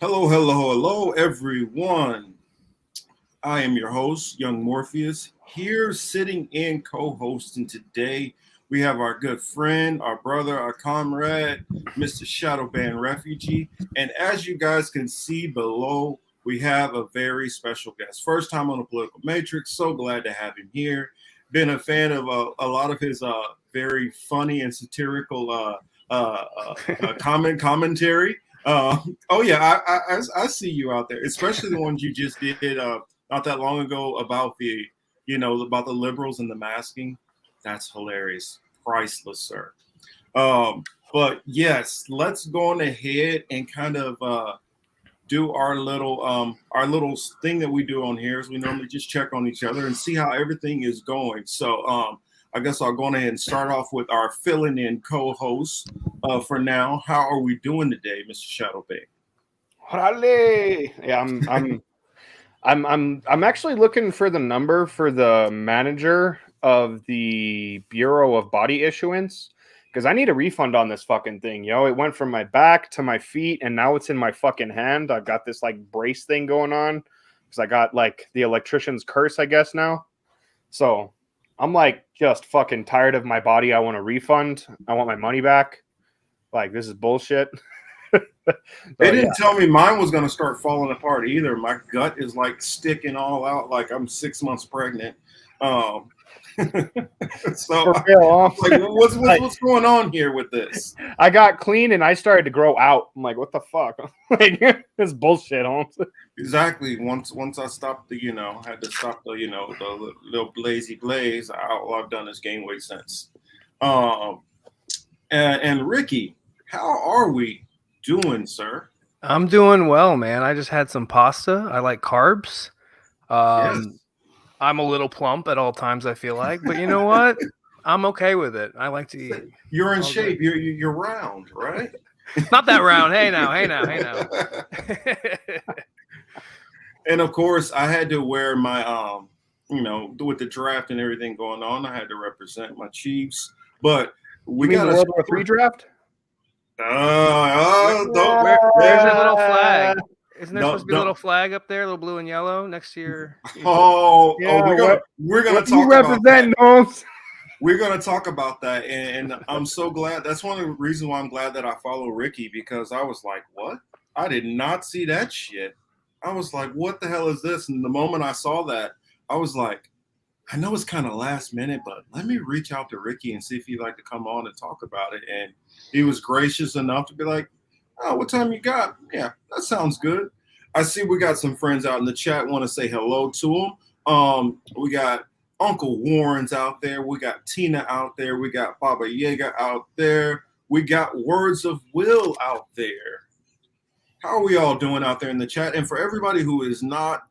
Hello, hello, hello, everyone. I am your host, Young Morpheus, here sitting in co-hosting today. We have our good friend, our brother, our comrade, Mr. ShadowBanned Refugee. And as you guys can see below, we have a very special guest. First time on the Political Matrix. So glad to have him here. Been a fan of a lot of his very funny and satirical commentary. Oh yeah, I see you out there, especially the ones you just did not that long ago about about the liberals and the masking. That's hilarious, priceless, sir. But yes, let's go on ahead and kind of do our little thing that we do on here. Is we normally just check on each other and see how everything is going. So I guess I'll go ahead and start off with our filling in co-host for now. How are we doing today, Mr. ShadowBanned? Yeah, I'm actually looking for the number for the manager of the Bureau of Body Issuance because I need a refund on this fucking thing, yo. It went from my back to my feet and now it's in my fucking hand. I've got this like brace thing going on because I got like the electrician's curse, I guess now. So I'm like just fucking tired of my body. I want a refund. I want my money back. Like, this is bullshit. They didn't tell me mine was going to start falling apart either. My gut is like sticking all out like I'm 6 months pregnant. So for real, like, what's going on here with this? I got clean and I started to grow out. I'm like, what the fuck? Like, this bullshit, Holmes. Exactly. Once I stopped had to stop the little lazy blaze. All I've done is gain weight since. And Ricky, how are we doing, sir? I'm doing well, man. I just had some pasta. I like carbs. Yes. I'm a little plump at all times, I feel like, but you know what? I'm okay with it. I like to eat. You're in shape. You're round, right? Not that round. Hey now. And of course, I had to wear my with the draft and everything going on, I had to represent my Chiefs. But we got a World War III draft. Where's the little flag? Isn't there supposed to be a little flag up there, little blue and yellow, next to your? We're gonna talk about that. We're gonna talk about that, and I'm so glad. That's one of the reasons why I'm glad that I follow Ricky, because I was like, "What? I did not see that shit." I was like, "What the hell is this?" And the moment I saw that, I was like, I know it's kind of last minute, but let me reach out to Ricky and see if he'd like to come on and talk about it. And he was gracious enough to be like, "Oh, what time you got?" Yeah, that sounds good. I see we got some friends out in the chat. Want to say hello to them. We got Uncle Warren's out there. We got Tina out there. We got Baba Yaga out there. We got Words of Will out there. How are we all doing out there in the chat? And for everybody who is not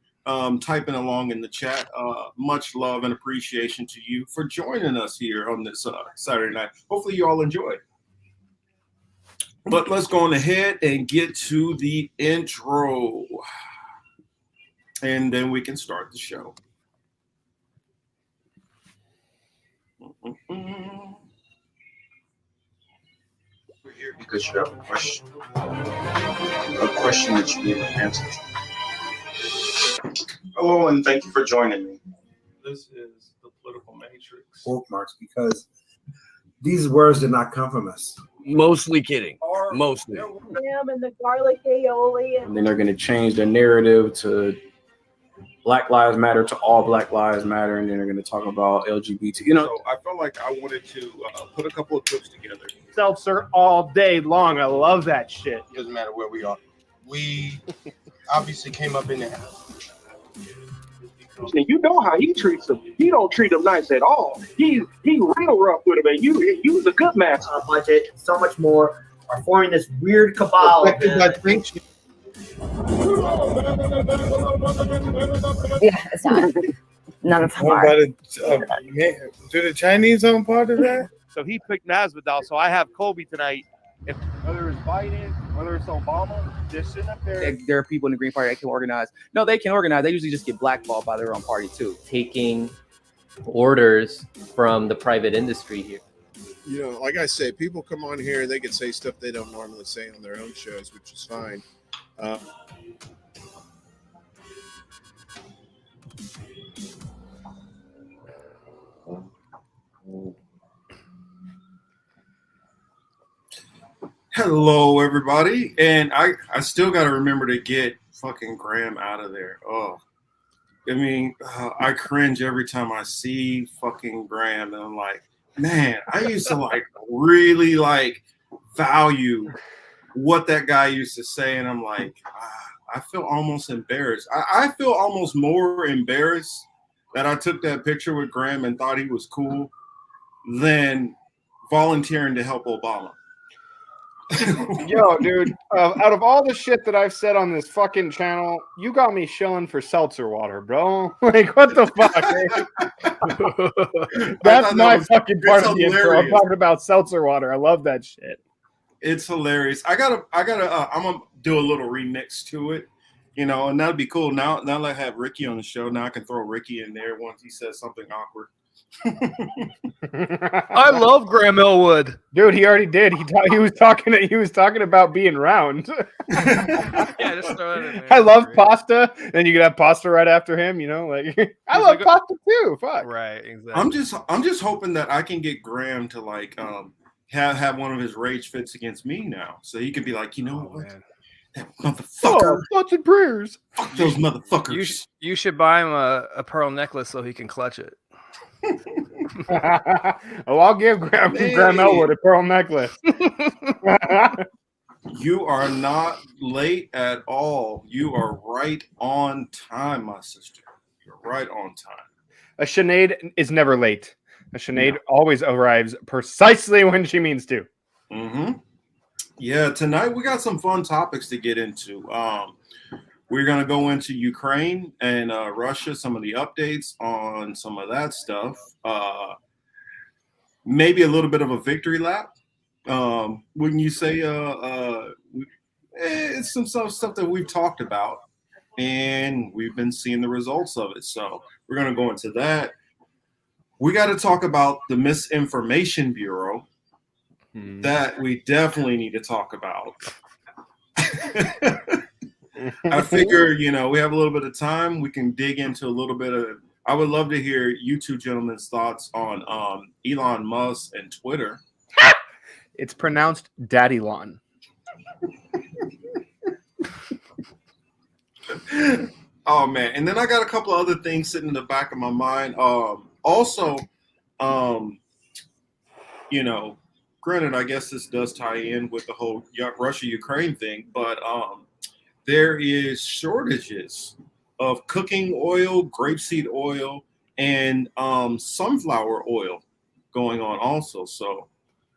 typing along in the chat, much love and appreciation to you for joining us here on this Saturday night. Hopefully you all enjoy. But let's go on ahead and get to the intro, and then we can start the show. We're here because you have a question that you need an answer to. Hello, and thank you for joining me. This is the Political Matrix. Bookmarks, because these words did not come from us. Mostly kidding. Mostly. Ham and the garlic aioli. And then they're going to change their narrative to Black Lives Matter to all Black Lives Matter, and then they're going to talk about LGBT. So I felt like I wanted to put a couple of clips together. Seltzer all day long. I love that shit. Doesn't matter where we are. We obviously came up in there. You know how he treats them. He don't treat them nice at all. He real rough with them, and you was a good master. Budget, so much more are forming this weird cabal. Yeah, it's not. None of them are. Do the Chinese own part of that? So he picked Masvidal. So I have Kobe tonight. Whether it's Biden, whether it's Obama, just sitting up there. There are people in the Green Party that can organize. No, they can organize. They usually just get blackballed by their own party too. Taking orders from the private industry here. You know, like I say, people come on here and they can say stuff they don't normally say on their own shows, which is fine. Hello, everybody, and I still got to remember to get fucking Graham out of there. Oh, I mean, I cringe every time I see fucking Graham, and I'm like, man, I used to like really like value what that guy used to say, and I'm like, I feel almost embarrassed. I feel almost more embarrassed that I took that picture with Graham and thought he was cool than volunteering to help Obama. Yo, dude, out of all the shit that I've said on this fucking channel, you got me shilling for seltzer water, bro. Like, what the fuck? That's my fucking part of the intro. I'm talking about seltzer water. I love that shit. It's hilarious. I'm gonna do a little remix to it, you know, and that'd be cool. Now that I have Ricky on the show, now I can throw Ricky in there once he says something awkward. I love Graham Elwood, dude. He already did. He was talking about being round. Yeah, just throw it in there. I love pasta. Then you could have pasta right after him. You know, like I love pasta too. Fuck. Right. Exactly. I'm just hoping that I can get Graham to like have one of his rage fits against me now, so he could be like, you know what, that motherfucker. Thoughts and prayers. Fuck those motherfuckers. You should buy him a pearl necklace so he can clutch it. Oh, I'll give Graham Elwood a pearl necklace. You are not late at all. You are right on time, my sister. You're right on time. A Sinead is never late. A Sinead always arrives precisely when she means to. Mm-hmm. Yeah, tonight we got some fun topics to get into. We're going to go into Ukraine and Russia, some of the updates on some of that stuff. Maybe a little bit of a victory lap. Wouldn't you say it's some stuff that we've talked about, and we've been seeing the results of it. So we're going to go into that. We got to talk about the Misinformation Bureau. That we definitely need to talk about. I figure, you know, we have a little bit of time. We can dig into a little bit of. I would love to hear you two gentlemen's thoughts on Elon Musk and Twitter. It's pronounced Daddylon. Oh man, and then I got a couple of other things sitting in the back of my mind. You know, granted, I guess this does tie in with the whole Russia-Ukraine thing, but there is shortages of cooking oil, grapeseed oil, and sunflower oil going on also. So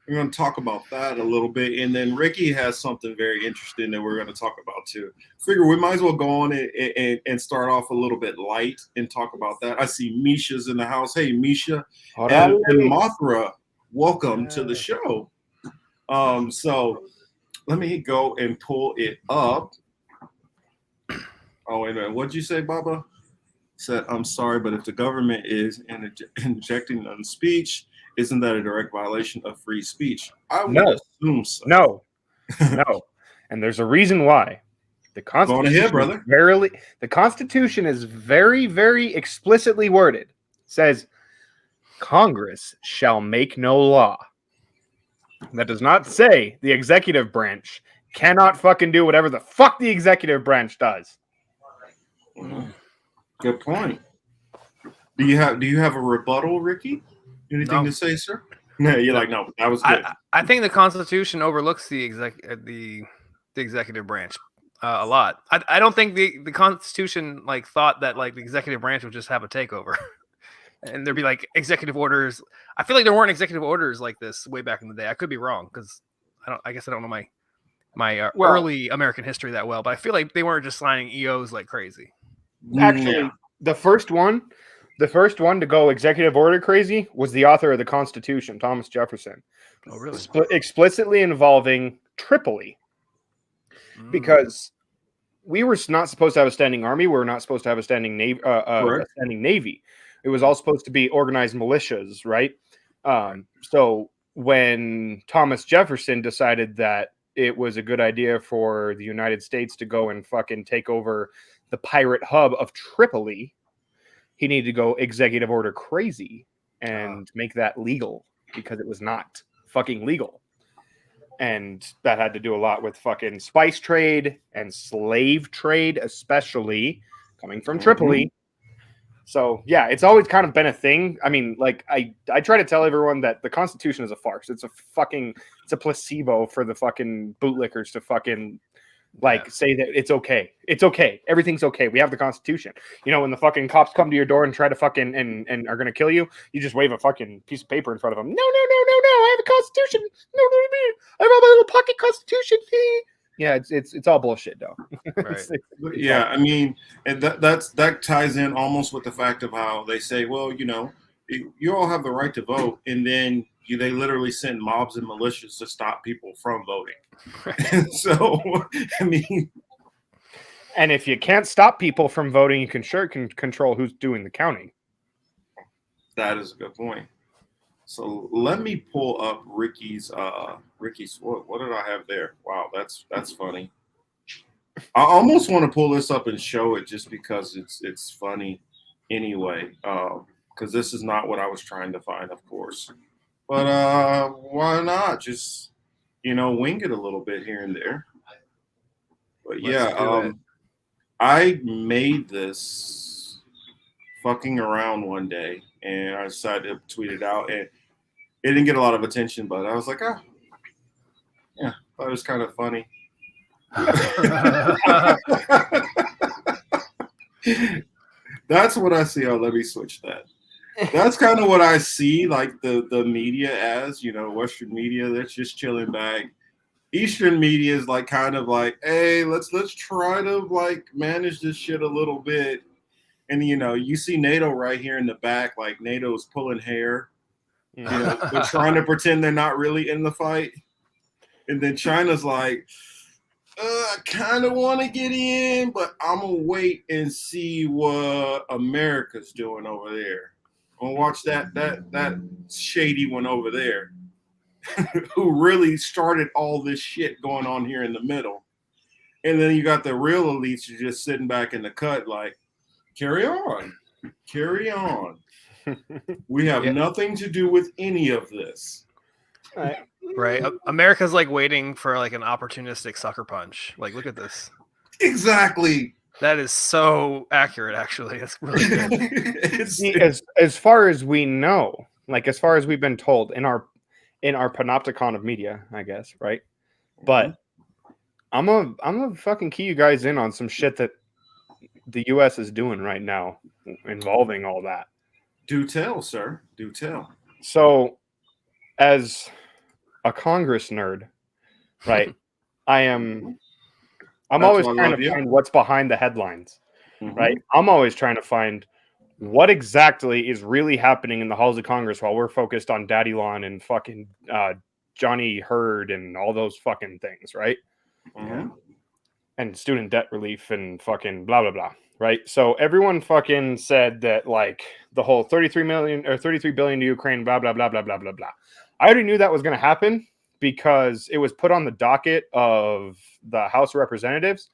we're going to talk about that a little bit. And then Ricky has something very interesting that we're going to talk about too. Figure we might as well go on and start off a little bit light and talk about that. I see Misha's in the house. Hey, Misha and Mothra, welcome to the show. So let me go and pull it up. Oh, wait a minute. What'd you say, Baba? Said, I'm sorry, but if the government is injecting on speech, isn't that a direct violation of free speech? I would assume so. No. And there's a reason why. The Constitution is very, very explicitly worded. It says, Congress shall make no law. That does not say the executive branch cannot fucking do whatever the fuck the executive branch does. Good point. Do you have a rebuttal, Ricky? Anything to say, sir? No, you're like, no, that was good. I think the Constitution overlooks the executive branch a lot. I don't think the Constitution like thought that like the executive branch would just have a takeover. And there'd be like executive orders. I feel like there weren't executive orders like this way back in the day. I could be wrong because I guess I don't know my early American history that well. But I feel like they weren't just signing EOs like crazy. Actually, the first one to go executive order crazy was the author of the Constitution, Thomas Jefferson. Oh, really? Explicitly involving Tripoli, because we were not supposed to have a standing army. We were not supposed to have a standing navy. It was all supposed to be organized militias, right? So when Thomas Jefferson decided that it was a good idea for the United States to go and fucking take over the pirate hub of Tripoli, he needed to go executive order crazy and make that legal, because it was not fucking legal. And that had to do a lot with fucking spice trade and slave trade, especially coming from Tripoli. So yeah, it's always kind of been a thing. I mean, like I try to tell everyone that the Constitution is a farce. It's a placebo for the fucking bootlickers to fucking say that it's okay. It's okay. Everything's okay. We have the Constitution. You know, when the fucking cops come to your door and try to fucking and are gonna kill you, you just wave a fucking piece of paper in front of them. No, I have a Constitution. No, I have my little pocket Constitution. Yeah, it's all bullshit, though. Right. Yeah, I mean, and that ties in almost with the fact of how they say, well, you know, you all have the right to vote, and then they literally send mobs and militias to stop people from voting. Right. So, I mean, and if you can't stop people from voting, you can control who's doing the counting. That is a good point. So let me pull up Ricky's. What did I have there? Wow, that's funny. I almost want to pull this up and show it just because it's funny anyway. Because this is not what I was trying to find, of course. But why not just wing it a little bit here and there? But yeah, I made this fucking around one day, and I decided to tweet it out, and it didn't get a lot of attention, but I was like, yeah, thought it was kind of funny. That's what I see. Oh, let me switch that. That's kind of what I see, like the media as, Western media that's just chilling back. Eastern media is like kind of like, hey, let's try to like manage this shit a little bit. And you see NATO right here in the back, like NATO's pulling hair. They're trying to pretend they're not really in the fight. And then China's like, I kind of want to get in, but I'm going to wait and see what America's doing over there. I'm going to watch that shady one over there who really started all this shit going on here in the middle. And then you got the real elites who just sitting back in the cut like, carry on. We have nothing to do with any of this. Right. America's like waiting for like an opportunistic sucker punch. Like, look at this. Exactly. That is so accurate, actually. That's really good. As far as we know, like as far as we've been told in our panopticon of media, I guess, right? But I'm gonna fucking key you guys in on some shit that the US is doing right now involving all that. Do tell, sir. Do tell. So, as a Congress nerd, right? I'm always trying to find what's behind the headlines, right? I'm always trying to find what exactly is really happening in the halls of Congress while we're focused on Daddy Lawn and fucking Johnny Hurd and all those fucking things, right? And student debt relief and fucking blah, blah, blah. Right. So everyone fucking said that like the whole 33 billion to Ukraine, blah, blah, blah, blah, blah, blah, blah. I already knew that was going to happen because it was put on the docket of the House of Representatives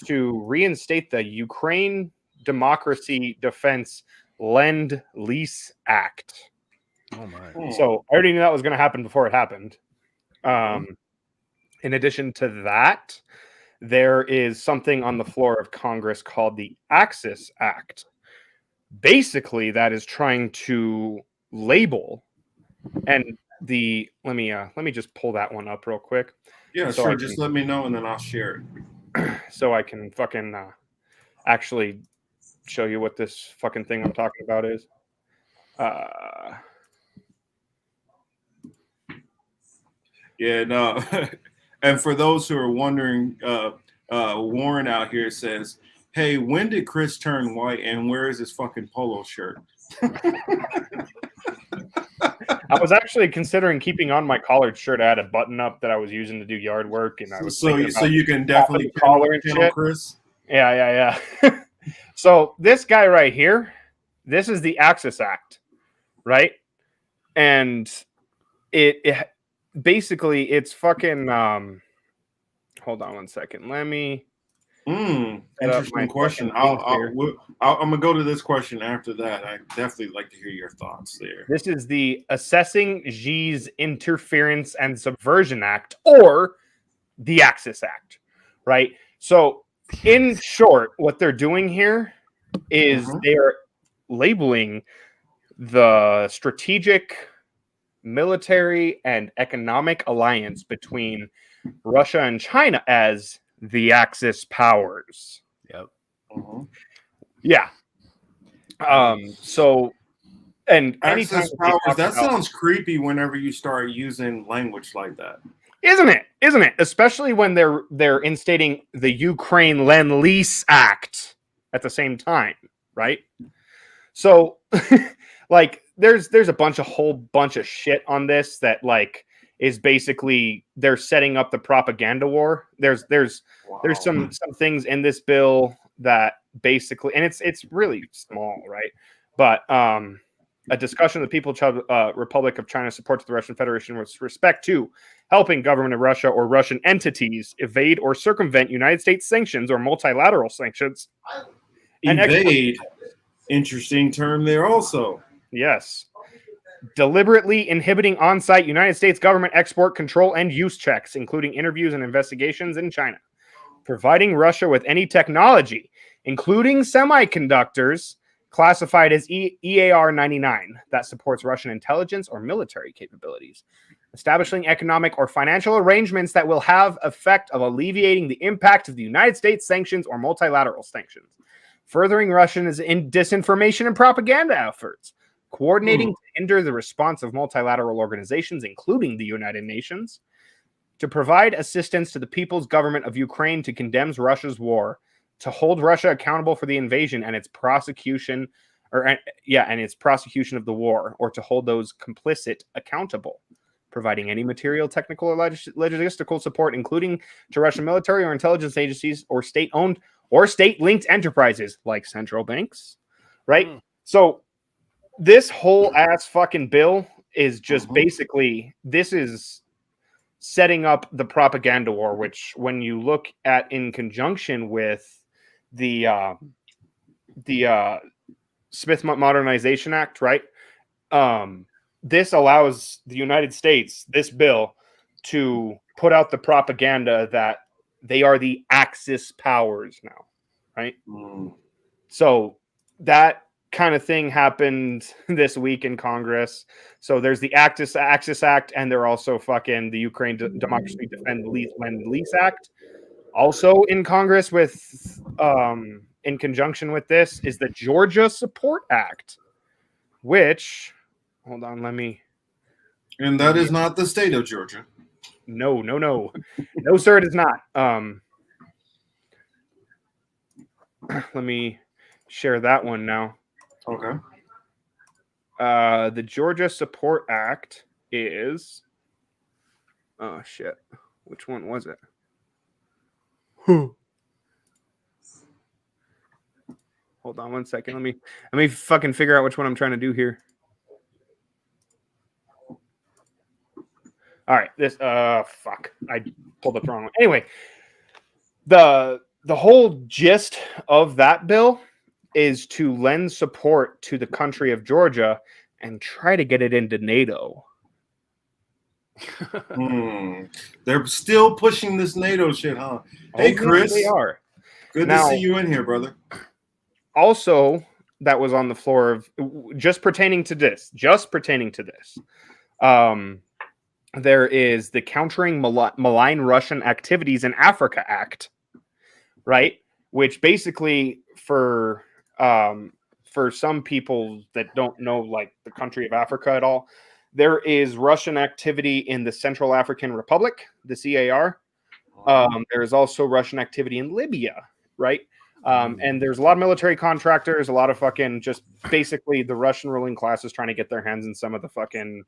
to reinstate the Ukraine Democracy Defense Lend-Lease Act. Oh my. So I already knew that was going to happen before it happened. In addition to that, there is something on the floor of Congress called the Access Act. Basically, that is trying to label and let me just pull that one up real quick. Yeah, so sure. Just let me know and then I'll share it. So I can fucking actually show you what this fucking thing I'm talking about is. Yeah, no. And for those who are wondering, Warren out here says, hey, when did Chris turn white and where is his fucking polo shirt? I was actually considering keeping on my collared shirt. I had a button up that I was using to do yard work, and I was so you can definitely collar and shit. Chris. Yeah. So this guy right here, this is the Access Act, right? And it basically it's fucking hold on one second. Let me. Interesting question. I'm gonna go to this question after that. I definitely like to hear your thoughts there. This is the Assessing Xi's Interference and Subversion Act, or the Axis Act, right? So, in short, what they're doing here is they're labeling the strategic, military, and economic alliance between Russia and China as the Axis powers. Yep. Yeah. So, and Axis powers, that sounds creepy whenever you start using language like that. Isn't it? Isn't it? Especially when they're instating the Ukraine Lend-Lease Act at the same time, right? So, like, there's a whole bunch of shit on this that like is basically they're setting up the propaganda war. There's some things in this bill that basically, and it's really small, right? But a discussion of the People's Republic of China supports the Russian Federation with respect to helping government of Russia or Russian entities evade or circumvent United States sanctions or multilateral sanctions. Evade, interesting term there also. Yes. Deliberately inhibiting on-site United States government export control and use checks, including interviews and investigations in China. Providing Russia with any technology, including semiconductors, classified as EAR 99 that supports Russian intelligence or military capabilities. Establishing economic or financial arrangements that will have effect of alleviating the impact of the United States sanctions or multilateral sanctions. Furthering Russia's disinformation and propaganda efforts. Coordinating to hinder the response of multilateral organizations, including the United Nations. To provide assistance to the People's Government of Ukraine to condemn Russia's war. To hold Russia accountable for the invasion and its prosecution, and its prosecution of the war, or to hold those complicit accountable. Providing any material, technical, or logistical support, including to Russian military or intelligence agencies or state-owned or state-linked enterprises like central banks, right? So this whole ass fucking bill is just basically, this is setting up the propaganda war, which when you look at in conjunction with the Smith Modernization Act, right? This allows the United States, this bill, to put out the propaganda that they are the Axis powers now, right? So that kind of thing happened this week in Congress. So there's the Axis Act, and they're also fucking the Ukraine Democracy Defend Lend-Lease Act. Also in Congress with, in conjunction with this, is the Georgia Support Act, which, hold on, let me. And that is not the state of Georgia. No, sir, it is not. Let me share that one now. Okay. The Georgia Support Act is. Oh shit! Which one was it? Hold on one second. Let me fucking figure out which one I'm trying to do here. All right, this fuck. I pulled up the wrong one. Anyway, the whole gist of that bill is to lend support to the country of Georgia and try to get it into NATO. They're still pushing this NATO shit, huh? Hey, Chris. They are. Good to see you in here, brother. Also, that was on the floor of just pertaining to this. There is the Countering Malign Russian Activities in Africa Act, right? Which basically, for some people that don't know like the country of Africa at all, there is Russian activity in the Central African Republic, the CAR. There is also Russian activity in Libya, right? And there's a lot of military contractors, a lot of fucking just basically the Russian ruling class is trying to get their hands in some of the fucking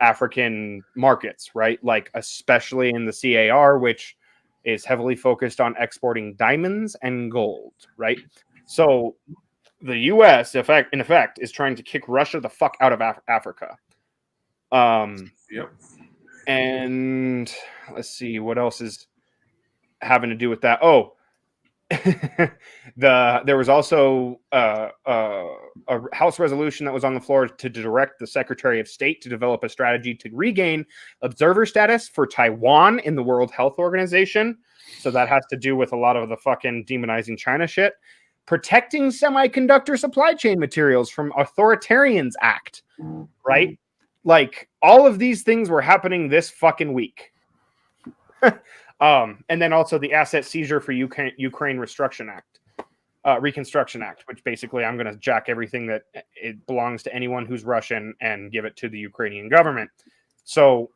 African markets, right? Like especially in the CAR, which is heavily focused on exporting diamonds and gold, right? So the U.S. in effect is trying to kick Russia the fuck out of Africa. Yep. And let's see what else is. having to do with that. Oh, there was also a House resolution that was on the floor to direct the Secretary of State to develop a strategy to regain observer status for Taiwan in the World Health Organization. So that has to do with a lot of the fucking demonizing China shit. Protecting semiconductor supply chain materials from Authoritarians Act, right? Like, all of these things were happening this fucking week. And then also the Asset Seizure for Ukraine Reconstruction Act, which basically I'm going to jack everything that it belongs to anyone who's Russian and give it to the Ukrainian government. So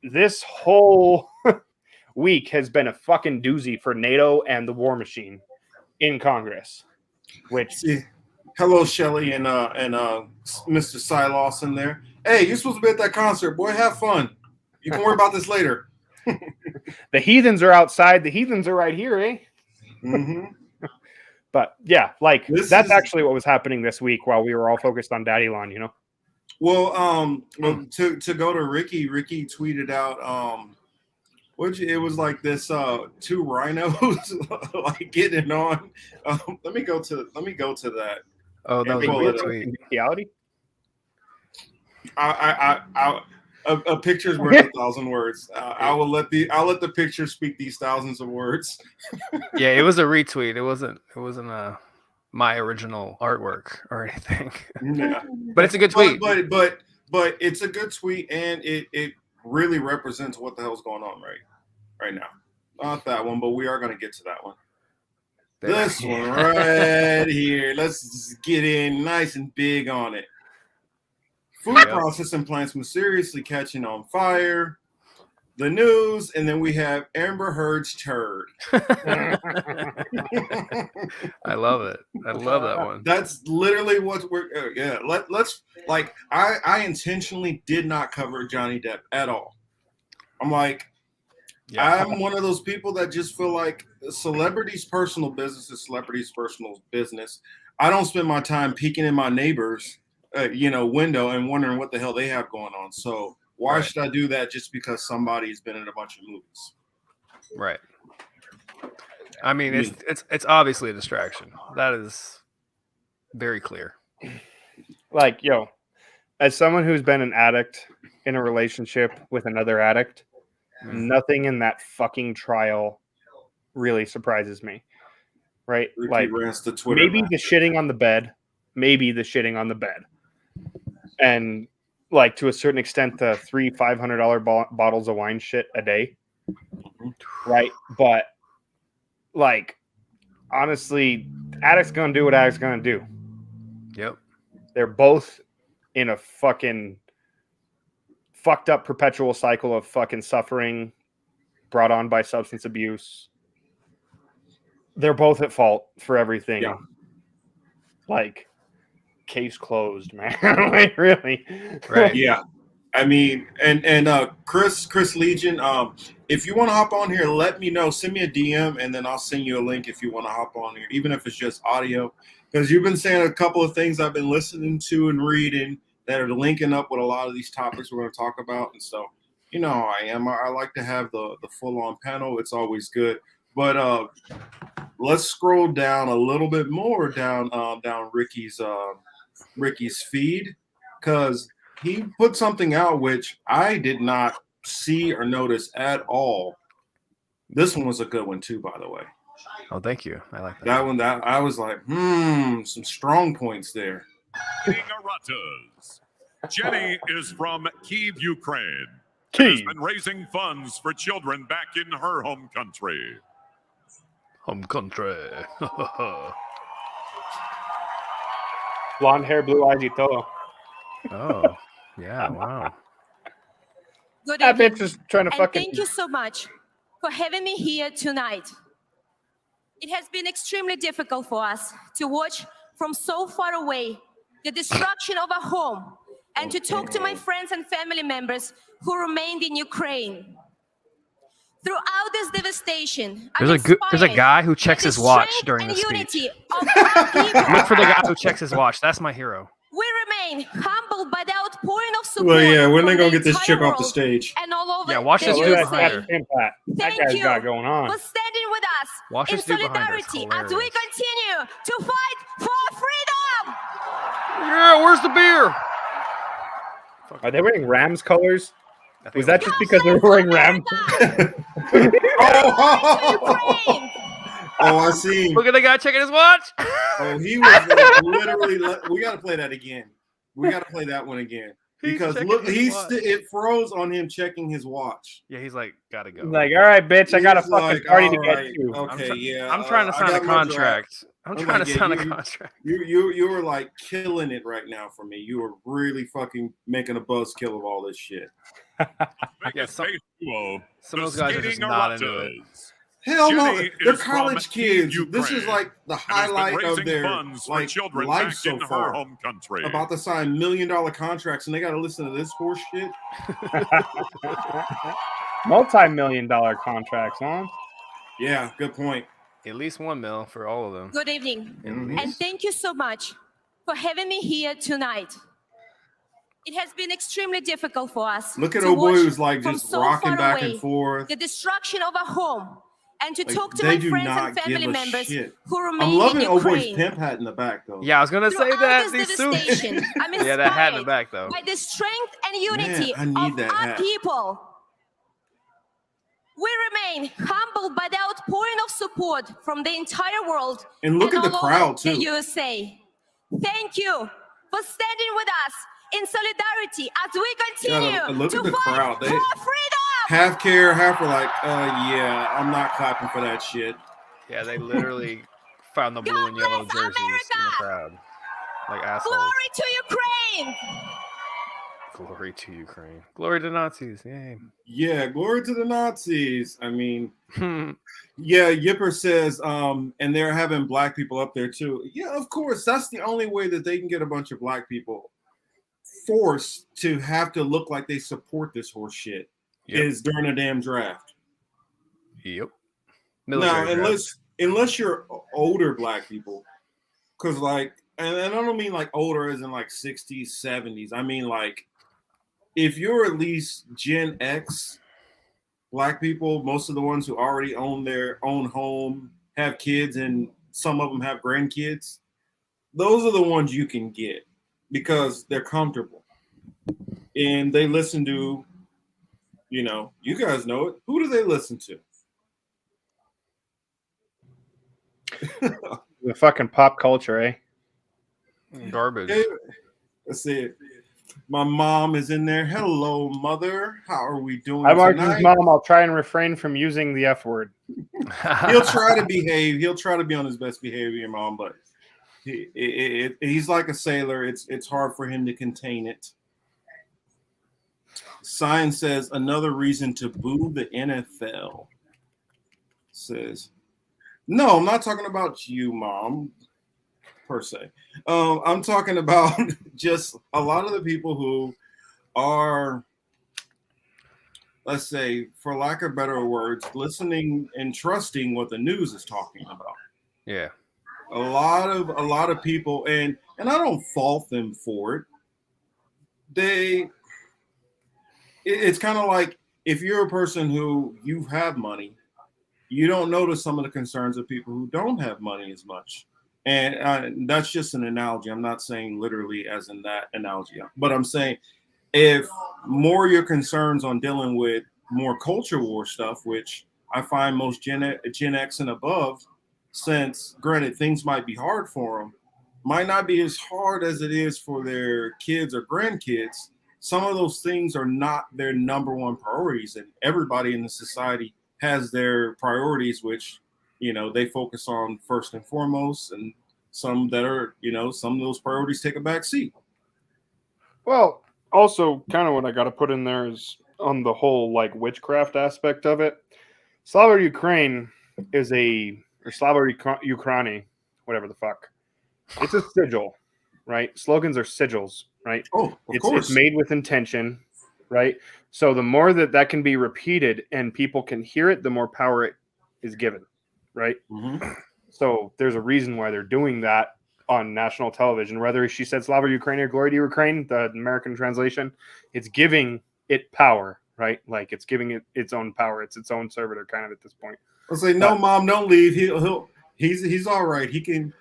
this whole week has been a fucking doozy for NATO and the war machine in Congress. Which, hello, Shelly and Mr. Cy Lawson there. Hey, you're supposed to be at that concert, boy. Have fun. You can worry about this later. The heathens are outside. The heathens are right here, eh? Mm-hmm. But yeah, like that's actually what was happening this week while we were all focused on Daddy Lawn, you know. Well, to go to Ricky tweeted out it was like this 2 rhinos like getting on. Let me go to that. Oh, that was a weird tweet. Reality. A picture's worth 1,000 words. I'll let the picture speak these thousands of words. Yeah, it was a retweet. It wasn't my original artwork or anything. Yeah. But it's a good tweet. But it's a good tweet, and it really represents what the hell's going on right now. Not that one, but we are going to get to that one. This one right here. Let's get in nice and big on it. Food processing plants mysteriously catching on fire. The news, and then we have Amber Heard's turd. I love it. I love that one. That's literally what we're. Let's like. I intentionally did not cover Johnny Depp at all. I'm like, I'm one of those people that just feel like celebrities' personal business is celebrities' personal business. I don't spend my time peeking in my neighbor's window and wondering what the hell they have going on. So why should I do that just because somebody's been in a bunch of movies? Right. I mean, it's obviously a distraction. That is very clear. Like, as someone who's been an addict in a relationship with another addict, nothing in that fucking trial really surprises me. Right? Ricky like Rants the Twitter maybe match. the shitting on the bed. And like to a certain extent, the 3 $500 bottles of wine shit a day. Right. But like, honestly, addict's going to do what addict's going to do. Yep. They're both in a fucking fucked up perpetual cycle of fucking suffering brought on by substance abuse. They're both at fault for everything. Yeah. Like, case closed, man. Like, really? Right. Yeah. I mean, and Chris Legion, if you want to hop on here, let me know. Send me a DM, and then I'll send you a link if you want to hop on here, even if it's just audio. Because you've been saying a couple of things I've been listening to and reading that are linking up with a lot of these topics we're going to talk about. And so, you know how I am. I like to have the full-on panel. It's always good. But let's scroll down a little bit more down Ricky's feed, because he put something out which I did not see or notice at all. This one was a good one too, by the way. Oh, thank you. I like that. That one, that I was like, some strong points there. Jenny is from Kyiv, Ukraine. Kyiv. Has been raising funds for children back in her home country. Home country. Blonde hair, blue eyes, y todo. Oh, yeah, wow. Good That evening, bitch is trying to and fucking. thank you so much for having me here tonight. It has been extremely difficult for us to watch from so far away the destruction of our home and to talk to my friends and family members who remained in Ukraine. Throughout this devastation, There's a guy who checks his watch during the speech. Look for the guy who checks his watch. That's my hero. We remain humbled by the outpouring of support. Well, yeah, when they from gonna the get this entire chick off the world stage? And all over Yeah, watch the this dude USA. behind her. That Thank guy's you got going on. for standing Watch in this dude behind her. It's solidarity as we hilarious. continue to fight for freedom. Yeah, where's the beer? Are they wearing Rams colors? think Was it that was just because they were wearing Rams? Oh, I see. Look at the guy checking his watch. Oh, he was like, literally. We got to play that again. We got to play that one again because look, it froze on him checking his watch. Yeah, he's like, gotta go. Like, all right, bitch, I got a He's fucking like, party to all get right, to. Okay, I'm trying to sign a contract. I'm trying to sign a contract. You were like killing it right now for me. You were really fucking making a buzzkill of all this shit. Yeah, some of those guys are just not into it. Hell no, Jenny they're is college from kids. Ukraine This is like the and has been highlight of raising their funds for like children life back so in her far. home country. About to sign $1 million contracts, and they got to listen to this horse shit. Multi-million-dollar contracts, huh? Yeah, good point. At least $1 million for all of them. Good evening, Mhm. and thank you so much for having me here tonight. It has been extremely difficult for us. Look at to old boy watch who's like from just so rocking far back away and forth. the destruction of a home, and to Like, talk to they my do friends not and family give a members shit. who remain I'm loving in old boy's Ukraine. pimp hat in the back though. Yeah, I was gonna say Throughout that. this These suits. devastation, I'm Yeah, that hat in the inspired back though. by the strength and unity I need of that our hat. people. We remain humbled by the outpouring of support from the entire world And look at the all crowd, over too. the USA. Thank you for standing with us in solidarity as we continue Look to at the fight crowd. They for freedom. half care, half are like, yeah, I'm not clapping for that shit. Yeah, they literally found the blue and yellow jerseys in the crowd. Like assholes. Glory to Ukraine. Glory to Ukraine. Glory to Nazis. Yay. Yeah, glory to the Nazis. I mean, yeah, Yipper says, and they're having black people up there too. Yeah, of course. That's the only way that they can get a bunch of black people forced to have to look like they support this horse shit is during a damn draft. Yep. Now, unless you're older black people, because like, and I don't mean like older as in like 60s, 70s. I mean like, if you're at least Gen X black people, most of the ones who already own their own home, have kids, and some of them have grandkids, those are the ones you can get because they're comfortable. And they listen to, you know, you guys know it. Who do they listen to? The fucking pop culture, eh? Garbage. Hey, let's see it. My mom is in there. Hello, mother. How are we doing I'm tonight? Arjun's mom. I'll try and refrain from using the F word. He'll try to behave. He'll try to be on his best behavior, mom, but he's like a sailor. It's hard for him to contain it. Sign says another reason to boo the NFL. Says, no, I'm not talking about you, mom, per se. I'm talking about just a lot of the people who are, let's say, for lack of better words, listening and trusting what the news is talking about. Yeah. A lot of people, and I don't fault them for it. It's kind of like if you're a person who you have money, you don't notice some of the concerns of people who don't have money as much. And that's just an analogy. I'm not saying literally as in that analogy, but I'm saying if more your concerns on dealing with more culture war stuff, which I find most Gen X and above, since granted things might be hard for them, might not be as hard as it is for their kids or grandkids. Some of those things are not their number one priorities, and everybody in the society has their priorities, which, you know, they focus on first and foremost, and some that are, you know, some of those priorities take a back seat. Well, also kind of what I got to put in there is on the whole like witchcraft aspect of it. Slava Ukraine is or Slava Ukraini, whatever the fuck. It's a sigil, right? Slogans are sigils, right? Oh, of course. It's made with intention, right? So the more that can be repeated and people can hear it, the more power it is given, right? Mm-hmm. So there's a reason why they're doing that on national television. Whether she said Slava Ukraine or Glory to Ukraine, the American translation, it's giving it power, right? Like it's giving it its own power. It's its own servitor kind of at this point. I'll say, no, Mom, don't leave. He's all right. He can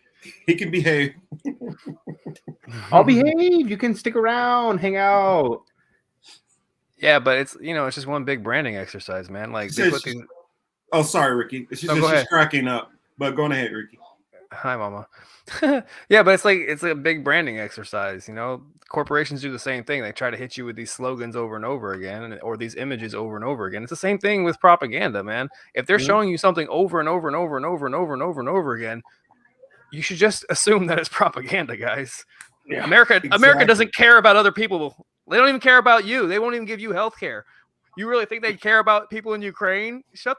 behave. I'll behave. You can stick around, hang out. Yeah, but it's it's just one big branding exercise, man. Like they put these. Oh, sorry, Ricky. She's cracking up. But go ahead, Ricky. Hi, Mama. Yeah, but it's a big branding exercise. Corporations do the same thing. They try to hit you with these slogans over and over again, or these images over and over again. It's the same thing with propaganda, man. If they're showing you something over and over and over and over and over and over and over again, you should just assume that it's propaganda, guys. Yeah, America doesn't care about other people. They don't even care about you. They won't even give you health care. You really think they care about people in Ukraine? Shut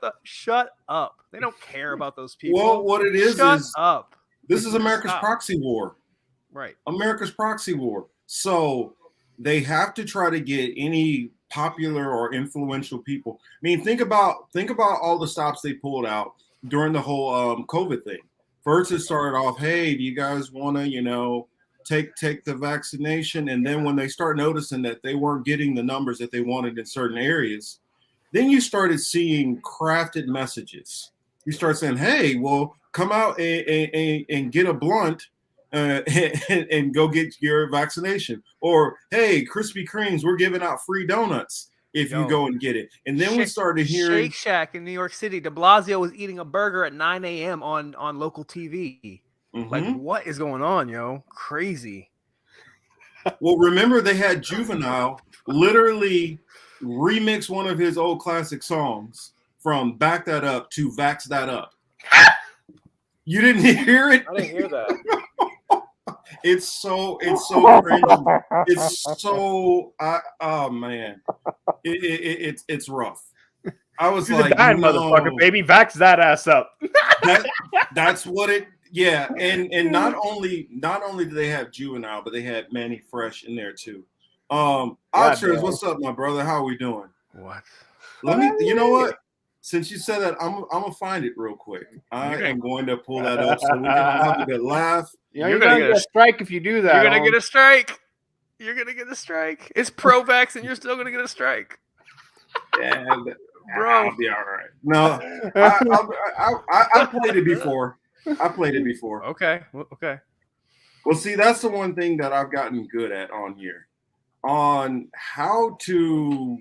up. They don't care about those people. Well, what it is Shut up. This is America's proxy war. Right. America's proxy war. So they have to try to get any popular or influential people. I mean, think about all the stops they pulled out during the whole COVID thing. First, it started off, hey, do you guys want to, take the vaccination? And then when they start noticing that they weren't getting the numbers that they wanted in certain areas, then you started seeing crafted messages. You start saying, hey, well, come out and get a blunt and go get your vaccination. Or, hey, Krispy Kremes, we're giving out free donuts if you go and get it. And then we started hearing Shake Shack in New York City. De Blasio was eating a burger at 9 a.m. on local TV. Mm-hmm. Like, what is going on, yo? Crazy. Well, remember they had Juvenile literally remix one of his old classic songs from Back That Up to Vax That Up. You didn't hear it? I didn't hear that. It's so cringy. It's so oh man, it's rough. I was He's like, a dying motherfucker, baby, vax that ass up. That's what it. Yeah, and not only do they have Juvenile, but they had Manny Fresh in there too. Oxford, what's up, my brother? How are we doing? What? Let me. You know what? Since you said that, I'm gonna find it real quick. I am going to pull that up so we can have a good laugh. You're gonna get a strike if you do that. You're gonna get a strike. You're gonna get a strike. It's pro-vax, and you're still gonna get a strike. Yeah, bro, I'll be all right. No, I played it before. Okay. Well, see, that's the one thing that I've gotten good at on here, on how to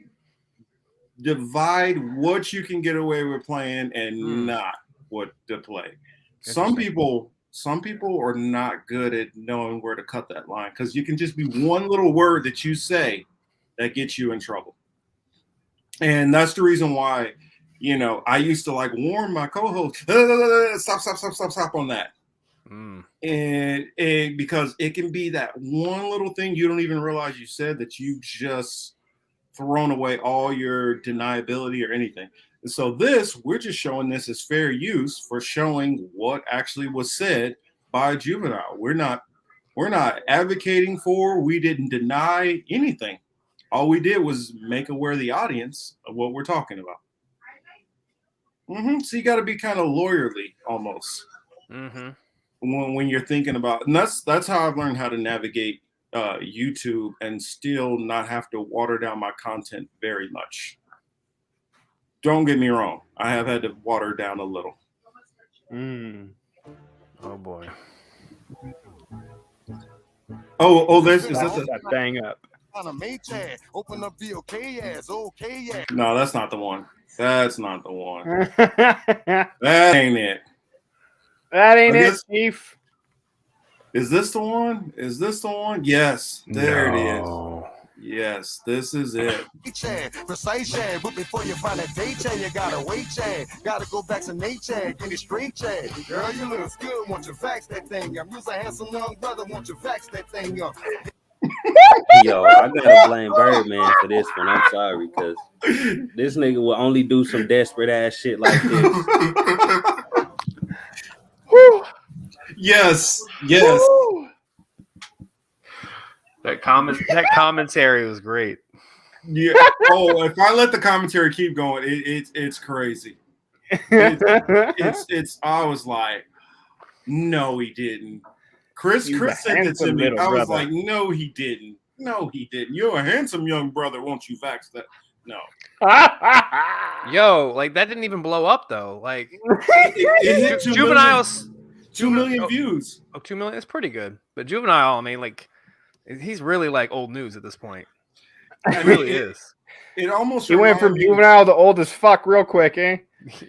divide what you can get away with playing and not what to play. Some people are not good at knowing where to cut that line, because you can just be one little word that you say that gets you in trouble. And that's the reason why, I used to like warn my co-host, stop on that. And because it can be that one little thing you don't even realize you said that you just thrown away all your deniability or anything. And so we're just showing this as fair use for showing what actually was said by Juvenile. We're not advocating for, we didn't deny anything. All we did was make aware the audience of what we're talking about. So you got to be kind of lawyerly almost when you're thinking about, and that's how I've learned how to navigate YouTube and still not have to water down my content very much. Don't get me wrong, I have had to water down a little. Oh boy. Is that thing up? No, that's not the one. That's not the one. That ain't it. That ain't it, Chief. Is this the one? Yes, there it is. Yes, this is it. But before you find a date, you gotta wait, gotta go vaccinate, get it straight, girl, you look good, won't you vax that thing? I'm just a handsome young brother, won't you vax that thing up? Yo, I gotta blame Birdman for this one. I'm sorry, because this nigga will only do some desperate ass shit like this. Yes. Woo! That commentary was great. Yeah. Oh, if I let the commentary keep going, it's crazy. It's. I was like, no, he didn't. Chris sent it to me. I was like, no, he didn't. You're a handsome young brother. Won't you vax that? No. Yo, like that didn't even blow up though. Like it hit Juvenile's 2 million views. Oh, 2 million is pretty good. But Juvenile, I mean, like he's really like old news at this point. He really is. It almost he went from Juvenile to old as fuck real quick, eh?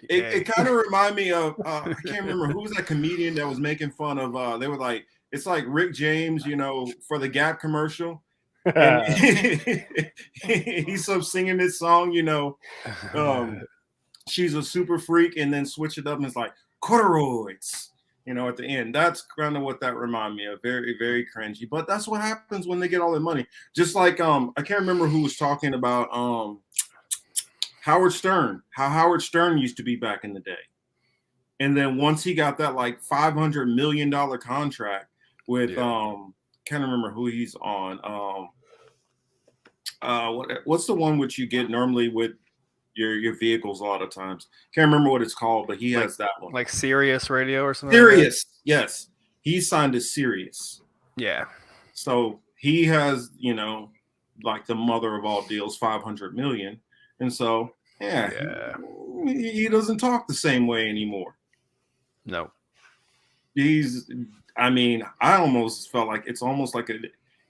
It kind of reminded me of I can't remember who was that comedian that was making fun of. They were like, it's like Rick James, you know, for the Gap commercial. And he's up singing this song, you know, she's a super freak, and then switch it up and it's like corduroys, you know, at the end. That's kind of what that reminded me of. Very, very cringy. But that's what happens when they get all their money. Just like I can't remember who was talking about Howard Stern, how Howard Stern used to be back in the day. And then once he got that like $500 million contract with can't remember who he's on. What's the one which you get normally with your vehicles a lot of times? Can't remember what it's called, but he has that one. Like Sirius Radio or something. Sirius, yes. He signed to Sirius. Yeah. So he has, you know, like the mother of all deals, 500 million. And so, he doesn't talk the same way anymore. No. I mean, I almost felt like it's almost like an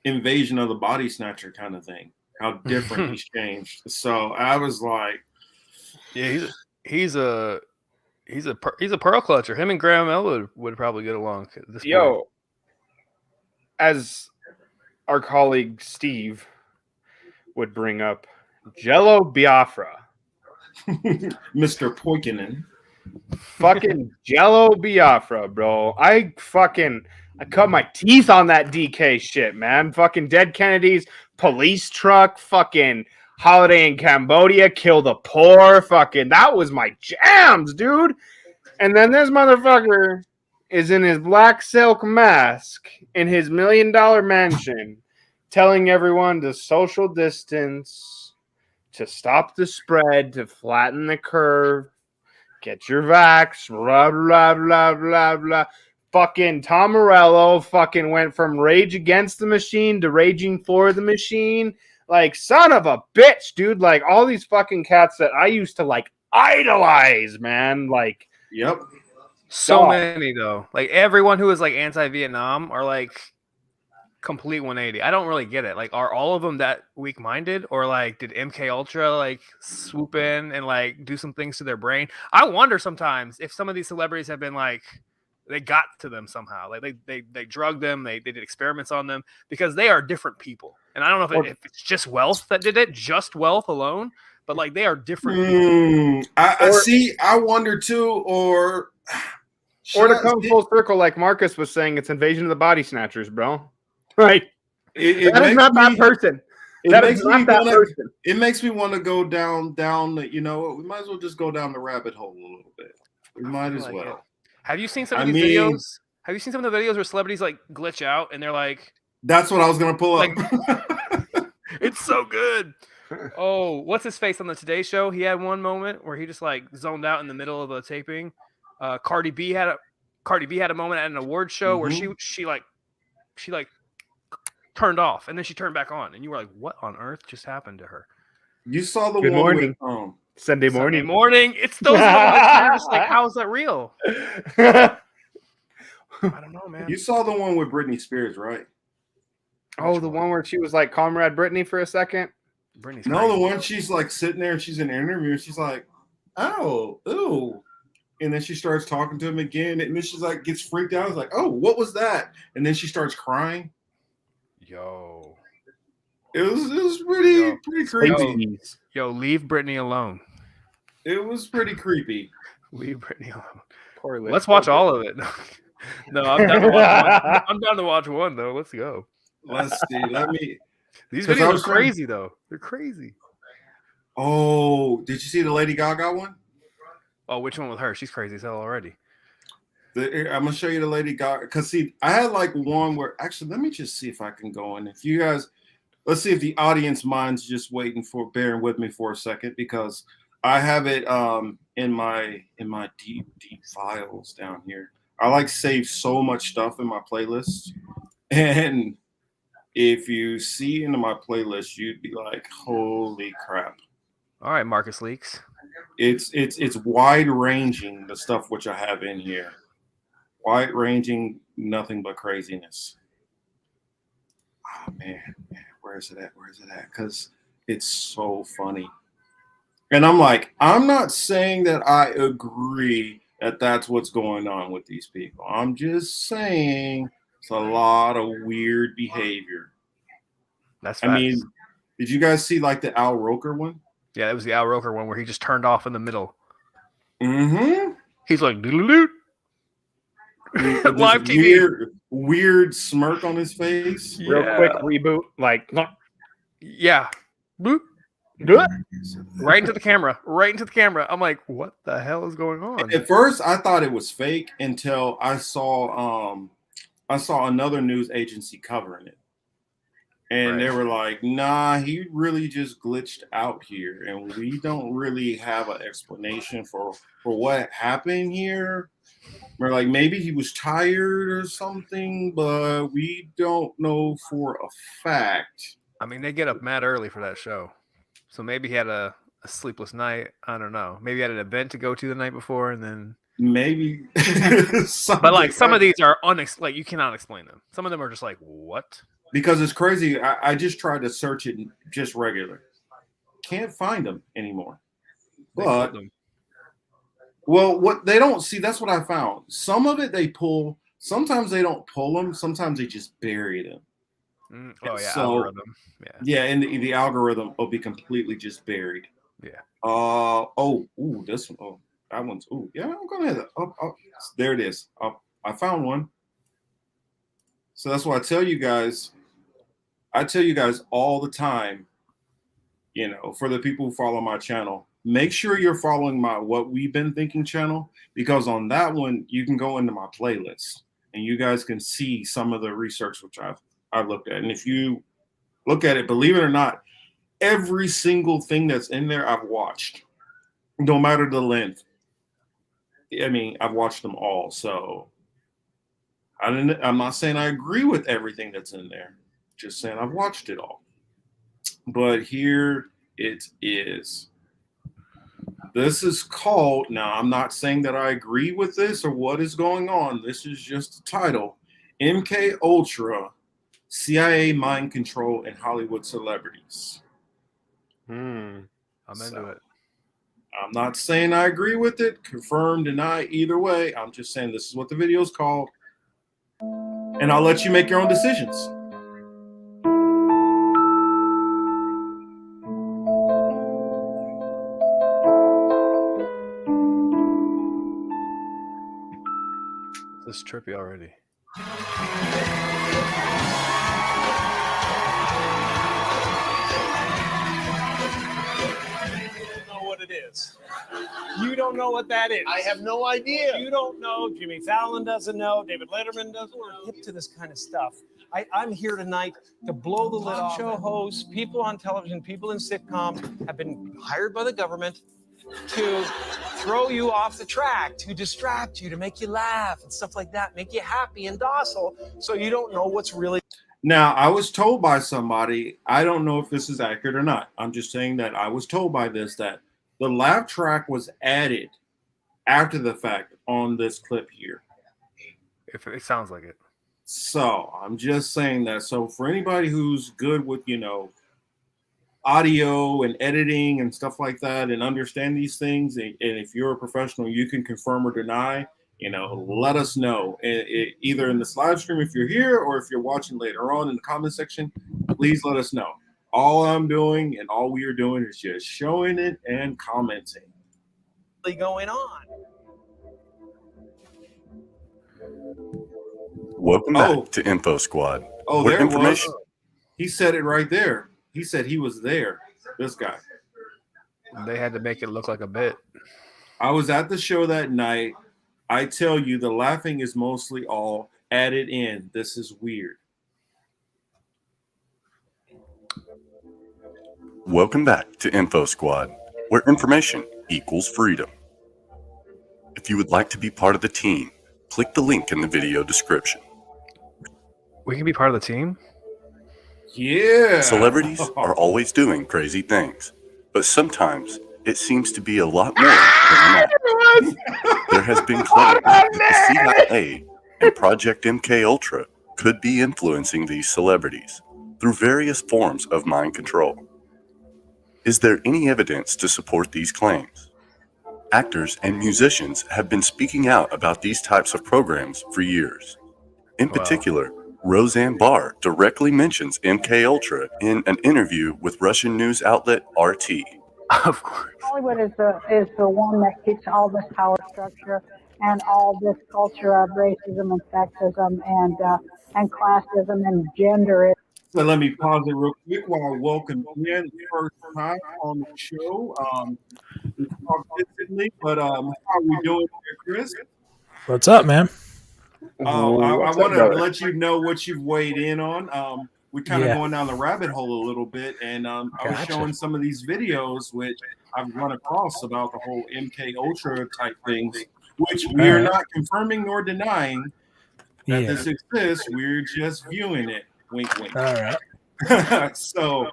invasion of the body snatcher kind of thing. How different he's changed. So I was like, yeah, he's a pearl clutcher. Him and Graham Elwood would probably get along at this point. As our colleague Steve would bring up, Jello Biafra. Mr. Poikinen. Fucking Jello Biafra, bro. I cut my teeth on that DK shit, man. Fucking Dead Kennedys, police truck, fucking Holiday in Cambodia, kill the poor, fucking that was my jams, dude. And then this motherfucker is in his black silk mask in his $1 million mansion telling everyone to social distance, to stop the spread, to flatten the curve, get your vax, blah, blah, blah, blah, blah. Fucking Tom Morello fucking went from Rage Against the Machine to Raging for the Machine. Like, son of a bitch, dude. Like, all these fucking cats that I used to, like, idolize, man. Like, yep. So many, though. Like, everyone who is, like, anti-Vietnam are, like, complete 180. I don't really get it. Like, are all of them that weak-minded? Or, like, did MK Ultra, like, swoop in and, like, do some things to their brain? I wonder sometimes if some of these celebrities have been, like, they got to them somehow. Like they drugged them. They did experiments on them because they are different people. And I don't know if it's just wealth that did it, just wealth alone, but like they are different people. I wonder too, or to come full circle, like Marcus was saying, it's Invasion of the Body Snatchers, bro. Right? That is not that person. That is not that person. It makes me want to go down. You know, we might as well just go down the rabbit hole a little bit. We might as well. Have you seen some of these videos? Have you seen some of the videos where celebrities like glitch out and they're like, that's what I was gonna pull up. Like, it's so good. Oh, what's his face on the Today Show? He had one moment where he just like zoned out in the middle of the taping. Cardi B had a moment at an award show where she turned off and then she turned back on, and you were like, what on earth just happened to her? You saw the Good one morning. With, Sunday morning. It's those moments where you're just like, how is that real? I don't know, man. You saw the one with Britney Spears, right? Oh, the one where she was like Comrade Britney for a second? No, the one she's like sitting there and she's in an interview and she's like, oh, ooh. And then she starts talking to him again, and then she's like gets freaked out. It's like, oh, what was that? And then she starts crying. Yo. It was pretty creepy. Yo, leave Britney alone. It was pretty creepy. Leave Britney alone. Poor Liz. Let's watch all of it. No, I'm down to watch one. I'm down to watch one though. Let's go. Let's see. These videos are crazy though. They're crazy. Oh, did you see the Lady Gaga one? Oh, which one with her? She's crazy as hell already. I'm gonna show you the Lady Gaga because see, I had like one where actually let me just see if I can go in. If you guys, let's see if the audience mind's just bearing with me for a second because I have it in my deep files down here. I like save so much stuff in my playlist, and if you see into my playlist, you'd be like, "Holy crap!" All right, Marcus Leaks. It's wide ranging, the stuff which I have in here. Wide ranging, nothing but craziness. Oh man, where is it at? Because it's so funny. And I'm like, I'm not saying that I agree that that's what's going on with these people. I'm just saying it's a lot of weird behavior. That's facts. I mean, did you guys see like the Al Roker one? Yeah, it was the Al Roker one where he just turned off in the middle. Mm-hmm. He's like, doodle-doo. Live TV. Weird smirk on his face. Real quick reboot. Like, yeah. Boop. Right into the camera. I'm like, what the hell is going on? At first, I thought it was fake until I saw another news agency covering it. And they were like, nah, he really just glitched out here. And we don't really have an explanation for what happened here. We're like, maybe he was tired or something, but we don't know for a fact. I mean, they get up mad early for that show. So maybe he had a sleepless night. I don't know. Maybe he had an event to go to the night before and then... Maybe. But like some of these are like you cannot explain them. Some of them are just like, what? Because it's crazy. I just tried to search it just regular. Can't find them anymore. But, well, what they don't see, that's what I found. Some of it they pull. Sometimes they don't pull them. Sometimes they just bury them. Oh, yeah, so, algorithm. Yeah, and the algorithm will be completely just buried. Yeah. This one. Oh, that one's. Oh, yeah, I'm going to. There it is. I found one. So that's why I tell you guys all the time, you know, for the people who follow my channel, make sure you're following my What We've Been Thinking channel, because on that one, you can go into my playlist and you guys can see some of the research which I've looked at. And if you look at it, believe it or not, every single thing that's in there, I've watched, no matter the length. I mean, I've watched them all. So I'm not saying I agree with everything that's in there. Just saying I've watched it all. But here it is. This is called, now I'm not saying that I agree with this or what is going on. This is just the title. MK Ultra, CIA mind control and Hollywood celebrities. I'm into it. I'm not saying I agree with it, confirm, deny, either way. I'm just saying this is what the video is called. And I'll let you make your own decisions. This is trippy already. What it is. You don't know what that is. I have no idea. You don't know. Jimmy Fallon doesn't know. David Letterman doesn't. We're hip to this kind of stuff. I'm here tonight to blow the lid off. Show hosts, people on television, people in sitcoms have been hired by the government to throw you off the track, to distract you, to make you laugh and stuff like that, make you happy and docile, so you don't know what's really. Now, I was told by somebody, I don't know if this is accurate or not. I'm just saying that I was told by this that the laugh track was added after the fact on this clip here. If it sounds like it. So I'm just saying that. So for anybody who's good with, you know, audio and editing and stuff like that and understand these things, and if you're a professional, you can confirm or deny, you know, let us know. Either in this live stream if you're here or if you're watching later on in the comment section, please let us know. All I'm doing and all we are doing is just showing it and commenting. Going on. Welcome back to Info Squad. Oh, there it was. He said it right there. He said he was there. This guy. They had to make it look like a bit. I was at the show that night. I tell you, the laughing is mostly all added in. This is weird. Welcome back to Info Squad, where information equals freedom. If you would like to be part of the team, click the link in the video description. We can be part of the team? Yeah. Celebrities are always doing crazy things, but sometimes it seems to be a lot more than that. There has been claims that the CIA and Project MKUltra could be influencing these celebrities through various forms of mind control. Is there any evidence to support these claims? Actors and musicians have been speaking out about these types of programs for years. In particular, Roseanne Barr directly mentions MKUltra in an interview with Russian news outlet RT. Of course. Hollywood is the one that keeps all this power structure and all this culture of racism and sexism and classism and gender. So let me pause it real quick while I welcome Ian first time on the show. But how are we doing here, Chris? What's up, man? I want to let you know what you've weighed in on. We're kind of going down the rabbit hole a little bit, and I was showing some of these videos which I've run across about the whole MKUltra type things, which we are not confirming nor denying that this exists. We're just viewing it. Wink, wink. All right. So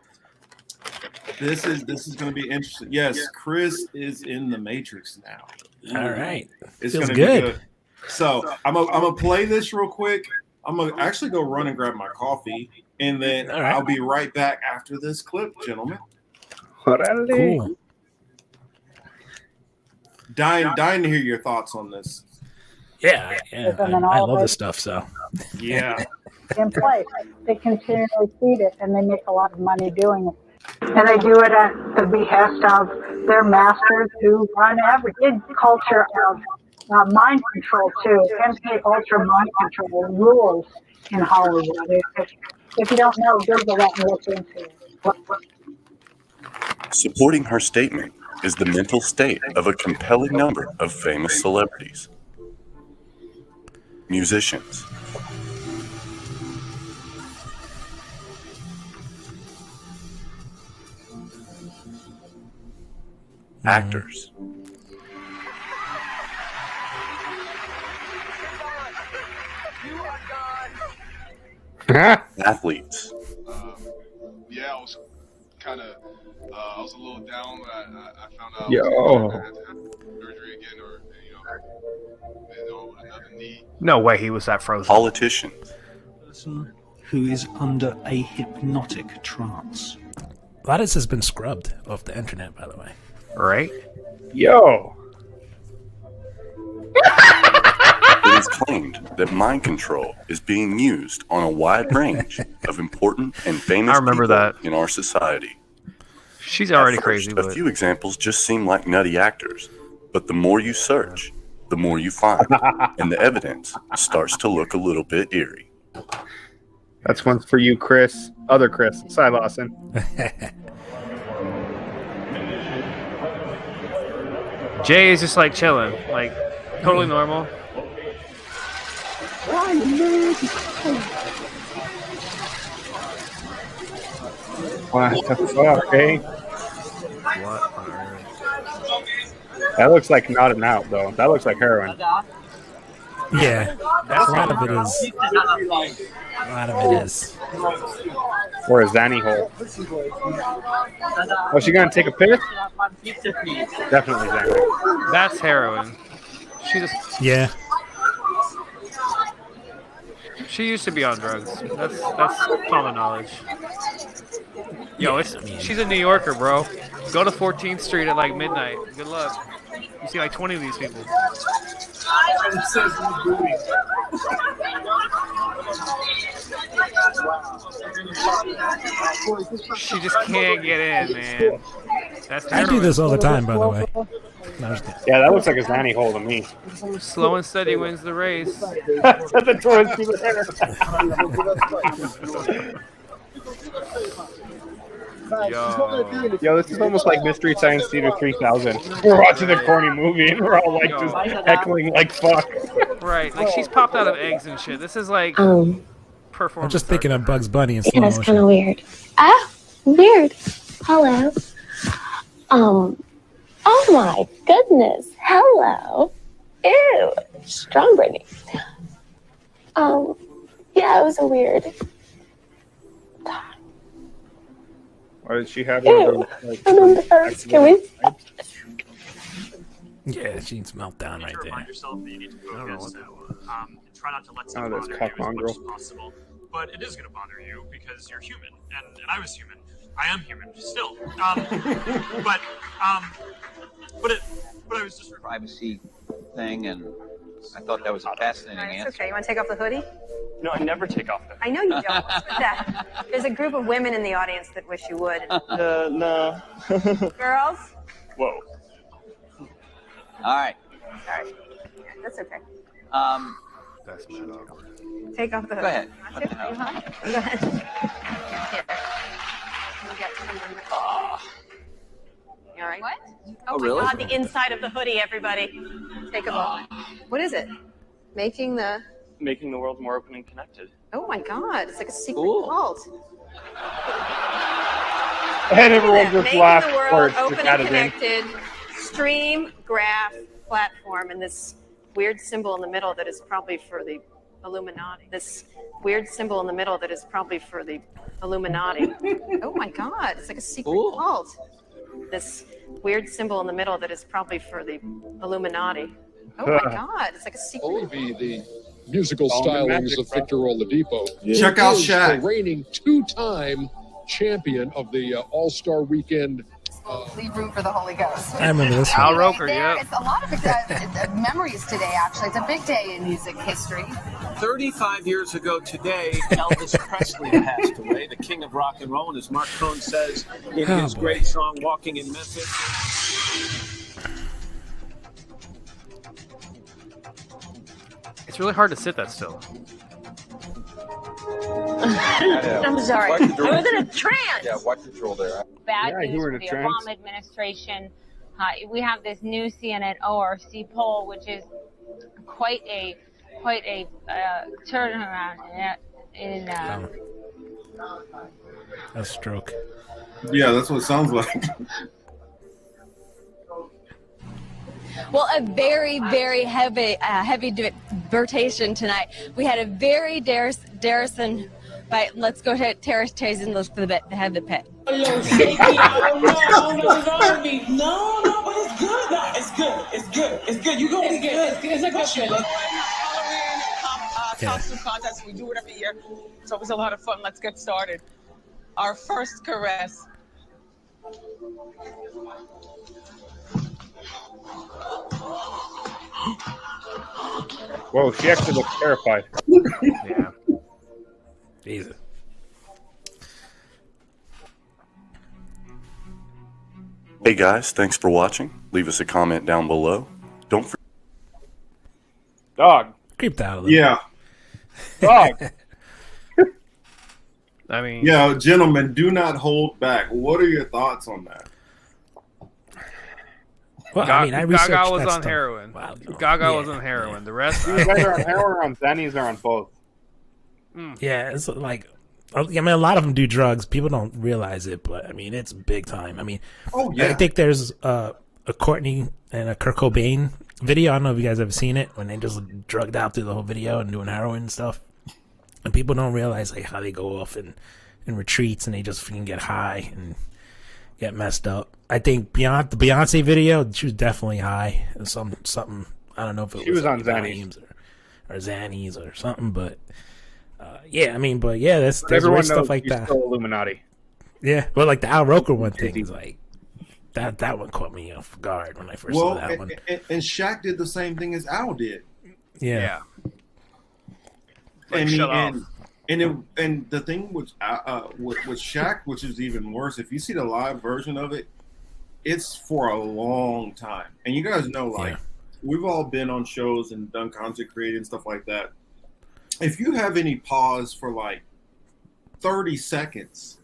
this is going to be interesting. Yes, Chris is in the Matrix now. All right. It's Feels gonna good. Be good. So I'm gonna play this real quick. I'm gonna actually go run and grab my coffee, and then I'll be right back after this clip, gentlemen. Cool. Dying to hear your thoughts on this. Yeah. I love this stuff. So. Yeah. In place, they continually feed it, and they make a lot of money doing it. And they do it at the behest of their masters who run every culture of mind control too. MKUltra mind control rules in Hollywood. If you don't know, Google that and look into it. Supporting her statement is the mental state of a compelling number of famous celebrities. Musicians, actors, athletes, yeah, I was kind of, I was a little down when I found out I Yo. was going to have surgery again, or with another knee. No way he was that frozen. politicians, Person who is under a hypnotic trance. A lot of this has been scrubbed off the internet, by the way. Right? Yo. It is claimed that mind control is being used on a wide range of important and famous I remember people that. in our society. She's already At crazy. first, But a few examples just seem like nutty actors, but the more you search, the more you find, and the evidence starts to look a little bit eerie. That's one for you, Chris. Other Chris, Cy Lawson. Jay is just like chilling, like totally normal. What the fuck, eh? What on earth? That looks like not an out, though. That looks like heroin. Yeah, a lot of it is. A lot of it is. Or a Zanny hole. Oh, she gonna take a piss? Definitely Zanny. That's heroin. She just Yeah. she used to be on drugs. That's common knowledge. Yo, she's a New Yorker, bro. Go to 14th Street at like midnight. Good luck. You see like 20 of these people. She just can't get in, man. That's I do this all the time, by the way. No, I'm just kidding. Yeah, that looks like a Zanny hole to me. Slow and steady wins the race. That's the twist to Yo, this is almost like Mystery Science Theater 3000. We're watching a corny movie and we're all like just heckling like fuck. Right, like she's popped out of eggs and shit. This is like performance. I'm just thinking of Bugs Bunny in slow Yeah, it's motion. kind of weird. Ah, weird. Hello. Oh my goodness. Hello. Ew. Strong Brittany. Yeah, it was a weird time. Why did she have Ew, one of those? I'm embarrassed. Can we? Yeah, she needs meltdown right there. Yourself that you need to focus. Try not to let Oh, something that's bother you cock as much mongrel. as possible. But it is going to bother you because you're human, and I was human. I am human still. But I was just privacy thing, and I thought that was a fascinating answer. Okay, you want to take off the hoodie? No, I never take off the. I know you don't. What's with that? There's a group of women in the audience that wish you would. No. Girls? Whoa. All right. Sorry. That's okay. That's mad awkward. Take off the hoodie. Go ahead. Want to? You want? Go ahead. Here. You get some of the- You all right? What? Oh, my really? God, the inside of the hoodie, everybody. Take a look. What is it? Making the... Making the world more open and connected. Oh my God, it's like a secret Cool. cult. And everyone just Making laughed the world for it. open Just and added in. connected stream graph platform, and this weird symbol in the middle that is probably for the Illuminati. This weird symbol in the middle that is probably for the Illuminati. Oh my God, it's like a secret cult. This weird symbol in the middle that is probably for the Illuminati. Oh my God, it's like a secret. Only the musical stylings of Victor Oladipo. Check out He is Shaq. the reigning two-time champion of the All-Star Weekend. Leave room for the Holy Ghost. I remember this one. Al Roker, There- yeah. It's a lot of memories today, actually. It's a big day in music history. 35 years ago today, Elvis Presley passed away, the king of rock and roll, and as Mark Cohn says in Oh, his boy. great song, Walking in Memphis. It's really hard to sit that still. I'm sorry. I was in a trance. Yeah, watch the drill there. Bad Yeah, you news were for in a the trance. Obama administration. We have this new CNN ORC poll, which is quite a turnaround in A stroke. Yeah, that's what it sounds like. Well, a very, very heavy debatation tonight. We had a very Darrison. Right, let's go to Terrace Chase and let's have the pet. No, but it's good. No, it's good. It's good. It's good. You gonna be good. It's a good show. Halloween costume contest. We do it every year, so it was a lot of fun. Let's get started. Our first caress. Whoa, she actually looks terrified. Yeah. Jesus. Hey guys, thanks for watching. Leave us a comment down below. Don't forget. Dog. Creeped out a little. Yeah. Dog. I mean, Yeah, gentlemen, do not hold back. What are your thoughts on that? Well, I mean, I researched Gaga was that on stuff. heroin. Wow, no. Gaga Yeah, was on heroin. The rest, You guys are on heroin or on Xannies or on both? Yeah, it's like, I mean, a lot of them do drugs. People don't realize it, but I mean, it's big time. I mean, Oh, yeah. I think there's a Courtney and a Kurt Cobain video. I don't know if you guys ever seen it when they just drugged out through the whole video and doing heroin and stuff. And people don't realize like how they go off in retreats and they just freaking get high and get messed up. I think beyond the Beyonce video, she was definitely high. Something I don't know if it She was on Valiums or Xannies or something, but yeah, I mean, but yeah, there's Everyone weird stuff knows like she's that. still Illuminati. Yeah, but like the Al Roker one thing is like that one caught me off guard when I first saw that one. And Shaq did the same thing as Al did. Yeah. Like, shut off. And the thing with Shaq, which is even worse, if you see the live version of it, it's for a long time. And you guys know, like, we've all been on shows and done content creating and stuff like that. If you have any pause for like 30 seconds,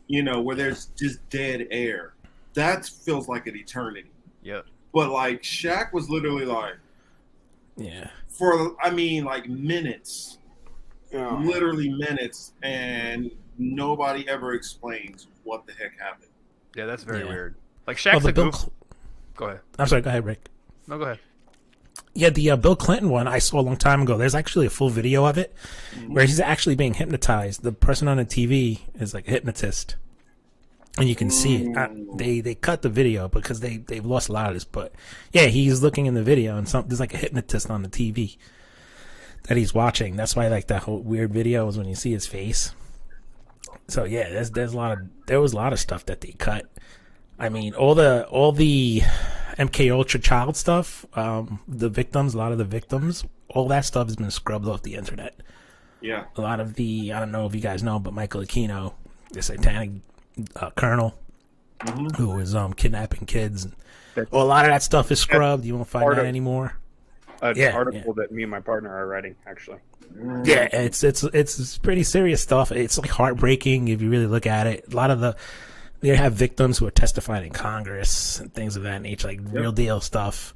you know, where there's just dead air, that feels like an eternity. Yeah. But like Shaq was literally like, yeah, for I mean like minutes, literally minutes, and nobody ever explains what the heck happened. Yeah, that's very Yeah. weird. Like Well, Shaq's the a Bill goof. Go ahead. I'm sorry, go ahead, Rick. No, go ahead. Yeah, the Bill Clinton one I saw a long time ago. There's actually a full video of it where he's actually being hypnotized. The person on the TV is like a hypnotist, And you can see it. They cut the video because they've lost a lot of this. But yeah, he's looking in the video, and there's like a hypnotist on the TV that he's watching. That's why like that whole weird video is when you see his face. So yeah, there was a lot of stuff that they cut. I mean, all the MK Ultra child stuff, a lot of the victims, all that stuff has been scrubbed off the internet. Yeah. A lot of I don't know if you guys know, but Michael Aquino, the satanic colonel, who was kidnapping kids. A lot of that stuff is scrubbed. You won't find that anymore. An article that me and my partner are writing, actually. Yeah, it's pretty serious stuff. It's like heartbreaking if you really look at it. A lot of they have victims who are testifying in Congress and things of that nature, like real deal stuff.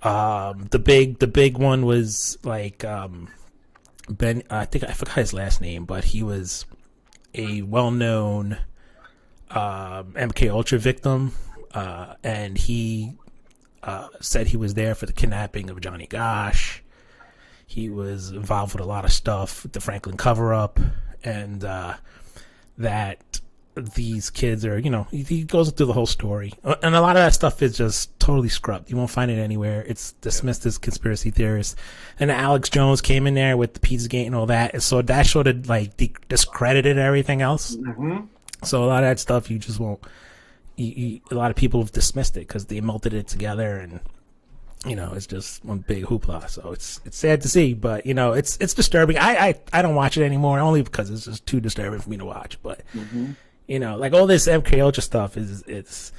The big one was like Ben. I think I forgot his last name, but he was a well-known MK Ultra victim, and he said he was there for the kidnapping of Johnny Gosch. He was involved with a lot of stuff with the Franklin cover-up, and that these kids are, he goes through the whole story. And a lot of that stuff is just totally scrubbed. You won't find it anywhere. It's dismissed as conspiracy theorists. And Alex Jones came in there with the Pizzagate and all that. So that sort of like discredited everything else. Mm-hmm. So a lot of that stuff you just won't. A lot of people have dismissed it because they melted it together, and it's just one big hoopla. So it's sad to see, but it's disturbing. I don't watch it anymore only because it's just too disturbing for me to watch. But like all this MK Ultra stuff it's.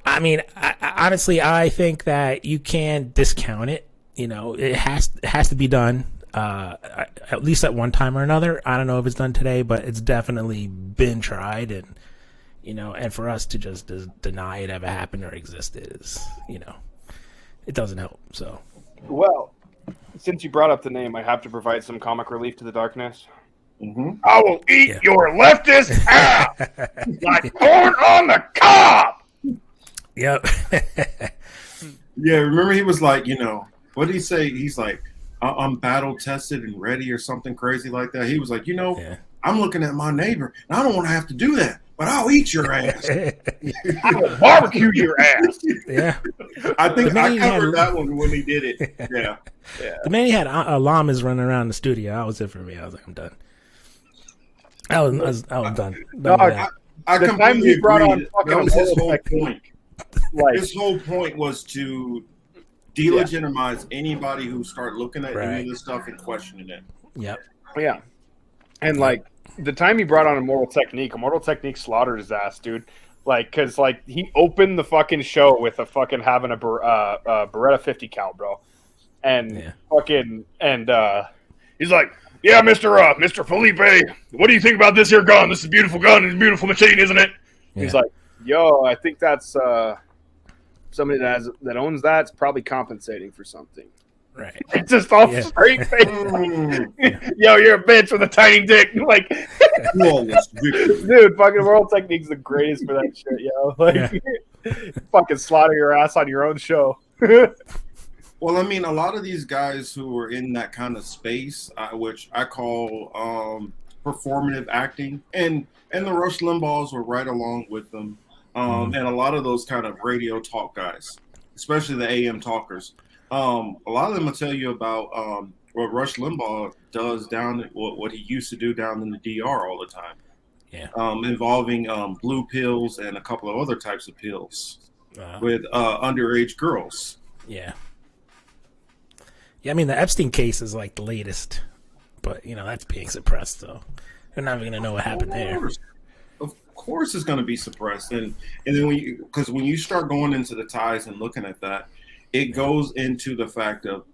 I mean, honestly, I think that you can't discount it. It has to be done. At least at one time or another. I don't know if it's done today, but it's definitely been tried, and and for us to just deny it ever happened or existed is, it doesn't help. So, well, since you brought up the name, I have to provide some comic relief to the darkness. Mm-hmm. I will eat your leftist ass like corn on the cob. Yep. Yeah, remember he was like, what did he say? He's like, I'm battle tested and ready or something crazy like that. He was like, I'm looking at my neighbor and I don't want to have to do that, but I'll eat your ass. I will barbecue your ass. Yeah. I think I covered that one when he did it. Yeah. The man, he had llamas running around the studio. That was it for me. I was like, I'm done. I was done. No, I completely agree. That was his whole point. His whole point was to delegitimize anybody who start looking at any of this stuff and questioning it. Yep. Yeah. And like the time he brought on Immortal Technique slaughtered his ass, dude. Like, cause like he opened the fucking show with a fucking having a Beretta 50 cal, bro, and he's like, yeah, Mr. Felipe, what do you think about this here gun? This is a beautiful gun and a beautiful machine, isn't it? Yeah. He's like, yo, I think that's somebody that owns that's probably compensating for something. Right. It's just all straight face. Yo, you're a bitch with a tiny dick. Like, dude, fucking World Technique's the greatest for that shit, yo. Like, fucking slaughter your ass on your own show. Well, I mean, a lot of these guys who are in that kind of space, which I call performative acting, and the Rush Limbaughs were right along with them, and a lot of those kind of radio talk guys, especially the AM talkers. A lot of them will tell you about what Rush Limbaugh does what he used to do down in the DR all the time. Yeah. Involving blue pills and a couple of other types of pills with underage girls. Yeah. Yeah, I mean, the Epstein case is like the latest, but that's being suppressed, so they're not even going to know what happened there. Of course, it's going to be suppressed, and then when you start going into the ties and looking at that, it goes into the fact of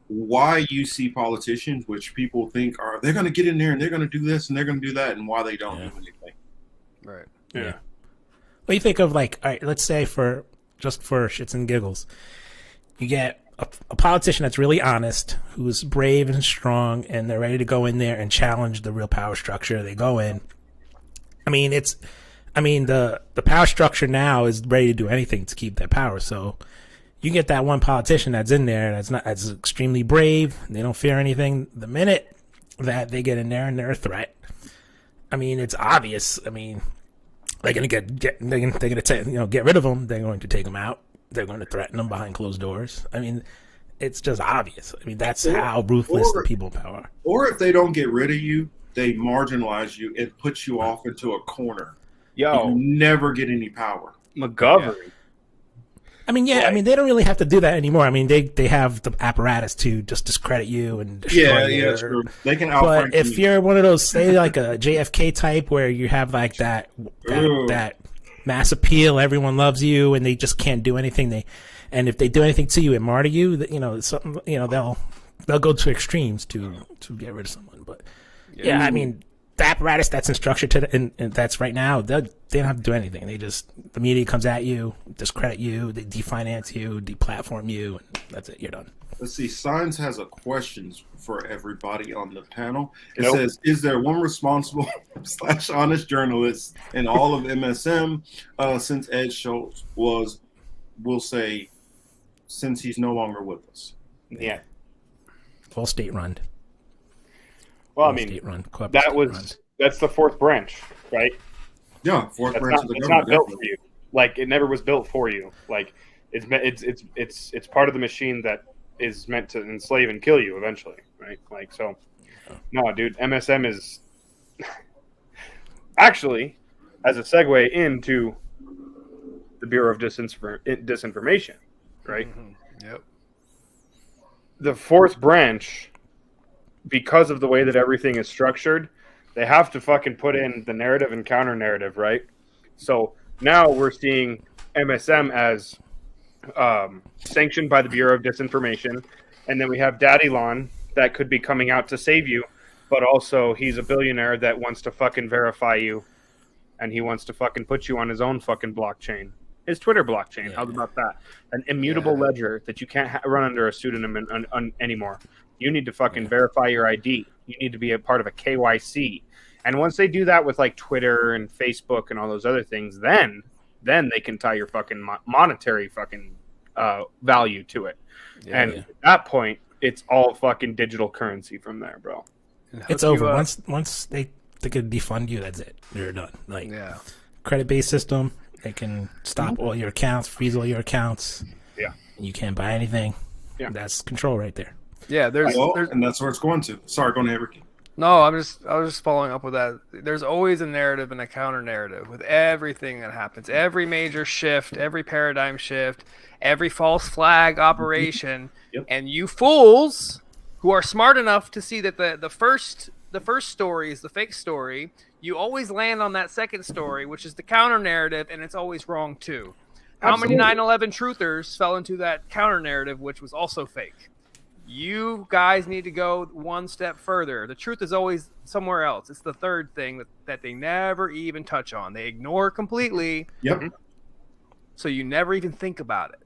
why you see politicians, which people think they're going to get in there and they're going to do this and they're going to do that, and why they don't do anything. Right. Yeah. What do you think of, like, all right, let's say for shits and giggles, you get a politician that's really honest, who's brave and strong, and they're ready to go in there and challenge the real power structure. They go in. The power structure now is ready to do anything to keep that power. So you get that one politician that's in there that's extremely brave. They don't fear anything. The minute that they get in there and they're a threat, it's obvious. they're gonna get rid of him. They're going to take him out. They're going to threaten him behind closed doors. I mean, it's just obvious. I mean, that's how ruthless the people in power are. Or if they don't get rid of you, they marginalize you and put you off into a corner. Yo, you never get any power. McGovern. Yeah. I mean, yeah, I mean, they don't really have to do that anymore. I mean, they have the apparatus to just discredit you and destroy you. Yeah, true. They can But if you're one of those, say, like a JFK type, where you have like that mass appeal, everyone loves you, and they just can't do anything. And if they do anything to you and martyr you, they'll go to extremes to get rid of someone. But yeah, I mean, the apparatus that's in structure and that's right now, they don't have to do anything. The media comes at you, discredit you, they definance you, deplatform you, and that's it. You're done. Let's see. Science has a questions for everybody on the panel. It says, "Is there one responsible / honest journalist in all of MSM since Ed Schultz we'll say, since he's no longer with us?" Yeah. All state run. Well, I mean, that's the fourth branch, right? Yeah, fourth branch of the it's government. not built for you. Like, it never was built for you. Like, it's part of the machine that is meant to enslave and kill you eventually, right? Like, so, no, dude, MSM is actually, as a segue into the Bureau of Disinformation, right? Mm-hmm. Yep. The fourth branch, because of the way that everything is structured, they have to fucking put in the narrative and counter narrative, right? So now we're seeing MSM as sanctioned by the Bureau of Disinformation, and then we have Daddy Lon that could be coming out to save you, but also he's a billionaire that wants to fucking verify you, and he wants to fucking put you on his own fucking blockchain. His Twitter blockchain. Yeah. How about that? An immutable ledger that you can't run under a pseudonym anymore. You need to fucking verify your ID. You need to be a part of a KYC. And once they do that with like Twitter and Facebook and all those other things, then they can tie your fucking monetary fucking value to it. Yeah, and at that point, it's all fucking digital currency from there, bro. It's over. Once they could defund you, that's it. You're done. Like, credit-based system. They can stop all your accounts, freeze all your accounts. Yeah. You can't buy anything. Yeah. That's control right there. Yeah, there's and that's where it's going to. Sorry, go ahead, Ricky. No, I was just following up with that. There's always a narrative and a counter narrative with everything that happens. Every major shift, every paradigm shift, every false flag operation. Yep. And you fools who are smart enough to see that the first story is the fake story, you always land on that second story, which is the counter narrative, and it's always wrong too. How many 9/11 truthers fell into that counter narrative, which was also fake? You guys need to go one step further. The truth is always somewhere else. It's the third thing that they never even touch on. They ignore completely. Yep. So you never even think about it.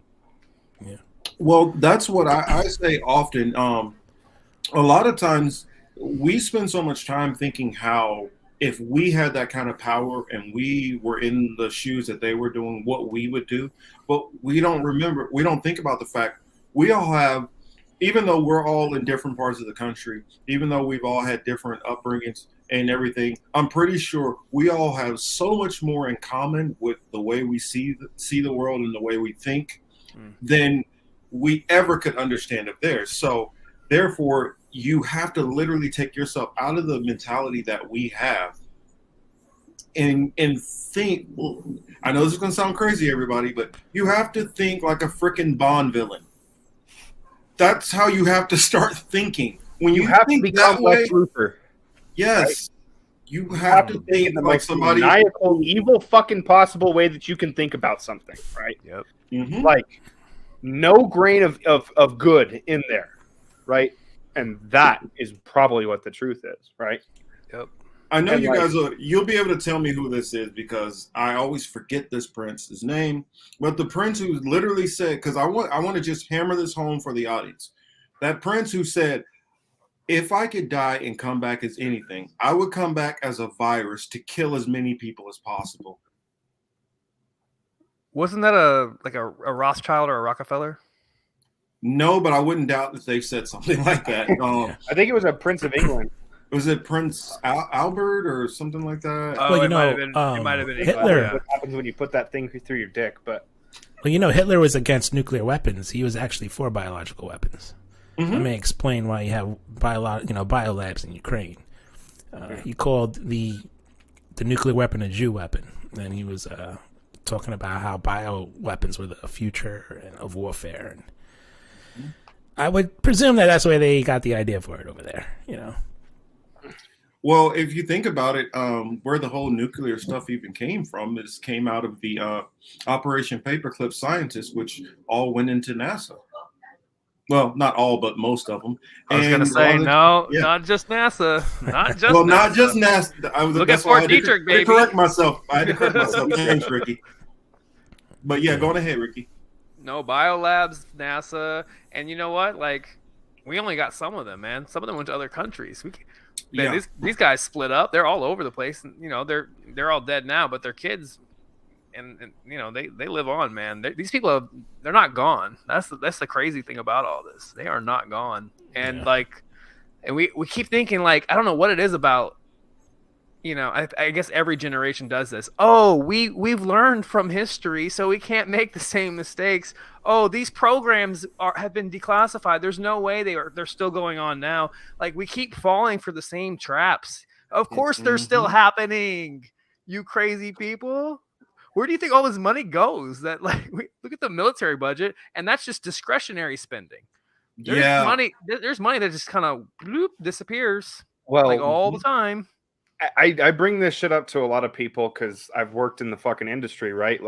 Yeah. Well, that's what I say often. A lot of times we spend so much time thinking how if we had that kind of power and we were in the shoes that they were doing, what we would do. But we don't think about the fact we all have, even though we're all in different parts of the country, even though we've all had different upbringings and everything, I'm pretty sure we all have so much more in common with the way we see the world and the way we think than we ever could understand of theirs. So therefore, you have to literally take yourself out of the mentality that we have and think, well, I know this is going to sound crazy, everybody, but you have to think like a freaking Bond villain. That's how you have to start thinking. When you have to become Lex Luthor. Yes. Right? You have to think the like most somebody maniacal, evil fucking possible way that you can think about something, right? Yep. Mm-hmm. Like, no grain of good in there, right? And that is probably what the truth is, right? Yep. I know you guys you'll be able to tell me who this is because I always forget this prince's name. But the prince who literally said, because I want to just hammer this home for the audience. That prince who said, if I could die and come back as anything, I would come back as a virus to kill as many people as possible. Wasn't that a Rothschild or a Rockefeller? No, but I wouldn't doubt that they said something like that. I think it was a Prince of England. Was it Prince Albert or something like that? Well, it might have been Hitler. What happens when you put that thing through your dick? But well, Hitler was against nuclear weapons. He was actually for biological weapons. Mm-hmm. Let me explain why you have biolabs in Ukraine. He called the nuclear weapon a Jew weapon, and he was talking about how bioweapons were the future of warfare. And I would presume that that's where they got the idea for it over there. Well, if you think about it, where the whole nuclear stuff even came from came out of the Operation Paperclip scientists, which all went into NASA. Well, not all, but most of them. I was going to say, not just NASA. Not just NASA. Not just NASA. Look at Fort Detrick, baby. Correct myself. I had to correct myself. Thanks, Ricky. But yeah, go on ahead, Ricky. No, biolabs, NASA. And you know what? Like, we only got some of them, man. Some of them went to other countries. These guys split up. They're all over the place. And, they're all dead now, but their kids... And they live on, man. These people they're not gone. That's the crazy thing about all this. They are not gone. And and we keep thinking I don't know what it is about. I guess every generation does this. Oh, we've learned from history, so we can't make the same mistakes. Oh, these programs have been declassified. There's no way they're still going on now. We keep falling for the same traps. Of course, they're still happening. You crazy people. Where do you think all this money goes? That look at the military budget, and that's just discretionary spending. There's money that just kind of disappears. Well, all the time. I bring this shit up to a lot of people because I've worked in the fucking industry, right?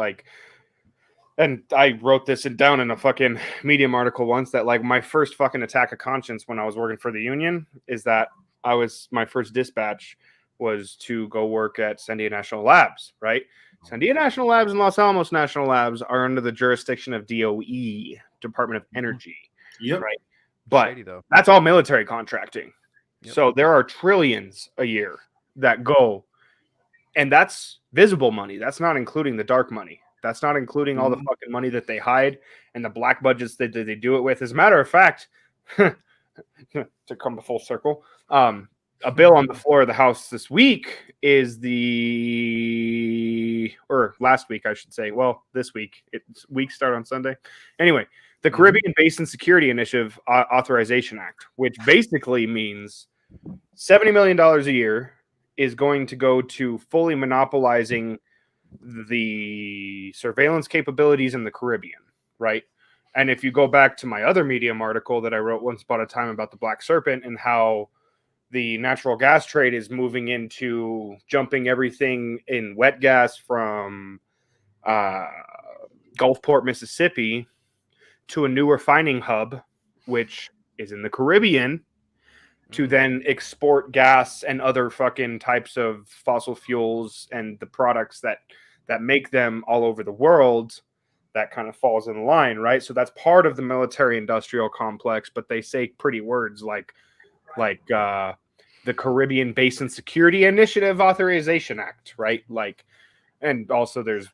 And I wrote this down in a fucking Medium article once that my first fucking attack of conscience when I was working for the union is that my first dispatch was to go work at Sandia National Labs, right? Sandia National Labs and Los Alamos National Labs are under the jurisdiction of DOE, Department of Energy. Yep. Right. But Shady, though. That's all military contracting. Yep. So there are trillions a year that go, and that's visible money. That's not including the dark money. That's not including all the fucking money that they hide and the black budgets that they do it with. As a matter of fact, to come to full circle, a bill on the floor of the House this week is last week, I should say. Well, this week. Weeks start on Sunday. Anyway, the Caribbean Basin Security Initiative Authorization Act, which basically means $70 million a year is going to go to fully monopolizing the surveillance capabilities in the Caribbean, right? And if you go back to my other Medium article that I wrote once upon a time about the Black Serpent and how the natural gas trade is moving into jumping everything in wet gas from Gulfport, Mississippi, to a new refining hub, which is in the Caribbean, to then export gas and other fucking types of fossil fuels and the products that make them all over the world. That kind of falls in line, right? So that's part of the military-industrial complex, but they say pretty words like the Caribbean Basin Security Initiative Authorization Act, right? And also there's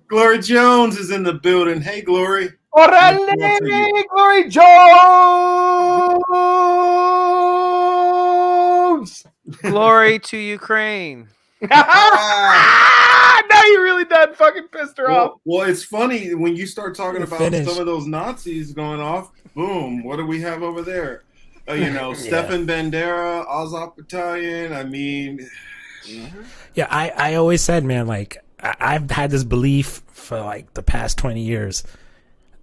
Glory Jones is in the building. Hey, Glory. Orale, Glory Jones. Glory to Ukraine. Now you really done fucking pissed her off. Well, it's funny when you start talking about some of those Nazis going off. Boom! What do we have over there? Stefan Bandera, Azov Battalion. I mean, yeah. I always said, man, I've had this belief for the past 20 years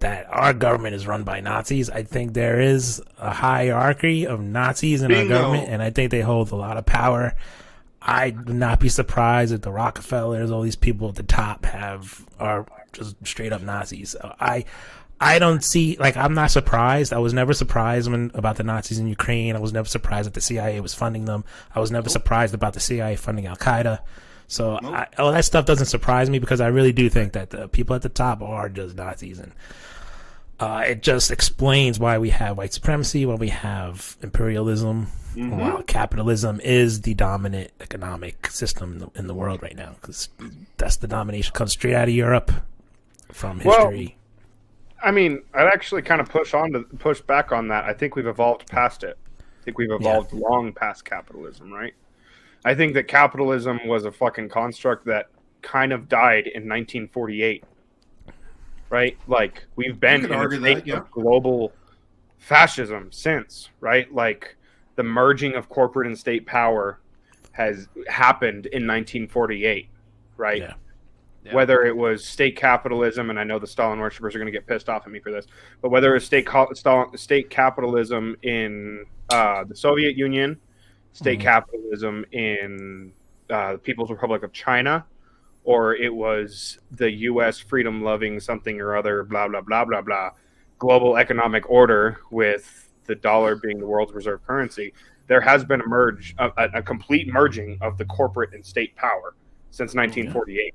that our government is run by Nazis. I think there is a hierarchy of Nazis in our government, and I think they hold a lot of power. I'd not be surprised if the Rockefellers, all these people at the top are just straight up Nazis. I don't see, I'm not surprised. I was never surprised about the Nazis in Ukraine. I was never surprised that the CIA was funding them. I was never surprised about the CIA funding Al-Qaeda. So all that stuff doesn't surprise me because I really do think that the people at the top are just Nazis. And it just explains why we have white supremacy, why we have imperialism, while capitalism is the dominant economic system in the world right now, because that's the domination comes straight out of Europe from history. I mean, I'd actually kind of push back on that. I think we've evolved past it. I think we've evolved long past capitalism, right? I think that capitalism was a fucking construct that kind of died in 1948, right? Like, we've been in a state of global fascism since, right? Like, the merging of corporate and state power has happened in 1948, right? Yeah. Whether it was state capitalism, and I know the Stalin worshippers are going to get pissed off at me for this, but whether it's state capitalism in the Soviet Union, state capitalism in the People's Republic of China, or it was the U.S. freedom-loving something or other, blah, blah, blah, blah, blah, global economic order with the dollar being the world's reserve currency, there has been a complete merging of the corporate and state power since 1948.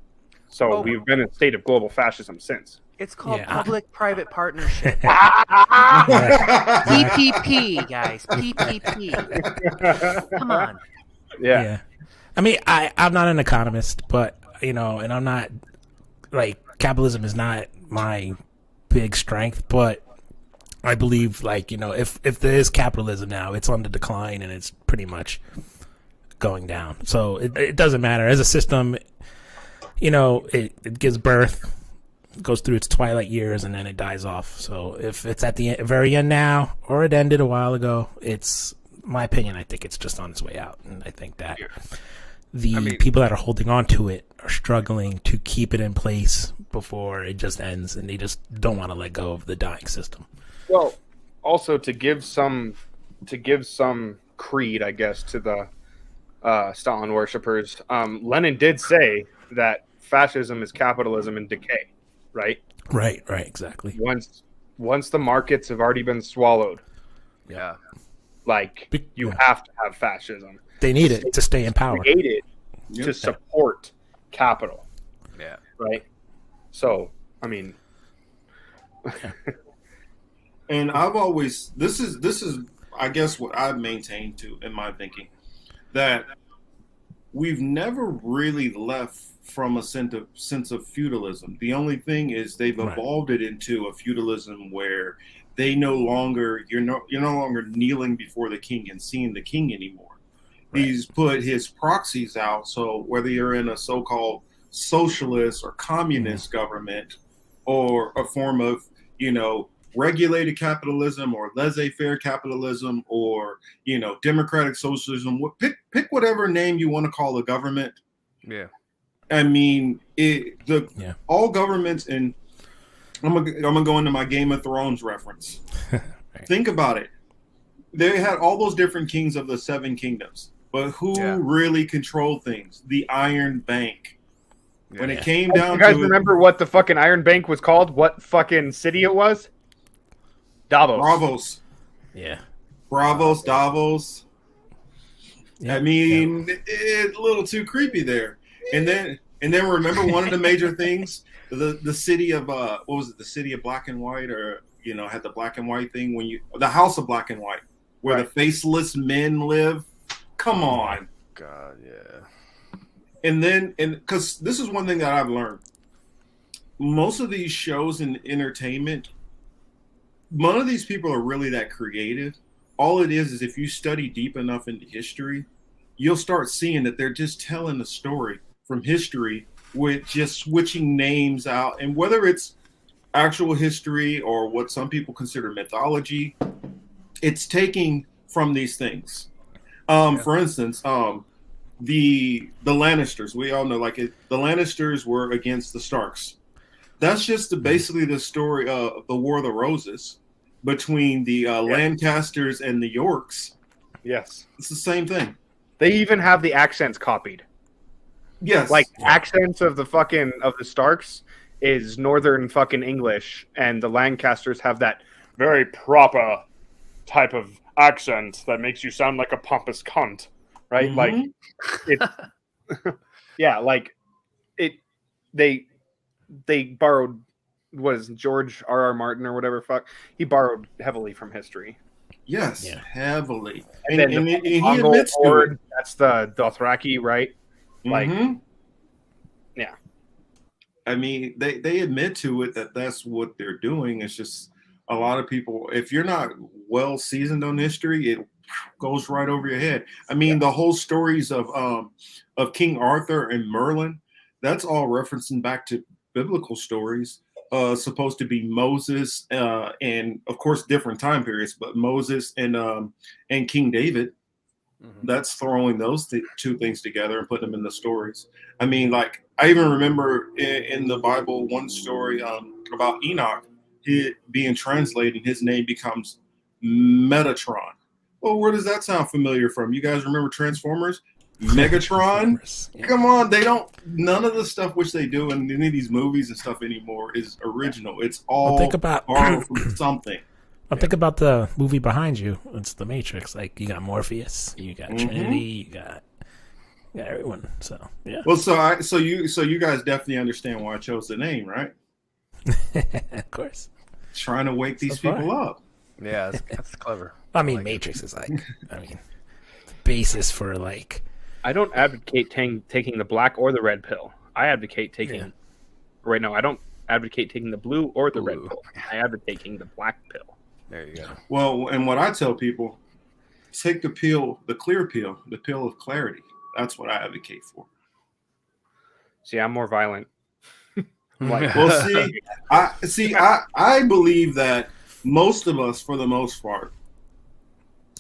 So we've been in a state of global fascism since. It's called public-private partnership. PPP, guys. PPP. Come on. Yeah. I mean, I'm not an economist, but, and I'm not, capitalism is not my big strength, but I believe, if there is capitalism now, it's on the decline and it's pretty much going down. So it doesn't matter. As a system, it gives birth, goes through its twilight years, and then it dies off. So if it's at the very end now, or it ended a while ago, it's my opinion. I think it's just on its way out, and I think that people that are holding on to it are struggling to keep it in place before it just ends, and they just don't want to let go of the dying system. Well, also to give some creed, I guess, to the Stalin worshippers, Lenin did say that fascism is capitalism in decay, right? Right, exactly. Once the markets have already been swallowed, you have to have fascism. They need it to stay in power. Created to support capital. Yeah. Right. So, I mean, and I've always this is I guess what I've maintained to in my thinking, that we've never really left from a sense of feudalism. The only thing is they've evolved it into a feudalism where you're no longer kneeling before the king and seeing the king anymore. Right. He's put his proxies out, so whether you're in a so-called socialist or communist government, or a form of regulated capitalism or laissez-faire capitalism, or democratic socialism, pick whatever name you want to call the government. Yeah. I mean, all governments, and I'm gonna go into my Game of Thrones reference. Right. Think about it. They had all those different kings of the seven kingdoms, but who really controlled things? The Iron Bank. Yeah. When it came down to you guys remember what the fucking Iron Bank was called? What fucking city it was? Davos. Yeah. Davos. Yeah. I mean, it's a little too creepy there. And then remember one of the major things, the city of what was it? The city of Black and White, or had the Black and White thing the House of Black and White, where the faceless men live. Come on. God, yeah. And because this is one thing that I've learned, most of these shows in entertainment, none of these people are really that creative. All it is if you study deep enough into history, you'll start seeing that they're just telling a story from history with just switching names out. And whether it's actual history or what some people consider mythology, it's taking from these things. For instance, the Lannisters, we all know, the Lannisters were against the Starks. That's just basically the story of the War of the Roses between the Lancasters and the Yorks. Yes. It's the same thing. They even have the accents copied. Yes. Accents of the Starks is northern fucking English, and the Lancasters have that very proper type of accent that makes you sound like a pompous cunt, right? Mm-hmm. They borrowed, what is George R.R. Martin or whatever he borrowed heavily from history. Yes, heavily. And then he admits to it. That's the Dothraki, right? Mm-hmm. Yeah. I mean, they admit to it that that's what they're doing. It's just a lot of people, if you're not well seasoned on history, it goes right over your head. I mean, the whole stories of King Arthur and Merlin, that's all referencing back to biblical stories. Supposed to be Moses and of course different time periods, but Moses and King David. That's throwing those two things together and putting them in the stories. I mean, like I even remember in the Bible one story about Enoch being translated. His name becomes Metatron. Well, where does that sound familiar from? You guys remember Transformers? Megatron? Yeah. Come on, they don't. None of the stuff which they do in any of these movies and stuff anymore is original. It's all borrowed from something. Think about the movie behind you. It's The Matrix. Like you got Morpheus, you got Trinity, you got everyone. So yeah. Well, so you guys definitely understand why I chose the name, right? Of course. Trying to wake these people up. Yeah, that's clever. I mean, Matrix is like, the basis for like. I don't advocate taking the black or the red pill. I advocate taking. Right now, I don't advocate taking the blue or the red pill. I advocate taking the black pill. There you go. Well, and what I tell people, take the pill, the clear pill, the pill of clarity. That's what I advocate for. See, I'm more violent. Well, I believe that most of us, for the most part,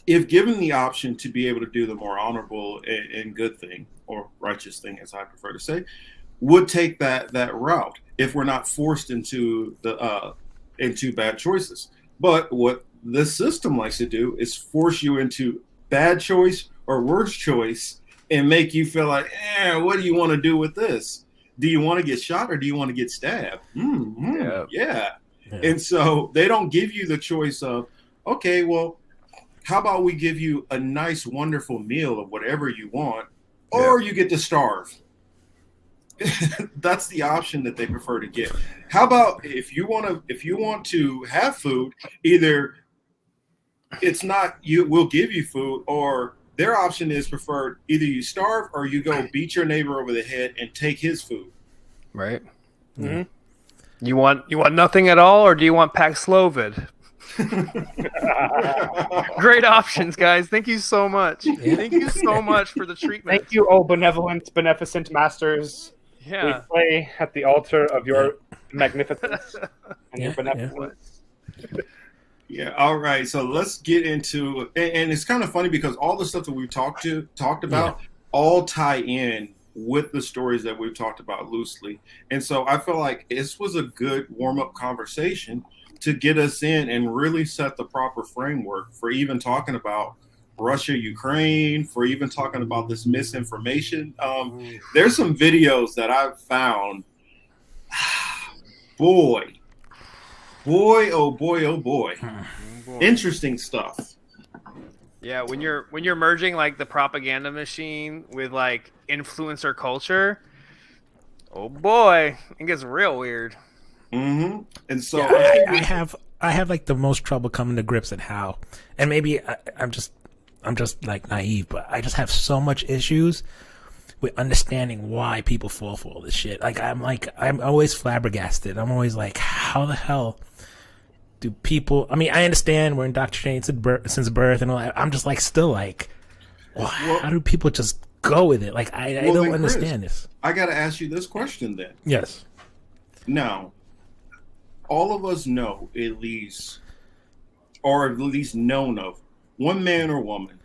if given the option to be able to do the more honorable and good thing, or righteous thing, as I prefer to say, would take that route if we're not forced into bad choices. But what this system likes to do is force you into bad choice or worse choice and make you feel like, what do you want to do with this? Do you want to get shot or do you want to get stabbed? Yeah. And so they don't give you the choice of, okay, well, how about we give you a nice, wonderful meal of whatever you want, or you get to starve. That's the option that they prefer to get. How about if you want to have food, either it's not we'll give you food, or their option is preferred either you starve or you go beat your neighbor over the head and take his food. Right. Mm-hmm. You want nothing at all, or do you want Paxlovid? Great options, guys. Thank you so much. Thank you so much for the treatment. Thank you, beneficent masters. Yeah. We pray at the altar of your magnificence and your benevolence. Yeah. All right. So let's get into, and it's kind of funny because all the stuff that we've talked about all tie in with the stories that we've talked about loosely. And so I feel like this was a good warm-up conversation to get us in and really set the proper framework for even talking about Russia, Ukraine, for even talking about this misinformation. There's some videos that I've found. Boy, oh boy. Interesting stuff. Yeah, when you're merging like the propaganda machine with like influencer culture, oh boy, it gets real weird. Mm-hmm. And so I have like the most trouble coming to grips at how, and maybe I'm just like naive, but I just have so much issues with understanding why people fall for all this shit. I'm always flabbergasted. I'm always like, how the hell do people? I mean, I understand we're indoctrinated since birth and all that. I'm just like still like, how do people just go with it? Like I don't understand this. I got to ask you this question then. Yes. Now, all of us know at least known of one man or woman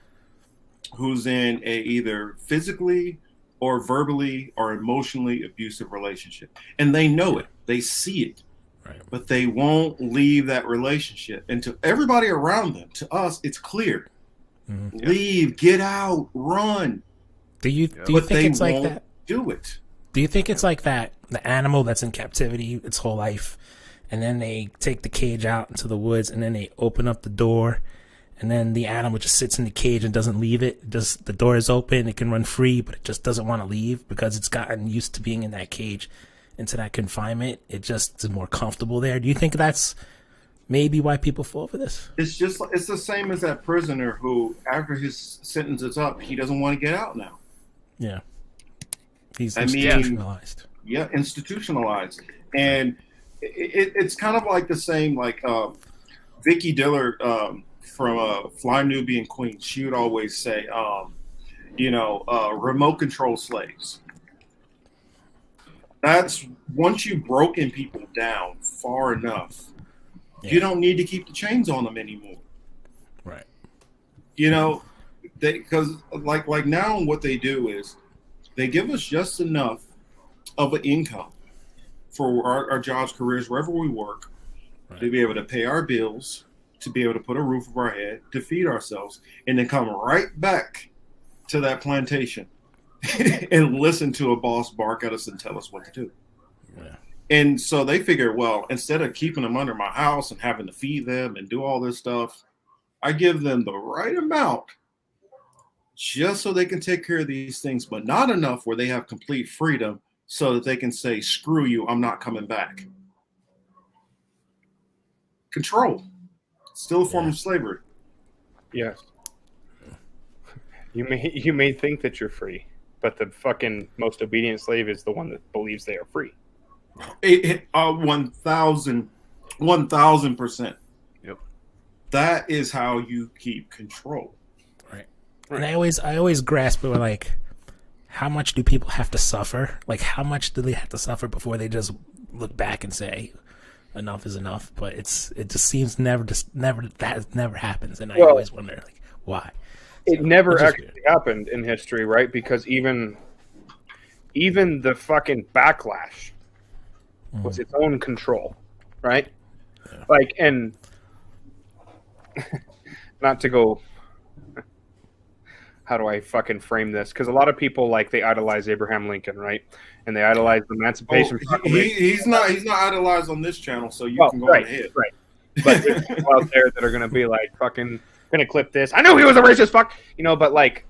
who's in a either physically or verbally or emotionally abusive relationship. And they know it. They see it. Right. But they won't leave that relationship. And to everybody around them, to us, it's clear. Mm-hmm. Leave, get out, run. Do you think it's like that? Do it. Do you think it's like that? The animal that's in captivity its whole life, and then they take the cage out into the woods, and then they open up the door, and then the animal just sits in the cage and doesn't leave it. The door is open, it can run free, but it just doesn't want to leave because it's gotten used to being in that cage, into that confinement. It just is more comfortable there. Do you think that's maybe why people fall for this? It's the same as that prisoner who, after his sentence is up, he doesn't want to get out now. Yeah. He's institutionalized. Yeah, institutionalized. And it's kind of like the same, like Vicky Dillard from Fly Nubian Queen. She would always say, remote control slaves. That's once you've broken people down far enough, you don't need to keep the chains on them anymore. Right. Because like now what they do is they give us just enough of an income for our jobs, careers, wherever we work, to be able to pay our bills, to be able to put a roof over our head, to feed ourselves, and then come right back to that plantation and listen to a boss bark at us and tell us what to do. Yeah. And so they figure, well, instead of keeping them under my house and having to feed them and do all this stuff, I give them the right amount just so they can take care of these things, but not enough where they have complete freedom so that they can say, screw you, I'm not coming back. Control. Still a form of slavery. Yes. You may think that you're free, but the fucking most obedient slave is the one that believes they are free. 1,000%. Yep. That is how you keep control. Right. And I always grasp it, like, how much do people have to suffer? Like, how much do they have to suffer before they just look back and say, enough is enough? But it just seems that never happens, and I always wonder, like, why? It never actually happened in history, right? Because even the fucking backlash was its own control, right? Yeah. Like, and not to go, how do I fucking frame this? Because a lot of people, like, they idolize Abraham Lincoln, right? And they idolize the Emancipation Proclamation. He's not idolized on this channel, so you can go ahead. Right. But there's people out there that are going to be like, fucking, gonna clip this. I know he was a racist fuck, but like,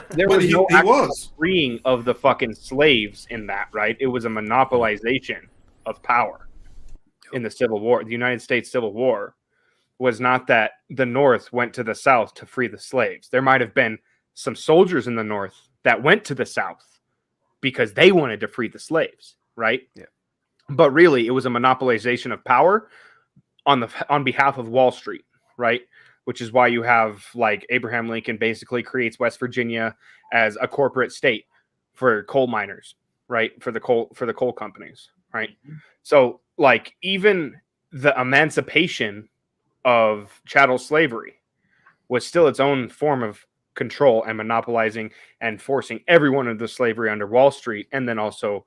there was no actual freeing of the fucking slaves in that, right? It was a monopolization of power in the Civil War. The United States Civil War was not that the North went to the South to free the slaves. There might have been some soldiers in the North that went to the South because they wanted to free the slaves, right? Yeah. But really, it was a monopolization of power on behalf of Wall Street, right? Which is why you have, like, Abraham Lincoln basically creates West Virginia as a corporate state for coal miners, right? For the coal companies, right? Mm-hmm. So, like, even the emancipation of chattel slavery was still its own form of control and monopolizing and forcing everyone into slavery under Wall Street. And then also,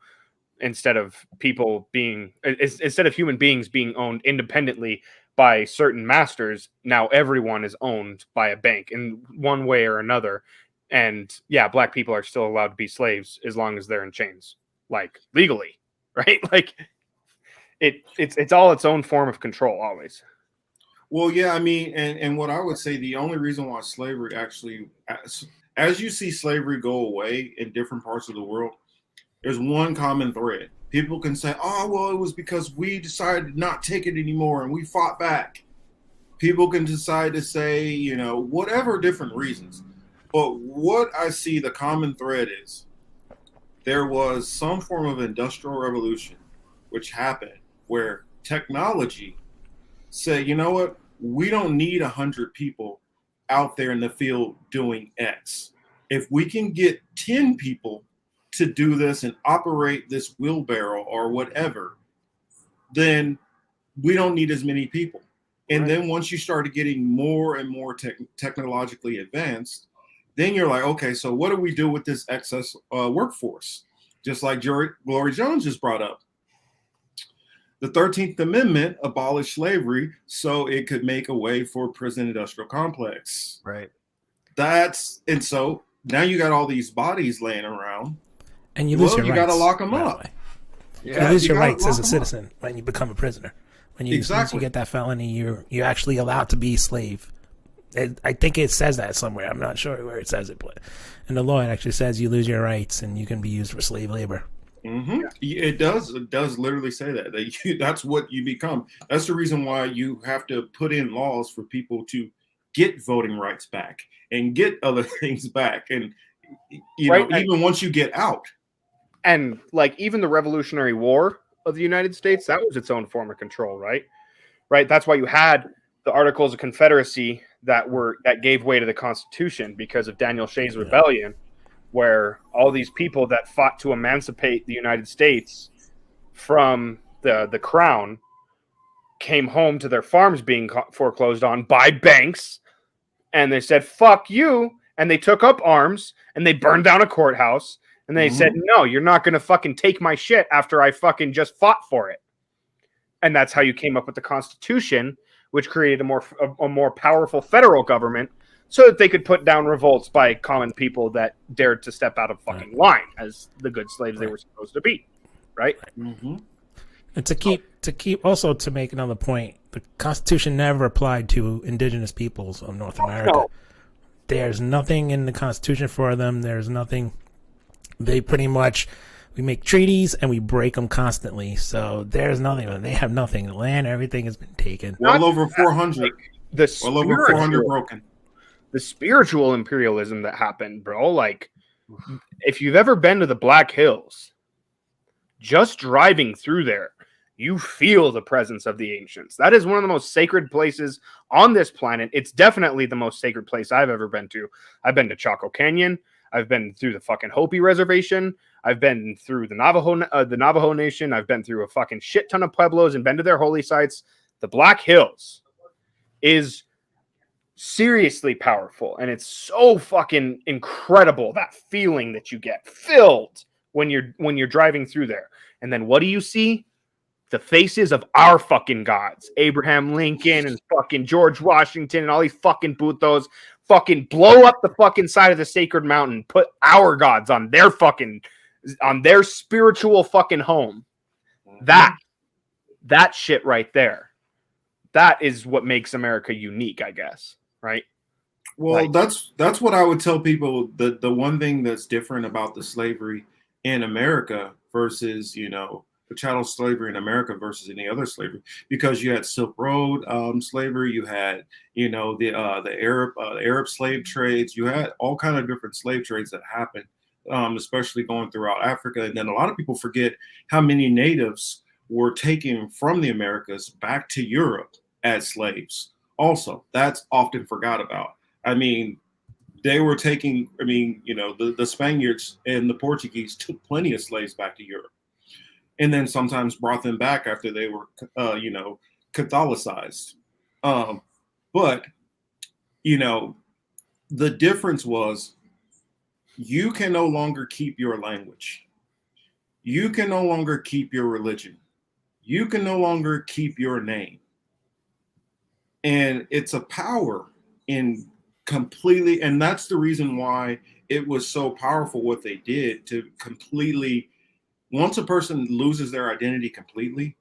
instead of human beings being owned independently by certain masters, now everyone is owned by a bank in one way or another. And yeah, black people are still allowed to be slaves as long as they're in chains, like, legally, right? Like, it's all its own form of control always. Well, yeah, I mean, and what I would say, the only reason why slavery actually, as you see slavery go away in different parts of the world, there's one common thread. People can say, oh, well, it was because we decided to not take it anymore and we fought back. People can decide to say, whatever different reasons. But what I see the common thread is there was some form of industrial revolution which happened where technology said, you know what? We don't need 100 people out there in the field doing X. If we can get 10 people to do this and operate this wheelbarrow or whatever, then we don't need as many people. And then once you started getting more and more technologically advanced, then you're like, okay, so what do we do with this excess workforce? Just like Glory Jones just brought up. The 13th Amendment abolished slavery so it could make a way for prison industrial complex. Right. And so now you got all these bodies laying around. And you lose your rights. You got to lock them up. Yeah, you lose your rights as a citizen when you become a prisoner. When you get that felony, you're actually allowed to be a slave. I think it says that somewhere. I'm not sure where it says it, but in the law it actually says you lose your rights and you can be used for slave labor. Mm-hmm. It does literally say that that's what you become. That's the reason why you have to put in laws for people to get voting rights back and get other things back. And even once you get out, And like even the Revolutionary War of the United States, that was its own form of control, right? Right. That's why you had the Articles of Confederacy that gave way to the Constitution because of Daniel Shays' rebellion, where all these people that fought to emancipate the United States from the crown came home to their farms being foreclosed on by banks, and they said, fuck you, and they took up arms, and they burned down a courthouse, and they said, no, you're not going to fucking take my shit after I fucking just fought for it. And that's how you came up with the Constitution, which created a more powerful federal government so that they could put down revolts by common people that dared to step out of fucking line as the good slaves they were supposed to be, right? And to keep also to make another point, the Constitution never applied to indigenous peoples of North America. No. There's nothing in the Constitution for them. There's nothing. They pretty much, we make treaties and we break them constantly. So there's nothing. They have nothing. The land, everything has been taken. Well over 400. Well over 400 broken. The spiritual imperialism that happened, bro. Like, if you've ever been to the Black Hills, just driving through there, you feel the presence of the ancients. That is one of the most sacred places on this planet. It's definitely the most sacred place I've ever been to. I've been to Chaco Canyon. I've been through the fucking Hopi Reservation. I've been through the Navajo Nation. I've been through a fucking shit ton of pueblos and been to their holy sites. The Black Hills is seriously powerful, and it's so fucking incredible, that feeling that you get filled when you're driving through there. And then what do you see? The faces of our fucking gods, Abraham Lincoln and fucking George Washington and all these fucking putos fucking blow up the fucking side of the sacred mountain, put our gods on their spiritual fucking home. That shit right there. That is what makes America unique, I guess. Right? Well, that's what I would tell people. The one thing that's different about the slavery in America versus, the chattel slavery in America versus any other slavery, because you had Silk Road slavery, you had, the Arab slave trades, you had all kind of different slave trades that happened, especially going throughout Africa. And then a lot of people forget how many natives were taken from the Americas back to Europe as slaves. Also, that's often forgot about. I mean, they were taking, the Spaniards and the Portuguese took plenty of slaves back to Europe, and then sometimes brought them back after they were, Catholicized. But, the difference was you can no longer keep your language. You can no longer keep your religion. You can no longer keep your name. And it's a power in completely, and that's the reason why it was so powerful what they did to completely, once a person loses their identity completely,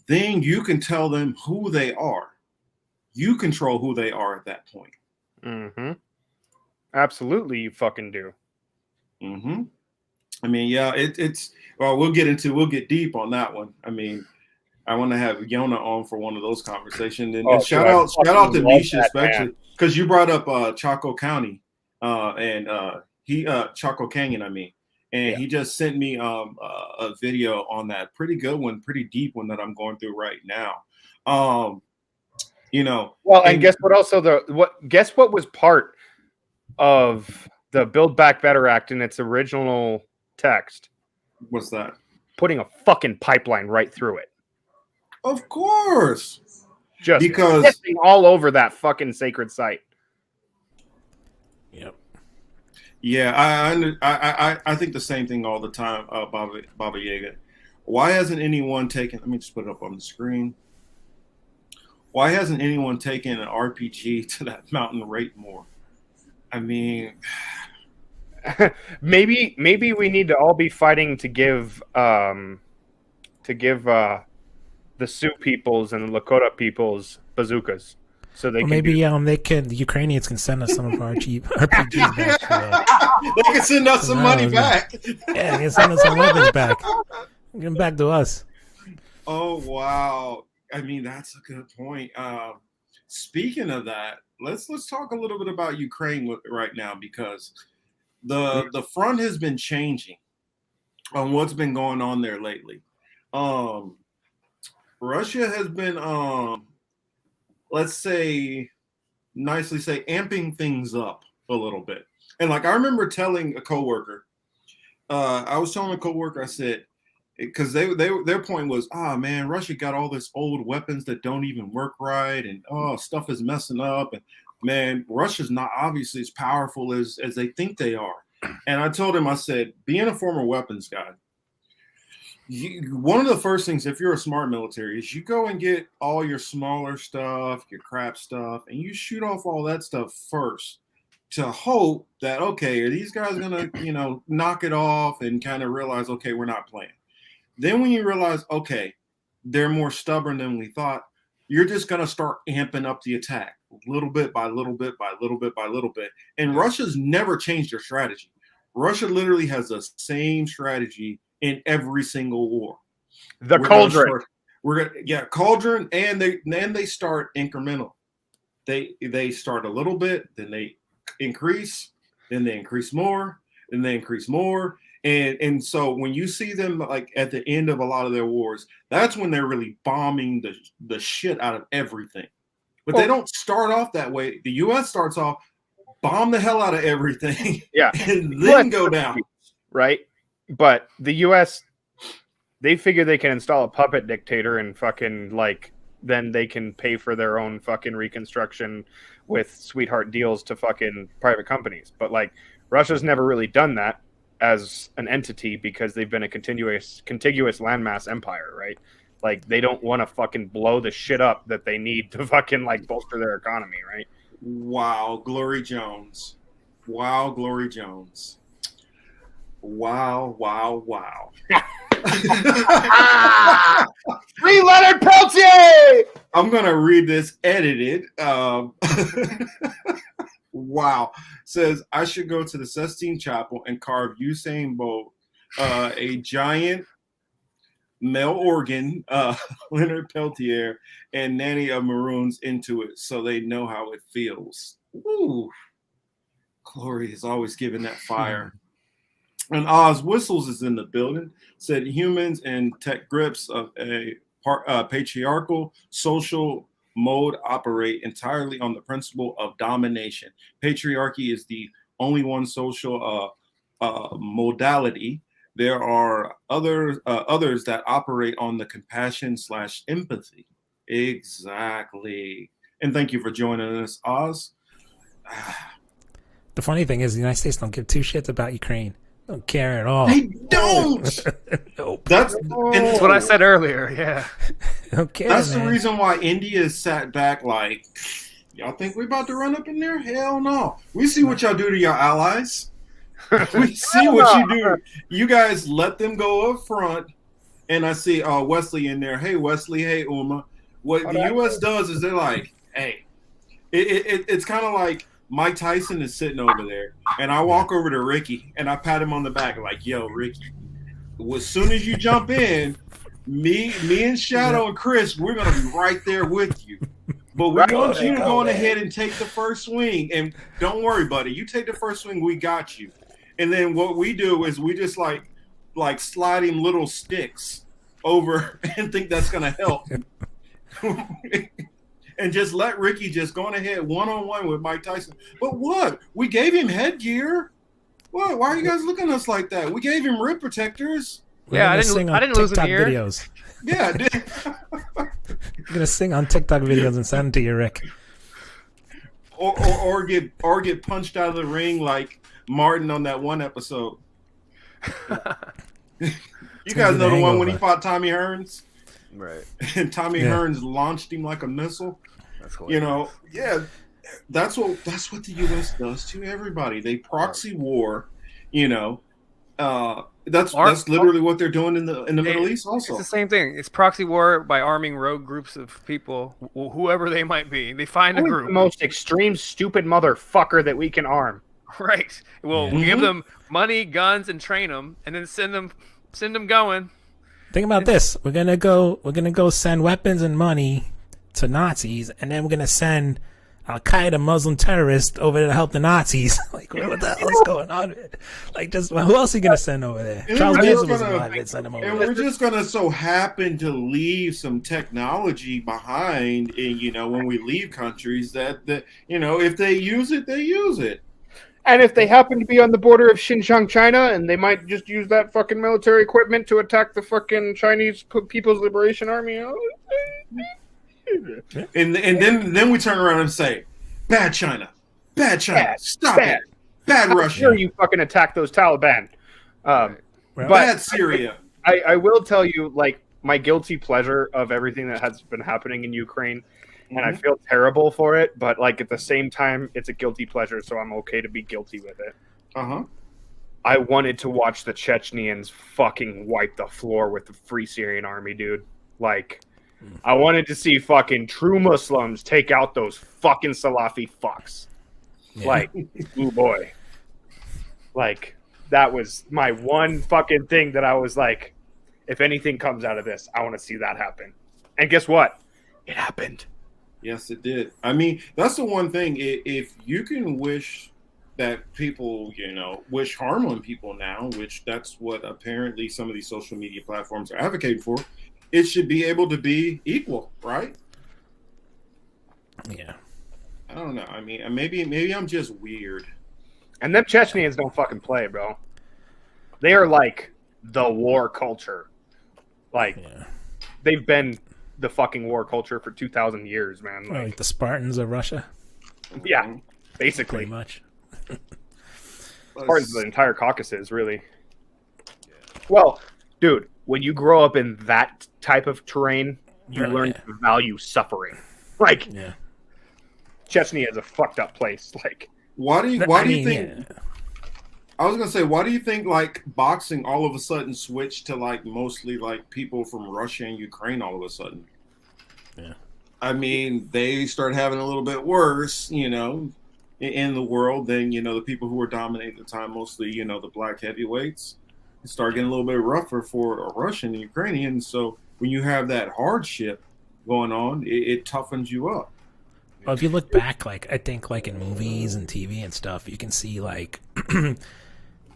then you can tell them who they are. You control who they are at that point. Mm-hmm. Absolutely, you fucking do. Mm-hmm. I mean, yeah, it's well, we'll get deep on that one. I mean, I want to have Yona on for one of those conversations. And shout out to Nisha, especially because you brought up Chaco County and Chaco Canyon, and he just sent me a video on that. Pretty good one, pretty deep one that I'm going through right now. Well, and guess what? Also, guess what was part of the Build Back Better Act in its original text? What's that? Putting a fucking pipeline right through it. Of course. Just because all over that fucking sacred site. Yep. Yeah, I think the same thing all the time, Baba Yaga. Why hasn't anyone taken, let me just put it up on the screen. Why hasn't anyone taken an RPG to that mountain rate more? I mean, maybe we need to all be fighting to give the Sioux peoples and the Lakota peoples bazookas, so they the Ukrainians can send us some of our cheap RPGs back. They can send us some money back. Yeah, they can send us some weapons back. Give them back to us. Oh wow! I mean, that's a good point. Speaking of that, let's talk a little bit about Ukraine right now, because the front has been changing on what's been going on there lately. Russia has been, let's say, nicely say, amping things up a little bit. And like I remember telling a coworker, I said, because their point was, man, Russia got all this old weapons that don't even work right, and stuff is messing up, and man, Russia's not obviously as powerful as they think they are. And I told him, I said, being a former weapons guy, one of the first things, if you're a smart military, is you go and get all your smaller stuff, your crap stuff, and you shoot off all that stuff first to hope that, okay, are these guys going to, knock it off and kind of realize, okay, we're not playing. Then when you realize, okay, they're more stubborn than we thought, you're just going to start amping up the attack little bit by little bit by little bit by little bit. And Russia's never changed their strategy. Russia literally has the same strategy in every single war. The cauldron. Cauldron, and they start incremental. They start a little bit, then they increase, then they increase more, then they increase more. And so when you see them like at the end of a lot of their wars, that's when they're really bombing the shit out of everything. But they don't start off that way. The U.S. starts off, bomb the hell out of everything, and then go down. Right? But the U.S., they figure they can install a puppet dictator and fucking then they can pay for their own fucking reconstruction with sweetheart deals to fucking private companies. But Russia's never really done that as an entity because they've been a contiguous landmass empire, right? They don't want to fucking blow the shit up that they need to fucking bolster their economy, right? Wow, Glory Jones. Wow, Glory Jones. Wow, wow, wow. 3-letter Peltier! I'm going to read this edited. Wow. Says, I should go to the Sistine Chapel and carve Usain Bolt, a giant male organ, Leonard Peltier, and Nanny of Maroons into it so they know how it feels. Ooh. Glory is always giving that fire. And Oz Whistles is in the building. Said humans and tech grips of a patriarchal social mode operate entirely on the principle of domination. Patriarchy is the only one social modality. There are others that operate on the compassion/empathy. Exactly. And thank you for joining us, Oz. The funny thing is, the United States don't give two shits about Ukraine. Don't care at all. They don't. Nope. That's what I said earlier. Yeah. Don't care. That's the reason why India is sat back like, y'all think we about to run up in there? Hell no. We see what y'all do to your allies. We see what you do. You guys let them go up front. And I see Wesley in there. Hey, Wesley. Hey, Uma. What the U.S. does is they're like, hey, it's kind of like Mike Tyson is sitting over there. And I walk over to Ricky and I pat him on the back like, yo, Ricky, as soon as you jump in, me and Shadow and Chris, we're going to be right there with you. But we want you to go on ahead and take the first swing. And don't worry, buddy. You take the first swing, we got you. And then what we do is we just like slide him little sticks over and think that's going to help. And just let Ricky just go on ahead one-on-one with Mike Tyson. But what? We gave him headgear. What? Why are you guys looking at us like that? We gave him rib protectors. I didn't lose an ear. Videos. Yeah. You're gonna sing on TikTok videos and send them to you, Rick. Or get punched out of the ring like Martin on that one episode. You guys know the one when he fought Tommy Hearns? Right. And Tommy Hearns launched him like a missile. That's hilarious. That's what the U.S. does to everybody. They proxy war, That's literally what they're doing in the Middle East also. It's the same thing. It's proxy war by arming rogue groups of people, whoever they might be. They find a group. The most extreme, stupid motherfucker that we can arm. Right. We'll give them money, guns, and train them, and then send them going. Think about this. We're gonna go send weapons and money to Nazis, and then we're gonna send Al-Qaeda Muslim terrorist over there to help the Nazis. Like, what the hell is going on? Like, just who else are you gonna send over there? Charles Manson was alive. They'd send him over and there. we're just gonna so happen to leave some technology behind, in when we leave countries that if they use it, they use it. And if they happen to be on the border of Xinjiang, China, and they might just use that fucking military equipment to attack the fucking Chinese People's Liberation Army. And then we turn around and say, bad China, stop it, bad Russia. Sure, you fucking attack those Taliban. But bad Syria. I will tell you, like, my guilty pleasure of everything that has been happening in Ukraine, and I feel terrible for it, but like at the same time, it's a guilty pleasure, so I'm okay to be guilty with it. I wanted to watch the Chechens fucking wipe the floor with the Free Syrian Army, dude. Like, I wanted to see fucking true Muslims take out those fucking Salafi fucks. Yeah. Like, ooh boy. Like, that was my one fucking thing that I was like, if anything comes out of this, I want to see that happen. And guess what? It happened. Yes, it did. I mean, that's the one thing. If you can wish that people, wish harm on people now, which that's what apparently some of these social media platforms are advocating for, it should be able to be equal, right? Yeah. I don't know. I mean, maybe I'm just weird. And them Chechens don't fucking play, bro. They are like the war culture. Like, they've been the fucking war culture for 2,000 years, man. Like the Spartans of Russia? Yeah, basically. Pretty much. Spartans of the entire Caucasus, really. Well, dude, when you grow up in that type of terrain, you learn to value suffering. Like, Chechnya is a fucked up place. Like, why do you think? I was gonna say, why do you think like boxing all of a sudden switched to like mostly like people from Russia and Ukraine all of a sudden? Yeah, I mean, they started having a little bit worse, in the world than the people who were dominating at the time, mostly the black heavyweights. It started getting a little bit rougher for a Russian and Ukrainian. So when you have that hardship going on, it toughens you up. Well, if you look back, like I think like in movies and TV and stuff, you can see like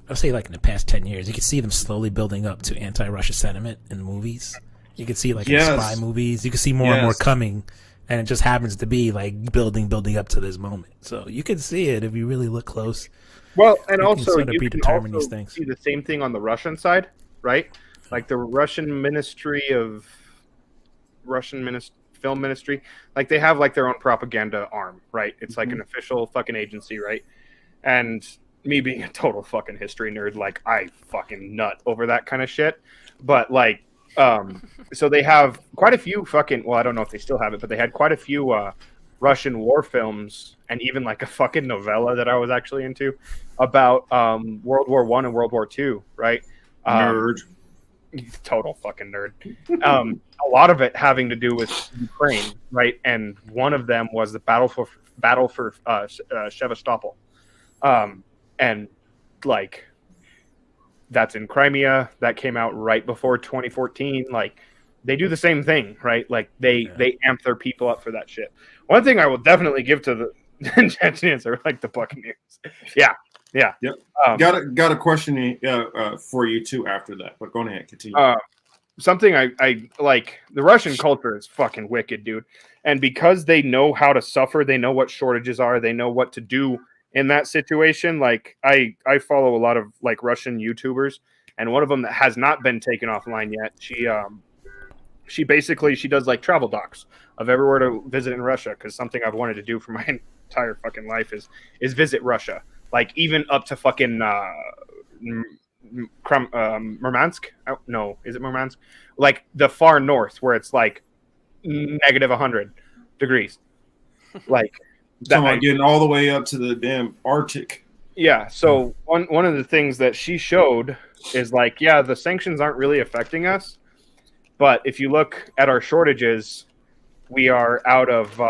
I'll say like in the past 10 years, you can see them slowly building up to anti-Russia sentiment in movies. You can see like in spy movies, you can see more and more coming, and it just happens to be like building up to this moment. So you can see it if you really look close. Well, and also you can also see the same thing on the Russian side, right? Like the Russian Film Ministry, like they have like their own propaganda arm, right? It's like an official fucking agency, right? And me being a total fucking history nerd, like I fucking nut over that kind of shit. But like, so they have quite a few fucking, well, I don't know if they still have it, but they had quite a few Russian war films, and even like a fucking novella that I was actually into about World War I and World War II, right? Nerd. Total fucking nerd. A lot of it having to do with Ukraine, right? And one of them was the battle for Sevastopol, and like that's in Crimea. That came out right before 2014. Like they do the same thing, right? Like they amp their people up for that shit. One thing I will definitely give to the Chechens are like the Buccaneers. Yeah. Yep. Got a question for you too after that, but go ahead, continue. Something I like, the Russian culture is fucking wicked, dude. And because they know how to suffer, they know what shortages are, they know what to do in that situation. Like I follow a lot of like Russian YouTubers, and one of them that has not been taken offline yet, she basically does like travel docs of everywhere to visit in Russia, because something I've wanted to do for my entire fucking life is visit Russia. Like even up to fucking Murmansk? Oh, no, is it Murmansk? Like the far north where it's like negative 100 degrees. Like that, so getting all the way up to the damn Arctic. Yeah. So one of the things that she showed is like, yeah, the sanctions aren't really affecting us, but if you look at our shortages, we are out of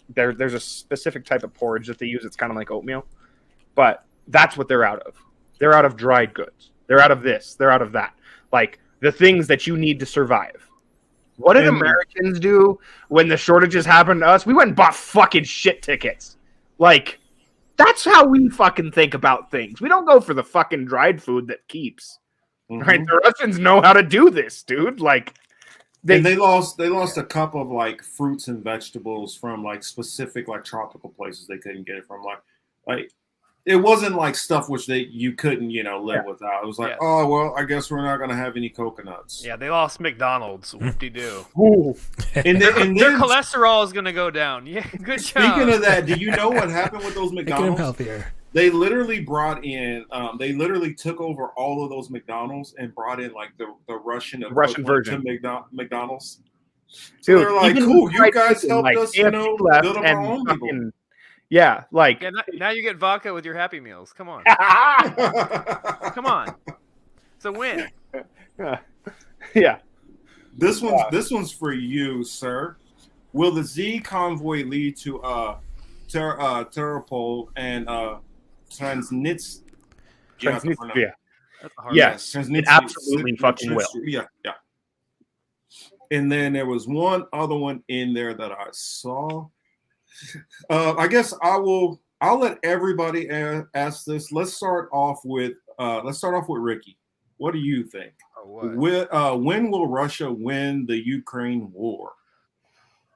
there's a specific type of porridge that they use. It's kind of like oatmeal, but that's what they're out of. They're out of dried goods. They're out of this. They're out of that. Like the things that you need to survive. What did Americans do when the shortages happened to us? We went and bought fucking shit tickets. Like, that's how we fucking think about things. We don't go for the fucking dried food that keeps. Right? The Russians know how to do this, dude. Like, they lost a couple of like fruits and vegetables from like specific like tropical places they couldn't get it from. Like it wasn't like stuff which you couldn't live without. It was like, oh well, I guess we're not gonna have any coconuts. Yeah, they lost McDonald's. Whoop-de-doo. And their then cholesterol is gonna go down. Yeah, good job. Speaking of that, do you know what happened with those McDonald's? Healthier. They literally brought in. They literally took over all of those McDonald's and brought in like the Russian version to McDonald's. So Dude, they're like, cool, you guys helped us, build up our own people. Yeah, like now you get vodka with your Happy Meals. Come on, come on, it's a win. Yeah, this one's for you, sir. Will the Z convoy lead to Terrapol and Transnistria? Yes, it absolutely fucking will. Yeah. And then there was one other one in there that I saw. I guess I'll let everybody ask this. Let's start off with Ricky. What do you think? When will Russia win the Ukraine war?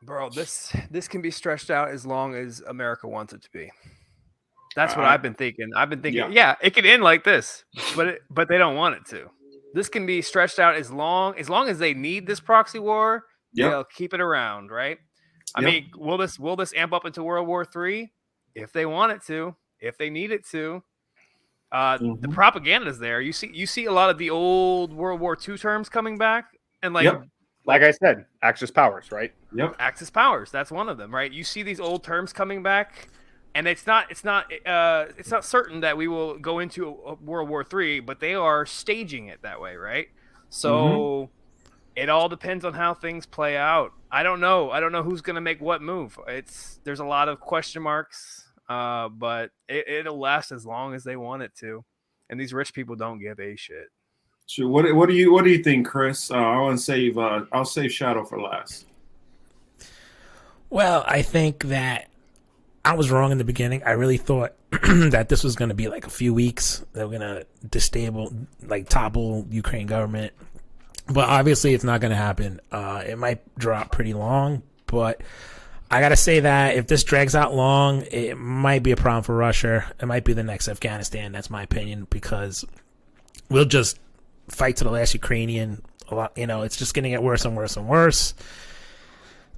Bro, this can be stretched out as long as America wants it to be. That's what I've been thinking. Yeah, it could end like this, but they don't want it to. This can be stretched out as long as they need this proxy war. They'll keep it around, right? I mean, will this amp up into World War III? If they want it to, if they need it to. The propaganda's there. You see a lot of the old World War II terms coming back, and like I said, Axis powers, right? Yep, Axis powers. That's one of them, right? You see these old terms coming back, and it's not certain that we will go into a World War III, but they are staging it that way, right? So. It all depends on how things play out. I don't know who's going to make what move. There's a lot of question marks, but it'll last as long as they want it to. And these rich people don't give a shit. Sure. What do you think, Chris? I'll save Shadow for last. Well, I think that I was wrong in the beginning. I really thought that this was going to be like a few weeks. They were going to topple Ukraine government. But obviously it's not going to happen. It might drop pretty long, but I got to say that if this drags out long, it might be a problem for Russia. It might be the next Afghanistan. That's my opinion, because we'll just fight to the last Ukrainian. A lot, it's just going to get worse and worse and worse.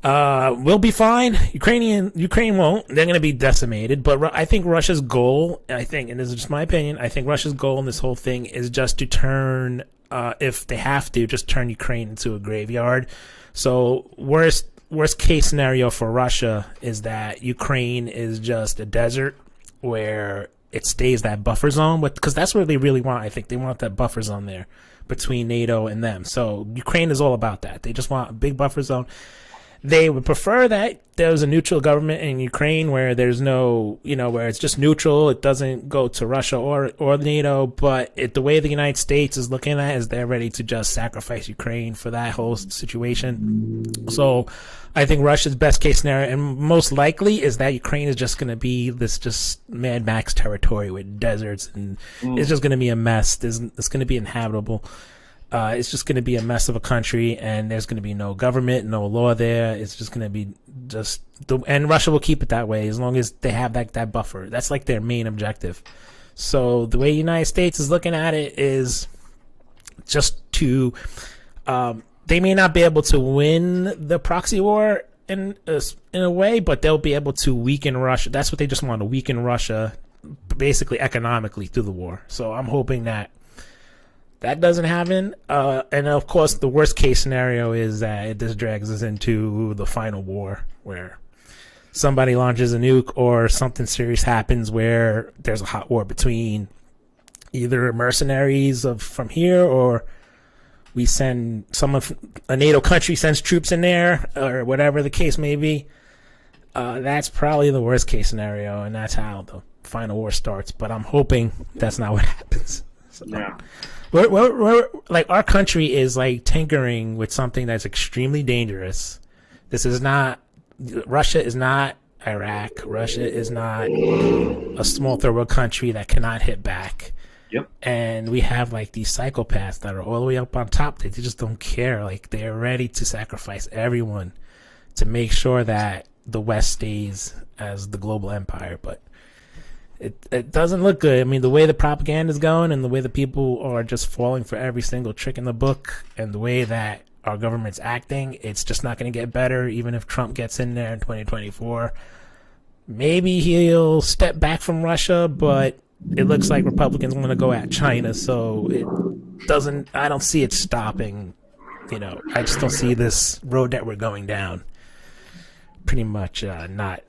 We'll be fine. Ukraine won't. They're going to be decimated. But I think Russia's goal, and this is just my opinion, I think Russia's goal in this whole thing is just to turn, if they have to, just turn Ukraine into a graveyard. So worst case scenario for Russia is that Ukraine is just a desert where it stays that buffer zone, because that's what they really want. I think they want that buffer zone there between NATO and them. So Ukraine is all about that. They just want a big buffer zone. They would prefer that there's a neutral government in Ukraine where there's no, where it's just neutral. It doesn't go to Russia or NATO. But the way the United States is looking at it is they're ready to just sacrifice Ukraine for that whole situation. So I think Russia's best case scenario, and most likely, is that Ukraine is just going to be this just Mad Max territory with deserts, and it's just going to be a mess. It's going to be inhabitable. It's just going to be a mess of a country, and there's going to be no government, no law there. It's just going to be and Russia will keep it that way as long as they have that buffer. That's like their main objective. So the way the United States is looking at it is just to, they may not be able to win the proxy war in a way, but they'll be able to weaken Russia. That's what they just want, to weaken Russia, basically economically, through the war. So I'm hoping that doesn't happen. And of course, the worst case scenario is that this drags us into the final war, where somebody launches a nuke or something serious happens where there's a hot war between either mercenaries from here, or we send a NATO country sends troops in there, or whatever the case may be. That's probably the worst case scenario, and that's how the final war starts. But I'm hoping that's not what happens. So, we're like, our country is like tinkering with something that's extremely dangerous. This is not, Russia is not Iraq. Russia is not a small third world country that cannot hit back. Yep. And we have like these psychopaths that are all the way up on top. They just don't care. Like, they're ready to sacrifice everyone to make sure that the West stays as the global empire. But it doesn't look good. I mean, the way the propaganda is going and the way the people are just falling for every single trick in the book and the way that our government's acting, it's just not going to get better. Even if Trump gets in there in 2024, maybe he'll step back from Russia, but it looks like Republicans want to go at China, so I don't see it stopping. I just don't see this road that we're going down pretty much not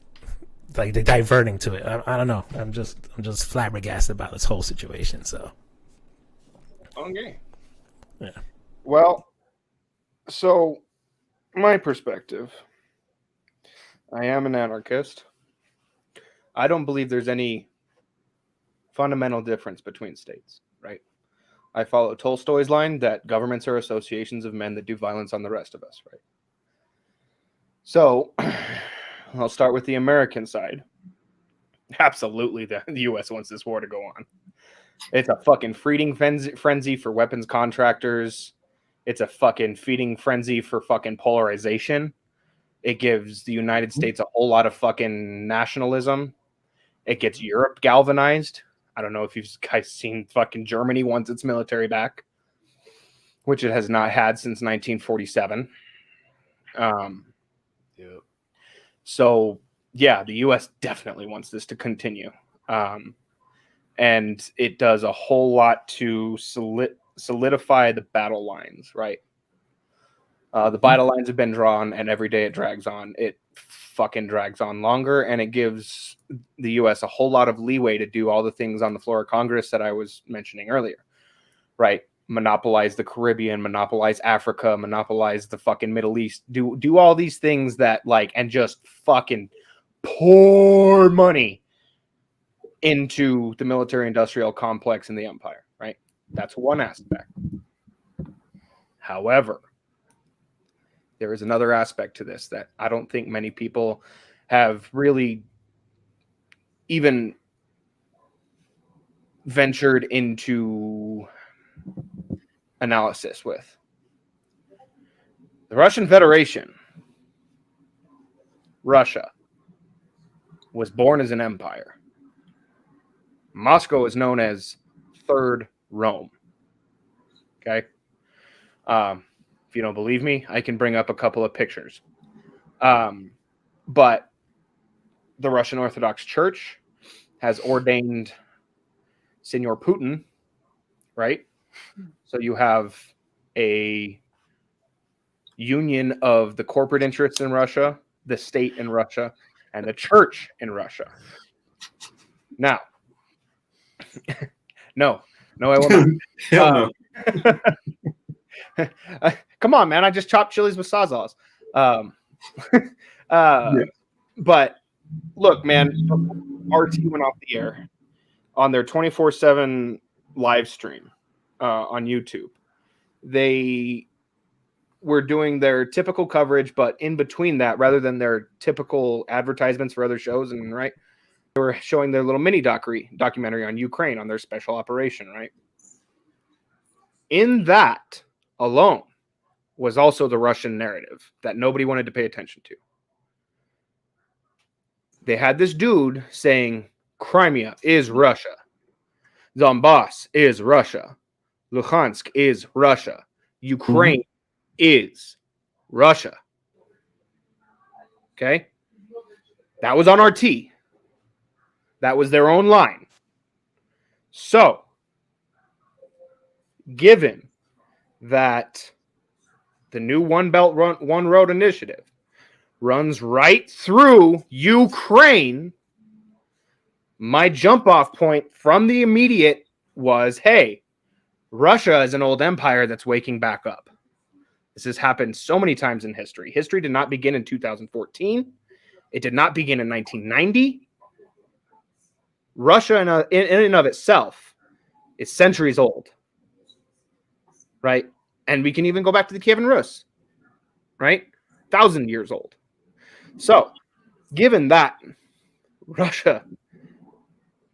like they're diverting to it. I don't know. I'm just flabbergasted about this whole situation. So okay, yeah. Well, so my perspective, I am an anarchist. I don't believe there's any fundamental difference between states, right? I follow Tolstoy's line that governments are associations of men that do violence on the rest of us, right? So I'll start with the American side. Absolutely, the U.S. wants this war to go on. It's a fucking feeding frenzy for weapons contractors. It's a fucking feeding frenzy for fucking polarization. It gives the United States a whole lot of fucking nationalism. It gets Europe galvanized. I don't know if you guys seen fucking Germany wants its military back, which it has not had since 1947. So yeah, the U.S. definitely wants this to continue. And it does a whole lot to solidify the battle lines, right? The battle lines have been drawn, and every day it drags on. It fucking drags on longer, and it gives the U.S. a whole lot of leeway to do all the things on the floor of Congress that I was mentioning earlier, right? Monopolize the Caribbean, monopolize Africa, monopolize the fucking Middle East, do all these things that and just fucking pour money into the military industrial complex in the empire, right? That's one aspect. However, there is another aspect to this that I don't think many people have really even ventured into analysis with. The Russian Federation, Russia, was born as an empire. Moscow is known as Third Rome. Okay? If you don't believe me, I can bring up a couple of pictures. But the Russian Orthodox Church has ordained Senor Putin, right? So you have a union of the corporate interests in Russia, the state in Russia, and the church in Russia. Now, no, I will not. Come on, man. I just chopped chilies with Sawzalls. But look, man, RT went off the air on their 24/7 live stream on YouTube. They were doing their typical coverage, but in between that, rather than their typical advertisements for other shows, and right, they were showing their little mini documentary on Ukraine, on their special operation, right? In that alone was also the Russian narrative that nobody wanted to pay attention to. They had this dude saying Crimea is Russia, Donbass is Russia, Luhansk is Russia, Ukraine is Russia. Okay? That was on RT. That was their own line. So, given that the new One Belt, One Road initiative runs right through Ukraine, my jump off point from the immediate was, hey, Russia is an old empire that's waking back up. This has happened so many times in history. History did not begin in 2014. It did not begin in 1990. Russia in and of itself is centuries old, right? And we can even go back to the Kievan Rus, right? 1,000 years old. So, given that, Russia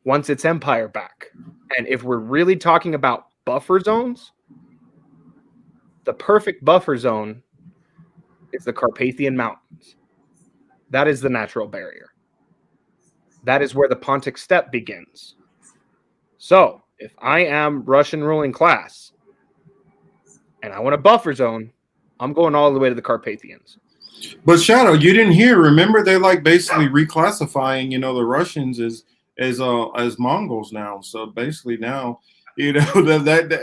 wants its empire back. And if we're really talking about buffer zones, the perfect buffer zone is the Carpathian Mountains. That is the natural barrier. That is where the Pontic Steppe begins. So, if I am Russian ruling class and I want a buffer zone, I'm going all the way to the Carpathians. But Shadow, you didn't hear. Remember, they like basically reclassifying, the Russians as Mongols now. So basically now, that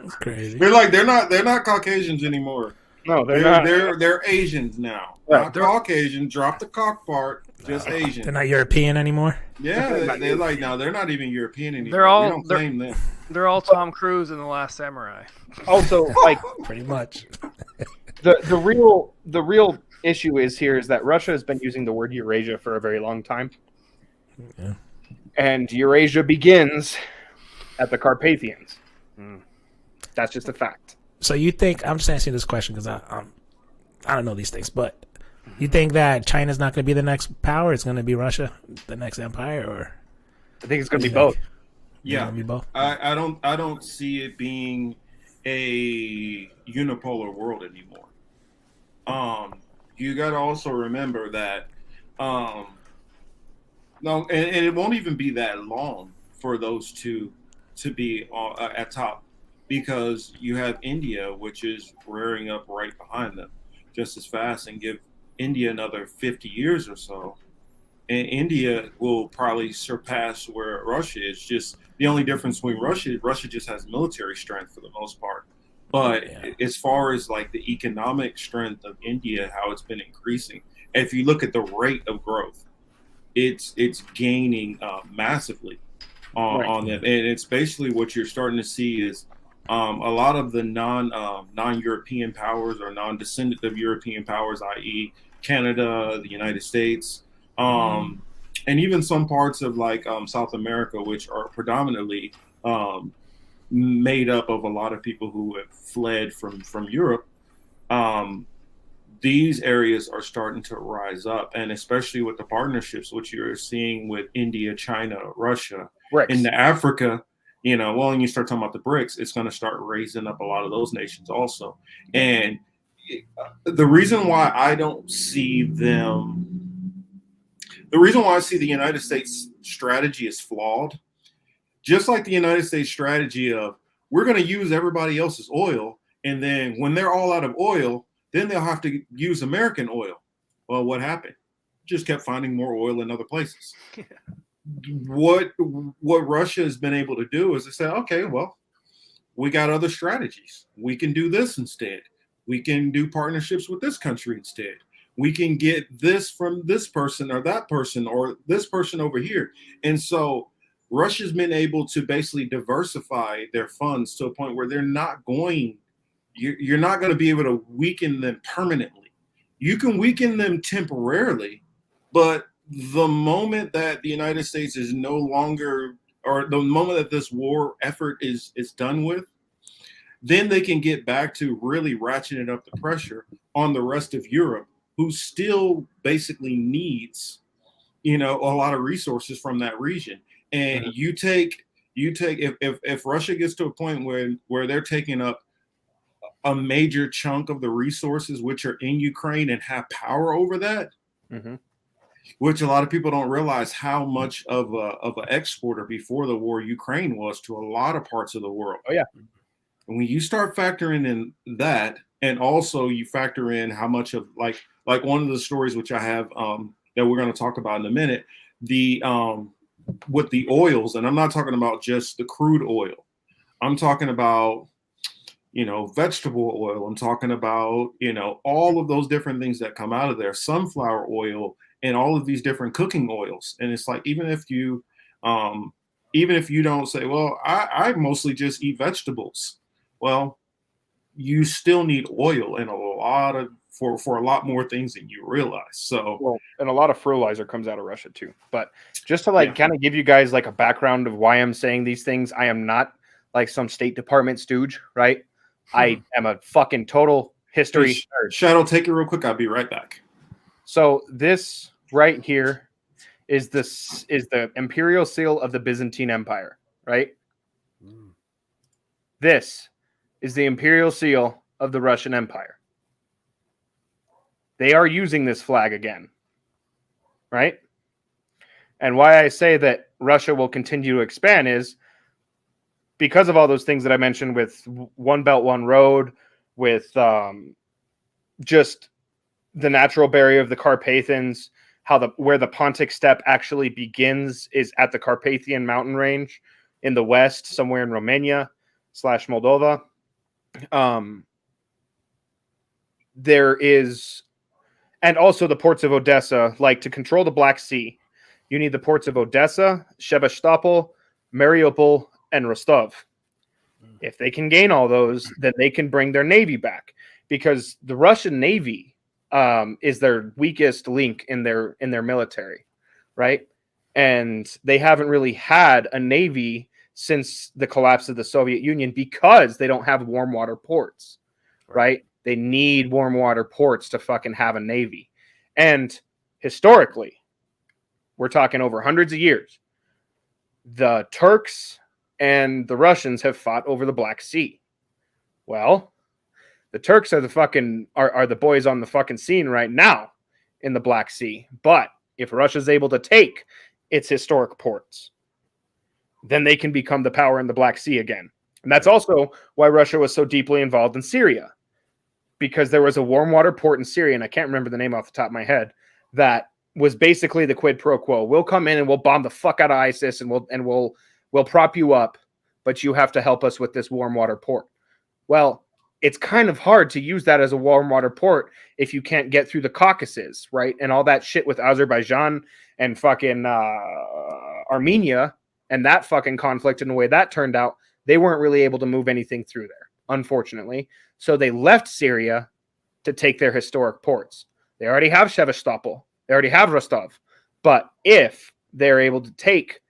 That's crazy. they're not Caucasians anymore. No, they're not. They're Asians now. Not Caucasian. Drop the cock part. Just Asian. They're not European anymore. Yeah, they're like now they're not even European anymore. They're all we don't claim them. They're all Tom Cruise in The Last Samurai. Also, like pretty much. the real issue is that Russia has been using the word Eurasia for a very long time. Yeah. And Eurasia begins at the Carpathians. That's just a fact. So you think, I'm just asking this question because I don't know these things, but you think that China's not going to be the next power? It's going to be Russia, the next empire, or I think it's going to be both. Yeah, be both. I don't see it being a unipolar world anymore. You got to also remember that no, and it won't even be that long for those two to be at top, because you have India, which is rearing up right behind them just as fast, and give India another 50 years or so, and India will probably surpass where Russia is. Just the only difference between Russia just has military strength for the most part. But as far as like the economic strength of India, how it's been increasing, if you look at the rate of growth, it's gaining massively on them. And it's basically what you're starting to see is a lot of the non-European powers or non-descendant of European powers, i.e. Canada, the United States, and even some parts of like South America, which are predominantly made up of a lot of people who have fled from Europe. These areas are starting to rise up, and especially with the partnerships which you're seeing with India, China, Russia, into Africa, when you start talking about the BRICS, it's going to start raising up a lot of those nations also. And the reason why I see the United States strategy is flawed, just like the United States strategy of we're going to use everybody else's oil, and then when they're all out of oil, then they'll have to use American oil. Well, what happened? Just kept finding more oil in other places. What Russia has been able to do is to say, okay, well, we got other strategies. We can do this instead. We can do partnerships with this country instead. We can get this from this person or that person or this person over here. And so Russia's been able to basically diversify their funds to a point where you're not going to be able to weaken them permanently. You can weaken them temporarily, but the moment that the United States is no longer, or the moment that this war effort is done with, then they can get back to really ratcheting up the pressure on the rest of Europe, who still basically needs, a lot of resources from that region. And you take if Russia gets to a point where they're taking up a major chunk of the resources which are in Ukraine and have power over that, which a lot of people don't realize how much of an exporter before the war Ukraine was to a lot of parts of the world. Oh yeah. And when you start factoring in that, and also you factor in how much of like one of the stories which I have that we're going to talk about in a minute, the with the oils, and I'm not talking about just the crude oil. I'm talking about vegetable oil. I'm talking about, all of those different things that come out of there, sunflower oil, and all of these different cooking oils. And it's like, even if you don't say, well, I mostly just eat vegetables. Well, you still need oil in a for a lot more things than you realize. So, well, and a lot of fertilizer comes out of Russia too. But just to kind of give you guys like a background of why I'm saying these things, I am not like some State Department stooge, right? I am a fucking total history nerd. Shadow, take it real quick. I'll be right back. So this right here is the imperial seal of the Byzantine Empire, right? This is the imperial seal of the Russian Empire. They are using this flag again, right? And why I say that Russia will continue to expand is because of all those things that I mentioned with One Belt, One Road, with just the natural barrier of the Carpathians, where the Pontic Steppe actually begins is at the Carpathian mountain range in the west, somewhere in Romania / Moldova. There is, and also the ports of Odessa, like to control the Black Sea, you need the ports of Odessa, Sevastopol, Mariupol, and Rostov. If they can gain all those, then they can bring their navy back, because the Russian Navy is their weakest link in their military, right? And they haven't really had a navy since the collapse of the Soviet Union because they don't have warm water ports, right? They need warm water ports to fucking have a navy. And historically, we're talking over hundreds of years, the Turks and the Russians have fought over the Black Sea. Well, the Turks are the boys on the fucking scene right now in the Black Sea. But if Russia's able to take its historic ports, then they can become the power in the Black Sea again. And that's also why Russia was so deeply involved in Syria, because there was a warm water port in Syria, and I can't remember the name off the top of my head, that was basically the quid pro quo. We'll come in and we'll bomb the fuck out of ISIS, and we'll prop you up, but you have to help us with this warm water port. Well, it's kind of hard to use that as a warm water port if you can't get through the Caucasus, right? And all that shit with Azerbaijan and fucking Armenia and that fucking conflict and the way that turned out, they weren't really able to move anything through there, unfortunately. So they left Syria to take their historic ports. They already have Sevastopol. They already have Rostov. But if they're able to take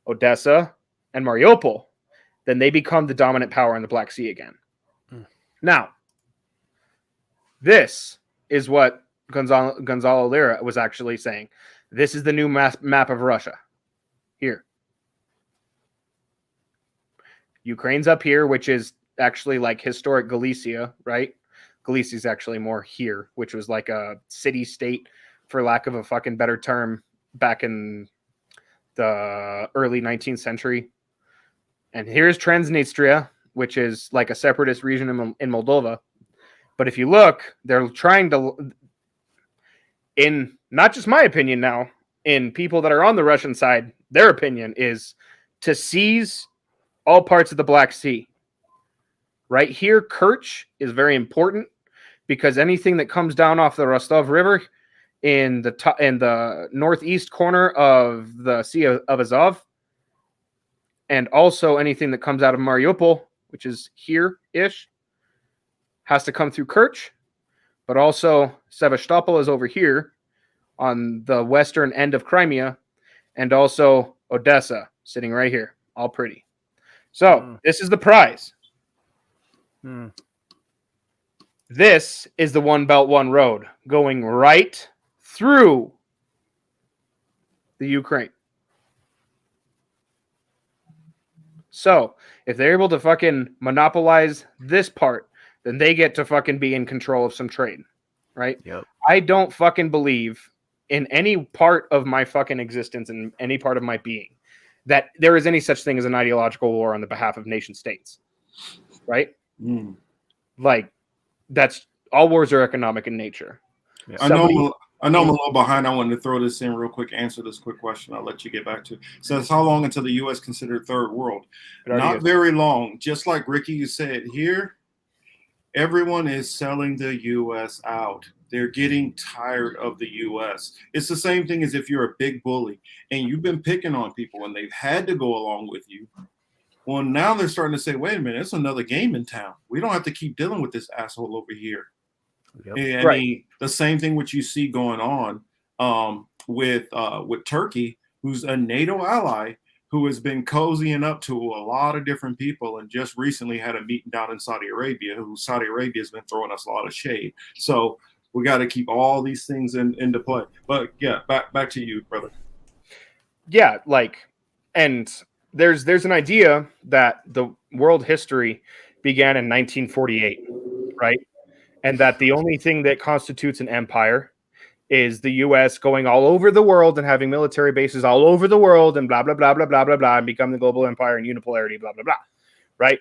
Odessa and Mariupol, then they become the dominant power in the Black Sea again. Now, this is what Gonzalo Lira was actually saying. This is the new map of Russia. Here. Ukraine's up here, which is actually like historic Galicia, right? Galicia's actually more here, which was like a city-state, for lack of a fucking better term, back in the early 19th century. And here's Transnistria, which is like a separatist region in Moldova. But if you look, they're trying to, in not just my opinion now, in people that are on the Russian side, their opinion is to seize all parts of the Black Sea. Right here, Kerch is very important because anything that comes down off the Rostov River in the northeast corner of the Sea of Azov, and also anything that comes out of Mariupol, which is here-ish, has to come through Kerch, but also Sevastopol is over here on the western end of Crimea, and also Odessa sitting right here, all pretty. So this is the prize. This is the One Belt, One Road going right through the Ukraine. So if they're able to fucking monopolize this part, then they get to fucking be in control of some trade, right? Yep. I don't fucking believe in any part of my fucking existence and any part of my being that there is any such thing as an ideological war on the behalf of nation states, right? Like, that's all wars are economic in nature. Yeah. I know I'm a little behind. I wanted to throw this in real quick, answer this quick question. I'll let you get back to it. It says, how long until the U.S. considered third world? Not very long. Just like Ricky said here, everyone is selling the U.S. out. They're getting tired of the U.S. It's the same thing as if you're a big bully and you've been picking on people and they've had to go along with you. Well, now they're starting to say, wait a minute, it's another game in town. We don't have to keep dealing with this asshole over here. And I mean, the same thing which you see going on with Turkey, who's a NATO ally, who has been cozying up to a lot of different people, and just recently had a meeting down in Saudi Arabia, who Saudi Arabia has been throwing us a lot of shade. So we got to keep all these things into play. But yeah, back to you, brother. Yeah, and there's an idea that the world history began in 1948, right? And that the only thing that constitutes an empire is the U.S. going all over the world and having military bases all over the world and blah, blah, blah, blah, blah, blah, blah, and become the global empire and unipolarity, blah, blah, blah, right?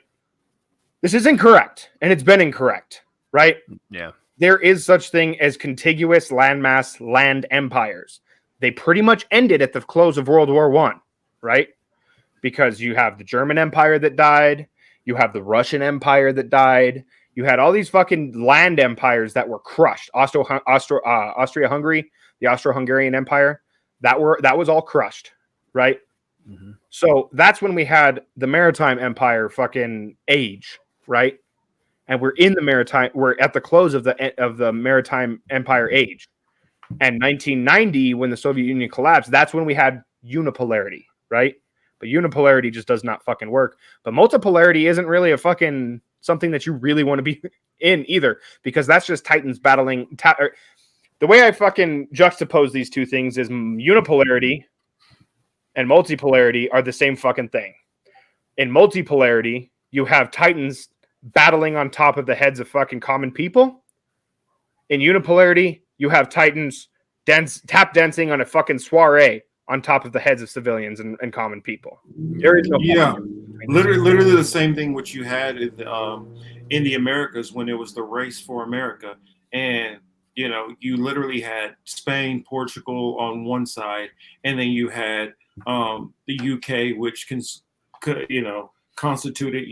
This is incorrect, and it's been incorrect, right? Yeah. There is such thing as contiguous landmass land empires. They pretty much ended at the close of World War I, right? Because you have the German Empire that died, you have the Russian Empire that died, you had all these fucking land empires that were crushed. Austria-Hungary, the Austro-Hungarian Empire, that was all crushed, right? Mm-hmm. So that's when we had the Maritime Empire fucking age, right? And we're at the close of the Maritime Empire age. And 1990, when the Soviet Union collapsed, that's when we had unipolarity, right? But unipolarity just does not fucking work. But multipolarity isn't really a fucking something that you really want to be in either, because that's just Titans battling. The way I fucking juxtapose these two things is unipolarity and multipolarity are the same fucking thing. In multipolarity, you have Titans battling on top of the heads of fucking common people. In unipolarity, you have Titans tap dancing on a fucking soiree on top of the heads of civilians and common people. There is no literally the same thing which you had in the Americas when it was the race for America, and you literally had Spain, Portugal on one side, and then you had the UK, which constituted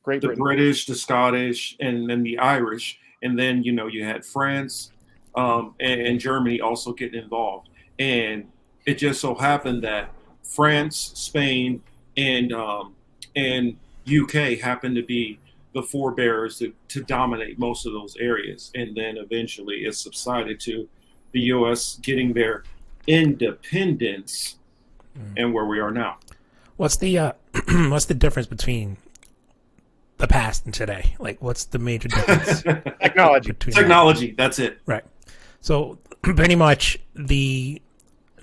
Great the Britain, British, the Scottish, and then the Irish, and then you had France and Germany also getting involved, and it just so happened that France, Spain, and UK happened to be the forebearers to dominate most of those areas, and then eventually it subsided to the U.S. getting their independence, and where we are now. What's the what's the difference between the past and today? Like, what's the major difference? Technology. That's it. Right. So pretty much the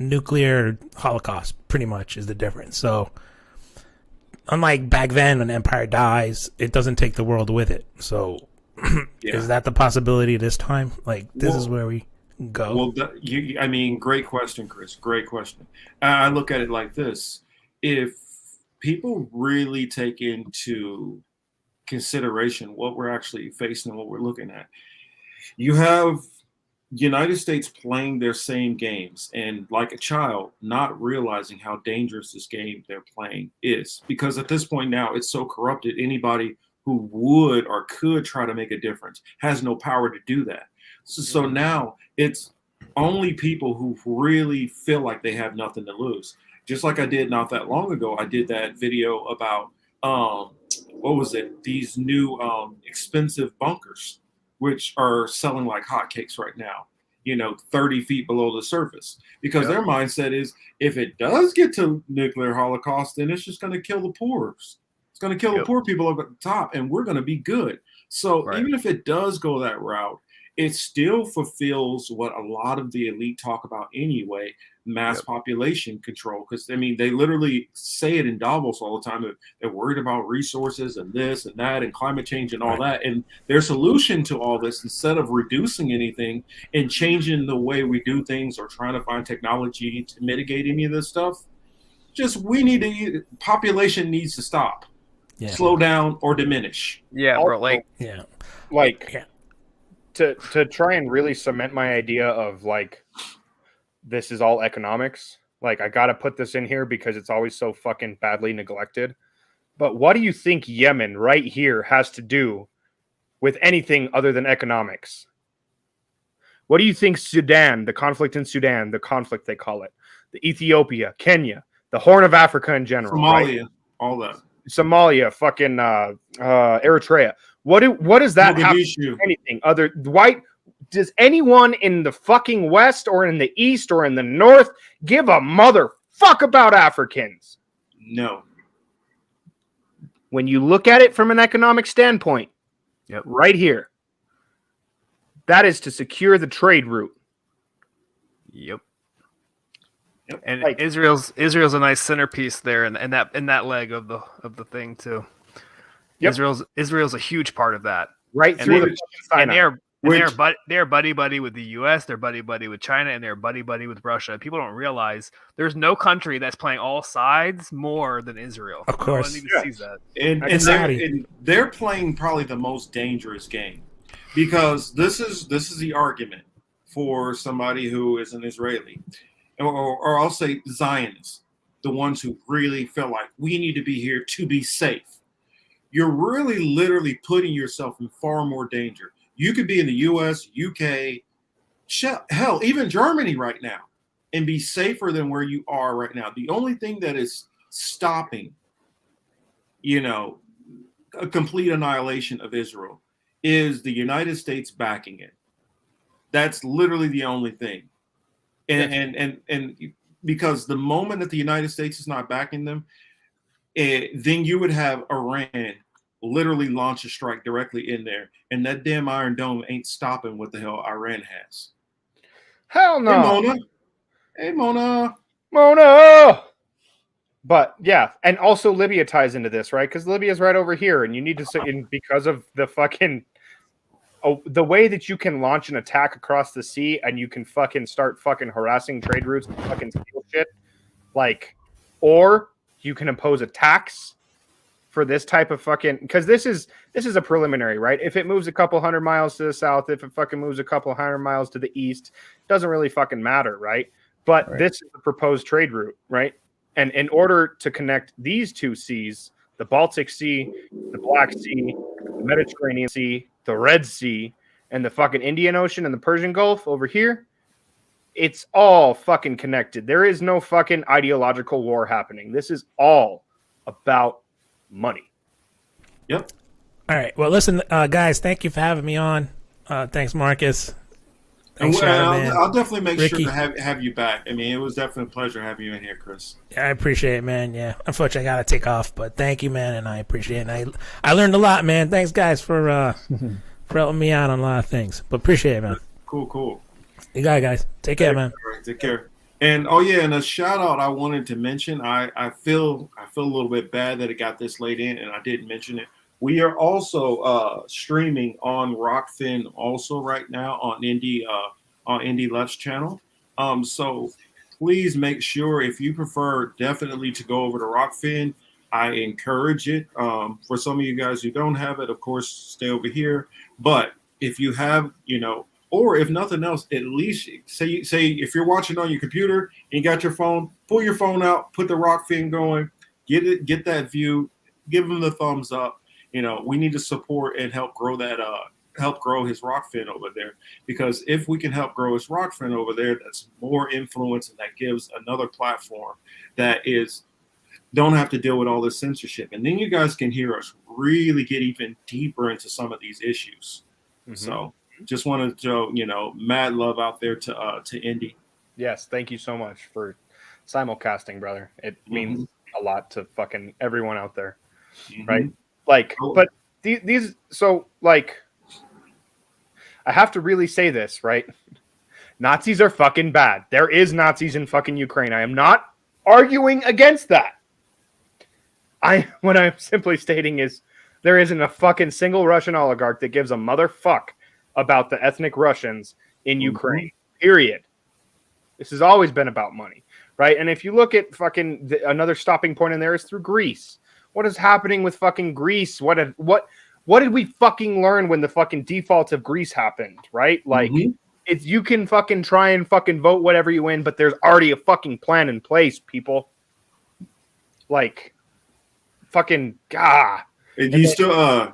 nuclear holocaust pretty much is the difference. So unlike back then when empire dies, it doesn't take the world with it. So is that the possibility this time? Like, this is where we go? Well, great question, Chris. Great question. I look at it like this. If people really take into consideration what we're actually facing and what we're looking at, you have United States playing their same games and like a child not realizing how dangerous this game they're playing is, because at this point now it's so corrupted, anybody who would or could try to make a difference has no power to do that. So now it's only people who really feel like they have nothing to lose. Just like I did not that long ago, I did that video about these new expensive bunkers, which are selling like hotcakes right now, 30 feet below the surface, because their mindset is, if it does get to nuclear holocaust, then it's just going to kill the poor. It's going to kill the poor people up at the top, and we're going to be good. So even if it does go that route, it still fulfills what a lot of the elite talk about anyway, mass population control. Because, they literally say it in Davos all the time. They're worried about resources and this and that and climate change and all that. And their solution to all this, instead of reducing anything and changing the way we do things or trying to find technology to mitigate any of this stuff, population needs to stop, slow down, or diminish. To try and really cement my idea of this is all economics. I got to put this in here because it's always so fucking badly neglected. But what do you think Yemen right here has to do with anything other than economics? What do you think Sudan, the conflict in Sudan, the conflict they call it, the Ethiopia, Kenya, the Horn of Africa in general, Somalia, right? all that. Somalia, fucking Eritrea. What does that have to do with anything other? does anyone in the fucking West or in the East or in the North give a motherfuck about Africans? No. When you look at it from an economic standpoint, right here, that is to secure the trade route. Yep. And like, Israel's a nice centerpiece there, and that leg of the thing too. Yep. Israel's a huge part of that. Right and through they're buddy with the U.S. They're buddy with China, and they're buddy with Russia. People don't realize there's no country that's playing all sides more than Israel. Of course, sees that. And they're playing probably the most dangerous game, because this is the argument for somebody who is an Israeli, or I'll say Zionists, the ones who really feel like we need to be here to be safe. You're really literally putting yourself in far more danger. You could be in the US, UK, hell, even Germany right now, and be safer than where you are right now. The only thing that is stopping, a complete annihilation of Israel is the United States backing it. That's literally the only thing. And because the moment that the United States is not backing them, then you would have Iran literally launch a strike directly in there, and that damn Iron Dome ain't stopping what the hell Iran has. Hell no. Hey, Mona. But yeah, and also Libya ties into this, right? Because Libya's right over here, and you need to say, because of the fucking the way that you can launch an attack across the sea and you can fucking start fucking harassing trade routes and fucking steal shit, like, or you can impose a tax for this type of fucking, because this is a preliminary, right? If it moves a couple 100 miles to the south, if it fucking moves a couple 100 miles to the east, doesn't really fucking matter, right? But this is the proposed trade route, right? And in order to connect these two seas, the Baltic Sea, the Black Sea, the Mediterranean Sea, the Red Sea, and the fucking Indian Ocean and the Persian Gulf over here, it's all fucking connected. There is no fucking ideological war happening. This is all about money. Yep. All right. Well, listen, guys, thank you for having me on. Thanks, Marcus. Thanks, I'll definitely make sure to have you back. I mean, it was definitely a pleasure having you in here, Chris. Yeah, I appreciate it, man. Yeah. Unfortunately, I got to take off, but thank you, man, and I appreciate it. And I learned a lot, man. Thanks, guys, for helping me out on a lot of things. But appreciate it, man. Cool. You got it, guys. Take care, man. All right, take care. And and a shout out I wanted to mention. I feel a little bit bad that it got this late in, and I didn't mention it. We are also streaming on Rockfin also right now on Indie Left's channel. So please make sure, if you prefer, definitely to go over to Rockfin. I encourage it. For some of you guys who don't have it, of course, stay over here. But if you have, or if nothing else, at least say if you're watching on your computer and you got your phone, pull your phone out, put the Rockfin going, get that view, give them the thumbs up. We need to support and help grow that, help grow his Rockfin over there, because if we can help grow his Rockfin over there, that's more influence, and that gives another platform that don't have to deal with all this censorship. And then you guys can hear us really get even deeper into some of these issues. Mm-hmm. So just wanted to show, mad love out there to Indy. Yes, thank you so much for simulcasting, brother. It means a lot to fucking everyone out there, right? Like, but these, so like, I have to really say this, right? Nazis are fucking bad. There is Nazis in fucking Ukraine. I am not arguing against that. What I'm simply stating is there isn't a fucking single Russian oligarch that gives a motherfuck about the ethnic Russians in Ukraine, period. This has always been about money, right? And if you look at fucking another stopping point in there is through Greece. What is happening with fucking Greece? What did we fucking learn when the fucking default of Greece happened, right? Like, it's, you can fucking try and fucking vote whatever you win, but there's already a fucking plan in place, people. Like, fucking, God. And you still,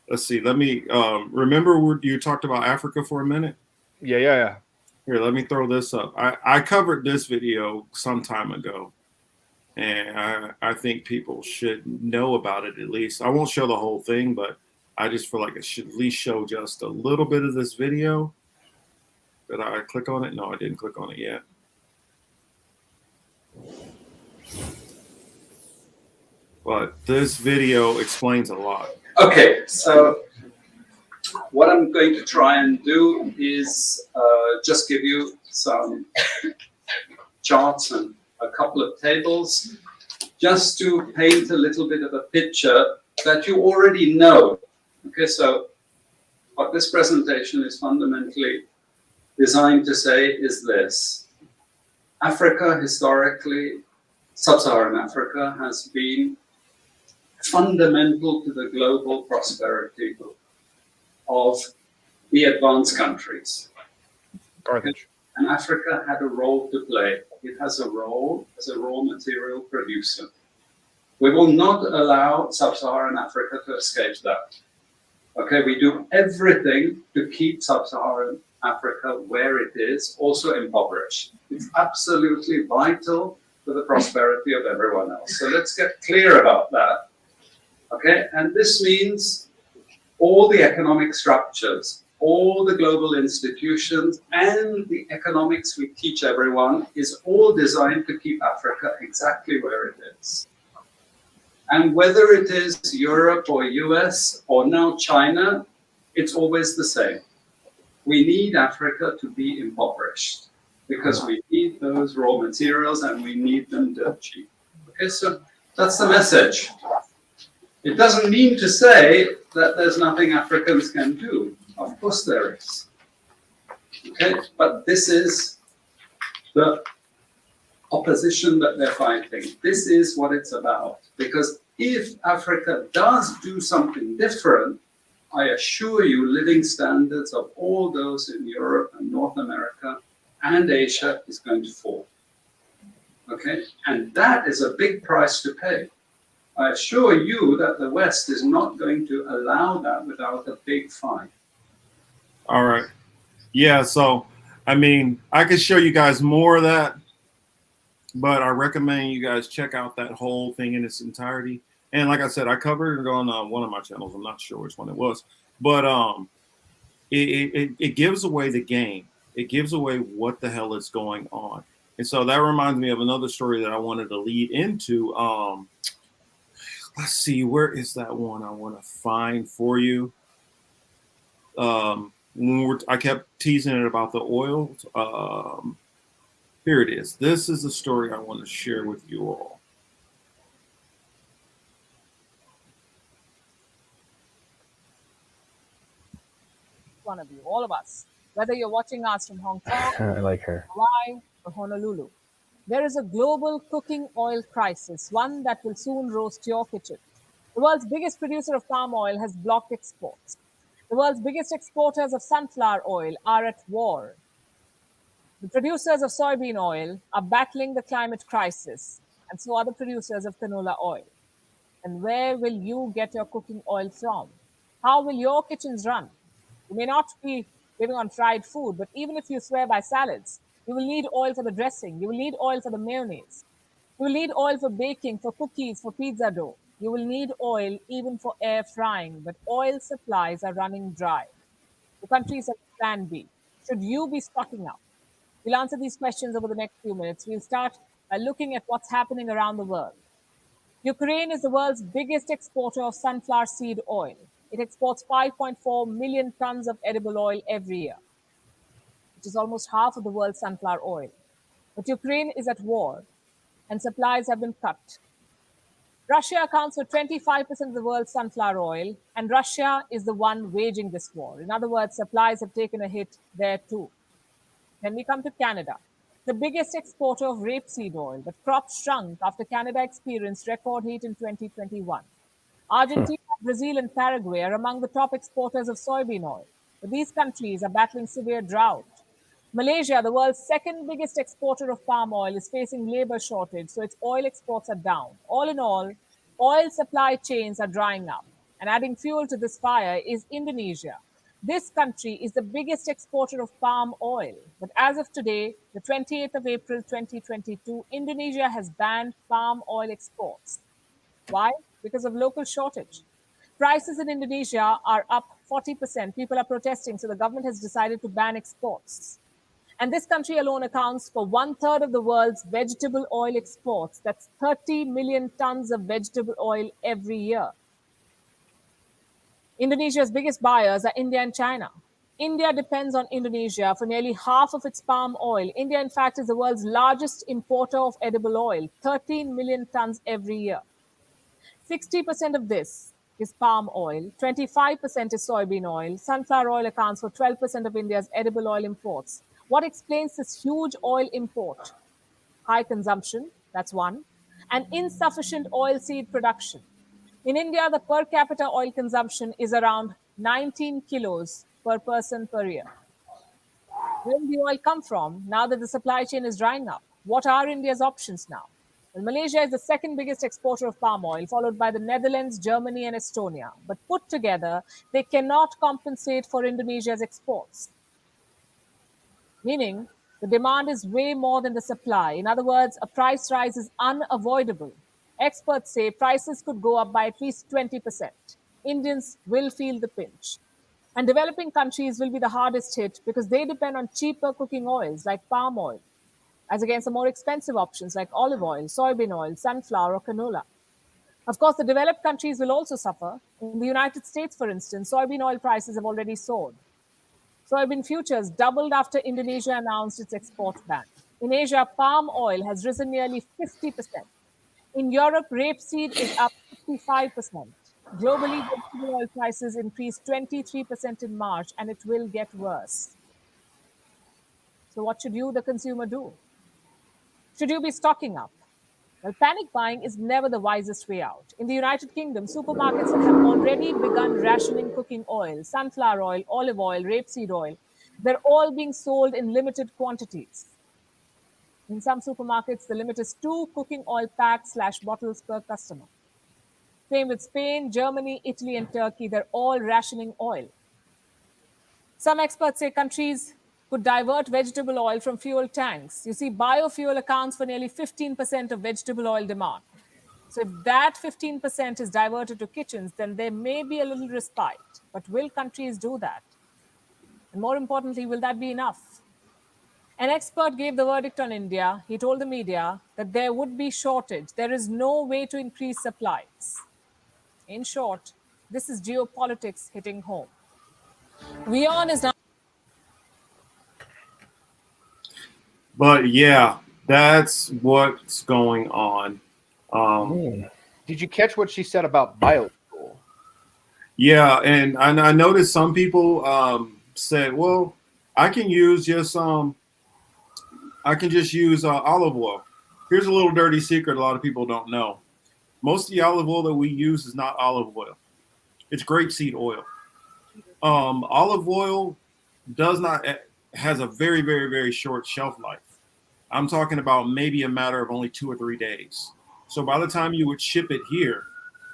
let's see, let me, remember you talked about Africa for a minute? Yeah. Here, let me throw this up. I covered this video some time ago, and I think people should know about it at least. I won't show the whole thing, but I just feel like I should at least show just a little bit of this video. Did I click on it? No, I didn't click on it yet. But this video explains a lot. Okay, so what I'm going to try and do is just give you some charts and a couple of tables just to paint a little bit of a picture that you already know. Okay, so what this presentation is fundamentally designed to say is this. Africa, historically, sub-Saharan Africa, has been fundamental to the global prosperity of the advanced countries. Garbage. And Africa had a role to play. It has a role as a raw material producer. We will not allow sub-Saharan Africa to escape that. Okay, we do everything to keep sub-Saharan Africa where it is, also impoverished. It's absolutely vital for the prosperity of everyone else. So let's get clear about that. Okay, and this means all the economic structures, all the global institutions, and the economics we teach everyone is all designed to keep Africa exactly where it is. And whether it is Europe or US or now China, it's always the same. We need Africa to be impoverished because we need those raw materials and we need them dirt cheap. Okay, so that's the message. It doesn't mean to say that there's nothing Africans can do. Of course there is. Okay, but this is the opposition that they're fighting. This is what it's about. Because if Africa does do something different, I assure you living standards of all those in Europe and North America and Asia is going to fall. Okay, and that is a big price to pay. I assure you that the West is not going to allow that without a big fine. All right. Yeah, so, I mean, I could show you guys more of that, but I recommend you guys check out that whole thing in its entirety. And like I said, I covered it on one of my channels. I'm not sure which one it was. But it gives away the game. It gives away what the hell is going on. And so that reminds me of another story that I wanted to lead into. Let's see, where is that one I want to find for you? I kept teasing it about the oil. Here it is. This is the story I want to share with you all. One of you, all of us, whether you're watching us from Hong Kong, I like her. Hawaii, or Honolulu. There is a global cooking oil crisis, one that will soon roast your kitchen. The world's biggest producer of palm oil has blocked exports. The world's biggest exporters of sunflower oil are at war. The producers of soybean oil are battling the climate crisis, and so are the producers of canola oil. And where will you get your cooking oil from? How will your kitchens run? You may not be living on fried food, but even if you swear by salads, you will need oil for the dressing. You will need oil for the mayonnaise. You will need oil for baking, for cookies, for pizza dough. You will need oil even for air frying, but oil supplies are running dry. The countries have plan B. Should you be stocking up? We'll answer these questions over the next few minutes. We'll start by looking at what's happening around the world. Ukraine is the world's biggest exporter of sunflower seed oil. It exports 5.4 million tons of edible oil every year, which is almost half of the world's sunflower oil. But Ukraine is at war, and supplies have been cut. Russia accounts for 25% of the world's sunflower oil, and Russia is the one waging this war. In other words, supplies have taken a hit there too. Then we come to Canada, the biggest exporter of rapeseed oil, but crops shrunk after Canada experienced record heat in 2021. Argentina, Brazil, and Paraguay are among the top exporters of soybean oil, but these countries are battling severe drought. Malaysia, the world's second biggest exporter of palm oil, is facing labor shortage, so its oil exports are down. All in all, oil supply chains are drying up. And adding fuel to this fire is Indonesia. This country is the biggest exporter of palm oil. But as of today, the 28th of April 2022, Indonesia has banned palm oil exports. Why? Because of local shortage. Prices in Indonesia are up 40%. People are protesting, so the government has decided to ban exports. And this country alone accounts for 1/3 of the world's vegetable oil exports. That's 30 million tons of vegetable oil every year. Indonesia's biggest buyers are India and China. India depends on Indonesia for nearly half of its palm oil. India, in fact, is the world's largest importer of edible oil, 13 million tons every year. 60% of this is palm oil, 25% is soybean oil. Sunflower oil accounts for 12% of India's edible oil imports. What explains this huge oil import? High consumption, that's one, and insufficient oilseed production. In India, the per capita oil consumption is around 19 kilos per person per year. Where will the oil come from now that the supply chain is drying up? What are India's options now? Well, Malaysia is the second biggest exporter of palm oil, followed by the Netherlands, Germany, and Estonia. But put together, they cannot compensate for Indonesia's exports. Meaning, the demand is way more than the supply. In other words, a price rise is unavoidable. Experts say prices could go up by at least 20%. Indians will feel the pinch. And developing countries will be the hardest hit because they depend on cheaper cooking oils like palm oil, as against the more expensive options like olive oil, soybean oil, sunflower, or canola. Of course, the developed countries will also suffer. In the United States, for instance, soybean oil prices have already soared. Soybean futures doubled after Indonesia announced its export ban. In Asia, palm oil has risen nearly 50%. In Europe, rapeseed is up 55%. Globally, vegetable oil prices increased 23% in March, and it will get worse. So what should you, the consumer, do? Should you be stocking up? Well, panic buying is never the wisest way out. In the United Kingdom, supermarkets have already begun rationing cooking oil, sunflower oil, olive oil, rapeseed oil. They're all being sold in limited quantities. In some supermarkets, the limit is 2 cooking oil packs/bottles per customer. Same with Spain, Germany, Italy, and Turkey. They're all rationing oil. Some experts say countries could divert vegetable oil from fuel tanks. You see, biofuel accounts for nearly 15% of vegetable oil demand. So if that 15% is diverted to kitchens, then there may be a little respite. But will countries do that? And more importantly, will that be enough? An expert gave the verdict on India. He told the media that there would be shortage. There is no way to increase supplies. In short, this is geopolitics hitting home. WION is now. But yeah, that's what's going on. Did you catch what she said about biofuel? Yeah, and I noticed some people said, "Well, I can just use olive oil." Here's a little dirty secret a lot of people don't know. Most of the olive oil that we use is not olive oil. It's grapeseed oil. Olive oil has a very, very, very short shelf life. I'm talking about maybe a matter of only 2 or 3 days. So by the time you would ship it here,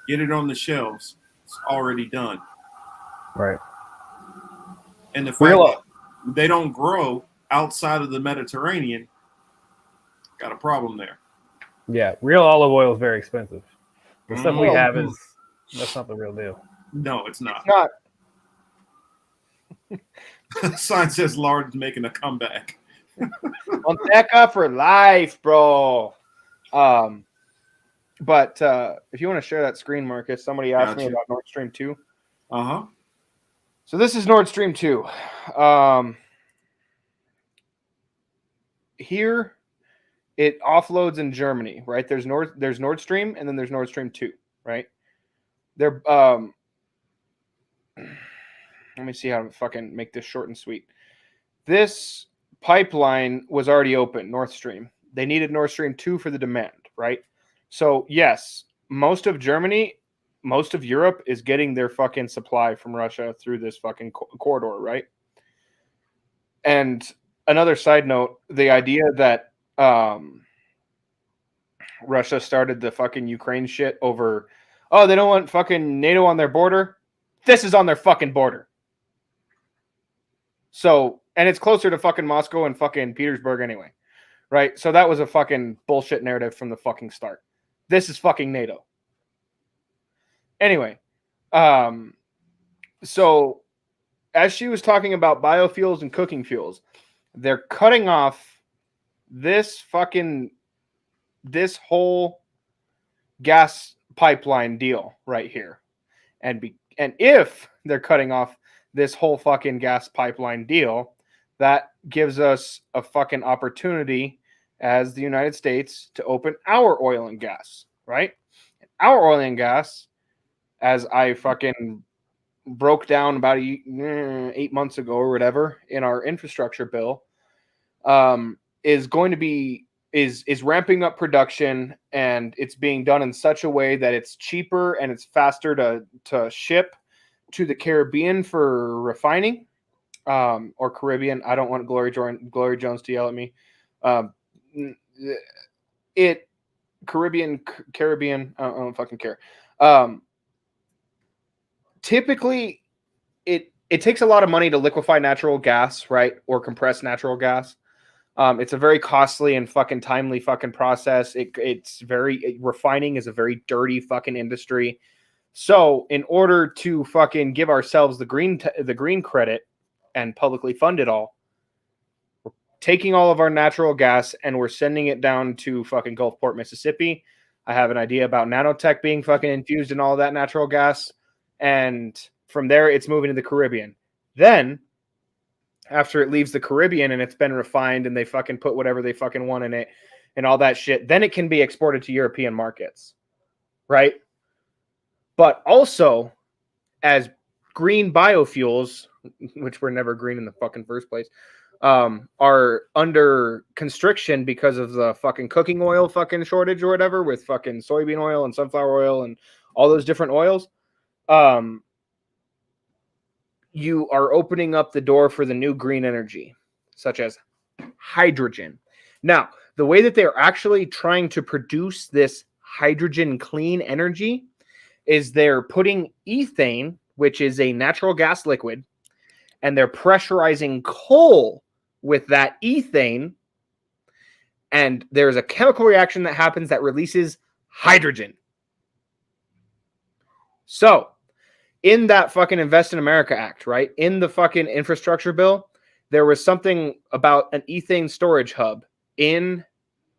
get it on the shelves, it's already done. Right. And the fact that they don't grow outside of the Mediterranean, got a problem there. Yeah, real olive oil is very expensive. The stuff we have that's not the real deal. No, it's not. It's not. Sign says Lard is making a comeback. Manteca for life, bro. But if you want to share that screen, Marcus, somebody asked me about Nord Stream 2. So this is Nord Stream 2. Here it offloads in Germany, right? There's Nord Stream, and then there's Nord Stream 2, right? They're let me see how to fucking make this short and sweet. This pipeline was already open, Nord Stream. They needed Nord Stream 2 for the demand, right? So yes, most of Germany, most of Europe is getting their fucking supply from Russia through this fucking corridor, right? And another side note, the idea that Russia started the fucking Ukraine shit over, oh, they don't want fucking NATO on their border. This is on their fucking border. So, and it's closer to fucking Moscow and fucking Petersburg anyway, right? So that was a fucking bullshit narrative from the fucking start. This is fucking NATO. Anyway, so as she was talking about biofuels and cooking fuels, they're cutting off this whole gas pipeline deal right here. And if they're cutting off this whole fucking gas pipeline deal, that gives us a fucking opportunity as the United States to open our oil and gas, right? Our oil and gas, as I fucking broke down about 8 months ago or whatever in our infrastructure bill, is going to be is ramping up production, and it's being done in such a way that it's cheaper and it's faster to ship to the Caribbean for refining, or Caribbean. I don't want Glory Jones to yell at me. Caribbean. I don't fucking care. Typically, it takes a lot of money to liquefy natural gas, right, or compress natural gas. It's a very costly and fucking timely fucking process. Refining is a very dirty fucking industry. So in order to fucking give ourselves the green credit and publicly fund it all, we're taking all of our natural gas and we're sending it down to fucking Gulfport, Mississippi. I have an idea about nanotech being fucking infused in all of that natural gas. And from there, it's moving to the Caribbean. Then, after it leaves the Caribbean and it's been refined and they fucking put whatever they fucking want in it and all that shit, then it can be exported to European markets, right? But also, as green biofuels, which were never green in the fucking first place, are under constriction because of the fucking cooking oil fucking shortage or whatever, with fucking soybean oil and sunflower oil and all those different oils. You are opening up the door for the new green energy, such as hydrogen. Now, the way that they're actually trying to produce this hydrogen clean energy is they're putting ethane, which is a natural gas liquid, and they're pressurizing coal with that ethane, and there's a chemical reaction that happens that releases hydrogen. So, in that fucking Invest in America Act, right? In the fucking infrastructure bill, there was something about an ethane storage hub in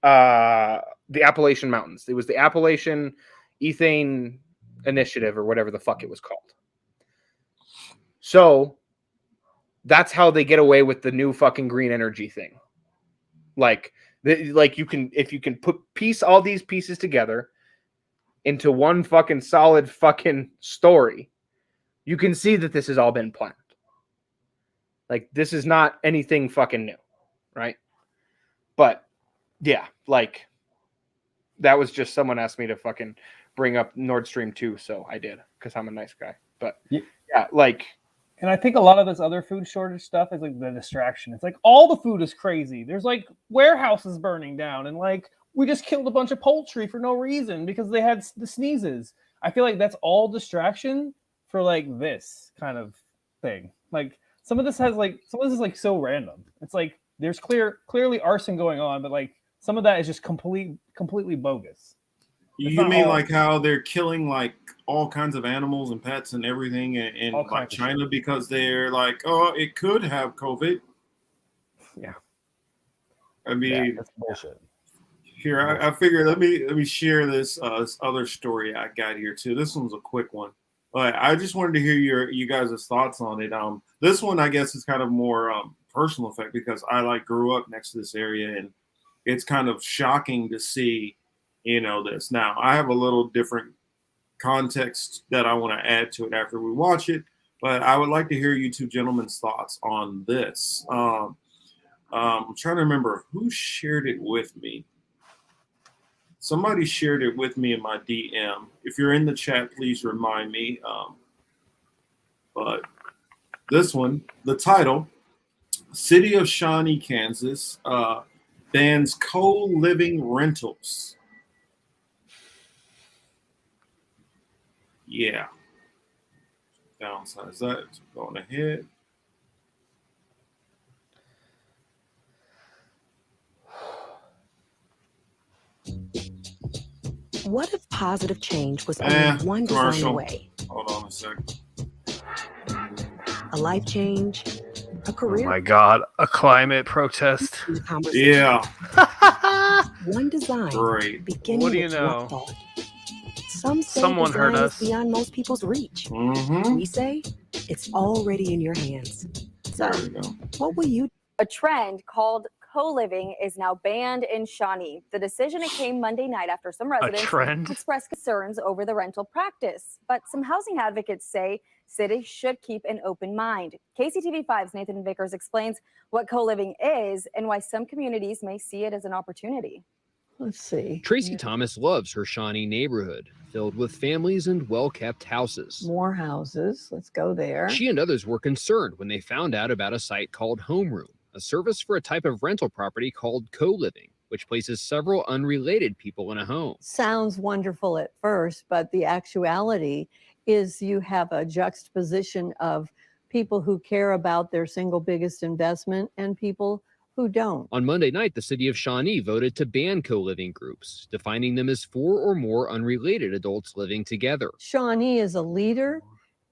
the Appalachian Mountains. It was the Appalachian Ethane Initiative or whatever the fuck it was called. So that's how they get away with the new fucking green energy thing. Like you can, if you can piece all these pieces together into one fucking solid fucking story, you can see that this has all been planned. Like, this is not anything fucking new, right? But, yeah, like, that was just someone asked me to fucking bring up Nord Stream 2, so I did, because I'm a nice guy. But, yeah, like... And I think a lot of this other food shortage stuff is, like, the distraction. It's like, all the food is crazy. There's, like, warehouses burning down, and, like, we just killed a bunch of poultry for no reason because they had the sneezes. I feel like that's all distraction for like this kind of thing. Like some of this is like so random. It's like there's clearly arson going on, but like some of that is just completely bogus. You mean like how they're killing like all kinds of animals and pets and everything in like China because they're like, oh, it could have COVID. Yeah. I mean, that's bullshit. Here, I figured let me share this other story I got here too. This one's a quick one. But I just wanted to hear you guys' thoughts on it. This one, I guess, is kind of more personal effect because I like grew up next to this area, and it's kind of shocking to see, this. Now, I have a little different context that I want to add to it after we watch it, but I would like to hear you two gentlemen's thoughts on this. I'm trying to remember who shared it with me. Somebody shared it with me in my DM. If you're in the chat, please remind me. But this one, the title, City of Shawnee, Kansas, bans co-living rentals. Yeah. Downsize that. Going ahead. What if positive change was only one design away? Hold on a second. A life change, a career. Oh my God, a climate protest. Yeah. One design Great. beginning What do you with know? one thought. Some say Someone heard design is us. beyond most people's reach. We say it's already in your hands. So, what will you? A trend called co-living is now banned in Shawnee. The decision came Monday night after some residents trend? expressed concerns over the rental practice. But some housing advocates say cities should keep an open mind. KCTV5's Nathan Vickers explains what co-living is and why some communities may see it as an opportunity. Let's see. Tracy Thomas loves her Shawnee neighborhood, filled with families and well-kept houses. More houses. Let's go there. She and others were concerned when they found out about a site called Homeroom, a service for a type of rental property called co-living, which places several unrelated people in a home. Sounds wonderful at first, but the actuality is you have a juxtaposition of people who care about their single biggest investment and people who don't. On Monday night, the city of Shawnee voted to ban co-living groups, defining them as 4 or more unrelated adults living together. Shawnee is a leader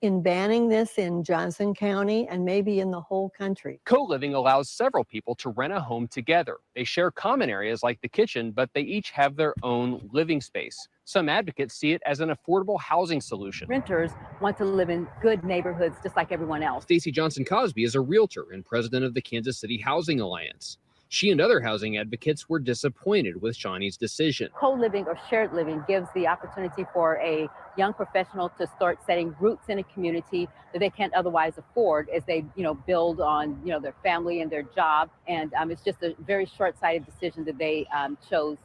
in banning this in Johnson County and maybe in the whole country. Co-living allows several people to rent a home together. They share common areas like the kitchen, but they each have their own living space. Some advocates see it as an affordable housing solution. Renters want to live in good neighborhoods just like everyone else. Stacey Johnson Cosby is a realtor and president of the Kansas City Housing Alliance. She and other housing advocates were disappointed with Shawnee's decision. Co-living or shared living gives the opportunity for a young professional to start setting roots in a community that they can't otherwise afford as they, build on, their family and their job. And it's just a very short-sighted decision that they chose,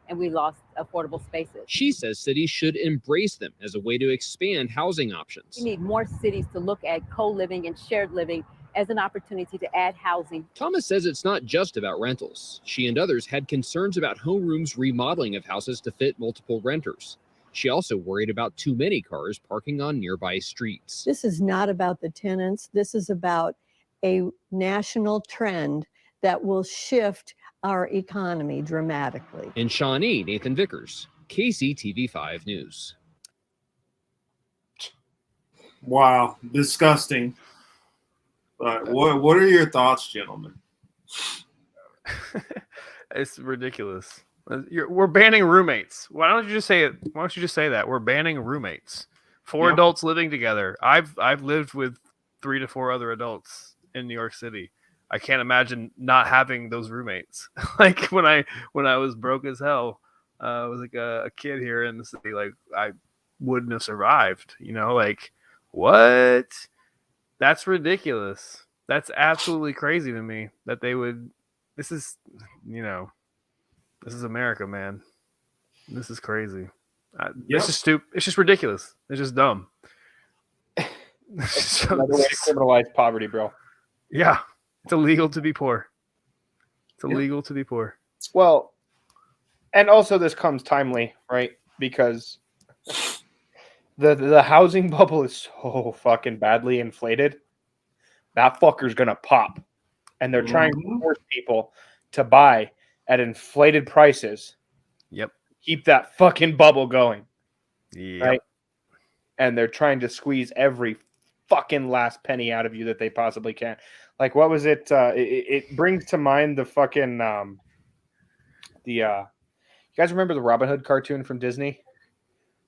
and we lost affordable spaces. She says cities should embrace them as a way to expand housing options. We need more cities to look at co-living and shared living as an opportunity to add housing. Thomas says it's not just about rentals. She and others had concerns about Homeroom's remodeling of houses to fit multiple renters. She also worried about too many cars parking on nearby streets. This is not about the tenants. This is about a national trend that will shift our economy dramatically. In Shawnee, Nathan Vickers, KCTV5 News. Wow, disgusting. What are your thoughts, gentlemen? It's ridiculous. We're banning roommates. Why don't you just say it? Why don't you just say that we're banning roommates? 4 adults living together. I've lived with 3 to 4 other adults in New York City. I can't imagine not having those roommates. Like when I was broke as hell, I was like a kid here in the city. Like I wouldn't have survived. Like what? That's ridiculous. That's absolutely crazy to me that they would. This is America, man. This is crazy. It's just stupid. It's just ridiculous. It's just dumb. It's another way to criminalize poverty, bro. Yeah, it's illegal to be poor. It's illegal to be poor. Well, and also this comes timely, right? Because the housing bubble is so fucking badly inflated. That fucker's gonna pop, and they're trying to force people to buy at inflated prices. Yep. Keep that fucking bubble going. Yep. Right. And they're trying to squeeze every fucking last penny out of you that they possibly can. Like, what was it? It brings to mind the fucking you guys remember the Robin Hood cartoon from Disney,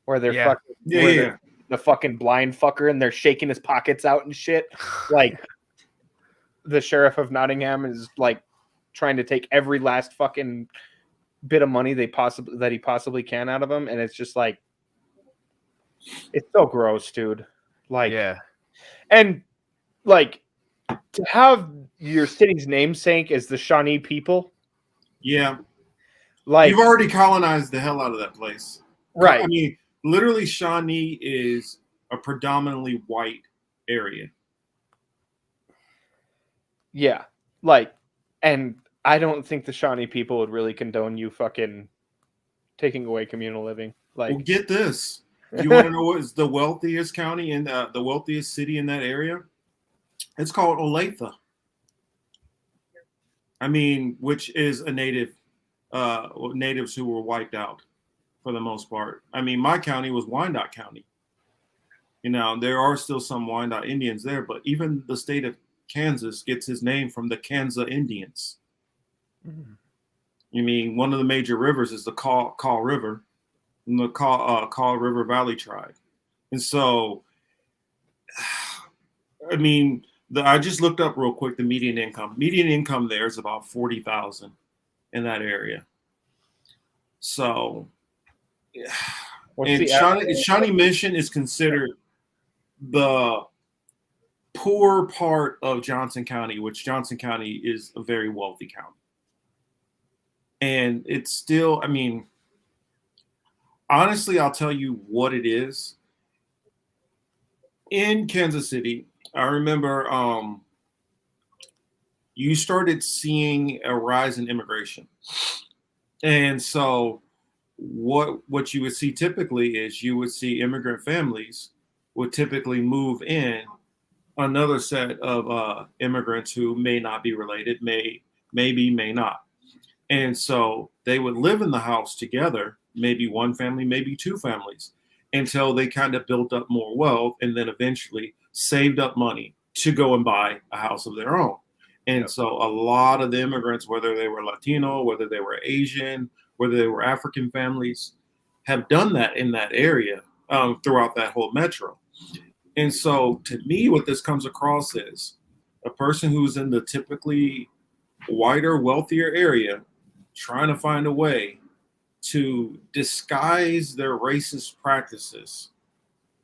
where they're fucking the fucking blind fucker and they're shaking his pockets out and shit. Like the sheriff of Nottingham is like trying to take every last fucking bit of money that he possibly can out of him, and it's just like it's so gross, dude. Like, and like to have your city's namesake as the Shawnee people. Yeah, like you've already colonized the hell out of that place, right? I mean, literally, Shawnee is a predominantly white area. Yeah, like, and I don't think the Shawnee people would really condone you fucking taking away communal living. Like, well, get this. You want to know what is the wealthiest county and the wealthiest city in that area? It's called Olathe. I mean, which is a native, natives who were wiped out for the most part. I mean, my county was Wyandotte County. There are still some Wyandotte Indians there, but even the state of Kansas gets his name from the Kansas Indians. You mean one of the major rivers is the Kaw River, and the Kaw River Valley tribe. And so, I mean, I just looked up real quick the median income. Median income there is about 40,000 in that area. So, and Shawnee Mission is considered the poor part of Johnson County, which Johnson County is a very wealthy county. And it's still, I mean, honestly, I'll tell you what it is. In Kansas City, I remember you started seeing a rise in immigration. And so what you would see typically is you would see immigrant families would typically move in another set of immigrants who may not be related, may not. And so they would live in the house together, maybe one family, maybe two families, until they kind of built up more wealth and then eventually saved up money to go and buy a house of their own. And so a lot of the immigrants, whether they were Latino, whether they were Asian, whether they were African families, have done that in that area throughout that whole metro. And so to me, what this comes across is a person who's in the typically whiter, wealthier area trying to find a way to disguise their racist practices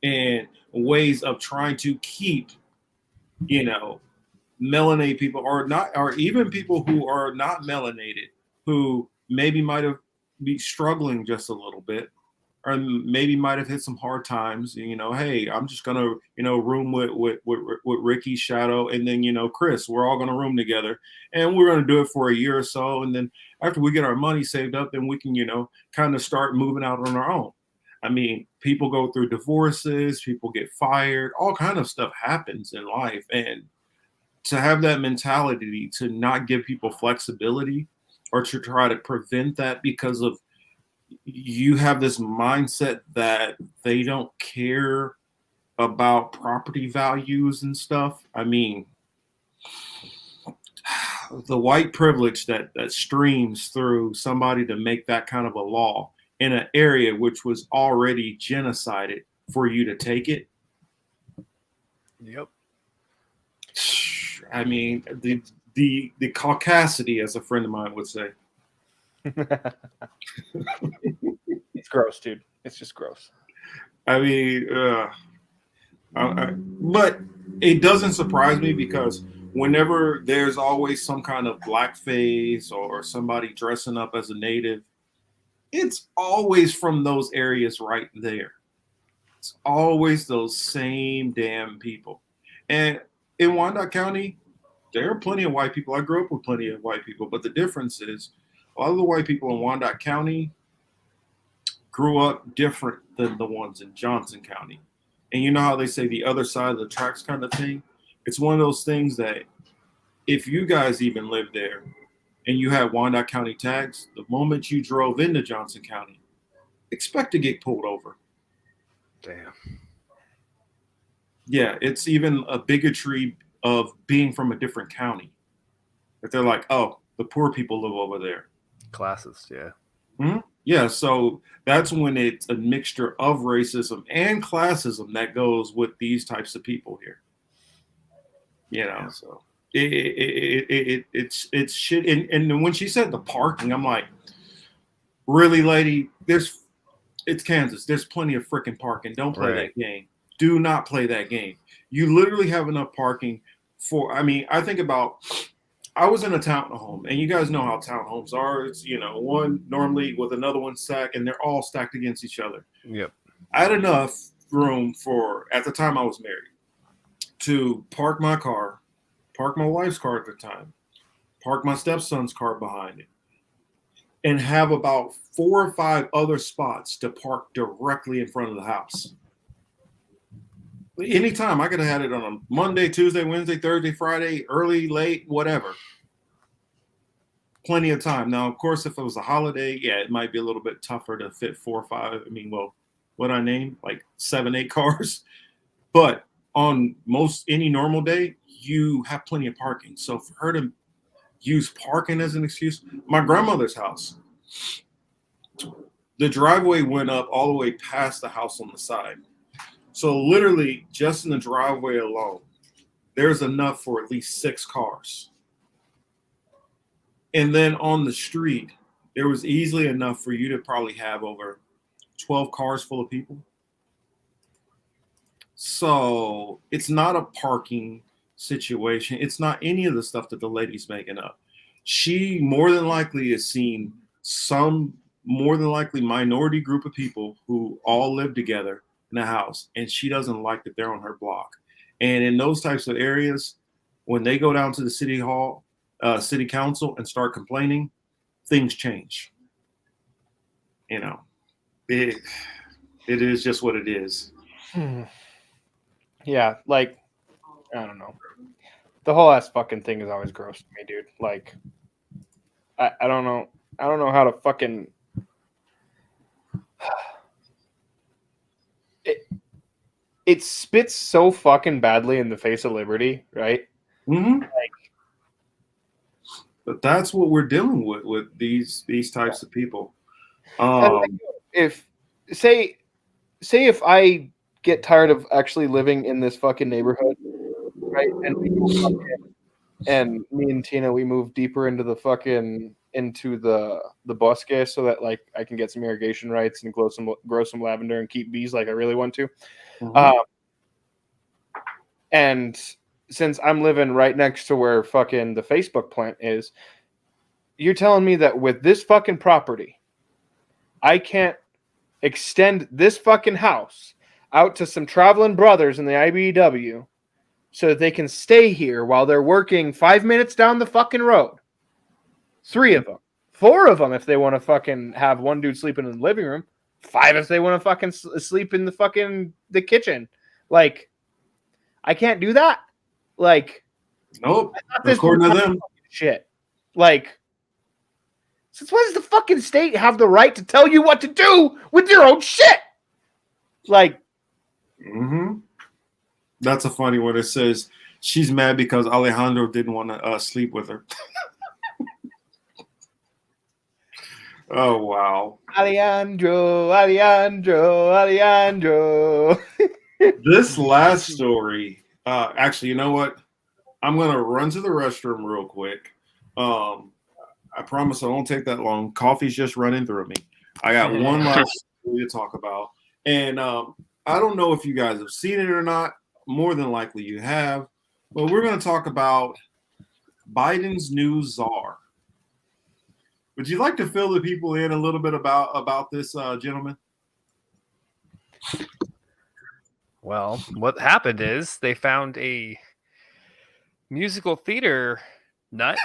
and ways of trying to keep, you know, melanated people or even people who are not melanated, who maybe might have be struggling just a little bit, or maybe might have hit some hard times. You know, hey, I'm just gonna, you know, room with Ricky, Shadow, and then, you know, Chris. We're all gonna room together, and we're gonna do it for a year or so, and then after we get our money saved up, then we can, you know, kind of start moving out on our own. I mean, people go through divorces, people get fired, all kind of stuff happens in life, and to have that mentality to not give people flexibility or to try to prevent that because of you have this mindset that they don't care about property values and stuff. I mean, the white privilege that streams through somebody to make that kind of a law in an area which was already genocided for you to take it. Yep. I mean, the caucasity, as a friend of mine would say. It's gross, dude. It's just gross. I mean, but it doesn't surprise me because whenever there's always some kind of blackface or somebody dressing up as a native, it's always from those areas right there. It's always those same damn people. And in Wyandotte County, there are plenty of white people. I grew up with plenty of white people, but the difference is a lot of the white people in Wyandotte County grew up different than the ones in Johnson County. And you know how they say the other side of the tracks kind of thing? It's one of those things that if you guys even lived there and you had Wyandotte County tags, the moment you drove into Johnson County, expect to get pulled over. Damn. Yeah, it's even a bigotry of being from a different county. That they're like, oh, the poor people live over there. Classes, yeah. Mm-hmm. Yeah, so that's when it's a mixture of racism and classism that goes with these types of people here. You know, so it's shit. And when she said the parking, I'm like, really, lady? It's Kansas. There's plenty of freaking parking. Don't play that game. Do not play that game. You literally have enough parking for. I mean, I think about. I was in a townhome, and you guys know how townhomes are. It's, you know, one normally with another one stacked, and they're all stacked against each other. Yep. I had enough room for, at the time I was married, to park my car, park my wife's car at the time, park my stepson's car behind it, and have about 4 or 5 other spots to park directly in front of the house. Anytime. I could have had it on a Monday, Tuesday, Wednesday, Thursday, Friday, early, late, whatever. Plenty of time. Now, of course, if it was a holiday, yeah, it might be a little bit tougher to fit 4 or 5. I mean, well, what I name? Like 7, 8 cars. But on most any normal day, you have plenty of parking. So for her to use parking as an excuse, my grandmother's house, the driveway went up all the way past the house on the side. So literally just in the driveway alone, there's enough for at least 6 cars. And then on the street, there was easily enough for you to probably have over 12 cars full of people. So it's not a parking situation. It's not any of the stuff that the lady's making up. She more than likely has seen some more than likely minority group of people who all live together in a house, and she doesn't like that they're on her block. And in those types of areas, when they go down to the city hall, city council and start complaining, things change. You know, it is just what it is. Yeah, like, I don't know. The whole ass fucking thing is always gross to me, dude. Like, I don't know. I don't know how to fucking. It spits so fucking badly in the face of liberty, right? Mm-hmm. Like, but that's what we're dealing with these types of people. If say if I get tired of actually living in this fucking neighborhood, right? And me and Tina, we move deeper into the bosque so that like I can get some irrigation rights and grow some lavender and keep bees like I really want to. Mm-hmm. And since I'm living right next to where fucking the Facebook plant is, you're telling me that with this fucking property, I can't extend this fucking house out to some traveling brothers in the IBEW so that they can stay here while they're working 5 minutes down the fucking road. 3 of them. 4 of them if they want to fucking have one dude sleeping in the living room. 5 if they want to fucking sleep in the kitchen. Like, I can't do that. Like, nope. According to them, shit. Like, since when does the fucking state have the right to tell you what to do with your own shit? Like, that's a funny one. It says she's mad because Alejandro didn't want to sleep with her. Oh wow, Alejandro. This last story, actually, you know what? I'm gonna run to the restroom real quick. I promise I won't take that long. Coffee's just running through me. I got one last story to talk about, and I don't know if you guys have seen it or not. More than likely you have, but we're gonna talk about Biden's new czar. Would you like to fill the people in a little bit about this gentleman? Well, what happened is they found a musical theater nut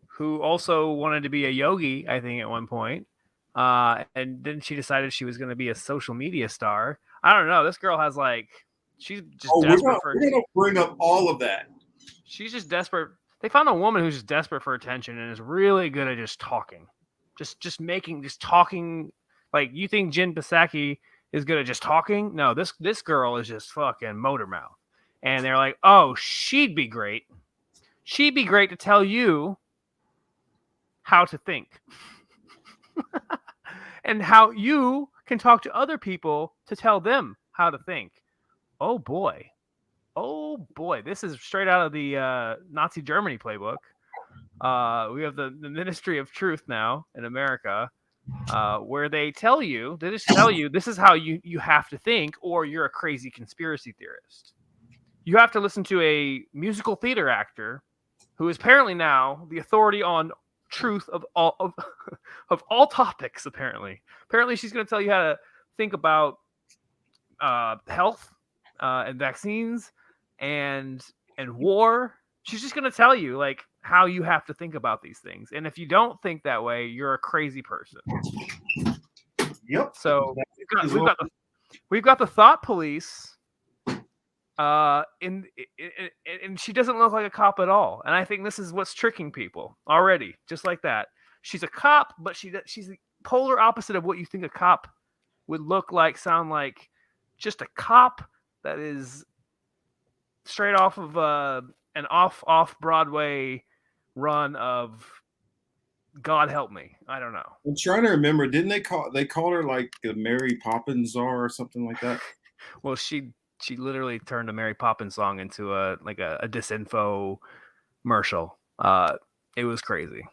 who also wanted to be a yogi, I think, at one point. And then she decided she was going to be a social media star. I don't know. This girl has she's just desperate we're going to bring up all of that. She's just desperate. They found a woman who's just desperate for attention and is really good at just talking. Just talking. Like, you think Jen Psaki is good at just talking? No, this girl is just fucking motor mouth. And they're like, oh, she'd be great. She'd be great to tell you how to think. And how you can talk to other people to tell them how to think. Oh boy. This is straight out of the Nazi Germany playbook. We have the Ministry of Truth now in America, where they just tell you this is how you have to think, or you're a crazy conspiracy theorist. You have to listen to a musical theater actor who is apparently now the authority on truth of all topics. Apparently she's going to tell you how to think about health and vaccines and war. She's just going to tell you how you have to think about these things, and if you don't think that way, you're a crazy person. Yep. So we've got the thought police. And she doesn't look like a cop at all, and I think this is what's tricking people already. Just like that, she's a cop, but she's the polar opposite of what you think a cop would look like, sound like. Just a cop that is straight off of an off Broadway run of God Help Me. I don't know. I'm trying to remember. Didn't they call her like the Mary Poppins czar or something like that? Well, she literally turned a Mary Poppins song into a disinfo commercial. It was crazy.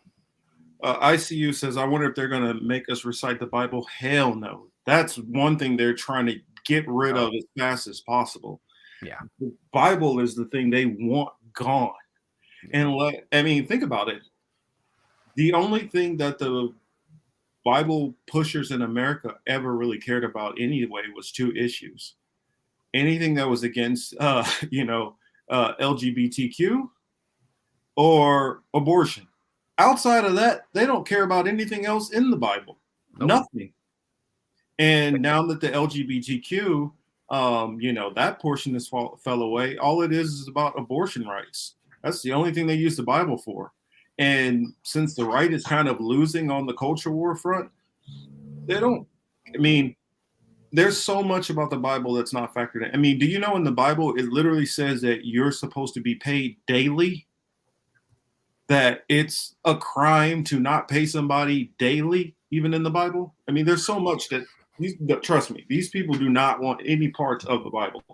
ICU says, I wonder if they're going to make us recite the Bible. Hell no. That's one thing they're trying to get rid of as fast as possible. Yeah. The Bible is the thing they want gone. And think about it. The only thing that the Bible pushers in America ever really cared about anyway was two issues. Anything that was against, LGBTQ or abortion. Outside of that, they don't care about anything else in the Bible. Nope. Nothing. And now that the LGBTQ, that portion has fell away, all it is about abortion rights. That's the only thing they use the Bible for. And since the right is kind of losing on the culture war front, there's so much about the Bible that's not factored in. I mean, do you know in the Bible, it literally says that you're supposed to be paid daily? That it's a crime to not pay somebody daily, even in the Bible? I mean, there's so much that, trust me, these people do not want any parts of the Bible.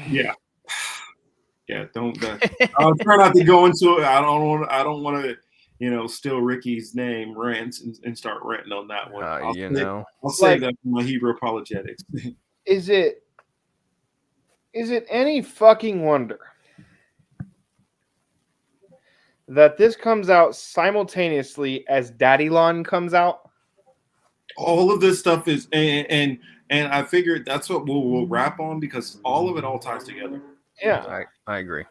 Yeah. Yeah, I'll try not to go into it. I don't want to, steal Ricky's name, Rants, and start ranting on that one. I'll save that for my Hebrew apologetics. Is it any fucking wonder that this comes out simultaneously as Daddylon comes out? All of this stuff is, and I figured that's what we'll wrap on, because all of it all ties together. Yeah, I agree.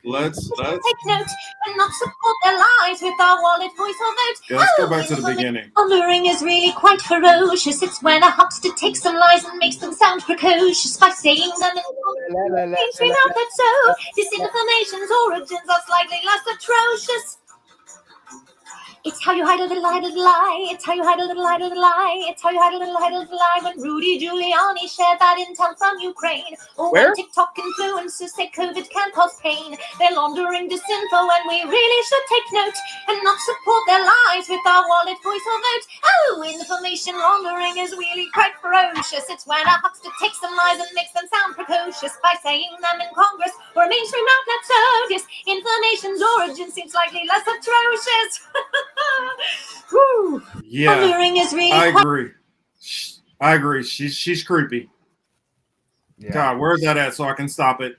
Let's take note and not support their lies with our wallet, voice, or vote. Yeah, let's go back to the beginning. Alluring is really quite ferocious. It's when a huckster takes some lies and makes them sound precocious by saying them in mainstream outlets. So disinformation's origins are slightly less atrocious. It's how you hide a little lie, little lie. It's how you hide a little lie, little lie. It's how you hide a little lie, little lie. When Rudy Giuliani shared that intel from Ukraine, or when TikTok influencers say COVID can cause pain, they're laundering disinfo, and we really should take note and not support their lies with our wallet, voice, or vote. Oh, information laundering is really quite ferocious. It's when a huckster takes some lies and makes them sound precocious by saying them in Congress or a mainstream outlet. So disinformation's origin seems slightly less atrocious. Yeah, really I agree. She's creepy. Yeah. God, where's that at so I can stop it?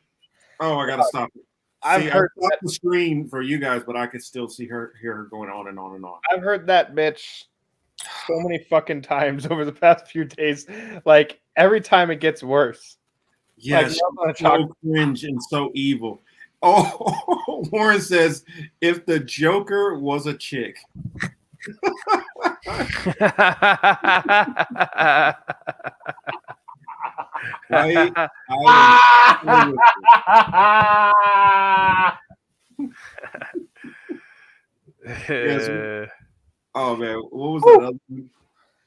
Oh, I gotta stop it. I stopped the screen for you guys, but I could still hear her going on and on and on. I've heard that bitch so many fucking times over the past few days. Like every time it gets worse. Yes, like, so cringe and so evil. Oh, Warren says, if the Joker was a chick. Yes. Oh man, what was that other one?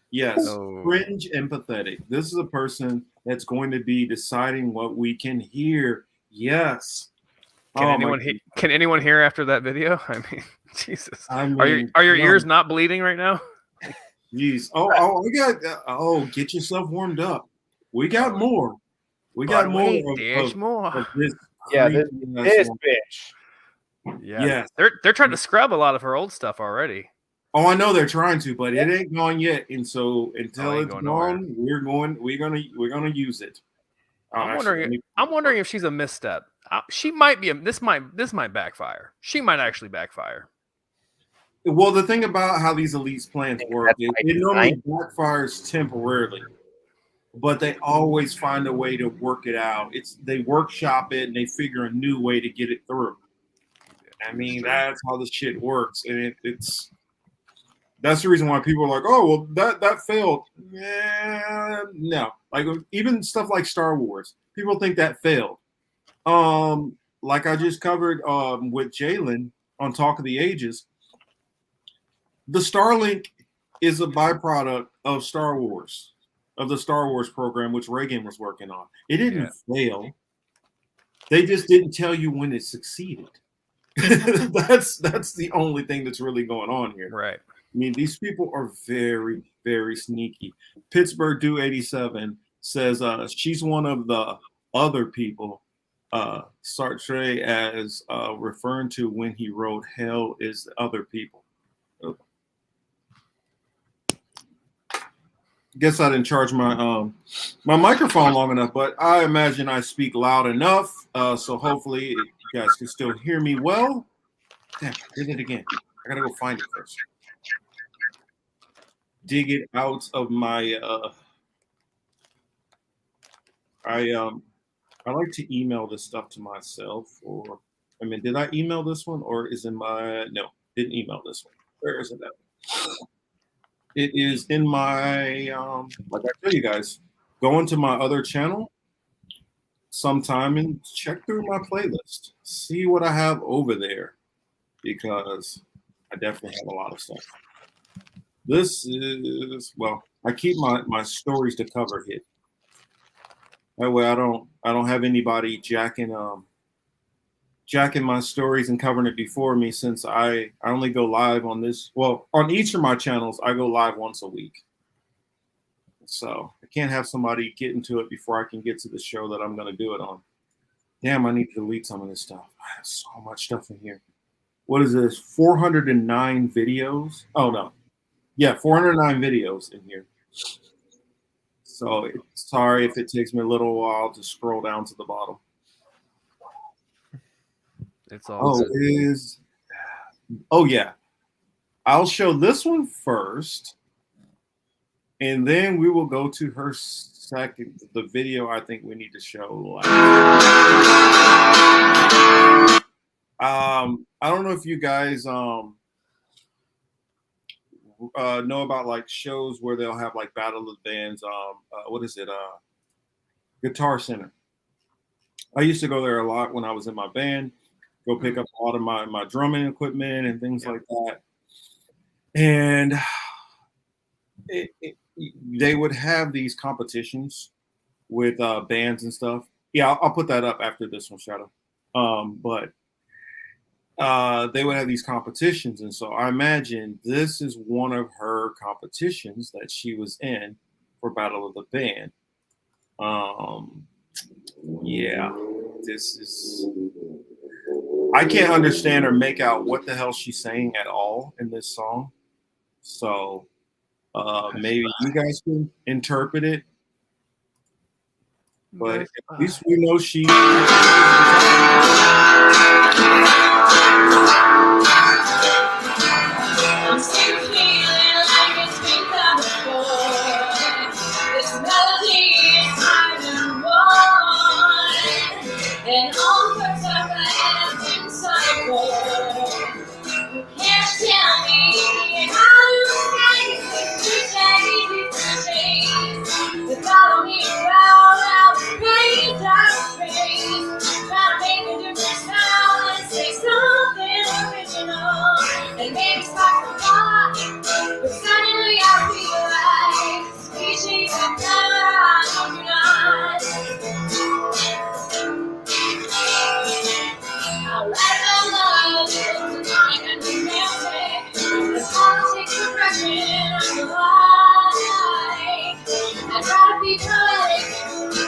Yes, cringe and pathetic. This is a person that's going to be deciding what we can hear. Yes. Can anyone hear after that video? I mean, Jesus. Are your ears not bleeding right now? Jeez. Get yourself warmed up. We got more. We got more. Of this. Yeah, this bitch. Yeah. Yes. They're trying to scrub a lot of her old stuff already. Oh, I know they're trying to, but it ain't gone yet. And so until it's gone, we're gonna use it. I'm wondering if she's a misstep. She might be. This might backfire. She might actually backfire. Well, the thing about how these elites plans work is it normally backfires temporarily, but they always find a way to work it out. They workshop it and they figure a new way to get it through. I mean, that's how this shit works, and that's the reason why people are like, oh, well, that failed. Yeah, no. Like even stuff like Star Wars, people think that failed. Like I just covered with Jalen on Talk of the Ages, the Starlink is a byproduct of Star Wars, of the Star Wars program, which Reagan was working on. It didn't fail. They just didn't tell you when it succeeded. That's the only thing that's really going on here. Right. I mean, these people are very, very sneaky. Pittsburgh Do 87 says she's one of the other people Sartre as referring to when he wrote "Hell is the Other People." Guess I didn't charge my my microphone long enough, but I imagine I speak loud enough, so hopefully you guys can still hear me well. Damn, I did it again. I gotta go find it first. Dig it out of my I like to email this stuff to myself, or I mean, did I email this one, or is in my no, didn't email this one. Where is it at? It is in my like I tell you guys, go into my other channel sometime and check through my playlist. See what I have over there, because I definitely have a lot of stuff. This is, well, I keep my stories to cover hit. That way I don't have anybody jacking my stories and covering it before me, since I only go live on this. Well, on each of my channels, I go live once a week. So I can't have somebody get into it before I can get to the show that I'm going to do it on. Damn, I need to delete some of this stuff. I have so much stuff in here. What is this? 409 videos? Oh, no. Yeah, 409 videos in here. So sorry if it takes me a little while to scroll down to the bottom. It's all oh yeah. I'll show this one first, and then we will go to her second, the video I think we need to show. I don't know if you guys know about like shows where they'll have like Battle of the Bands. What is it? Guitar Center. I used to go there a lot when I was in my band. Go pick up a lot of my drumming equipment and things like that. And they would have these competitions with bands and stuff. Yeah, I'll put that up after this one, Shadow. But they would have these competitions, and so I imagine this is one of her competitions that she was in for Battle of the Band. Yeah, this is. I can't understand or make out what the hell she's saying at all in this song. So maybe you guys can interpret it. But at least we know she. I'm still feeling like it's been done before. This melody is hard and warm, and all parts of my head inside war. You can't tell me how you say they follow me around out praise after praise, trying to make a different sound and say something original, and maybe spark a thought, but suddenly I realize species of never I know I let them love tonight and be music. The politics of progression of the light. I'd rather be good,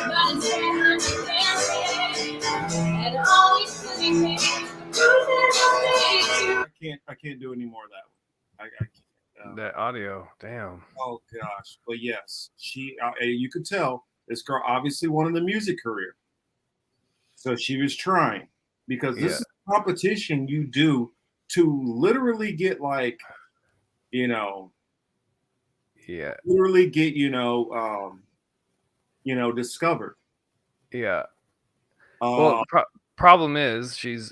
but instead I'm dancing. And always silly things, I can't do any more of that one. I can't. That audio, damn. Oh gosh, but yes, she. You could tell this girl obviously wanted the music career, so she was trying, because this is a competition you do to literally get like, literally get discovered. Yeah. Well, problem is she's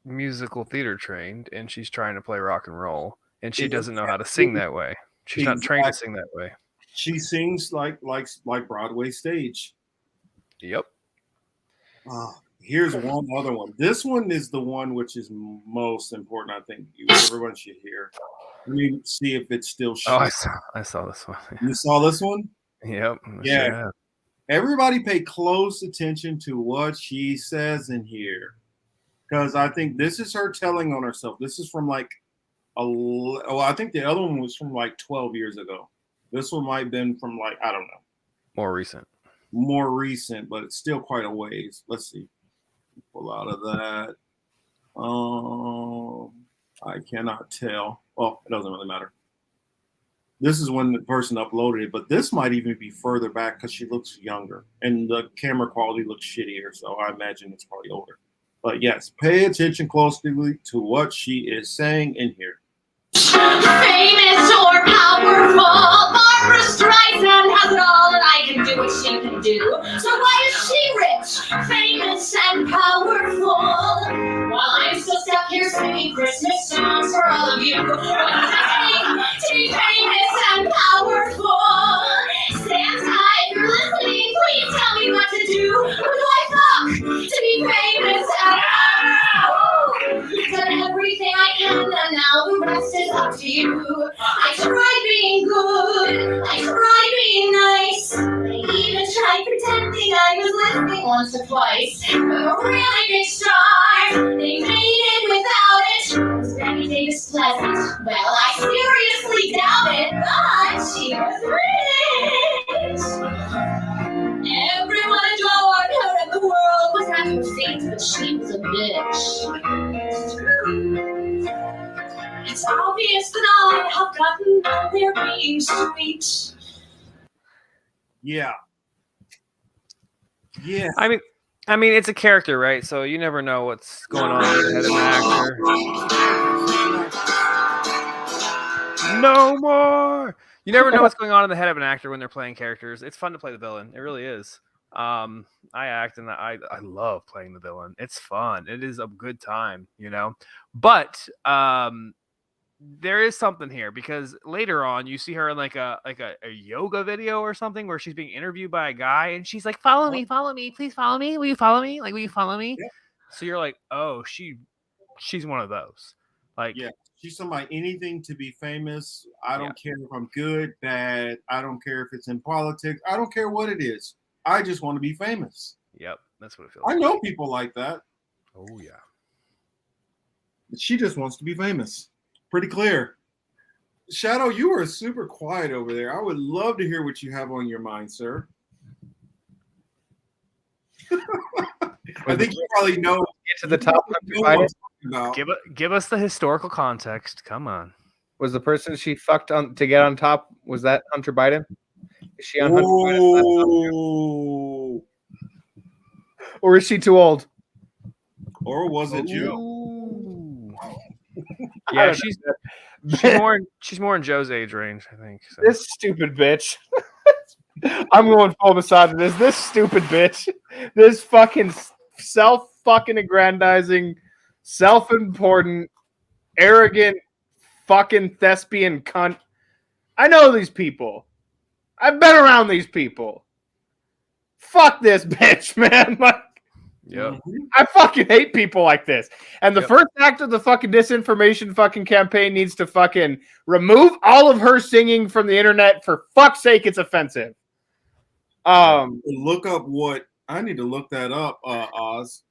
musical theater trained, and she's trying to play rock and roll, and she doesn't know how to sing that way. She's not trained to sing that way. She sings like Broadway stage. Yep. Here's one other one. This one is the one which is most important. I think everyone should hear. Let me see if it's still. Oh, I saw this one. You saw this one? Yep. Yeah. Sure. Everybody pay close attention to what she says in here, because I think this is her telling on herself. This is from like I think the other one was from like 12 years ago. This one might have been from like, I don't know. More recent, but it's still quite a ways. Let's see. Pull out of that. I cannot tell. Well, it doesn't really matter. This is when the person uploaded it, but this might even be further back because she looks younger and the camera quality looks shittier. So I imagine it's probably older. But yes, pay attention closely to what she is saying in here. Famous or powerful, Barbara Streisand has it all, and I can do what she can do. So why is she rich, famous, and powerful? While I'm still stuck here singing Christmas songs for all of you. What does it take to be famous and powerful? Santa, if you're listening, please tell me what to do. Who do I fuck to be famous and powerful? I've done everything I can, and now the rest is up to you. I tried being good, I tried being nice, I even tried pretending I was listening once or twice. But a really big star, they made it without it. Was anything as pleasant? Well, I seriously doubt it, but she was rich. Everyone adored her and the world was at her feet, but she was a bitch. It's true. It's obvious that I have gotten out there being sweet. Yeah. Yeah. I mean, it's a character, right? So you never know what's going on in the head of an actor. No more. You never know what's going on in the head of an actor when they're playing characters. It's fun to play the villain. It really is. I act and I love playing the villain. It's fun. It is a good time, you know. But there is something here because later on you see her in like a yoga video or something where she's being interviewed by a guy and she's like, follow me, please follow me. Will you follow me? Like, will you follow me? Yeah. So you're like, oh, she's one of those. Like, yeah, she's somebody, anything to be famous. I don't care if I'm good, bad. I don't care if it's in politics. I don't care what it is. I just want to be famous. Yep, that's what it feels I know people like that. Oh yeah. She just wants to be famous. Pretty clear. Shadow, you are super quiet over there. I would love to hear what you have on your mind, sir. I think you probably know. Get to the top. Give us the historical context. Come on. Was the person she fucked on to get on top, was that Hunter Biden? Is she on Hunter Biden? Or is she too old? Or was it you? Yeah, she's more in Joe's age range, I think. So. This stupid bitch. I'm going full misogynist. This stupid bitch. This fucking fucking aggrandizing, self-important, arrogant, fucking thespian cunt. I know these people. I've been around these people. Fuck this bitch, man. Like, yep. I fucking hate people like this. And the first act of the fucking disinformation fucking campaign needs to fucking remove all of her singing from the internet. For fuck's sake, it's offensive. Look up what I need to look that up, Oz.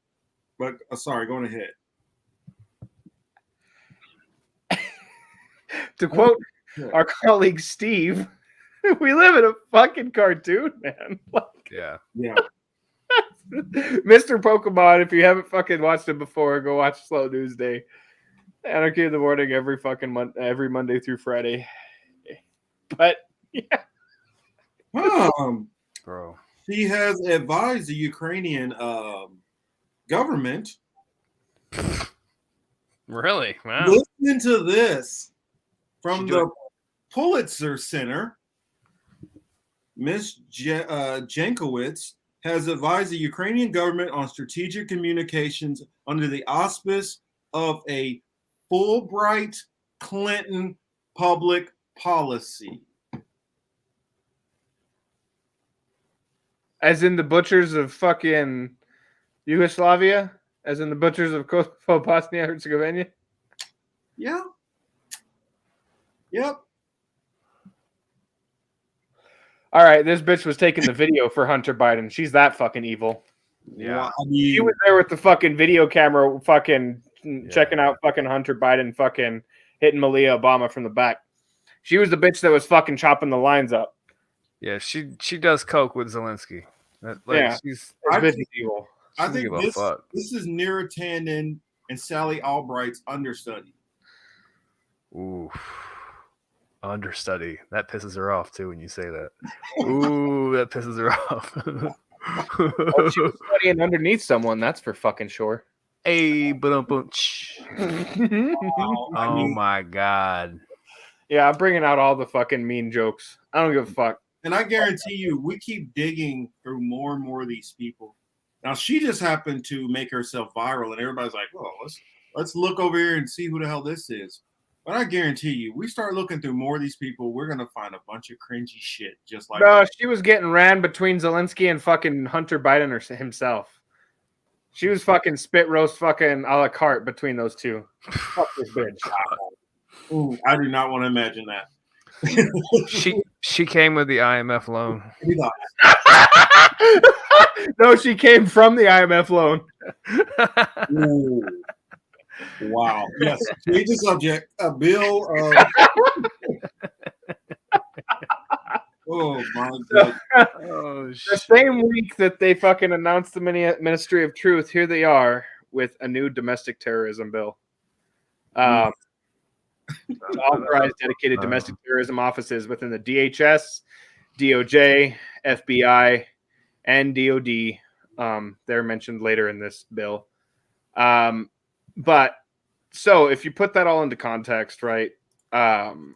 But sorry, going ahead. To quote our colleague Steve, we live in a fucking cartoon, man. Like, yeah. Mr. Pokemon, if you haven't fucking watched it before, go watch Slow News Day. Anarchy in the Morning every fucking every Monday through Friday. But yeah. Bro. She has advised the Ukrainian government. Really? Wow. Listen to this from the Pulitzer Center. Ms. Jankowicz has advised the Ukrainian government on strategic communications under the auspice of a Fulbright Clinton public policy. As in the butchers of fucking Yugoslavia, as in the butchers of Kosovo, Bosnia, Herzegovina. Yeah. Yep. All right, this bitch was taking the video for Hunter Biden. She's that fucking evil. Yeah. I mean, She was there with the fucking video camera, fucking checking out fucking Hunter Biden, fucking hitting Malia Obama from the back. She was the bitch that was fucking chopping the lines up. Yeah, she does coke with Zelensky. She's evil. I think this is Neera Tanden and Sally Albright's understudy. Ooh. Understudy. That pisses her off too when you say that. Ooh, that pisses her off. Oh, she was studying underneath someone, that's for fucking sure. Hey, oh my god. Yeah, I'm bringing out all the fucking mean jokes. I don't give a fuck. And I guarantee you, we keep digging through more and more of these people. Now, she just happened to make herself viral, and everybody's like, "Oh, let's look over here and see who the hell this is." But I guarantee you, we start looking through more of these people, we're gonna find a bunch of cringy shit. Just like no, she was getting ran between Zelensky and fucking Hunter Biden himself. She was fucking spit roast fucking a la carte between those two. Fuck this bitch. Ooh, I do not want to imagine that. She came with the IMF loan. No, she came from the IMF loan. Ooh. Wow. Yes. Change the subject. A bill. Oh my god. The same week that they fucking announced the Ministry of Truth, here they are with a new domestic terrorism bill. Authorized dedicated domestic terrorism offices within the DHS, DOJ, FBI, and DOD. They're mentioned later in this bill. But so if you put that all into context, right? And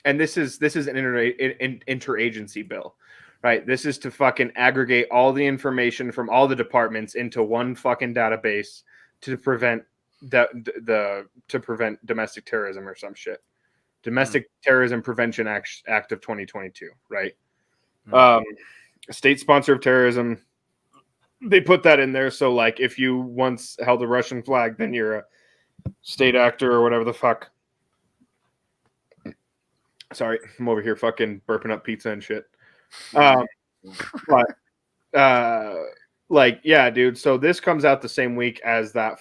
this is an interagency bill, right? This is to fucking aggregate all the information from all the departments into one fucking database to prevent prevent domestic terrorism or some shit. Domestic Terrorism Prevention Act of 2022, right? State sponsor of terrorism. They put that in there so like if you once held a Russian flag, then you're a state actor or whatever the fuck. Sorry, I'm over here fucking burping up pizza and shit. Like, yeah, dude. So this comes out the same week as that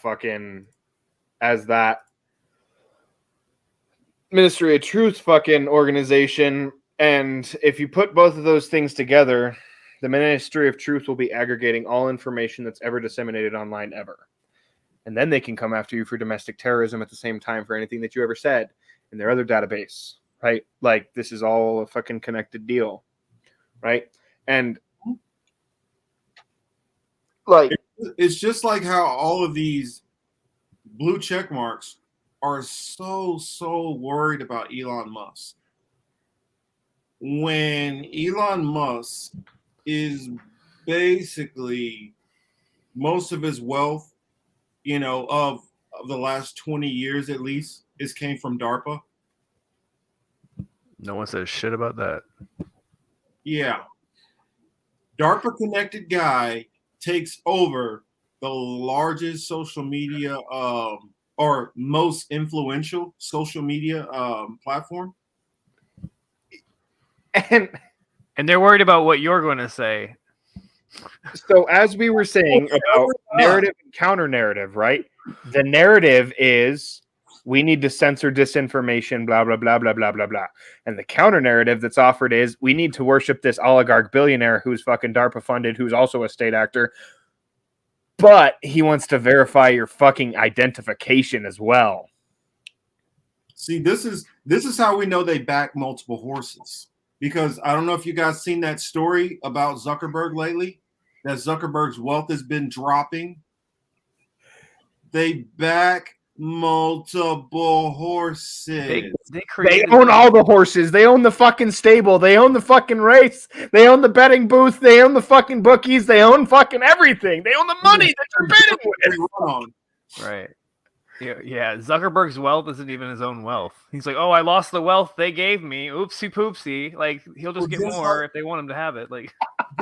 Ministry of Truth fucking organization. And if you put both of those things together, the Ministry of Truth will be aggregating all information that's ever disseminated online ever. And then they can come after you for domestic terrorism at the same time for anything that you ever said in their other database, right? Like, this is all a fucking connected deal, right? And like, it's just like how all of these blue check marks are so worried about Elon Musk. When Elon Musk is basically most of his wealth, you know, of the last 20 years at least, came from DARPA. No one says shit about that. Yeah. DARPA connected guy takes over the largest social media or most influential social media platform. And they're worried about what you're going to say. So as we were saying about narrative and counter narrative, right? The narrative is we need to censor disinformation, blah, blah, blah, blah, blah, blah, blah. And the counter narrative that's offered is we need to worship this oligarch billionaire who's fucking DARPA funded, who's also a state actor. But he wants to verify your fucking identification as well. See, this is how we know they back multiple horses. Because I don't know if you guys seen that story about Zuckerberg lately, that Zuckerberg's wealth has been dropping. They back multiple horses. They own all the horses. They own the fucking stable. They own the fucking race. They own the betting booth. They own the fucking bookies. They own fucking everything. They own the money that you're betting with. Right. Yeah. Zuckerberg's wealth isn't even his own wealth. He's like, oh, I lost the wealth they gave me. Oopsie poopsie. Like he'll just get more if they want him to have it. Like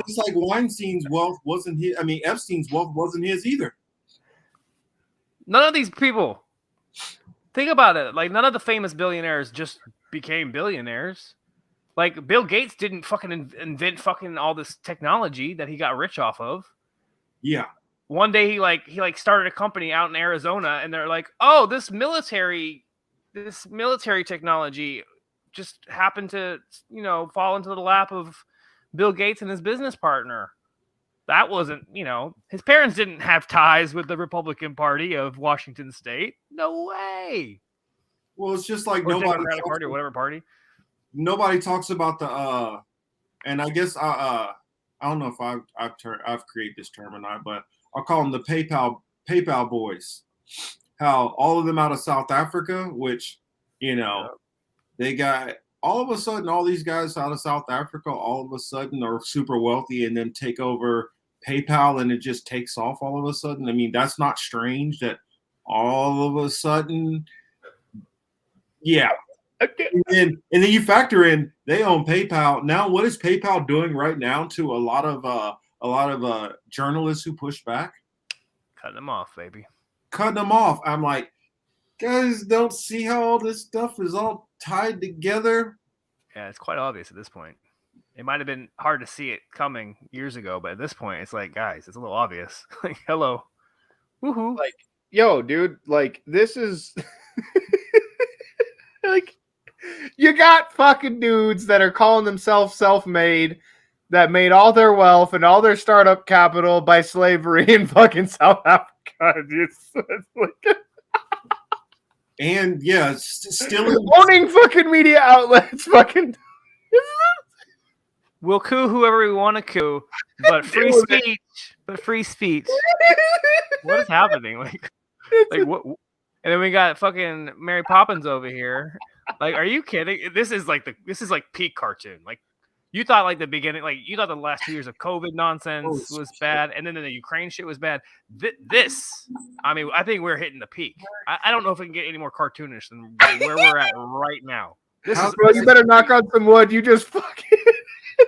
just like Weinstein's wealth wasn't his. I mean, Epstein's wealth wasn't his either. None of these people. Think about it. Like none of the famous billionaires just became billionaires. Like Bill Gates didn't fucking invent fucking all this technology that he got rich off of. Yeah. One day he started a company out in Arizona, and they're like, "Oh, this military technology just happened to, fall into the lap of Bill Gates and his business partner." That wasn't, his parents didn't have ties with the Republican Party of Washington State. No way. Well, it's just like or nobody Democratic Party or whatever party. Nobody talks about the and I guess I don't know if I've created this term or not, but I'll call them the PayPal boys. How all of them out of South Africa, which they got all of a sudden all these guys out of South Africa all of a sudden are super wealthy and then take over PayPal and it just takes off all of a sudden. I mean, that's not strange that all of a sudden, yeah. And then you factor in they own PayPal. Now, what is PayPal doing right now to a lot of journalists who push back? Cutting them off, baby. Cutting them off. I'm like, guys, don't see how all this stuff is all tied together. Yeah, it's quite obvious at this point. It might have been hard to see it coming years ago, but at this point, it's like, guys, it's a little obvious. Like, hello, woohoo! Like, yo, dude, like this is like. You got fucking dudes that are calling themselves self-made that made all their wealth and all their startup capital by slavery in fucking South Africa. It's like... And yeah, still owning fucking media outlets. Fucking. We'll coup whoever we want to coup, but free speech. But free speech. What is happening? Like what? And then we got fucking Mary Poppins over here. Like, are you kidding? This is like peak cartoon. Like, you thought like the beginning, like you thought the last 2 years of COVID nonsense was bad, and then the Ukraine shit was bad. I mean, I think we're hitting the peak. I don't know if it can get any more cartoonish than where we're at right now. You better knock on some wood. You just fucking.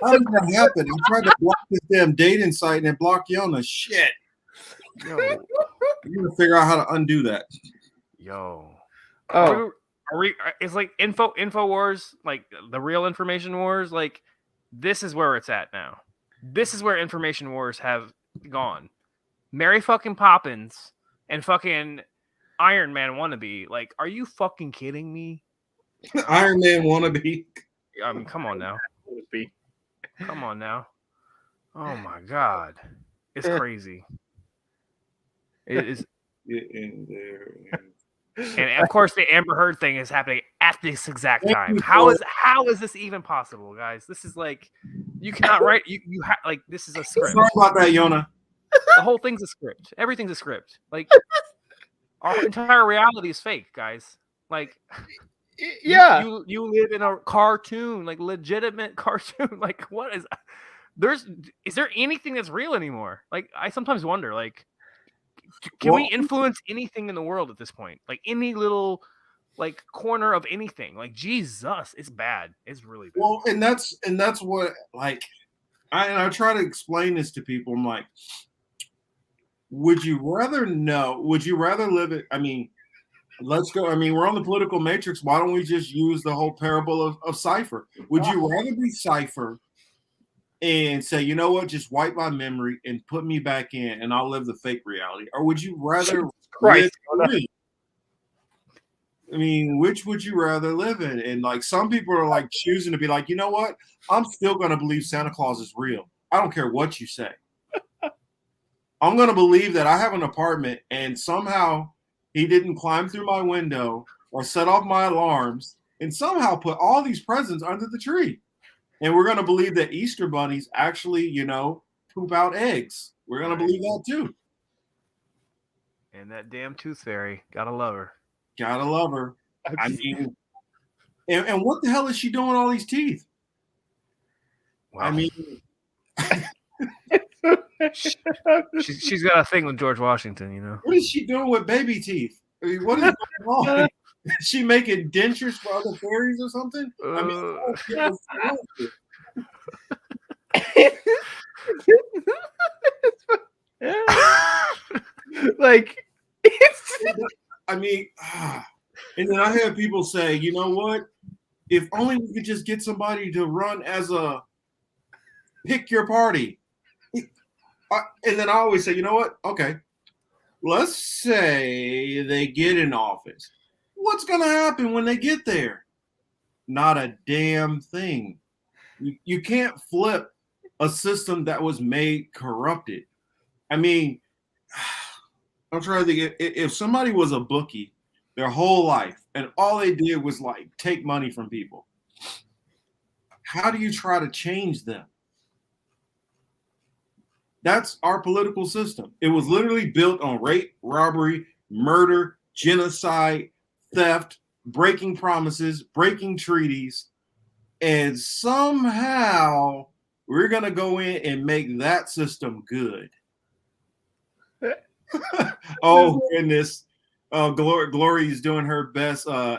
How did that happen? I tried to block this damn dating site and it blocked Yona. Shit. Yo, you're gonna figure out how to undo that. Yo. Oh. It's like InfoWars, like the real information wars. Like this is where it's at now. This is where information wars have gone. Mary fucking Poppins and fucking Iron Man wannabe. Like, are you fucking kidding me? Iron Man wannabe. I mean, come on now. Come on now. Oh my god, it's crazy. It is. And of course, the Amber Heard thing is happening at this exact time. How is this even possible, guys? This is like you cannot write. Like this is a script. Sorry about that, Yona. The whole thing's a script. Everything's a script. Like our entire reality is fake, guys. Like yeah, you live in a cartoon, like legitimate cartoon. Like what is? Is there anything that's real anymore? Like I sometimes wonder, like. Can we influence anything in the world at this point? Like any little like corner of anything? Like Jesus, it's bad. It's really bad. Well, and that's what like I try to explain this to people. I'm like, would you rather live it? I mean, let's go. I mean, we're on the political matrix. Why don't we just use the whole parable of Cypher? Would you rather be Cypher and say, you know what, just wipe my memory and put me back in and I'll live the fake reality? Or would you rather live free? I mean, which would you rather live in? And like some people are like choosing to be like, you know what? I'm still going to believe Santa Claus is real. I don't care what you say. I'm going to believe that I have an apartment and somehow he didn't climb through my window or set off my alarms and somehow put all these presents under the tree. And we're going to believe that Easter bunnies actually, poop out eggs. We're going to believe that too. And that damn tooth fairy. Gotta love her. Gotta love her. I mean, and what the hell is she doing with all these teeth? Wow. I mean, she's got a thing with George Washington, What is she doing with baby teeth? I mean, what is going on? Is she making dentures for other fairies or something? I mean, like, I mean, and then I have people say, you know what? If only we could just get somebody to run as a pick your party. And then I always say, you know what? Okay, let's say they get in office. What's going to happen when they get there? Not a damn thing. You can't flip a system that was made corrupted. I mean, I'm trying to think, if somebody was a bookie their whole life and all they did was like take money from people, how do you try to change them? That's our political system. It was literally built on rape, robbery, murder, genocide, theft, breaking promises, breaking treaties, and somehow we're going to go in and make that system good. Oh, goodness. Glory is doing her best. Yo,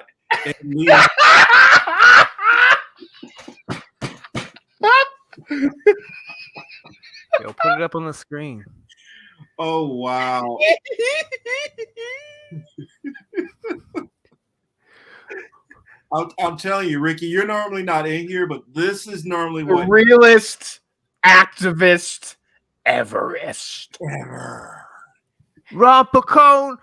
put it up on the screen. Oh, wow. I'm telling you, Ricky, you're normally not in here, but this is normally the what realist activist Everest. Ron Pacone,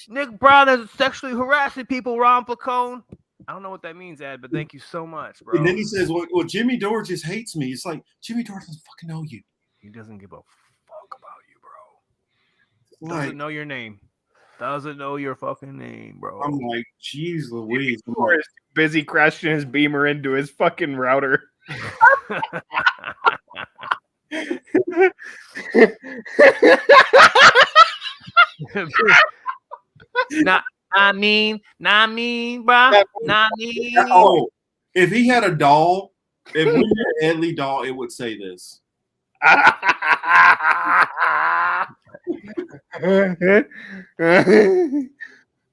Nick Brown is sexually harassing people. Ron Pacone. I don't know what that means, Ed, but thank you so much, bro. And then he says, well, Jimmy Dore just hates me. It's like, Jimmy Dore doesn't fucking know you. He doesn't give a fuck about you, bro. Like, Doesn't know your name. Doesn't know your fucking name, bro. I'm like, geez Louise. Dore is busy crashing his beamer into his fucking router. I mean, bro. Oh, if he had a doll, if we had an Edley doll, it would say this.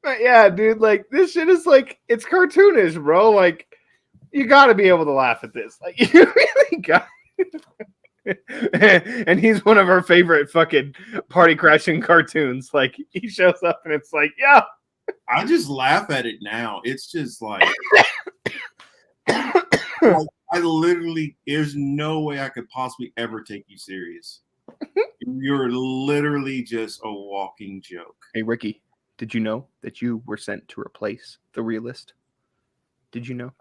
But yeah, dude, like this shit is like it's cartoonish, bro. Like you got to be able to laugh at this. Like you really got. And he's one of our favorite fucking party crashing cartoons. Like he shows up and it's like, yeah. I just laugh at it now. It's just like, I literally, there's no way I could possibly ever take you serious. You're literally just a walking joke. Hey, Ricky, did you know that you were sent to replace the realist? Did you know?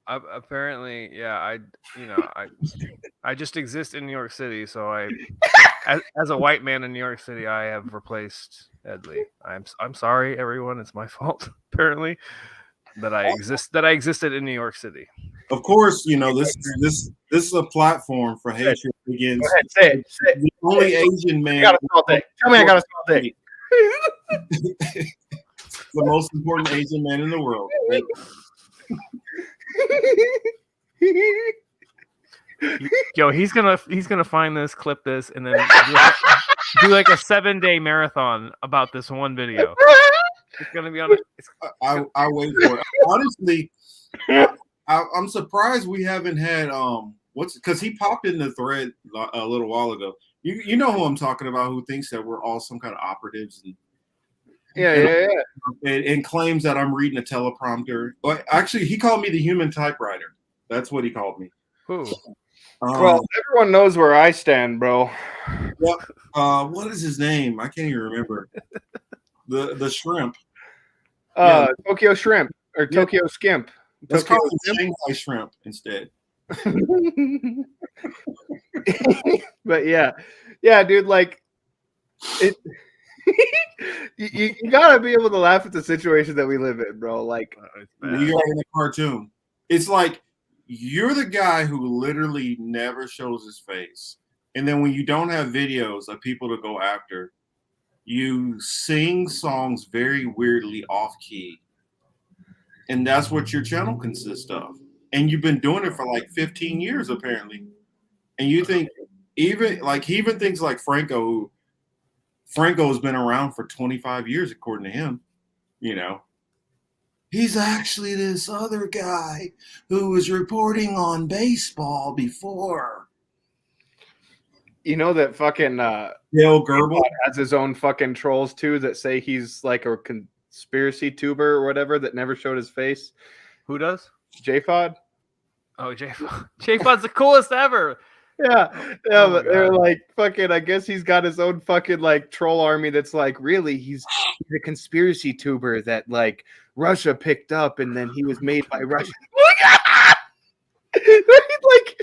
Apparently, yeah. I just exist in New York City, so as a white man in New York City, I have replaced Edley. I'm sorry, everyone. It's my fault. Apparently, that I existed in New York City. Of course, you know this is a platform for hatred against. Go ahead, say it. The only Asian man. Got a small dick. Tell me I got a small dick. The most important Asian man in the world. Yo, he's gonna find this, clip this, and then do like a 7-day marathon about this one video. It's gonna be on. I wait for it. Honestly, I'm surprised we haven't had because he popped in the thread a little while ago. You know who I'm talking about? Who thinks that we're all some kind of operatives and. And claims that I'm reading a teleprompter. But actually, he called me the human typewriter. That's what he called me. Who? Well, everyone knows where I stand, bro. Well, what is his name? I can't even remember. The shrimp. Tokyo Shrimp or Tokyo Skimp. Let's call him Shanghai Shrimp instead. But yeah, dude, like it. you gotta be able to laugh at the situation that we live in, bro. Like we are in a cartoon. It's like you're the guy who literally never shows his face, and then when you don't have videos of people to go after, you sing songs very weirdly off key, and that's what your channel consists of. And you've been doing it for like 15 years apparently, and you think he even thinks like Franco has been around for 25 years, according to him. You know, he's actually this other guy who was reporting on baseball before. You know that fucking Dale Gerbil has his own fucking trolls too that say he's like a conspiracy tuber or whatever that never showed his face. Who does? JFod. Oh, JFod. JFod's the coolest ever. Yeah, Oh but they're like fucking. I guess he's got his own fucking like troll army. That's like really he's a conspiracy tuber that like Russia picked up and then he was made by Russia. Like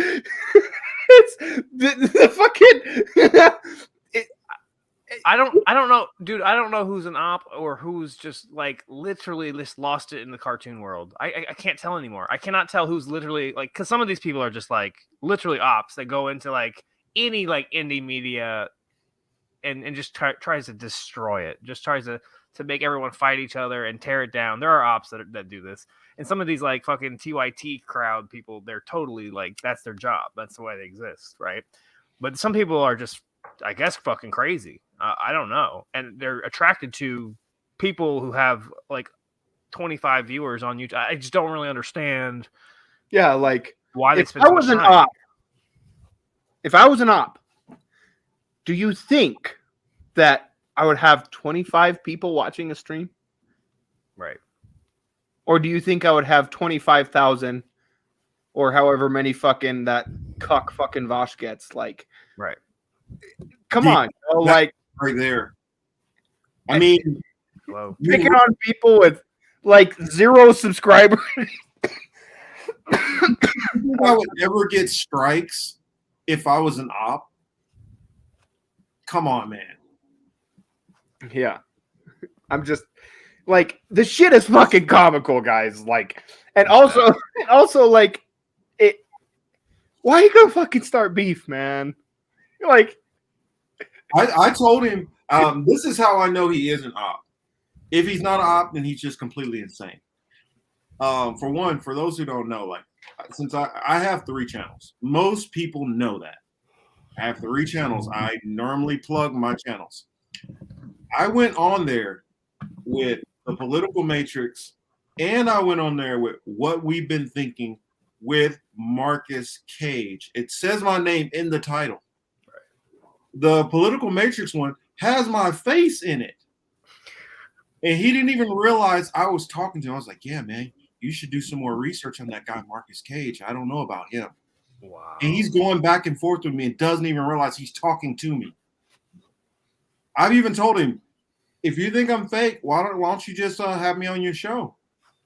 it's the fucking. I don't know, dude. I don't know who's an op or who's just like literally just lost it in the cartoon world. I can't tell anymore. I cannot tell who's literally like, because some of these people are just like literally ops that go into like any like indie media and just tries to destroy it. Just tries to make everyone fight each other and tear it down. There are ops that do this, and some of these like fucking TYT crowd people, they're totally like that's their job. That's the way they exist, right? But some people are just, I guess, fucking crazy. I don't know. And they're attracted to people who have like 25 viewers on YouTube. I just don't really understand. Yeah, like why they if spend I so was much an time. op, if I was an op, do you think that I would have 25 people watching a stream? Right. Or do you think I would have 25,000 or however many fucking that cuck fucking Vosh gets? Like, right. Come on, you know, like right there. I mean, picking on people with like 0 subscribers. I would ever get strikes if I was an op. Come on, man. Yeah. I'm just like the shit is fucking comical, guys. Like, and also like it. Why you gonna fucking start beef, man? Like, I told him this is how I know he is an op. If he's not an op, then he's just completely insane. For one, for those who don't know, like since I have 3 channels, most people know that. I have 3 channels. I normally plug my channels. I went on there with the political matrix, and I went on there with what we've been thinking with Marcus Cage. It says my name in the title. The political matrix one has my face in it. And he didn't even realize I was talking to him. I was like, yeah, man, you should do some more research on that guy, Marcus Cage. I don't know about him. Wow. And he's going back and forth with me and doesn't even realize he's talking to me. I've even told him, if you think I'm fake, why don't you just have me on your show?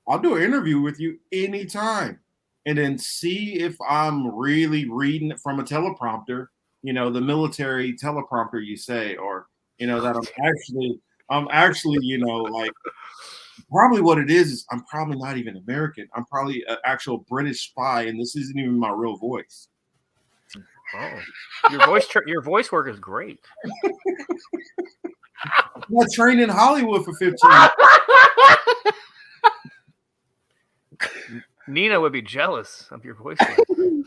I'll do an interview with you anytime. And then see if I'm really reading it from a teleprompter, you know, the military teleprompter you say, or, you know, that I'm actually, you know, like probably what it is I'm probably not even American. I'm probably an actual British spy, and this isn't even my real voice. Oh, your voice work is great. I trained in Hollywood for 15 years. Nina would be jealous of your voice. I mean,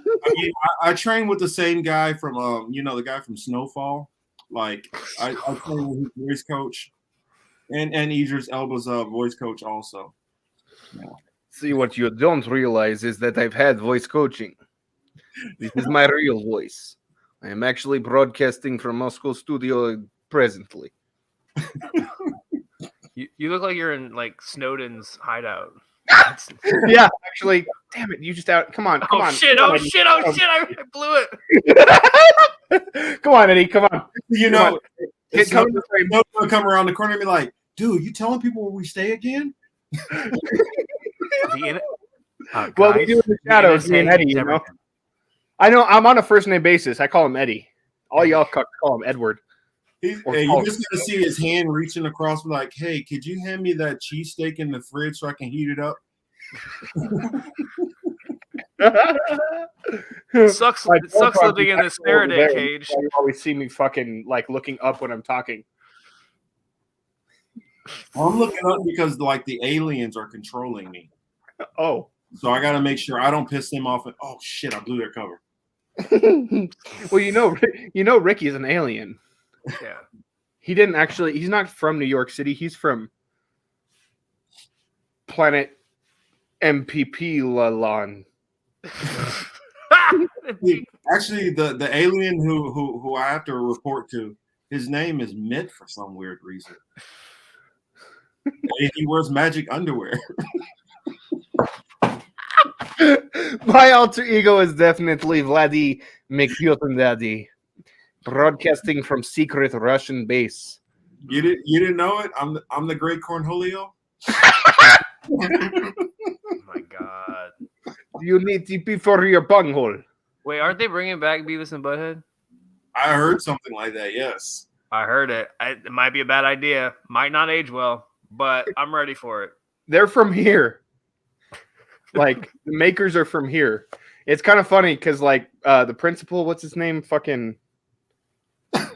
I trained with the same guy from, you know, the guy from Snowfall. Like, I trained with his voice coach, and Idris Elba's voice coach also. Yeah. See, what you don't realize is that I've had voice coaching. This is my real voice. I am actually broadcasting from Moscow studio presently. You look like you're in like Snowden's hideout. Yeah, actually, damn it, you just out. Come on. Shit, come oh on, shit, I blew it. Come on, Eddie, come on. You know, it's going to come around the corner and be like, dude, you telling people where we stay again? Well, we do in the shadows, me and Eddie, you know? I know, I'm on a first name basis. I call him Eddie. All y'all call him Edward. You're just going to see his hand reaching across like, hey, could you hand me that cheesesteak in the fridge so I can heat it up? Sucks living in this Faraday cage. You always see me fucking like looking up when I'm talking. I'm looking up because like the aliens are controlling me. Oh. So I got to make sure I don't piss them off. Oh shit, I blew their cover. Well, you know Ricky is an alien. Yeah. He's not from New York City. He's from Planet MPP Lalon. Actually, the alien who I have to report to, his name is Mitt for some weird reason. He wears magic underwear. My alter ego is definitely Vladdy McPutin, broadcasting from secret Russian base. You didn't know it? I'm the great Cornholio. Oh my god! You need TP for your bunghole. Wait, aren't they bringing back Beavis and Butthead? I heard something like that. Yes, I heard it. It might be a bad idea. Might not age well, but I'm ready for it. They're from here. Like the makers are from here. It's kind of funny because like the principal, what's his name? Fucking I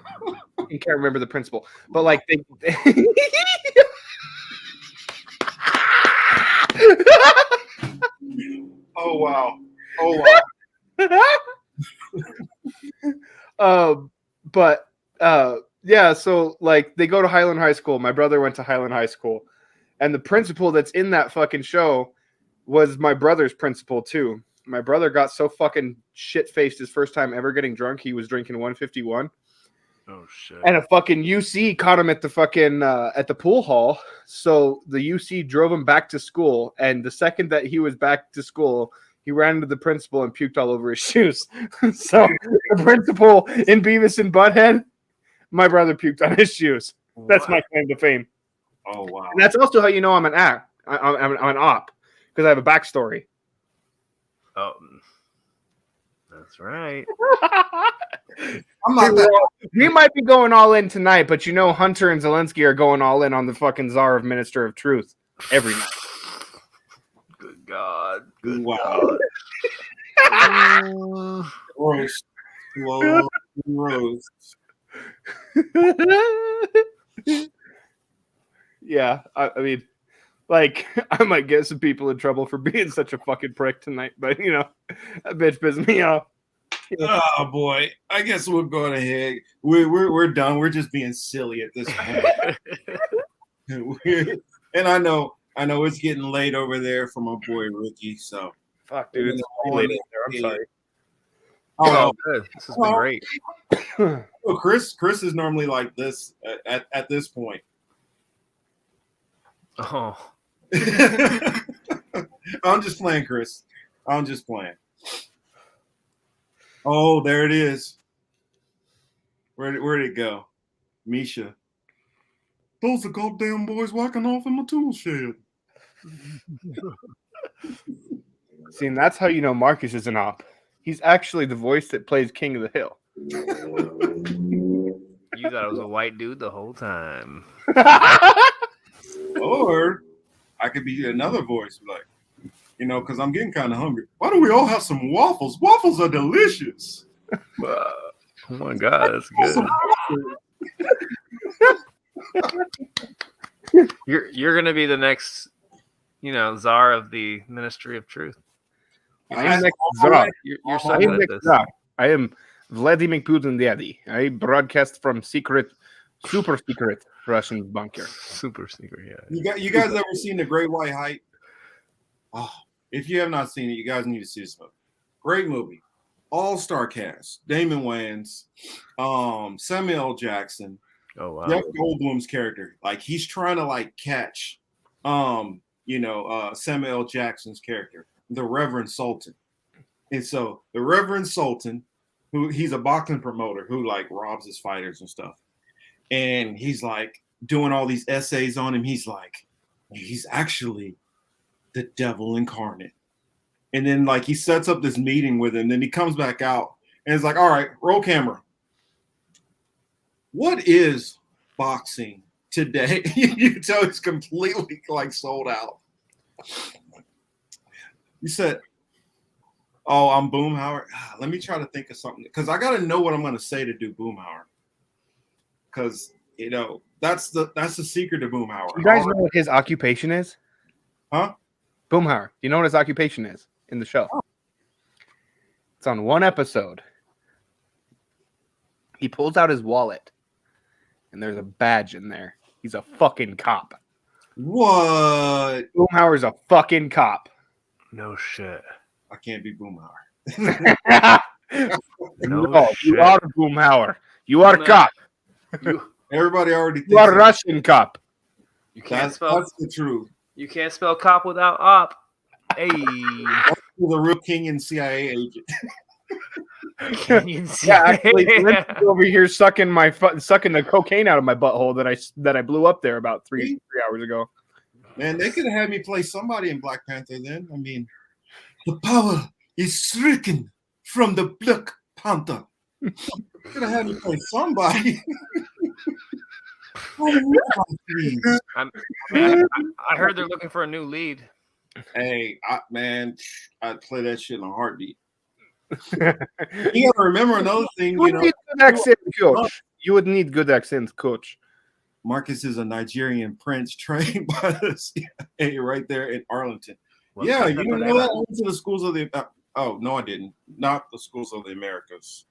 can't remember the principal, but like they Oh wow. But yeah, so like they go to Highland High School. My brother went to Highland High School, and the principal that's in that fucking show was my brother's principal too. My brother got so fucking shit-faced his first time ever getting drunk, he was drinking 151. Oh shit. And a fucking UC caught him at the fucking at the pool hall. So the UC drove him back to school, and the second that he was back to school, he ran into the principal and puked all over his shoes. So the principal in Beavis and Butthead, my brother puked on his shoes. That's my claim to fame. Oh wow. And that's also how you know I'm an act. I'm an op because I have a backstory. Oh, that's right. I'm not that. We might be going all in tonight, but you know Hunter and Zelensky are going all in on the fucking Tsar of Minister of Truth every night. Good God. Good wow. God. Roast. Whoa, roast. Yeah, I mean, like, I might get some people in trouble for being such a fucking prick tonight, but you know, that bitch pissed me off. Oh boy, I guess we'll go ahead. We're done. We're just being silly at this point. And I know it's getting late over there for my boy Ricky. So fuck, dude, it's late in there. I'm sorry. Oh, good. This has been great. Oh, Chris is normally like this at this point. Oh. I'm just playing, Chris. I'm just playing. Oh, there it is. Where'd it go? Misha. Those are goddamn boys whacking off in my tool shed. See, and that's how you know Marcus is an op. He's actually the voice that plays King of the Hill. You thought it was a white dude the whole time. Or I could be another voice, like, you know, because I'm getting kind of hungry. Why don't we all have some waffles? Waffles are delicious. Oh my God, that's good. You're gonna be the next, you know, czar of the Ministry of Truth. I'm next czar. You're sucking at this. I am Vladimir Putin Daddy. I broadcast from super secret Russian bunker. Super secret, yeah. You guys ever seen The Great White Height? Oh, if you have not seen it, you guys need to see this movie. Great movie. All-star cast. Damon Wayans, Samuel L. Jackson. Oh wow. Jeff Goldblum's character. Like he's trying to like catch Samuel L. Jackson's character, the Reverend Sultan. And so the Reverend Sultan, who he's a boxing promoter who like robs his fighters and stuff. And he's like doing all these essays on him. He's like, he's actually the devil incarnate. And then like he sets up this meeting with him. Then he comes back out and it's like, all right, roll camera. What is boxing today? You can tell it's completely like sold out. You said, oh, I'm Boomhauer. Let me try to think of something because I got to know what I'm going to say to do Boomhauer. Because you know that's the secret to Boomhauer. You guys know what his occupation is? Huh? Boomhauer. Do you know what his occupation is in the show? It's on one episode. He pulls out his wallet, and there's a badge in there. He's a fucking cop. What? Boomhauer's a fucking cop. No shit. I can't be Boomhauer. No, you are Boomhauer. You are cop. Everybody already thinks You are Russian cop. You can't spell. That's the truth. You can't spell cop without op. Hey, the real Kenyan CIA agent. Kenyan Yeah, actually, Lindsay's over here sucking the cocaine out of my butthole that I blew up there about three hours ago. Man, they could have had me play somebody in Black Panther then. I mean, the power is stricken from the Black Panther. Could have had me play somebody. I heard they're looking for a new lead. Hey, I'd play that shit in a heartbeat. You gotta remember another thing. You need good accent coach. You would need good accent coach. Marcus is a Nigerian prince trained by the CIA right there in Arlington. Well, yeah, you didn't know that? I went to the schools of the. Oh no, I didn't. Not the schools of the Americas.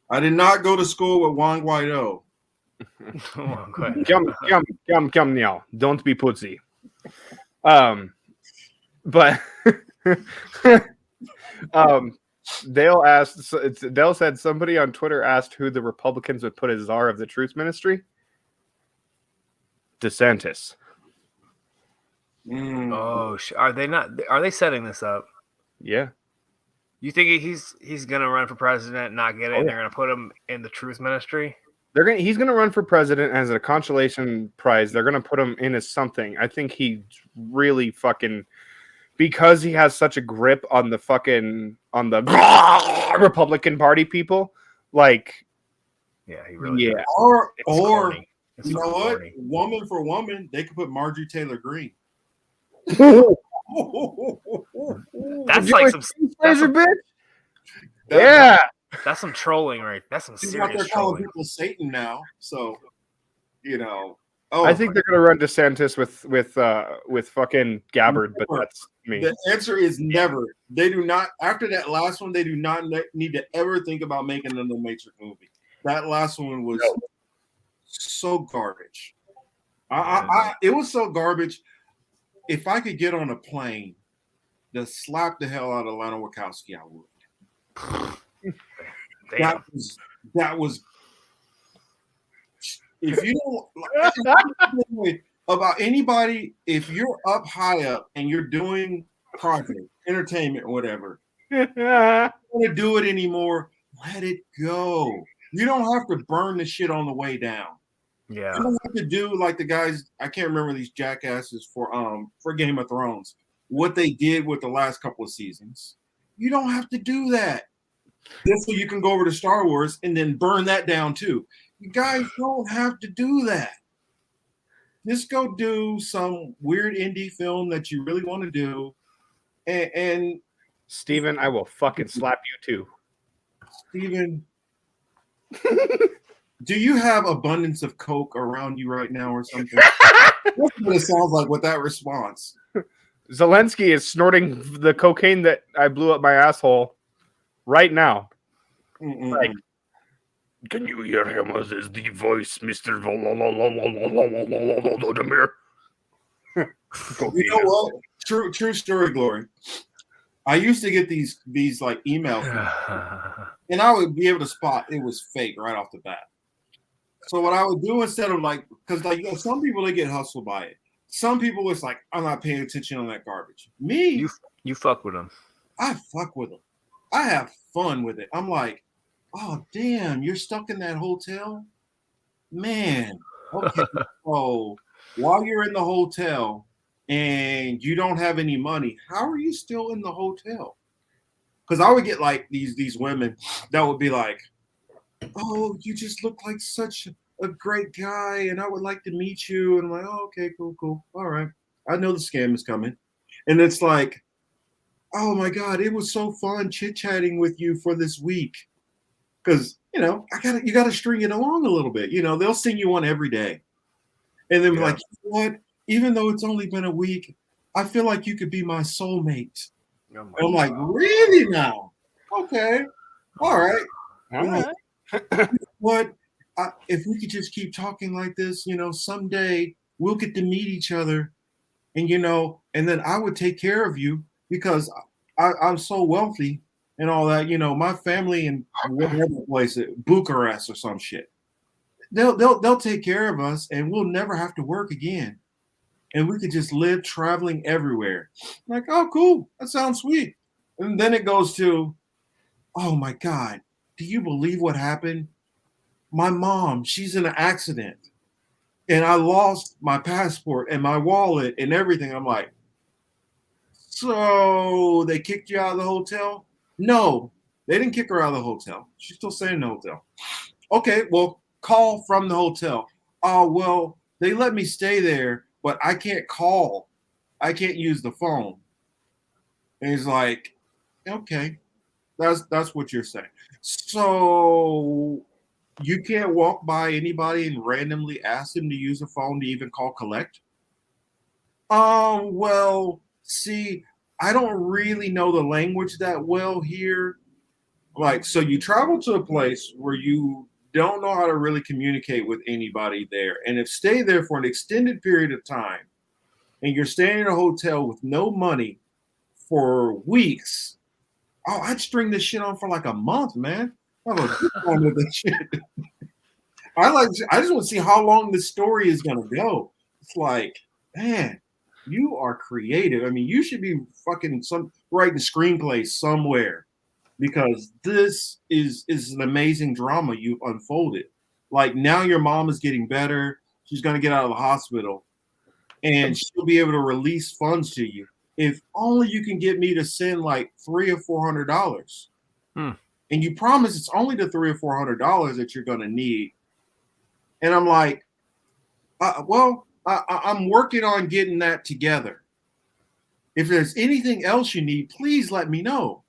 I did not go to school with Wang Guaido. Come now. Don't be pussy. But Dale said somebody on Twitter asked who the Republicans would put as czar of the Truth Ministry. DeSantis. Oh, are they not? Are they setting this up? Yeah. You think he's gonna run for president, not get it, and they're gonna put him in the Truth Ministry? He's gonna run for president as a consolation prize. They're gonna put him in as something. I think he really fucking, because he has such a grip on the Republican Party people. Like, yeah, he really does. Or it's you know what? corny. Woman for woman, they could put Marjorie Taylor Greene. That's like some bitch. Yeah. That's some trolling, right? That's some She's out there serious calling trolling. people Satan now, so you know. I think they're gonna run DeSantis with fucking Gabbard, but that's me. The answer is never. They do not. After that last one, they do not need to ever think about making another Matrix movie. That last one was so garbage. It was so garbage. If I could get on a plane to slap the hell out of Lana Wachowski, I would. That was. If you don't about anybody, if you're up high up and you're doing project, entertainment, whatever, you don't want to do it anymore, let it go. You don't have to burn the shit on the way down. Yeah. You don't have to do like the guys, I can't remember these jackasses for Game of Thrones, what they did with the last couple of seasons. You don't have to do that. Just so you can go over to Star Wars and then burn that down too. You guys don't have to do that. Just go do some weird indie film that you really want to do. And Steven, I will fucking slap you too. Steven, do you have abundance of coke around you right now or something? That's what it sounds like with that response. Zelensky is snorting the cocaine that I blew up my asshole right now. Like, can you hear him as is the voice, Mr. Volodymyr? You know what? True story, Glory. I used to get these like emails, and I would be able to spot it was fake right off the bat. So what I would do instead of like, because like some people they get hustled by it. Some people it's like I'm not paying attention on that garbage. Me, you fuck with them. I fuck with them. I have fun with it. I'm like, oh damn, you're stuck in that hotel, man. Okay, so while you're in the hotel and you don't have any money, how are you still in the hotel? Because I would get like these women that would be like, oh, you just look like such a great guy, and I would like to meet you. And I'm like, oh, okay, cool. All right. I know the scam is coming. And it's like, oh my God, it was so fun chit-chatting with you for this week. Because, you got to string it along a little bit. They'll sing you one every day. And then be like, you know what? Even though it's only been a week, I feel like you could be my soulmate. I'm like, really now? Okay. All right. All right. What? If we could just keep talking like this, someday we'll get to meet each other and and then I would take care of you because I'm so wealthy and all that. My family in whatever place, Bucharest or some shit, they'll take care of us, and we'll never have to work again, and we could just live traveling everywhere. I'm like, oh, cool, that sounds sweet. And then it goes to, oh my God, do you believe what happened? My mom, she's in an accident, and I lost my passport and my wallet and everything. I'm like, so they kicked you out of the hotel? No, they didn't kick her out of the hotel. She's still staying in the hotel. Okay, well, call from the hotel. Oh, well, they let me stay there, but I can't call. I can't use the phone. And he's like, okay, that's what you're saying. So you can't walk by anybody and randomly ask them to use a phone to even call collect? Well, see, I don't really know the language that well here. Like, so you travel to a place where you don't know how to really communicate with anybody there, and if stay there for an extended period of time, and you're staying in a hotel with no money for weeks, oh, I'd string this shit on for like a month, man. I have a good time with this shit. I just want to see how long this story is gonna go. It's like, man, you are creative. I mean, you should be fucking writing screenplays somewhere, because this is an amazing drama you've unfolded. Like, now your mom is getting better. She's gonna get out of the hospital, and she'll be able to release funds to you. If only you can get me to send like $300 or $400, and you promise it's only the $300 or $400 that you're gonna need. And I'm like, I'm working on getting that together. If there's anything else you need, please let me know.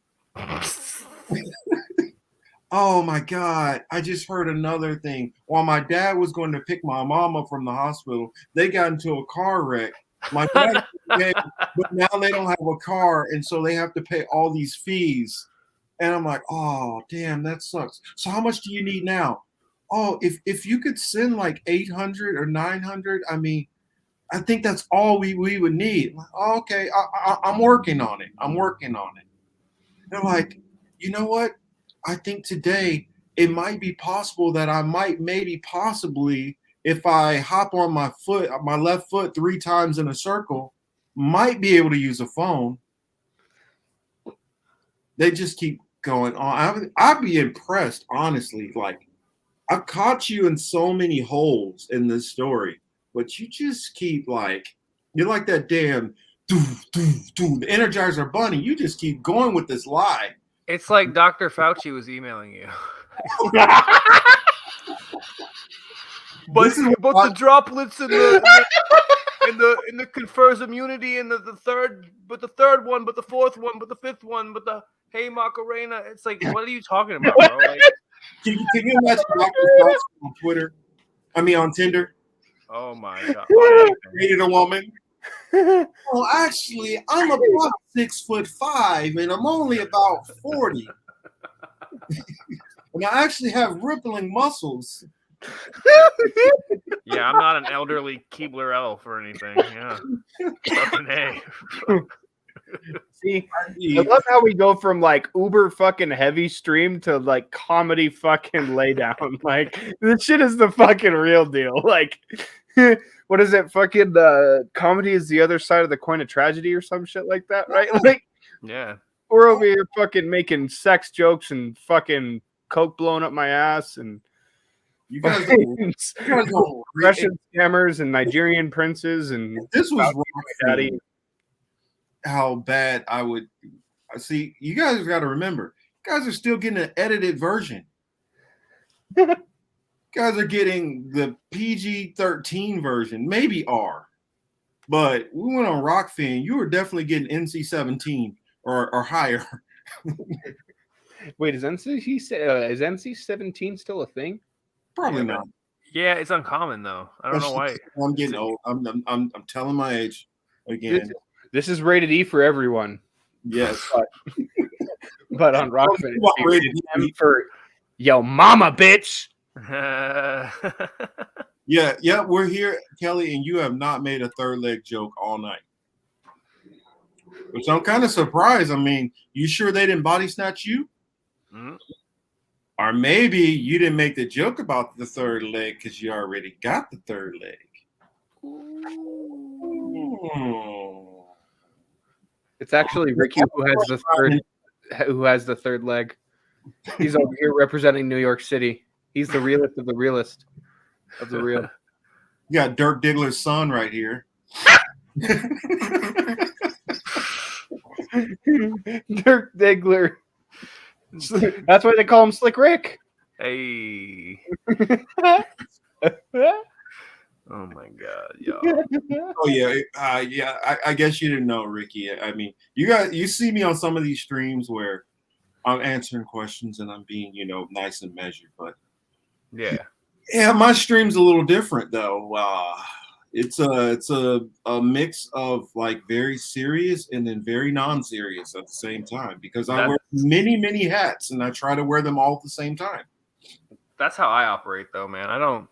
Oh my God, I just heard another thing. While my dad was going to pick my mom up from the hospital, they got into a car wreck. My dad but now they don't have a car, and so they have to pay all these fees. And I'm like, oh, damn, that sucks. So how much do you need now? Oh, if you could send like 800 or 900, I mean, I think that's all we would need. Like, oh, okay, I'm working on it. I'm working on it. They're like, you know what? I think today it might be possible that I might possibly, if I hop on my left foot 3 times in a circle, might be able to use a phone. They just keep going on. I'd be impressed, honestly. Like, I've caught you in so many holes in this story, but you just keep you're like that damn the Energizer Bunny. You just keep going with this lie. It's like Dr. Fauci was emailing you. but the droplets in the confers immunity, and the third one, but the fourth one, but the fifth one, but the hey Macarena. It's like, what are you talking about, bro? Like, can you imagine Dr. Fauci on Twitter? I mean, on Tinder. Oh my God! Dated a woman. Well, actually, I'm about 6'5", and I'm only about 40. And I actually have rippling muscles. Yeah, I'm not an elderly Keebler elf or anything. Yeah. Fucking A. See, I love how we go from like uber fucking heavy stream to like comedy fucking lay down. Like, this shit is the fucking real deal. Like, what is it? Fucking comedy is the other side of the coin of tragedy or some shit like that, right? Like, yeah, we're over here fucking making sex jokes and fucking coke blowing up my ass, and you guys Russian scammers and Nigerian princes, and this was daddy. How bad I would see. You guys got to remember, you guys are still getting an edited version. Guys are getting the PG-13 version, maybe R, but we went on Rockfin. You were definitely getting NC-17 or higher. Wait, is NC-17 still a thing? Probably not. Yeah, it's uncommon though. I don't know why. I'm getting old. I'm telling my age again. This is rated E for everyone. Yes, but on Rockfin, it's rated M for yo mama, bitch. Yeah, we're here, Kelly, and you have not made a third leg joke all night. Which I'm kind of surprised. I mean, you sure they didn't body snatch you? Mm-hmm. Or maybe you didn't make the joke about the third leg because you already got the third leg. It's actually Ricky who has the third leg. He's over here representing New York City. He's the realest of the realest of the real. You got Dirk Diggler's son right here. Dirk Diggler. That's why they call him Slick Rick. Hey. Oh my God, yo. Oh yeah, I guess you didn't know, Ricky. I mean, you see me on some of these streams where I'm answering questions and I'm being, nice and measured, but yeah, my stream's a little different though. It's a mix of like very serious and then very non-serious at the same time because I wear many hats and I try to wear them all at the same time. That's how I operate though, man. If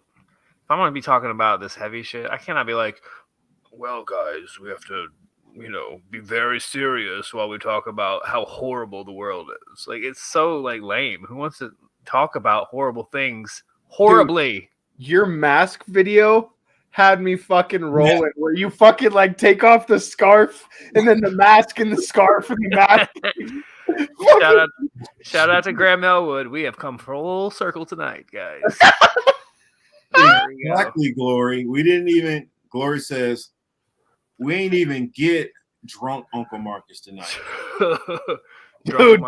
I'm going to be talking about this heavy shit, I cannot be like, well, guys, we have to, be very serious while we talk about how horrible the world is. Like, it's so, like, lame. Who wants to talk about horrible things horribly? Dude, your mask video had me fucking rolling where you fucking, like, take off the scarf and then the mask and the scarf and the mask. Shout out to Graham Elwood. We have come full circle tonight, guys. Exactly, Glory. Glory says, we ain't even get drunk Uncle Marcus tonight. Dude,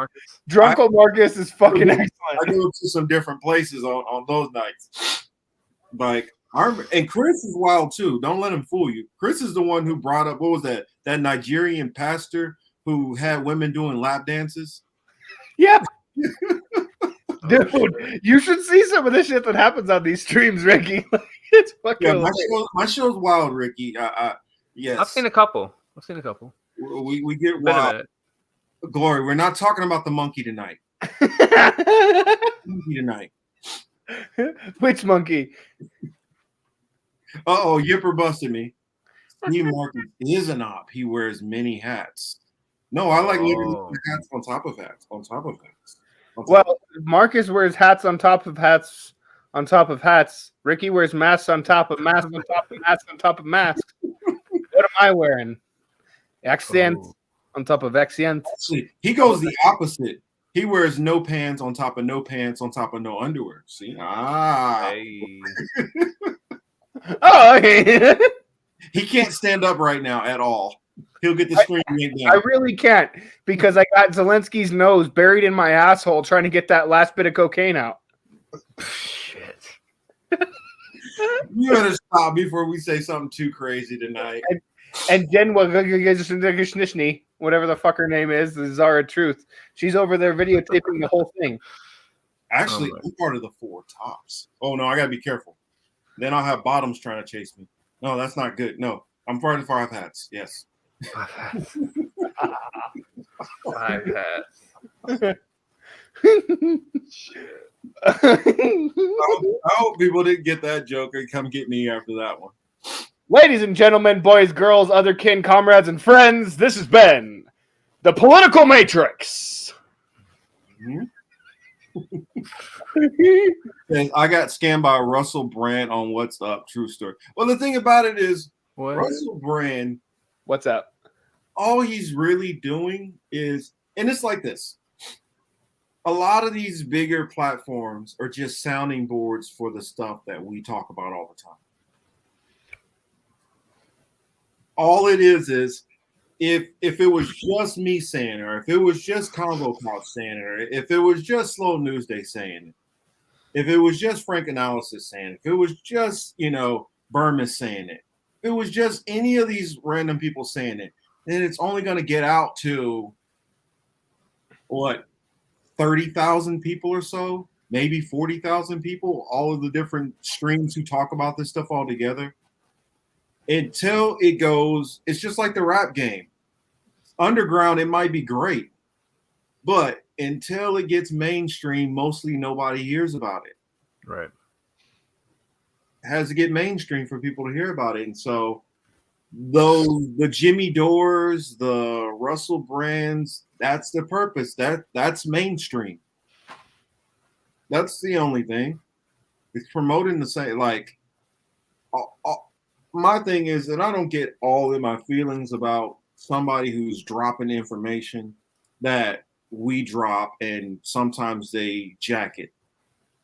drunk Uncle Marcus is fucking excellent. I go to some different places on those nights. Like, and Chris is wild too. Don't let him fool you. Chris is the one who brought up, what was that Nigerian pastor who had women doing lap dances? Yeah. Dude, you should see some of this shit that happens on these streams, Ricky. It's fucking. Yeah, my show's wild, Ricky. Yes, I've seen a couple. We get wild. Glory, we're not talking about the monkey tonight. Monkey tonight. Which monkey? Uh-oh, Yipper busted me. Steve Marcus is an op. He wears many hats. No, I like literally hats on top of hats. On top of hats. Well, Marcus wears hats on top of hats on top of hats. Ricky wears masks on top of masks on top of masks on top of masks. What am I wearing? Accent on top of accent. Actually, he goes the opposite. He wears no pants on top of no pants on top of no underwear. See? Hey. Oh, okay. He can't stand up right now at all. He'll get the screen down. I really can't because I got Zelensky's nose buried in my asshole trying to get that last bit of cocaine out. Shit. You better stop before we say something too crazy tonight. And Jen, whatever the fuck her name is, the Zara Truth, she's over there videotaping the whole thing. Actually, I'm part of the 4 tops. Oh, no, I got to be careful. Then I'll have bottoms trying to chase me. No, that's not good. No, I'm part of the 5 hats. Yes. 5 hats. 5 hats. Shit. I hope people didn't get that joke and come get me after that one. Ladies and gentlemen, boys, girls, other kin, comrades, and friends, this has been the Political Matrix. And I got scammed by Russell Brand on What's Up. True story. Well, the thing about it is, Russell Brand, what's up? All he's really doing is, and it's like this. A lot of these bigger platforms are just sounding boards for the stuff that we talk about all the time. All it is if it was just me saying it, or if it was just Convo Couch saying it, or if it was just Slow News Day saying it, if it was just Frank Analysis saying it, if it was just, Berman saying it, if it was just any of these random people saying it, then it's only going to get out to, 30,000 people or so, maybe 40,000 people, all of the different streams who talk about this stuff all together. Until it goes, it's just like the rap game. Underground, it might be great, but until it gets mainstream, mostly nobody hears about it. Right. It has to get mainstream for people to hear about it. And so Though the Jimmy Dores, the Russell Brands, that's the purpose. That's mainstream. That's the only thing. It's promoting the same. Like, my thing is, and I don't get all in my feelings about somebody who's dropping information that we drop, and sometimes they jack it,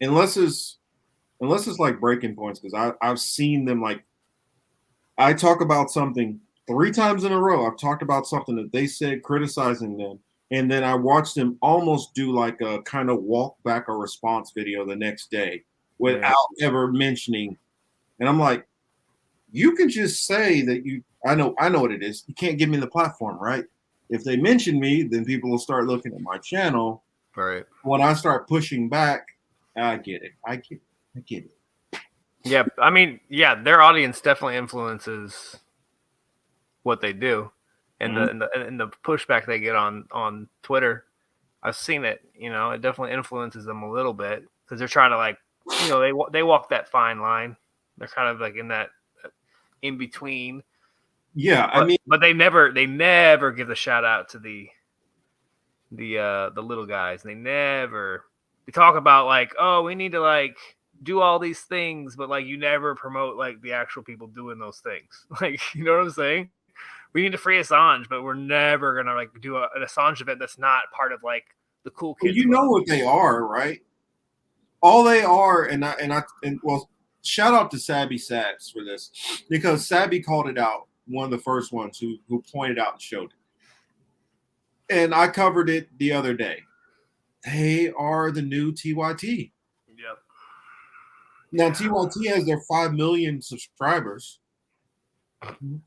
unless it's like breaking points. Because I've seen them, like, I talk about something 3 times in a row. I've talked about something that they said, criticizing them, and then I watched them almost do like a kind of walk back or response video the next day without ever mentioning. And I'm like, you can just say that you. I know what it is. You can't give me the platform, right? If they mention me, then people will start looking at my channel. Right. When I start pushing back, I get it. I get it. Yeah, I mean, yeah, their audience definitely influences what they do, and the pushback they get on Twitter. I've seen it. It definitely influences them a little bit because they're trying to, like, they walk that fine line. They're kind of like in that in between. Yeah, but they never give the shout out to the little guys. They talk about, like, oh, we need to, like, do all these things, but, like, you never promote, like, the actual people doing those things. Like, you know what I'm saying? We need to free Assange, but we're never gonna, like, do an Assange event that's not part of, like, the cool kids. Well, you know what they are, right? All they are, and well, shout out to Sabby Sabs for this, because Sabby called it out. One of the first ones who pointed out and showed it, and I covered it the other day. They are the new TYT. Yep. Now TYT has their 5 million subscribers,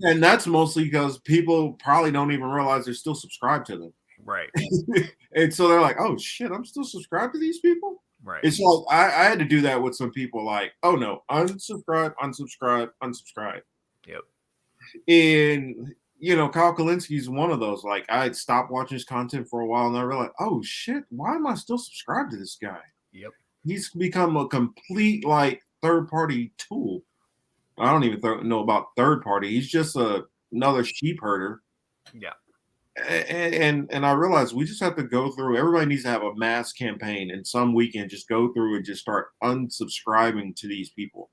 and that's mostly because people probably don't even realize they're still subscribed to them. Right. And so they're like, "Oh shit, I'm still subscribed to these people." Right. It's like I had to do that with some people. Like, "Oh no, unsubscribe, unsubscribe, unsubscribe." Yep. And Kyle Kalinski's one of those. Like, I had stopped watching his content for a while, and I realized, oh shit, why am I still subscribed to this guy? Yep. He's become a complete, like, third-party tool. I don't even know about third party. He's just another sheep herder. Yeah. And I realized we just have to go through. Everybody needs to have a mass campaign, and some weekend just go through and just start unsubscribing to these people.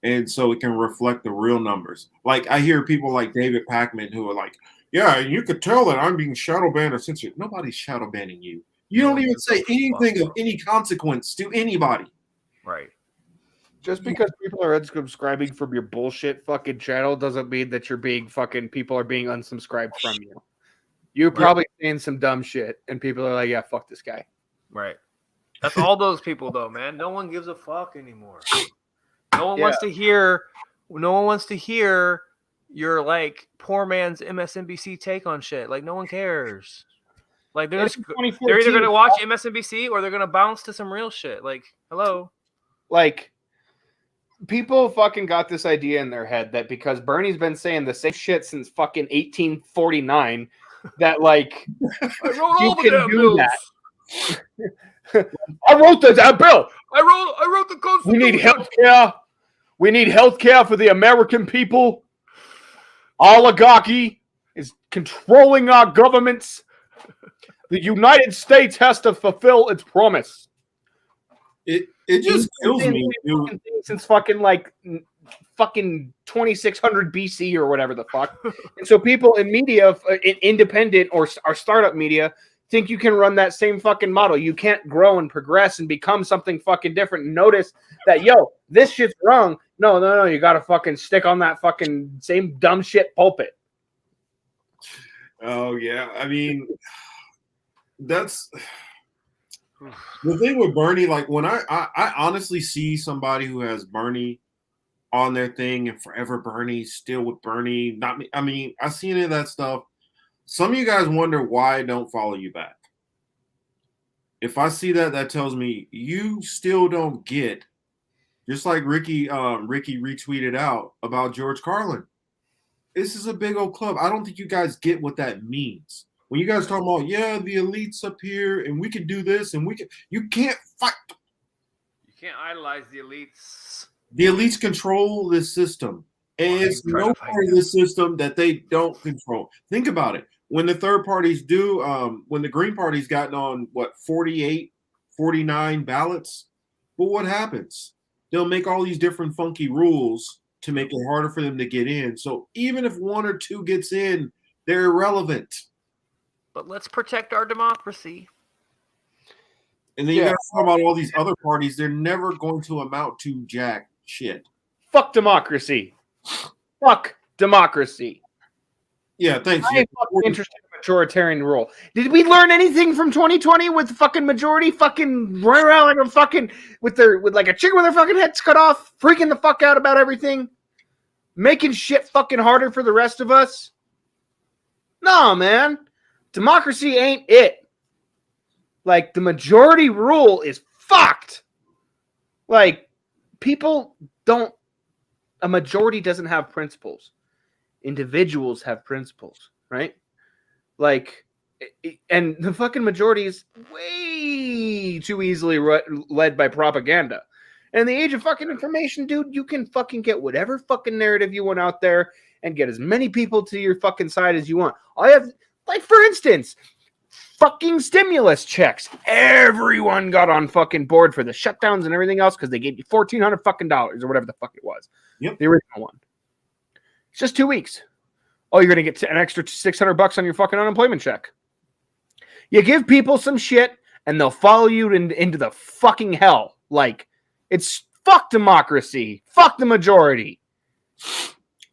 And so it can reflect the real numbers. Like, I hear people like David Packman who are like, yeah, you could tell that I'm being shadow banned or censored. Nobody's shadow banning you. You don't even say anything of any consequence to anybody. Right. Just because people are unsubscribing from your bullshit fucking channel doesn't mean that people are being unsubscribed from you. You're probably saying some dumb shit, and people are like, yeah, fuck this guy. Right. That's all those people, though, man. No one gives a fuck anymore. No one wants to hear your, like, poor man's MSNBC take on shit. Like, no one cares. Like, they're either going to watch MSNBC or they're going to bounce to some real shit. Like, hello. Like, people fucking got this idea in their head that because Bernie's been saying the same shit since fucking 1849, that, like, I wrote all the damn bills. I wrote that bill. I wrote the Constitution. We need health care. We need health care for the American people. Oligarchy is controlling our governments. The United States has to fulfill its promise. It just kills me. Since fucking 2600 BC or whatever the fuck. And so people in media, independent or startup media, think you can run that same fucking model. You can't grow and progress and become something fucking different. Notice that, yo, this shit's wrong. No. You got to fucking stick on that fucking same dumb shit pulpit. Oh, yeah. I mean, that's the thing with Bernie. Like, when I honestly see somebody who has Bernie on their thing and forever Bernie, still with Bernie, not me. I mean, I see any of that stuff. Some of you guys wonder why I don't follow you back. If I see that, that tells me you still don't get, just like Ricky retweeted out about George Carlin. This is a big old club. I don't think you guys get what that means. When you guys talk about, yeah, the elites up here and we can do this and you can't fight. You can't idolize the elites. The elites control this system. And it's no part of the system that they don't control. Think about it. When the third parties do, when the Green Party's gotten on, 48, 49 ballots, well, what happens? They'll make all these different funky rules to make it harder for them to get in. So even if one or two gets in, they're irrelevant. But let's protect our democracy. And then you got to talk about all these other parties. They're never going to amount to jack shit. Fuck democracy. Fuck democracy. Yeah, thanks. I ain't fucking interested in majoritarian rule. Did we learn anything from 2020 with the fucking majority fucking running around like a fucking with like a chicken with their fucking heads cut off, freaking the fuck out about everything, making shit fucking harder for the rest of us? No, man. Democracy ain't it. Like, the majority rule is fucked. Like, people don't. A majority doesn't have principles. Individuals have principles, right? Like, and the fucking majority is way too easily led by propaganda. And in the age of fucking information, dude, you can fucking get whatever fucking narrative you want out there and get as many people to your fucking side as you want. I have, like, for instance, fucking stimulus checks. Everyone got on fucking board for the shutdowns and everything else because they gave you $1,400 fucking dollars or whatever the fuck it was. Yep. The original one. It's just 2 weeks. Oh, you're gonna get an extra $600 on your fucking unemployment check. You give people some shit and they'll follow you into the fucking hell. Like, it's fuck democracy. Fuck the majority.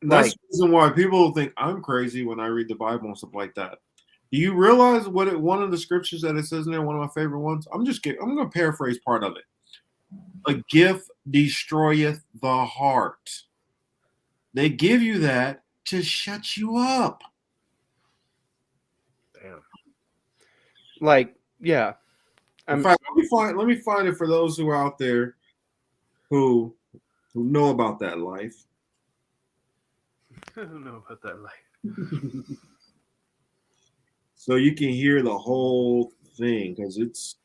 That's the reason why people think I'm crazy when I read the Bible and stuff like that. Do you realize one of the scriptures that it says in there, one of my favorite ones? I'm going to paraphrase part of it. A gift destroyeth the heart. They give you that to shut you up. Damn. Like, yeah. In fact, let me find it for those who are out there who know about that life. I don't know about that life. So you can hear the whole thing because it's,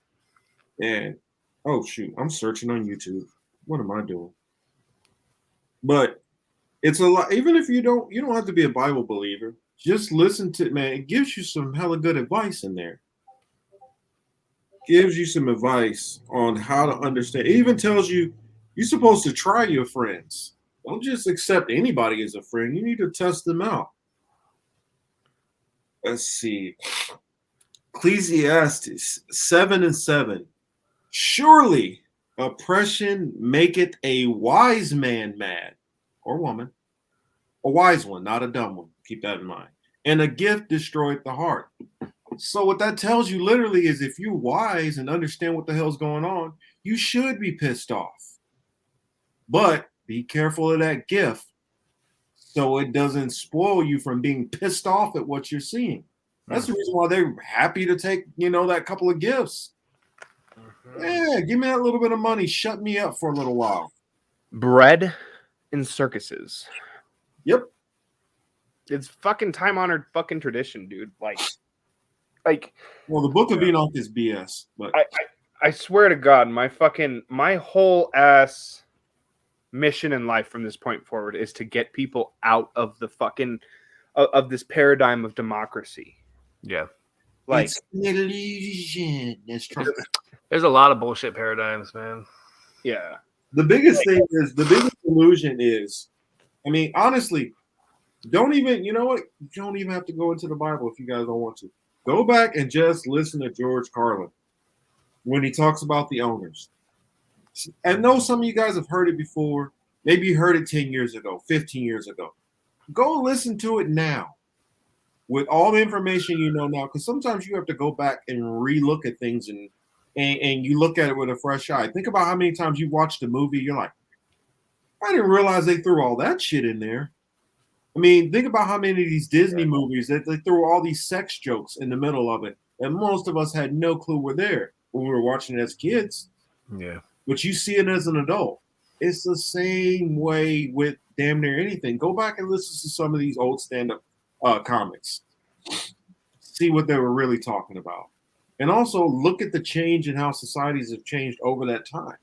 man. Oh shoot, I'm searching on YouTube. What am I doing? But it's a lot. Even if you don't have to be a Bible believer. Just listen to it, man. It gives you some hella good advice in there. Gives you some advice on how to understand. It even tells you you're supposed to try your friends. Don't just accept anybody as a friend. You need to test them out. Let's see. Ecclesiastes 7:7. Surely oppression maketh a wise man mad, or woman. A wise one, not a dumb one. Keep that in mind. And a gift destroyeth the heart. So what that tells you literally is if you're wise and understand what the hell's going on, you should be pissed off. But be careful of that gift so it doesn't spoil you from being pissed off at what you're seeing. That's the reason why they're happy to take, that couple of gifts. Yeah, give me that little bit of money. Shut me up for a little while. Bread in circuses. Yep. It's fucking time-honored fucking tradition, dude. Like. Well, the Book of Enoch is BS, but I swear to God, my whole ass mission in life from this point forward is to get people out of the fucking of this paradigm of democracy. Yeah. Like, it's an illusion. There's a lot of bullshit paradigms, man. Yeah. The biggest illusion is, I mean, honestly, don't even have to go into the Bible if you guys don't want to. Go back and just listen to George Carlin when he talks about the owners. I know some of you guys have heard it before. Maybe you heard it 10 years ago, 15 years ago. Go listen to it now with all the information you know now, because sometimes you have to go back and re-look at things and you look at it with a fresh eye. Think about how many times you watched a movie, you're like, I didn't realize they threw all that shit in there. I mean, think about how many of these Disney movies that they threw all these sex jokes in the middle of it, and most of us had no clue were there when we were watching it as kids. Yeah. But you see it as an adult. It's the same way with damn near anything. Go back and listen to some of these old stand-up comics. See what they were really talking about. And also look at the change in how societies have changed over that time.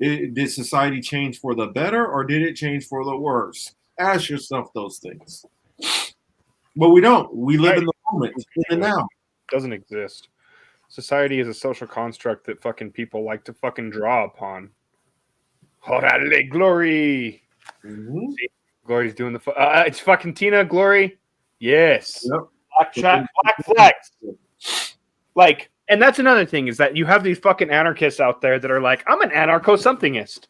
Did society change for the better or did it change for the worse? Ask yourself those things. But we don't. We live in the moment, in the now. Doesn't exist. Society is a social construct that fucking people like to fucking draw upon. Orale, Glory. Mm-hmm. See, Glory's doing the. It's fucking Tina, Glory. Yes. Yep. Black chat, black flags. Like, and that's another thing is that you have these fucking anarchists out there that are like, I'm an anarcho-somethingist.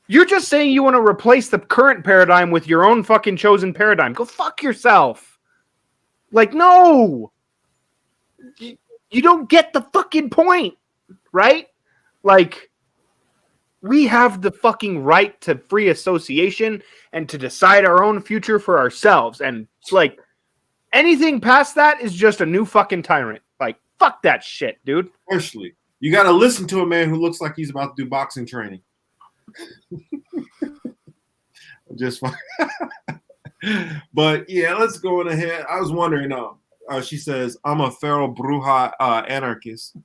You're just saying you want to replace the current paradigm with your own fucking chosen paradigm. Go fuck yourself. Like, no. You don't get the fucking point, right? Like, we have the fucking right to free association and to decide our own future for ourselves. And, like, anything past that is just a new fucking tyrant. Like, fuck that shit, dude. Especially, you got to listen to a man who looks like he's about to do boxing training. Just fine. But yeah, let's go on ahead. I was wondering, she says, I'm a feral bruja anarchist.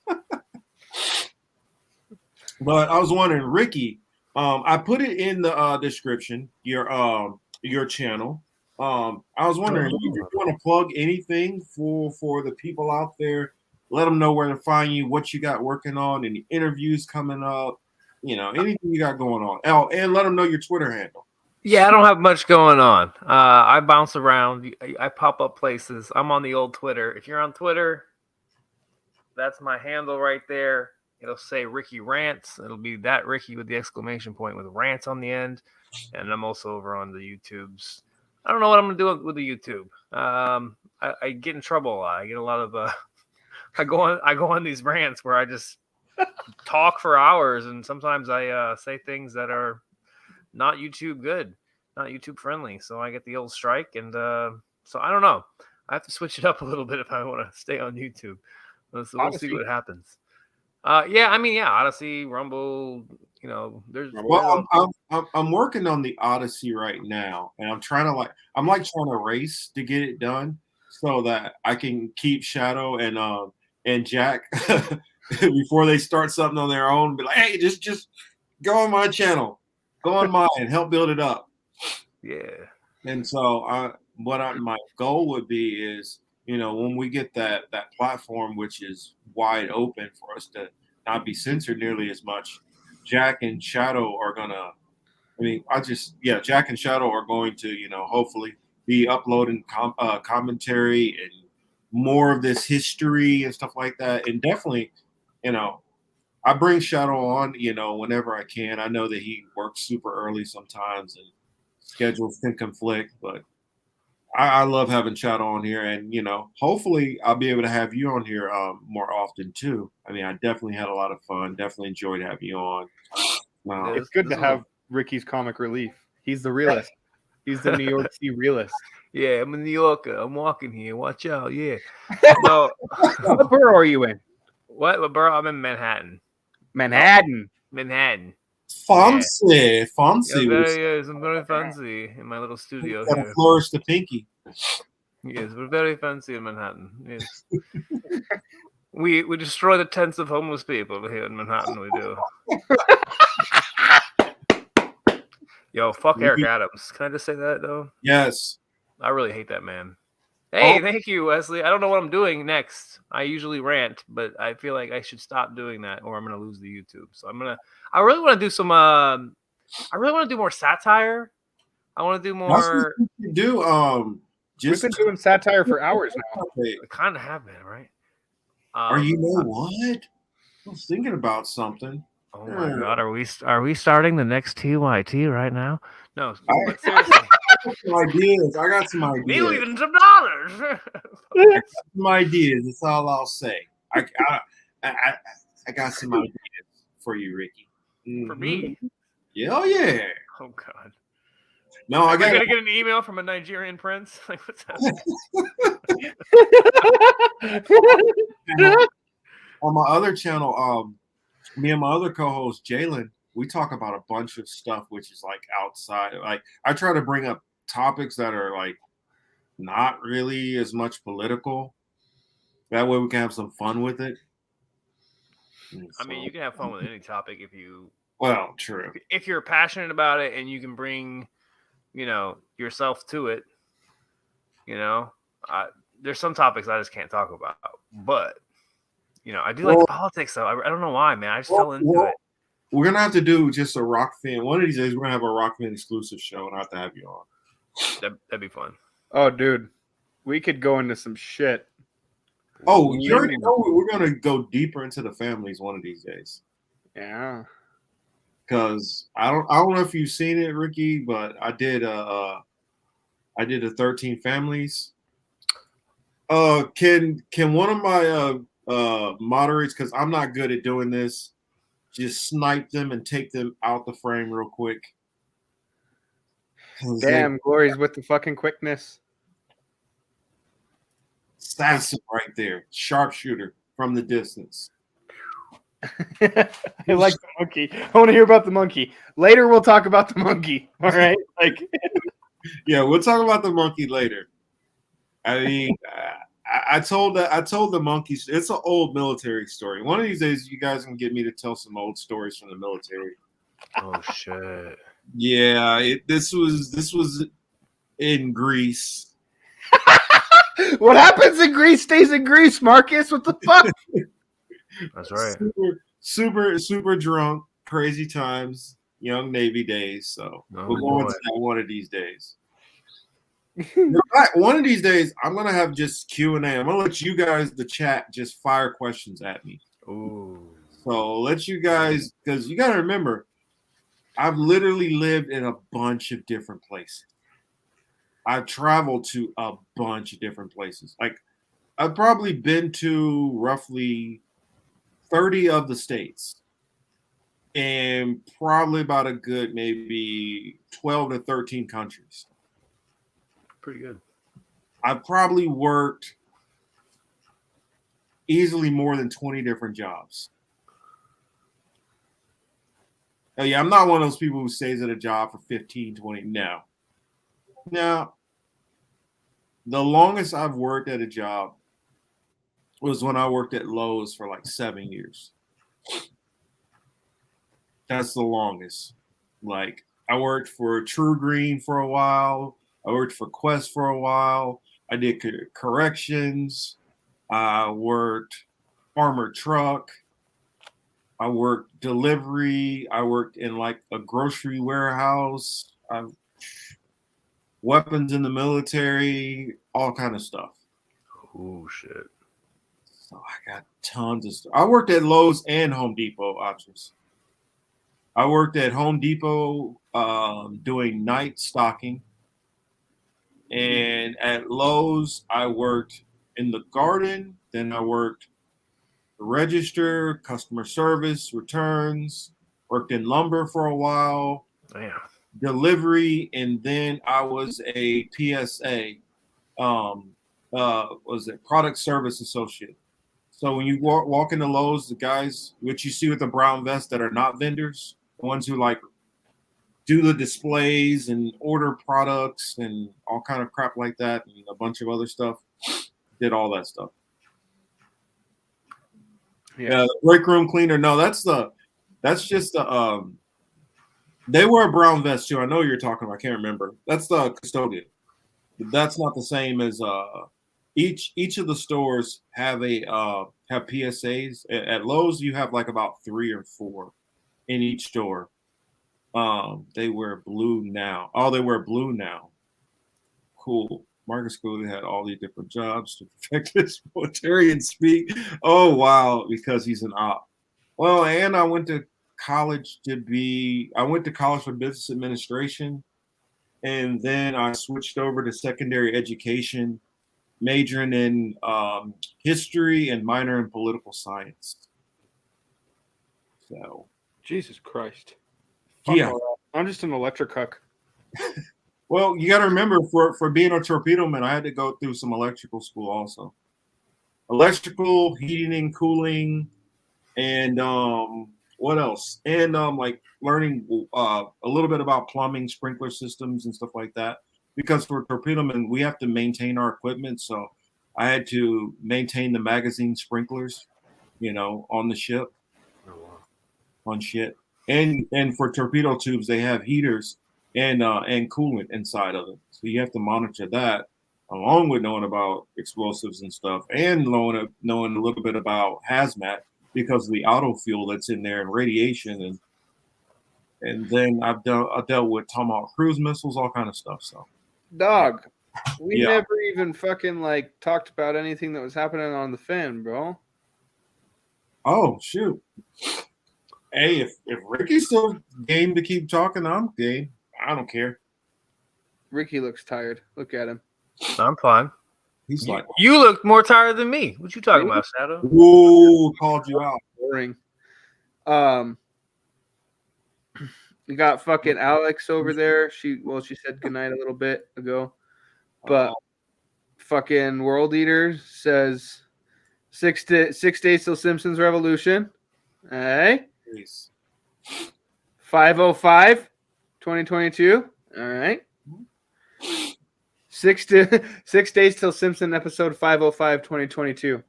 But I was wondering, Ricky, I put it in the description, your channel. I was wondering if you want to plug anything for the people out there, let them know where to find you, what you got working on, any interviews coming up, anything you got going on. Oh, and let them know your Twitter handle. Yeah, I don't have much going on. I bounce around. I pop up places. I'm on the old Twitter. If you're on Twitter, that's my handle right there. It'll say Ricky Rants. It'll be that Ricky with the exclamation point with Rants on the end. And I'm also over on the YouTubes. I don't know what I'm going to do with the YouTube. I get in trouble a lot. I get a lot of I go on these rants where I just talk for hours, and sometimes I say things that are not YouTube good, not YouTube friendly. So I get the old strike, and so I don't know. I have to switch it up a little bit if I want to stay on YouTube. So we'll see what happens. Odyssey, Rumble. There's. Well, I'm working on the Odyssey right now, and I'm trying to race to get it done so that I can keep Shadow and Jack before they start something on their own. Be like, hey, just go on my channel. Go on mine and help build it up. Yeah. And so my goal would be is, when we get that platform, which is wide open for us to not be censored nearly as much, Jack and Shadow are Jack and Shadow are going to, hopefully be uploading commentary and more of this history and stuff like that. And definitely, I bring Shadow on, whenever I can. I know that he works super early sometimes and schedules can conflict, but I love having Shadow on here. And, hopefully I'll be able to have you on here more often too. I mean, I definitely had a lot of fun. Definitely enjoyed having you on. It's good to have Ricky's comic relief. He's the realist. He's the New York City realist. Yeah, I'm a New Yorker. I'm walking here. Watch out. Yeah. No. What borough are you in? What borough? I'm in Manhattan. Manhattan. Fancy. I'm very fancy in my little studio here. Flourish the pinky. Yes, we're very fancy in Manhattan. Yes. we destroy the tents of homeless people here in Manhattan. We do. Yo, fuck Eric Adams. Can I just say that though? Yes. I really hate that man. Hey, thank you, Wesley. I don't know what I'm doing next. I usually rant, but I feel like I should stop doing that, or I'm gonna lose the YouTube. So I really want to do some. I really want to do more satire. I want to do more. We've been doing satire for hours now. I kind of have been, right? Or you know what? I was thinking about something. Oh my god, are we starting the next TYT right now? No, but seriously. I got some ideas. Millions of dollars. Some ideas. That's all I'll say. I got some ideas for you, Ricky. For me? Yeah, oh yeah. Oh god. No, I gotta get an email from a Nigerian prince. Like, what's happening? On my other channel, me and my other co-host Jalen, we talk about a bunch of stuff which is like outside. Like I try to bring up topics that are like not really as much political. That way we can have some fun with it. I mean, you can have fun with any topic if you. Well, true. If you're passionate about it and you can bring, yourself to it, there's some topics I just can't talk about. But, I do like the politics though. I don't know why, man. I just fell into it. We're gonna have to do just a rock fan. One of these days, we're gonna have a rock fan exclusive show, and I have to have you on. That'd be fun. Oh, dude, we could go into some shit. Oh, you already know we're gonna go deeper into the families one of these days. Yeah. Because I don't know if you've seen it, Ricky, but I did a 13 families. Can one of my moderators, because I'm not good at doing this, just snipe them and take them out the frame real quick? Damn, Glory's with the fucking quickness. Assassin right there, sharpshooter from the distance. I like the monkey. I want to hear about the monkey. Later, we'll talk about the monkey. All right, yeah, we'll talk about the monkey later. I mean, I told the monkeys. It's an old military story. One of these days, you guys can get me to tell some old stories from the military. Oh shit! Yeah, this was in Greece. What happens in Greece stays in Greece, Marcus. What the fuck? That's right. Super drunk, crazy times, young Navy days. So we're going to that one of these days. One of these days, I'm gonna have just Q&A. I'm gonna let you guys, the chat, just fire questions at me. Ooh. So I'll let you guys, because you gotta remember, I've literally lived in a bunch of different places. I've traveled to a bunch of different places. Like, I've probably been to roughly 30 of the states and probably about a good maybe 12 to 13 countries. Pretty good. I've probably worked easily more than 20 different jobs. Oh, yeah, I'm not one of those people who stays at a job for 15, 20. No. Now, the longest I've worked at a job was when I worked at Lowe's for like 7 years. That's the longest. Like, I worked for True Green for a while. I worked for Quest for a while. I did corrections. I worked armored truck. I worked delivery. I worked in like a grocery warehouse. Weapons in the military, all kind of stuff. Oh shit! So I got tons of stuff. I worked at Lowe's and Home Depot options. I worked at Home Depot doing night stocking. And at Lowe's, I worked in the garden. Then I worked register, customer service, returns, worked in lumber for a while. Damn. Delivery, and then I was a PSA, was it product service associate. So when you walk into Lowe's, the guys, which you see with the brown vest that are not vendors, the ones who like do the displays and order products and all kind of crap like that, and a bunch of other stuff, did all that stuff. Yeah, the break room cleaner. No, that's just the they wear a brown vest too. I know what you're talking about. I can't remember. That's the custodian. But that's not the same as each of the stores have have PSAs. At Lowe's, you have like about 3 or 4 in each store. They wear blue now. Oh, they wear blue now. Cool. Marcus Cooley had all these different jobs to perfect his military and speak. Oh wow, because he's an op. Well, and I went to college for business administration, and then I switched over to secondary education, majoring in history and minor in political science. So, Jesus Christ. Yeah. I'm just an electric hook. Well, you got to remember, for being a torpedo man, I had to go through some electrical school also. Electrical, heating and cooling, and what else? And like learning a little bit about plumbing, sprinkler systems, and stuff like that. Because for torpedo men, we have to maintain our equipment, so I had to maintain the magazine sprinklers, on the ship. on shit. And for torpedo tubes, they have heaters and coolant inside of them. So you have to monitor that, along with knowing about explosives and stuff, and knowing a little bit about hazmat because of the auto fuel that's in there and radiation, and then I dealt with Tomahawk cruise missiles, all kind of stuff. So, dog, we never even fucking like talked about anything that was happening on the fin, bro. Oh shoot! Hey, if Ricky's still game to keep talking, I'm game. I don't care. Ricky looks tired. Look at him. I'm fine. He's like, you look more tired than me. What you talking about, Shadow? Whoa, called you out. Boring. We got fucking Alex over there. She said goodnight a little bit ago, but fucking World Eater says 6 days till Simpsons Revolution. Hey, 505 2022. All right. 6 days till Simpson episode 505 2022.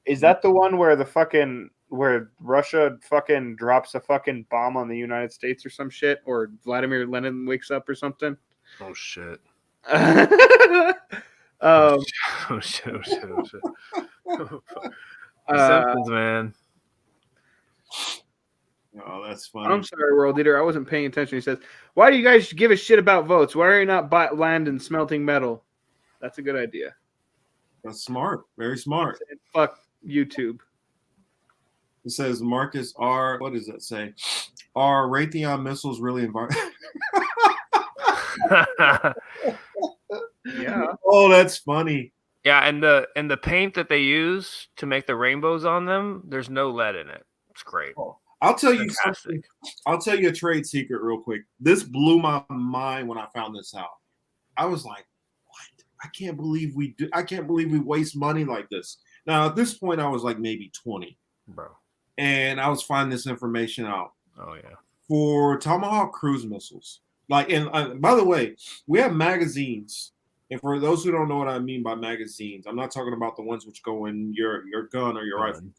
Is that the one where Russia fucking drops a fucking bomb on the United States or some shit, or Vladimir Lenin wakes up or something? Oh shit. Oh shit. Simpsons, man. Oh, that's funny. I'm sorry, World Eater. I wasn't paying attention. He says, "Why do you guys give a shit about votes? Why are you not land and smelting metal?" That's a good idea. That's smart. Very smart. Fuck YouTube. It says Marcus R. What does that say? Are Raytheon missiles really environmental? Yeah. Oh, that's funny. Yeah, and the paint that they use to make the rainbows on them, there's no lead in it. It's great. I'll tell you something. I'll tell you a trade secret real quick. This blew my mind when I found this out. I was like, "What? I can't believe we waste money like this." Now at this point, I was like maybe 20, bro, and I was finding this information out. Oh yeah. For Tomahawk cruise missiles, and by the way, we have magazines. And for those who don't know what I mean by magazines, I'm not talking about the ones which go in your gun or your rifle.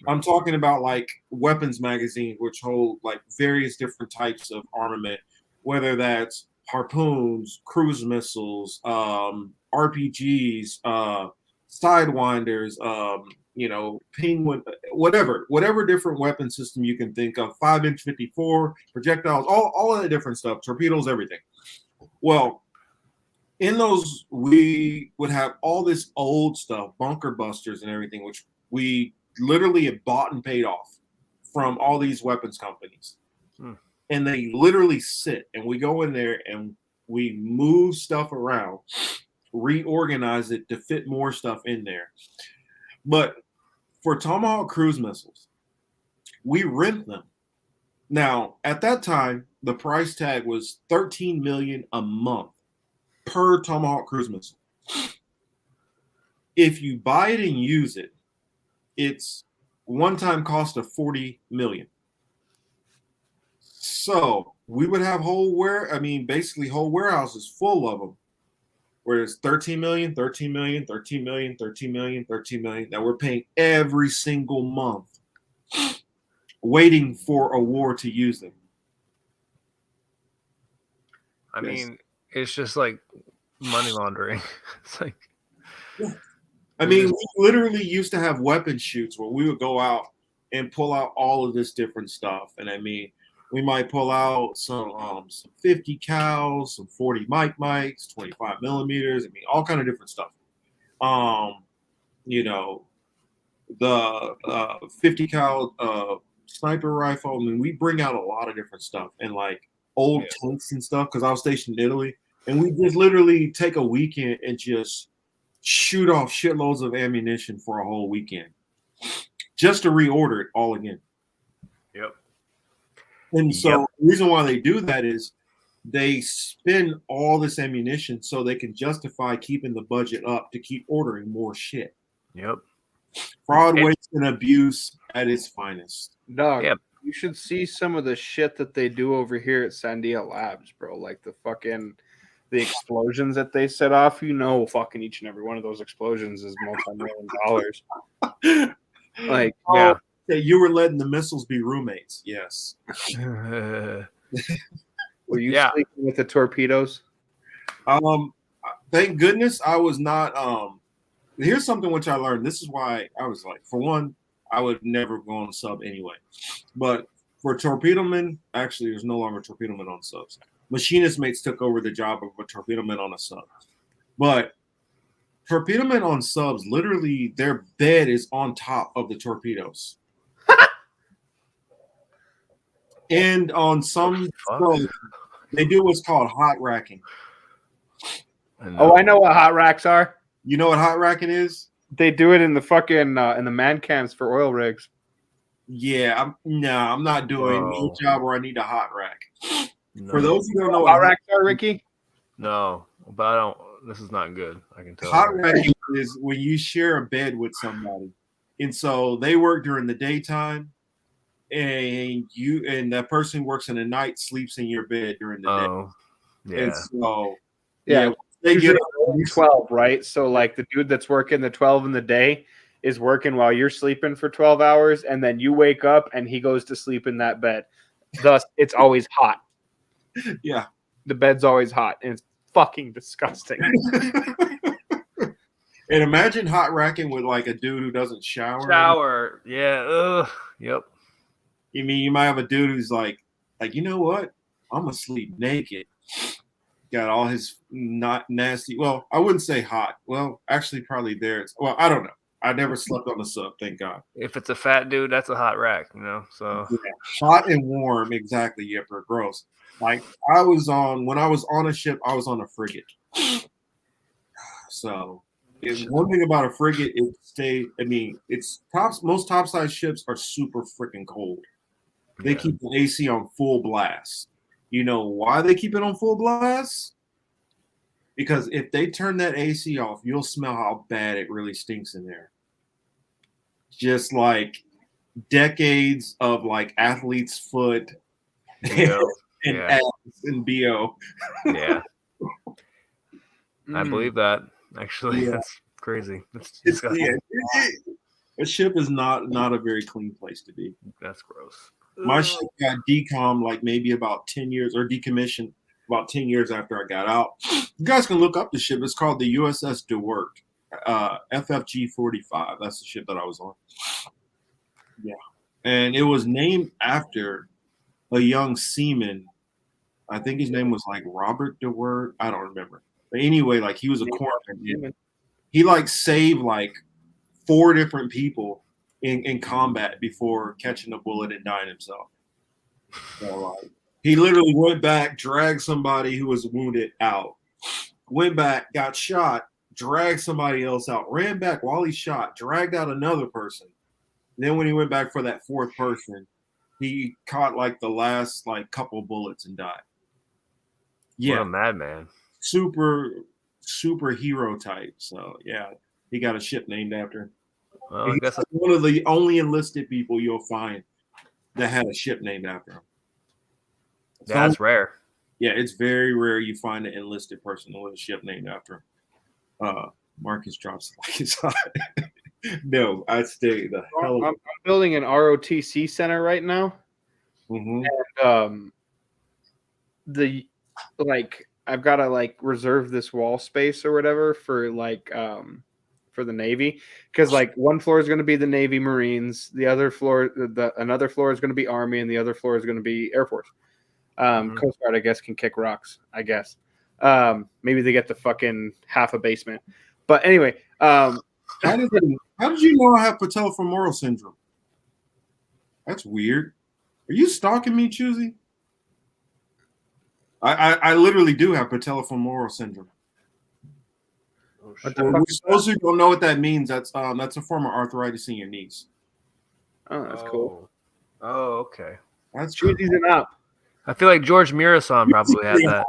I'm talking about like weapons magazines, which hold like various different types of armament, whether that's harpoons, cruise missiles, RPGs, sidewinders, penguin, whatever different weapon system you can think of, 5-inch 54 projectiles, all of the different stuff, torpedoes, everything. Well, in those, we would have all this old stuff, bunker busters and everything, which we literally have bought and paid off from all these weapons companies. And they literally sit, and we go in there and we move stuff around, reorganize it to fit more stuff in there. But for Tomahawk cruise missiles, we rent them. Now, at that time, the price tag was $13 million a month per Tomahawk cruise missile. If you buy it and use it, it's one-time cost of $40 million. So we would have basically whole warehouses full of them, where it's 13 million, 13 million, 13 million, 13 million, 13 million that we're paying every single month, waiting for a war to use them. I mean, it's just like money laundering. It's like, I mean, we literally used to have weapon shoots where we would go out and pull out all of this different stuff. And I mean, we might pull out some 50 cals, some 40 mics, 25 millimeters. I mean, all kind of different stuff. The 50 cal sniper rifle. I mean, we bring out a lot of different stuff and like old tanks and stuff, because I was stationed in Italy, and we just literally take a weekend and just shoot off shitloads of ammunition for a whole weekend just to reorder it all again. Yep. And so the reason why they do that is they spend all this ammunition so they can justify keeping the budget up to keep ordering more shit. Yep. Fraud, waste, and abuse at its finest. Dog, you should see some of the shit that they do over here at Sandia Labs, bro. Like the explosions that they set off. Fucking each and every one of those explosions is multi-million dollars. Like, that you were letting the missiles be roommates. Yes. Were you sleeping with the torpedoes? Thank goodness I was not. Here's something which I learned. This is why I was like, for one, I would never go on a sub anyway. But for torpedo men, actually, there's no longer torpedo men on subs. Machinist mates took over the job of a torpedo man on a sub. But torpedo men on subs, literally, their bed is on top of the torpedoes. And on some subs, they do what's called hot racking. Oh, I know what hot racks are. You know what hot racking is? They do it in the fucking in the man cams for oil rigs. Yeah, I'm not doing any job where I need a hot rack. No. For those who don't know hot what racks are, Ricky? No, but I don't. This is not good. I can tell. Hot racking is when you share a bed with somebody, and so they work during the daytime, and that person works in the night, sleeps in your bed during the day. Yeah. And so Yeah, they usually get 12, right? So like the dude that's working the 12 in the day is working while you're sleeping for 12 hours, and then you wake up and he goes to sleep in that bed. Thus, it's always hot. Yeah. The bed's always hot, and it's fucking disgusting. And imagine hot racking with like a dude who doesn't shower. Yeah. Ugh. Yep. You mean you might have a dude who's like, you know what? I'm gonna sleep naked. Got all his not nasty. Well, I wouldn't say hot. Well, actually, probably there. Well, I don't know. I never slept on the sub, thank God. If it's a fat dude, that's a hot rack, you know. So yeah. Hot and warm, exactly. Yeah, for gross. Like when I was on a ship, I was on a frigate. So one thing about a frigate is most topside ships are super freaking cold. They keep the AC on full blast. You know why they keep it on full blast? Because if they turn that AC off, you'll smell how bad it really stinks in there. Just like decades of like athlete's foot and ass and BO. Yeah. I believe that. Actually, that's crazy. That's disgusting. A ship is not a very clean place to be. That's gross. My ship got decommed like maybe about 10 years or decommissioned about 10 years after I got out. You guys can look up the ship. It's called the USS DeWert, FFG 45. That's the ship that I was on. Yeah. And it was named after a young seaman. I think his name was like Robert DeWert. I don't remember. But anyway, like he was a corpsman. He like saved like 4 different people in combat before catching a bullet and dying himself. So like he literally went back, dragged somebody who was wounded out, went back, got shot, dragged somebody else out, ran back while he shot, dragged out another person. And then when he went back for that 4th person, he caught like the last like couple bullets and died. Yeah. What a madman. Super hero type. So yeah, he got a ship named after him. Well, I guess one of the only enlisted people you'll find that had a ship named after him. That's rare. Yeah, it's very rare you find an enlisted person with a ship named after him. Marcus drops like it's hot. No, I'd stay the hell. I'm building an ROTC center right now. Mm-hmm. And I've got to like reserve this wall space or whatever for like for the Navy, because like one floor is going to be the Navy Marines, the other floor another floor is going to be Army, and the other floor is going to be Air Force. Coast Guard, I guess, can kick rocks, I guess. Maybe they get the fucking half a basement. But anyway, how did you know I have patellofemoral syndrome? That's weird. Are you stalking me, Choosy? I literally do have patellofemoral syndrome. For those who don't know what that means, that's a form of arthritis in your knees. Oh, that's cool. Oh, okay. That's Choosy's it up. I feel like George Mirasan probably had that.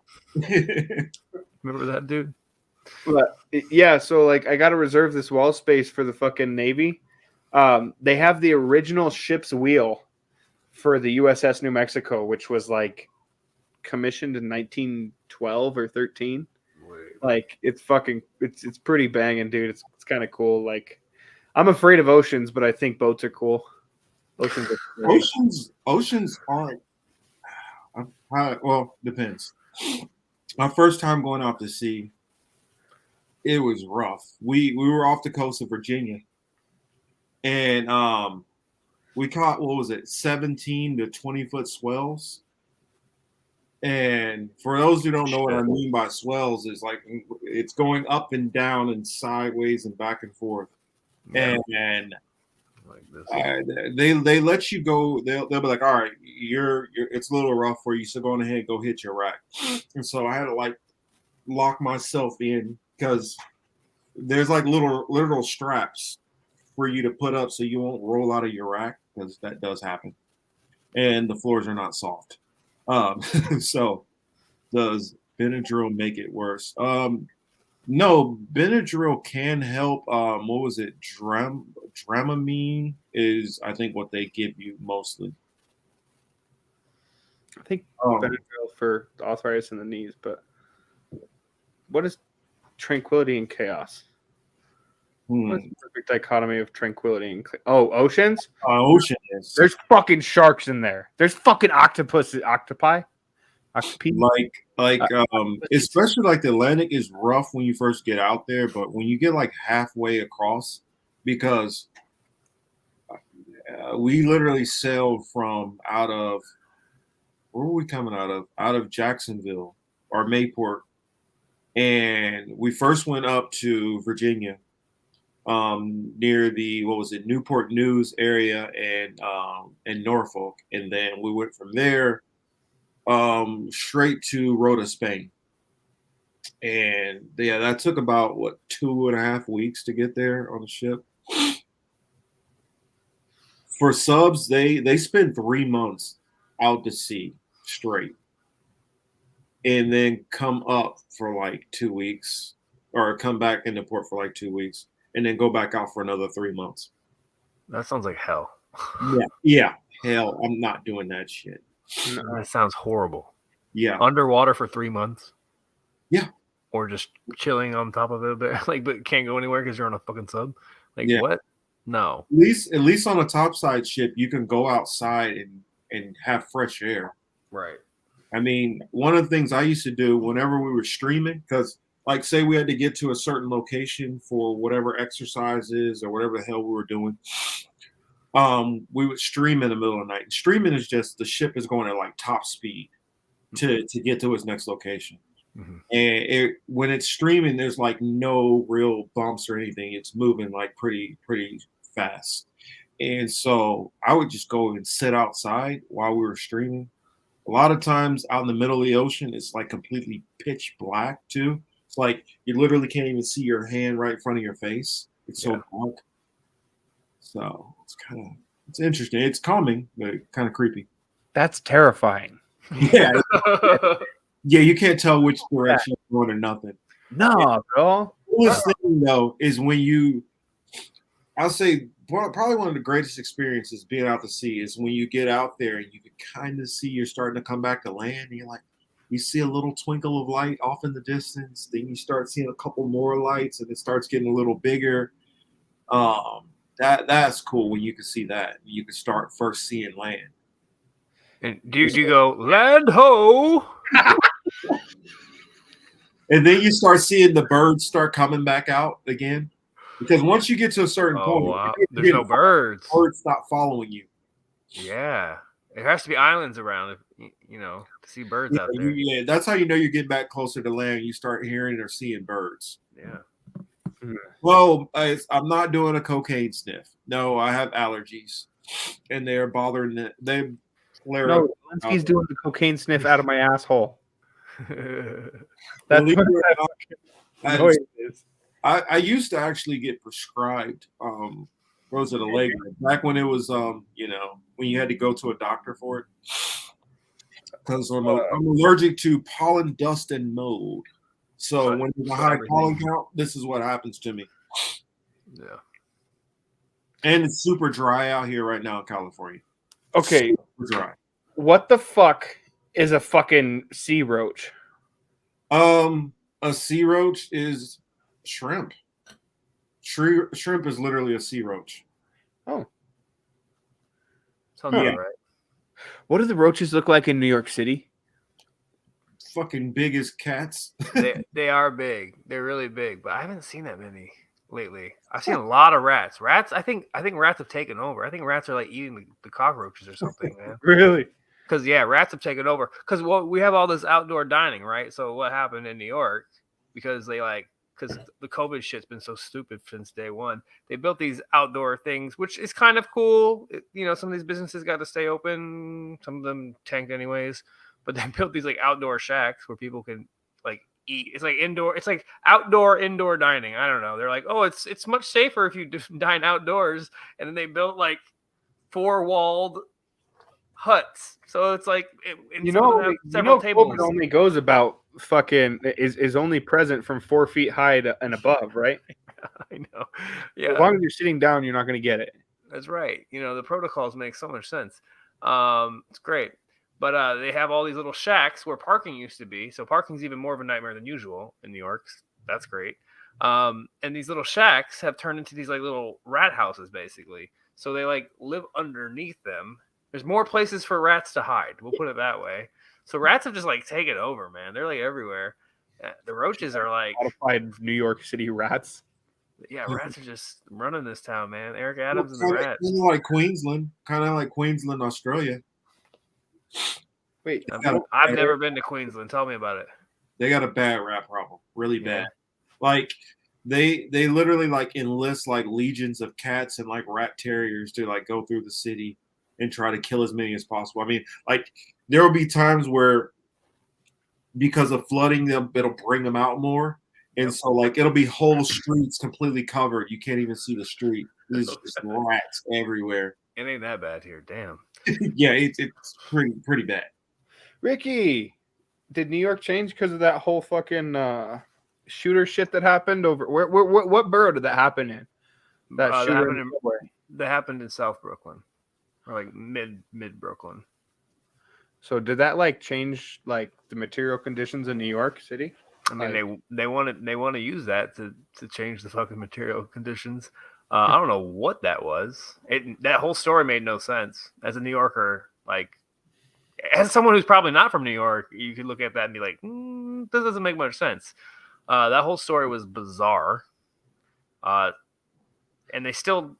Remember that dude? But yeah, so like I got to reserve this wall space for the fucking Navy. They have the original ship's wheel for the USS New Mexico, which was like commissioned in 1912 or 13. Like it's pretty banging, dude. It's kind of cool. Like I'm afraid of oceans, but I think boats are cool. Oceans aren't. Well, depends. My first time going out to sea, it was rough. We were off the coast of Virginia, and we caught, what was it, 17 to 20-foot swells. And for those who don't know what I mean by swells, is like it's going up and down and sideways and back and forth. Yeah. And like this. They let you go. They'll be like, all right, you're it's a little rough for you, so go on ahead and go hit your rack. And so I had to like lock myself in because there's like little straps for you to put up so you won't roll out of your rack, because that does happen. And the floors are not soft. So does Benadryl make it worse? No, Benadryl can help. What was it? Dramamine is, I think, what they give you mostly. I think Benadryl for arthritis in the knees, but what is tranquility and chaos? What's the perfect dichotomy of tranquility and oceans? Oceans. There's fucking sharks in there. There's fucking octopi. Like especially like the Atlantic is rough when you first get out there, but when you get like halfway across, because we literally sailed from out of, where were we coming out of? Out of Jacksonville or Mayport, and we first went up to Virginia, near the, what was it, Newport News area and Norfolk, and then we went from there straight to Rota, Spain. And yeah, that took about 2.5 weeks to get there on the ship. For subs, they spend 3 months out to sea straight, and then come up for like 2 weeks, or come back into port for like 2 weeks, and then go back out for another 3 months. That sounds like hell. Yeah, hell, I'm not doing that shit. No, that sounds horrible. Yeah, underwater for 3 months. Yeah, or just chilling on top of it, but can't go anywhere because you're on a fucking sub. What? No. At least on a topside ship, you can go outside and have fresh air. Right. I mean, one of the things I used to do whenever we were streaming, because like say we had to get to a certain location for whatever exercises or whatever the hell we were doing, we would stream in the middle of the night. And streaming is just the ship is going at like top speed to get to its next location. Mm-hmm. And when it's streaming, there's like no real bumps or anything. It's moving like pretty fast. And so I would just go and sit outside while we were streaming. A lot of times out in the middle of the ocean, it's like completely pitch black too. It's like you literally can't even see your hand right in front of your face. It's so dark. So it's interesting. It's calming, but kind of creepy. That's terrifying. Yeah. Yeah, you can't tell which direction you're going or nothing. No, bro. The coolest thing though is when I'll say probably one of the greatest experiences being out to sea is when you get out there and you can kind of see you're starting to come back to land, and you're like, you see a little twinkle of light off in the distance, then you start seeing a couple more lights and it starts getting a little bigger. That's cool when you can see that. You can start first seeing land. And do you go land ho? And then you start seeing the birds start coming back out again. Because once you get to a certain point, wow. There's no birds. Birds stop following you. Yeah. There has to be islands around, to see birds out there. Yeah, that's how you know you're getting back closer to land. You start hearing or seeing birds. Yeah. Well, I'm not doing a cocaine sniff. No, I have allergies, and they're bothering. They flare up. Zelensky's doing the cocaine sniff out of my asshole. That's what I used to actually get prescribed Rosetta back when it was when you had to go to a doctor for it, because I'm allergic to pollen, dust, and mold. So when there's a high pollen count, this is what happens to me. Yeah. And it's super dry out here right now in California. Okay. Super dry. What the fuck is a fucking sea roach? A sea roach is shrimp. Shrimp is literally a sea roach. Oh. Sounds about right. What do the roaches look like in New York City? Fucking big as cats. They are big. They're really big, but I haven't seen that many lately. I've seen a lot of rats. I think rats have taken over. I think rats are like eating the cockroaches or something, man. Really? Because rats have taken over. Because we have all this outdoor dining, right? So what happened in New York? Because because the COVID shit's been so stupid since day one. They built these outdoor things, which is kind of cool. Some of these businesses got to stay open. Some of them tanked anyways. But they built these like outdoor shacks where people can like eat. It's like indoor. It's like indoor dining. I don't know. They're like, oh, it's much safer if you just dine outdoors. And then they built like 4-walled huts. So it's like several tables. COVID only goes about fucking is only present from 4 feet high and above, right? I know. Yeah. As long as you're sitting down, you're not going to get it. That's right. The protocols make so much sense. It's great. But they have all these little shacks where parking used to be. So parking's even more of a nightmare than usual in New York. That's great. And these little shacks have turned into these like little rat houses, basically. So they like live underneath them. There's more places for rats to hide. We'll put it that way. So rats have just like taken over, man. They're like everywhere. The roaches are like modified New York City rats. Yeah, rats are just running this town, man. Eric Adams and the rats. Kind of like Queensland, Australia. Wait, I've never been to Queensland. Tell me about it. They got a bad rat problem, really bad. Like they literally like enlist like legions of cats and like rat terriers to like go through the city and try to kill as many as possible. I mean, like there will be times where because of flooding, it'll bring them out more, and so like it'll be whole streets completely covered. You can't even see the street. There's just rats everywhere. It ain't that bad here. Damn. Yeah, it's pretty bad. Ricky, did New York change because of that whole fucking shooter shit that happened over? What borough did that happen in? That shooter that happened in South Brooklyn, or like mid Brooklyn. So did that like change like the material conditions in New York City? I mean, they want to use that to change the fucking material conditions. I don't know what that was. That whole story made no sense. As a New Yorker, like as someone who's probably not from New York, you could look at that and be like, this doesn't make much sense. That whole story was bizarre. And they kind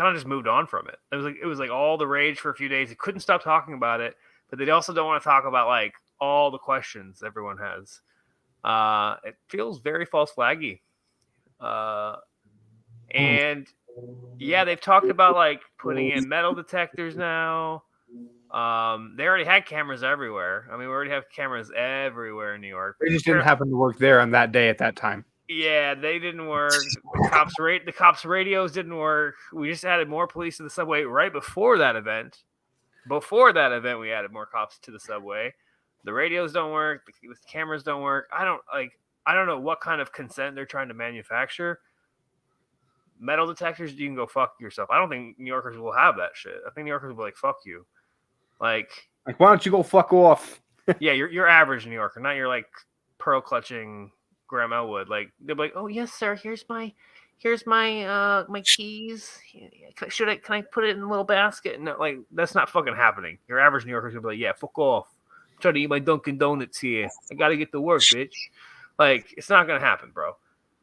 of just moved on from it. It was like all the rage for a few days. They couldn't stop talking about it, but they also don't want to talk about like all the questions everyone has. It feels very false flaggy. And yeah, they've talked about like putting in metal detectors now. They already had cameras everywhere. I mean, we already have cameras everywhere in New York. They just didn't happen to work there on that day at that time. Yeah, they didn't work. The cops' radios didn't work. We just added more police to the subway right before that event. Before that event, we added more cops to the subway. The radios don't work. The cameras don't work. I don't know what kind of consent they're trying to manufacture. Metal detectors, you can go fuck yourself. I don't think New Yorkers will have that shit. I think New Yorkers will be like, fuck you. Like why don't you go fuck off? Yeah, you're average New Yorker, not your like pearl clutching Graham Elwood. Like they'll be like, oh yes, sir, here's my my keys. Can I put it in a little basket? No, like that's not fucking happening. Your average New Yorker's gonna be like, yeah, fuck off. I'm trying to eat my Dunkin' Donuts here. I gotta get to work, bitch. Like it's not gonna happen, bro.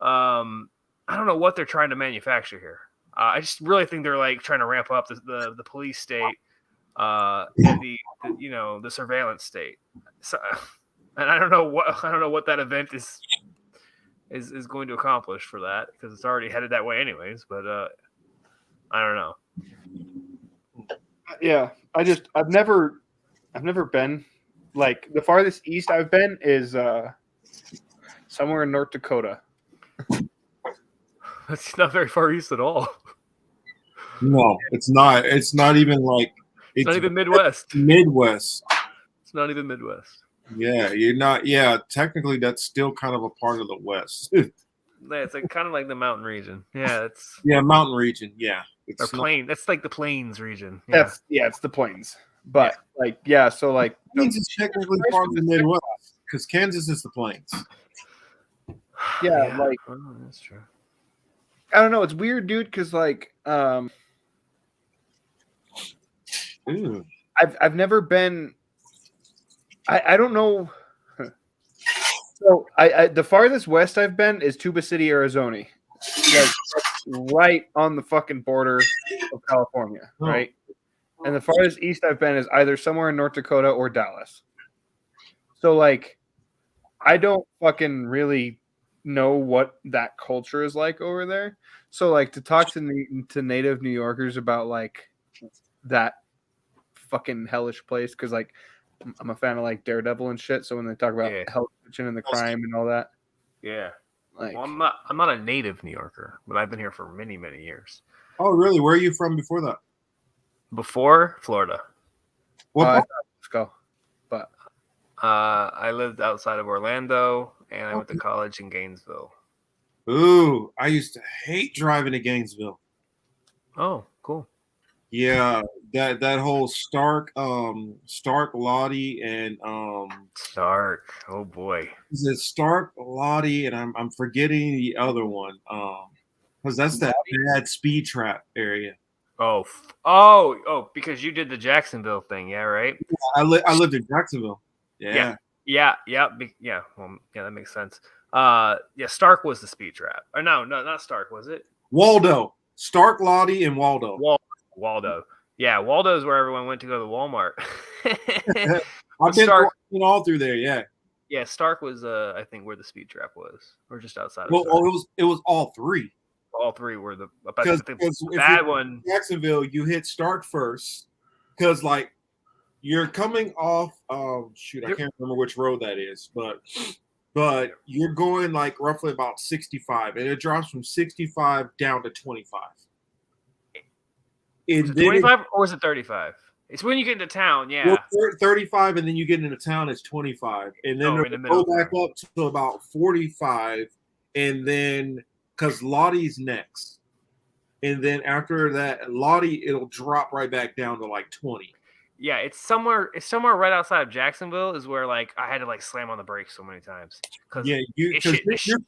I don't know what they're trying to manufacture here. I just really think they're like trying to ramp up the police state, and the surveillance state. So, and I don't know what that event is going to accomplish for that because it's already headed that way anyways. But I don't know. Yeah, I've never been like the farthest east I've been is somewhere in North Dakota. That's not very far east at all. No, it's not. It's not even like it's not even Midwest. Midwest. It's not even Midwest. Yeah, you're not. Yeah, technically, that's still kind of a part of the West. Yeah, it's like kind of like the mountain region. Yeah, it's mountain region. Yeah, or plain. That's like the plains region. Yeah. It's the plains. But so like plains is technically part of the Midwest because Kansas is the plains. Yeah, like that's true. I don't know. It's weird, dude, because like I've never been. I don't know. So I the farthest west I've been is Tuba City, Arizona, like right on the fucking border of California, right? And the farthest east I've been is either somewhere in North Dakota or Dallas. So like, I don't fucking really know what that culture is like over there. So like to talk to native New Yorkers about like that fucking hellish place, because like I'm a fan of like Daredevil and shit. So when they talk about Hell's Kitchen and the crime and all that, Yeah. like, well, I'm not a native New Yorker, but I've been here for many, many years. Oh, really? Where are you from before that? Before Florida. What? Let's go. But I lived outside of Orlando, and I went to college in Gainesville. Ooh, I used to hate driving to Gainesville. Oh, cool. Yeah, that whole Stark, Lottie, and Stark. Oh boy. Is it Stark, Lottie, and I'm forgetting the other one. Because that's that bad speed trap area. Oh, because you did the Jacksonville thing, yeah, right? I lived in Jacksonville. Yeah. Yeah. Well, yeah, that makes sense. Yeah, Stark was the speed trap. Or no, not Stark, was it? Waldo. Stark, Lottie, and Waldo. Waldo. Yeah, Waldo is where everyone went to go to the Walmart. I've been all through there, yeah. Yeah, Stark was I think where the speed trap was. Or just outside of Well, Stark. it was all three. All three were the Because bad one. Jacksonville, you hit Stark first. Because like you're coming off I can't remember which road that is, but you're going like roughly about 65, and it drops from 65 down to 25. Was it 25 or was it 35? It's when you get into town, yeah. Well, 35, and then you get into town, it's 25. And then in the middle, go back up to about 45, and then because Lottie's next. And then after that, Lottie, it'll drop right back down to like 20. Yeah, it's somewhere right outside of Jacksonville is where like I had to like slam on the brakes so many times. Yeah, you're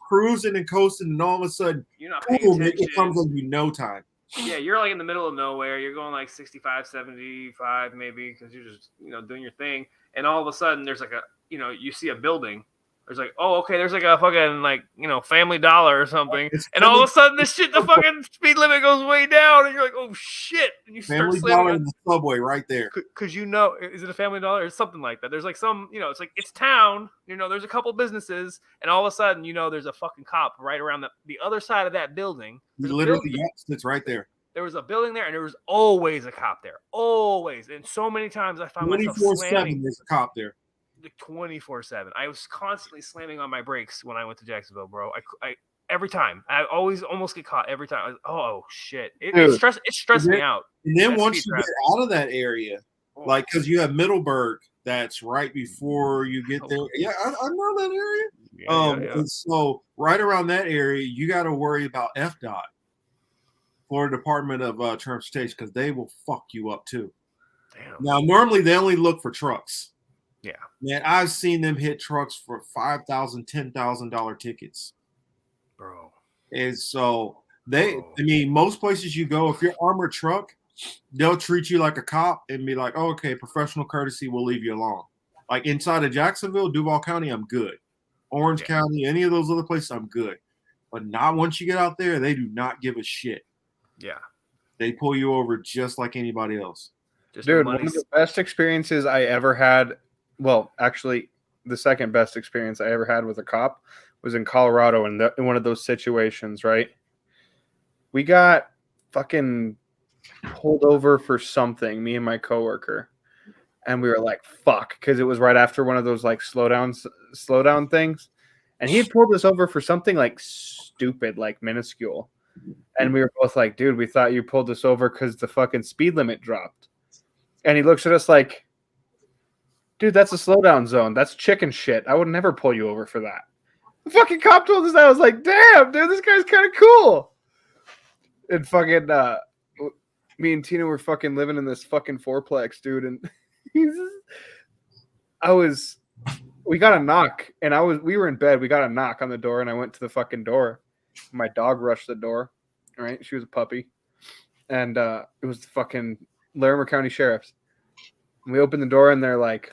cruising and coasting, and all of a sudden, you're not paying attention. It comes on you no time. Yeah, you're like in the middle of nowhere. You're going like 65, 75 maybe because you're just doing your thing, and all of a sudden there's like you see a building. There's like, oh, okay, there's like a fucking like Family Dollar or something, and all of a sudden the speed limit goes way down, and you're like, oh shit, and you Family Dollar in the subway right there. Because is it a Family Dollar or something like that? There's like some, it's like it's town, there's a couple businesses, and all of a sudden, there's a fucking cop right around the other side of that building. Literally, it's right there. There was a building there, and there was always a cop there, always, and so many times I found myself slamming. 24/7, there's a cop there. 24/7. I was constantly slamming on my brakes when I went to Jacksonville, bro. I every time. I always almost get caught every time. Oh shit! It stressed me out. And then once you get out of that area, like because you have Middleburg, that's right before you get there. Yeah, I know that area. And so right around that area, you got to worry about FDOT, Florida Department of Transportation, because they will fuck you up too. Damn. Now, normally they only look for trucks. Yeah, man, I've seen them hit trucks for $5,000, $10,000 tickets, bro. And so most places you go, if you're armored truck, they'll treat you like a cop and be like, oh, okay, professional courtesy, we'll leave you alone. Like inside of Jacksonville, Duval County, I'm good. Orange County, any of those other places, I'm good. But not once you get out there, they do not give a shit. Yeah, they pull you over just like anybody else. Dude, one of the best experiences I ever had. Well, actually, the second best experience I ever had with a cop was in Colorado in one of those situations, right? We got fucking pulled over for something, me and my coworker. And we were like, fuck, because it was right after one of those like slow down things. And he had pulled us over for something like stupid, like minuscule. And we were both like, dude, we thought you pulled us over because the fucking speed limit dropped. And he looks at us like, dude, that's a slowdown zone. That's chicken shit. I would never pull you over for that. The fucking cop told us that. I was like, damn, dude, this guy's kind of cool. And fucking, me and Tina were fucking living in this fucking fourplex, dude. And we got a knock, and we were in bed. We got a knock on the door, and I went to the fucking door. My dog rushed the door. Right? She was a puppy. And it was the fucking Larimer County Sheriff's. We open the door and they're like,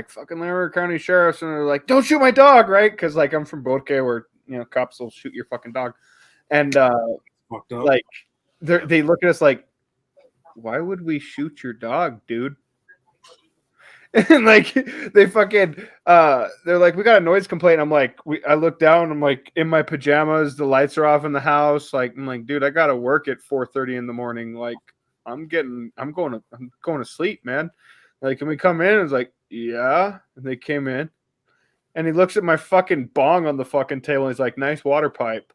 fucking Laramie County Sheriffs, and they're like, don't shoot my dog, right? Because like I'm from Boke, where cops will shoot your fucking dog, and like they look at us like, why would we shoot your dog, dude? And like they fucking they're like, we got a noise complaint. I'm like, I look down, I'm like in my pajamas, the lights are off in the house. Like I'm like, dude, I gotta work at 4:30 in the morning. Like I'm going to sleep, man. Like, can we come in? It's like, yeah. And they came in, and he looks at my fucking bong on the fucking table. And he's like, nice water pipe.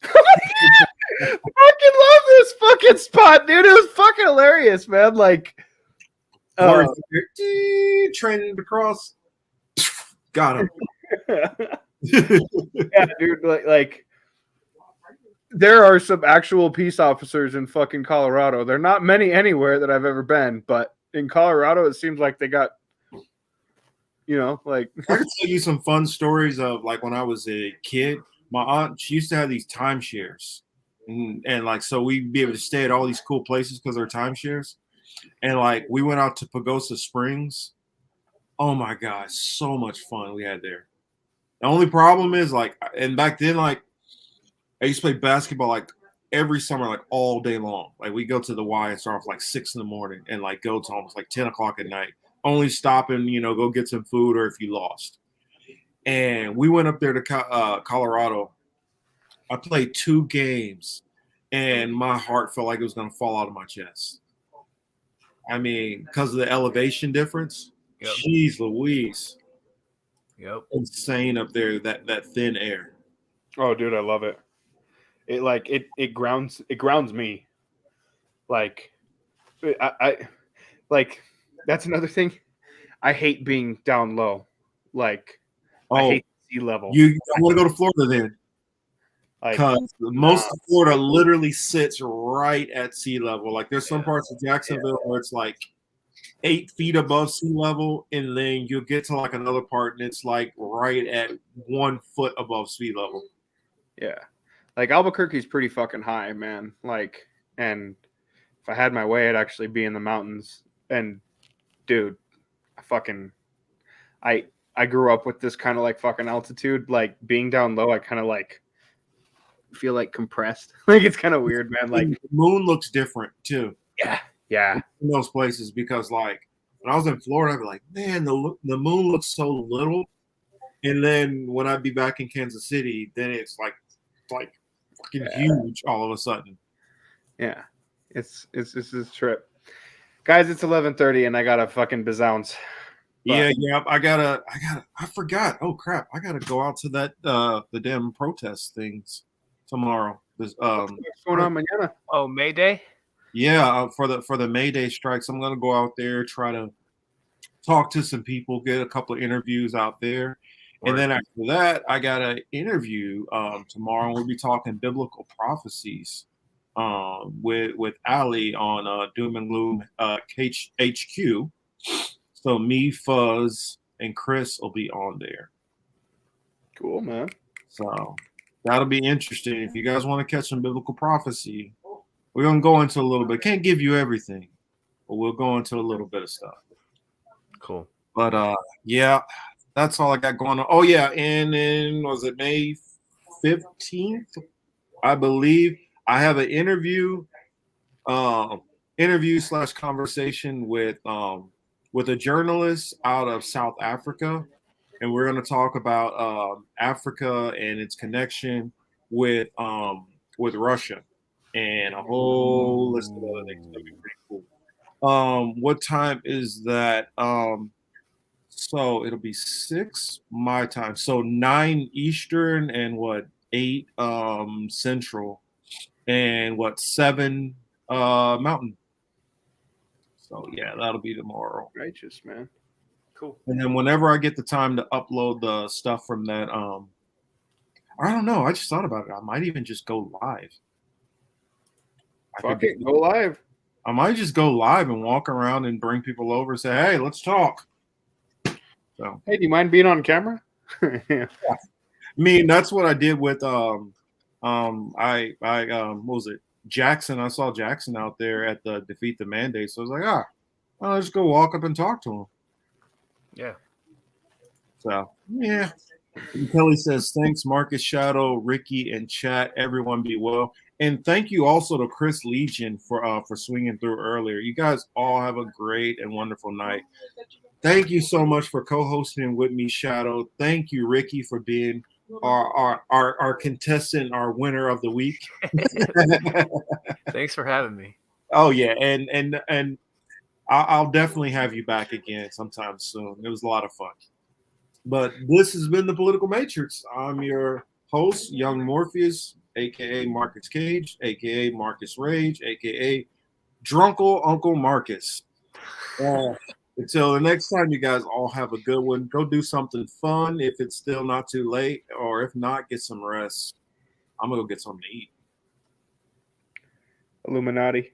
I'm like, yeah! I fucking love this fucking spot, dude. It was fucking hilarious, man. Like, training to cross. Got him. Yeah, dude. Like, there are some actual peace officers in fucking Colorado. There are not many anywhere that I've ever been, but in Colorado, it seems like they got, like. I can tell you some fun stories of like when I was a kid. My aunt, she used to have these timeshares, and like so we'd be able to stay at all these cool places because they're timeshares. And like we went out to Pagosa Springs. Oh my god, so much fun we had there. The only problem is like, and back then like I used to play basketball like every summer, like all day long. Like we go to the Y and start off like 6 a.m. and like go to almost like 10 o'clock at night. Only stopping, go get some food or if you lost. And we went up there to Colorado. I played 2 games, and my heart felt like it was going to fall out of my chest. I mean, because of the elevation difference. Yep. Jeez Louise. Yep. Insane up there, that thin air. Oh, dude, I love it. It grounds me. Like, I like that's another thing. I hate being down low. Like, I hate sea level. You want to go to Florida then? Because most of Florida literally sits right at sea level. Like there's some parts of Jacksonville where it's like 8 feet above sea level, and then you'll get to like another part and it's like right at 1 foot above sea level. Yeah. Like Albuquerque's pretty fucking high, man. Like, and if I had my way, I'd actually be in the mountains. And dude, I grew up with this kind of like fucking altitude. Like being down low, I kind of like feel like compressed. Like it's kind of weird, man. Like the moon looks different too. Yeah. In those places, because like when I was in Florida, I'd be like, man, the moon looks so little. And then when I'd be back in Kansas City, then it's like fucking huge all of a sudden. Yeah. It's this trip. Guys, it's 11:30 and I got a fucking bazounce. Yeah, I forgot. Oh crap. I gotta go out to that the damn protest things tomorrow. What's going on mañana? Oh, May Day? Yeah, for the May Day strikes, I'm gonna go out there, try to talk to some people, get a couple of interviews out there. And then after that, I got an interview tomorrow. We'll be talking biblical prophecies with Ali on Doom and Gloom HQ. So me, Fuzz, and Chris will be on there. Cool, man. So that'll be interesting. If you guys want to catch some biblical prophecy, we're going to go into a little bit. Can't give you everything, but we'll go into a little bit of stuff. Cool. But yeah, that's all I got going on. Oh yeah, and then was it May 15th? I believe I have an interview / conversation with a journalist out of South Africa, and we're going to talk about Africa and its connection with Russia and a whole list of other things. That'd be pretty cool. What time is that? So it'll be 6 my time. So 9 Eastern and 8 Central and 7 Mountain. So yeah, that'll be tomorrow. Righteous, man. Cool. And then whenever I get the time to upload the stuff from that, I don't know. I just thought about it. I might even just go live. Go live. I might just go live and walk around and bring people over and say, "Hey, let's talk." So, hey, do you mind being on camera? Yeah. I mean, that's what I did with what was it? Jackson. I saw Jackson out there at the Defeat the Mandate, so I was like, I'll just go walk up and talk to him. Yeah. So yeah. And Kelly says, thanks, Marcus, Shadow, Ricky, and chat. Everyone be well. And thank you also to Chris Legion for swinging through earlier. You guys all have a great and wonderful night. Thank you so much for co-hosting with me, Shadow. Thank you, Ricky, for being our contestant, our winner of the week. Thanks for having me. Oh yeah, and I'll definitely have you back again sometime soon. It was a lot of fun. But this has been the Political Matrix. I'm your host, Young Morpheus, aka Marcus Cage, aka Marcus Rage, aka Drunkle Uncle Marcus. Until the next time, you guys all have a good one. Go do something fun if it's still not too late, or if not, get some rest. I'm gonna go get something to eat. Illuminati.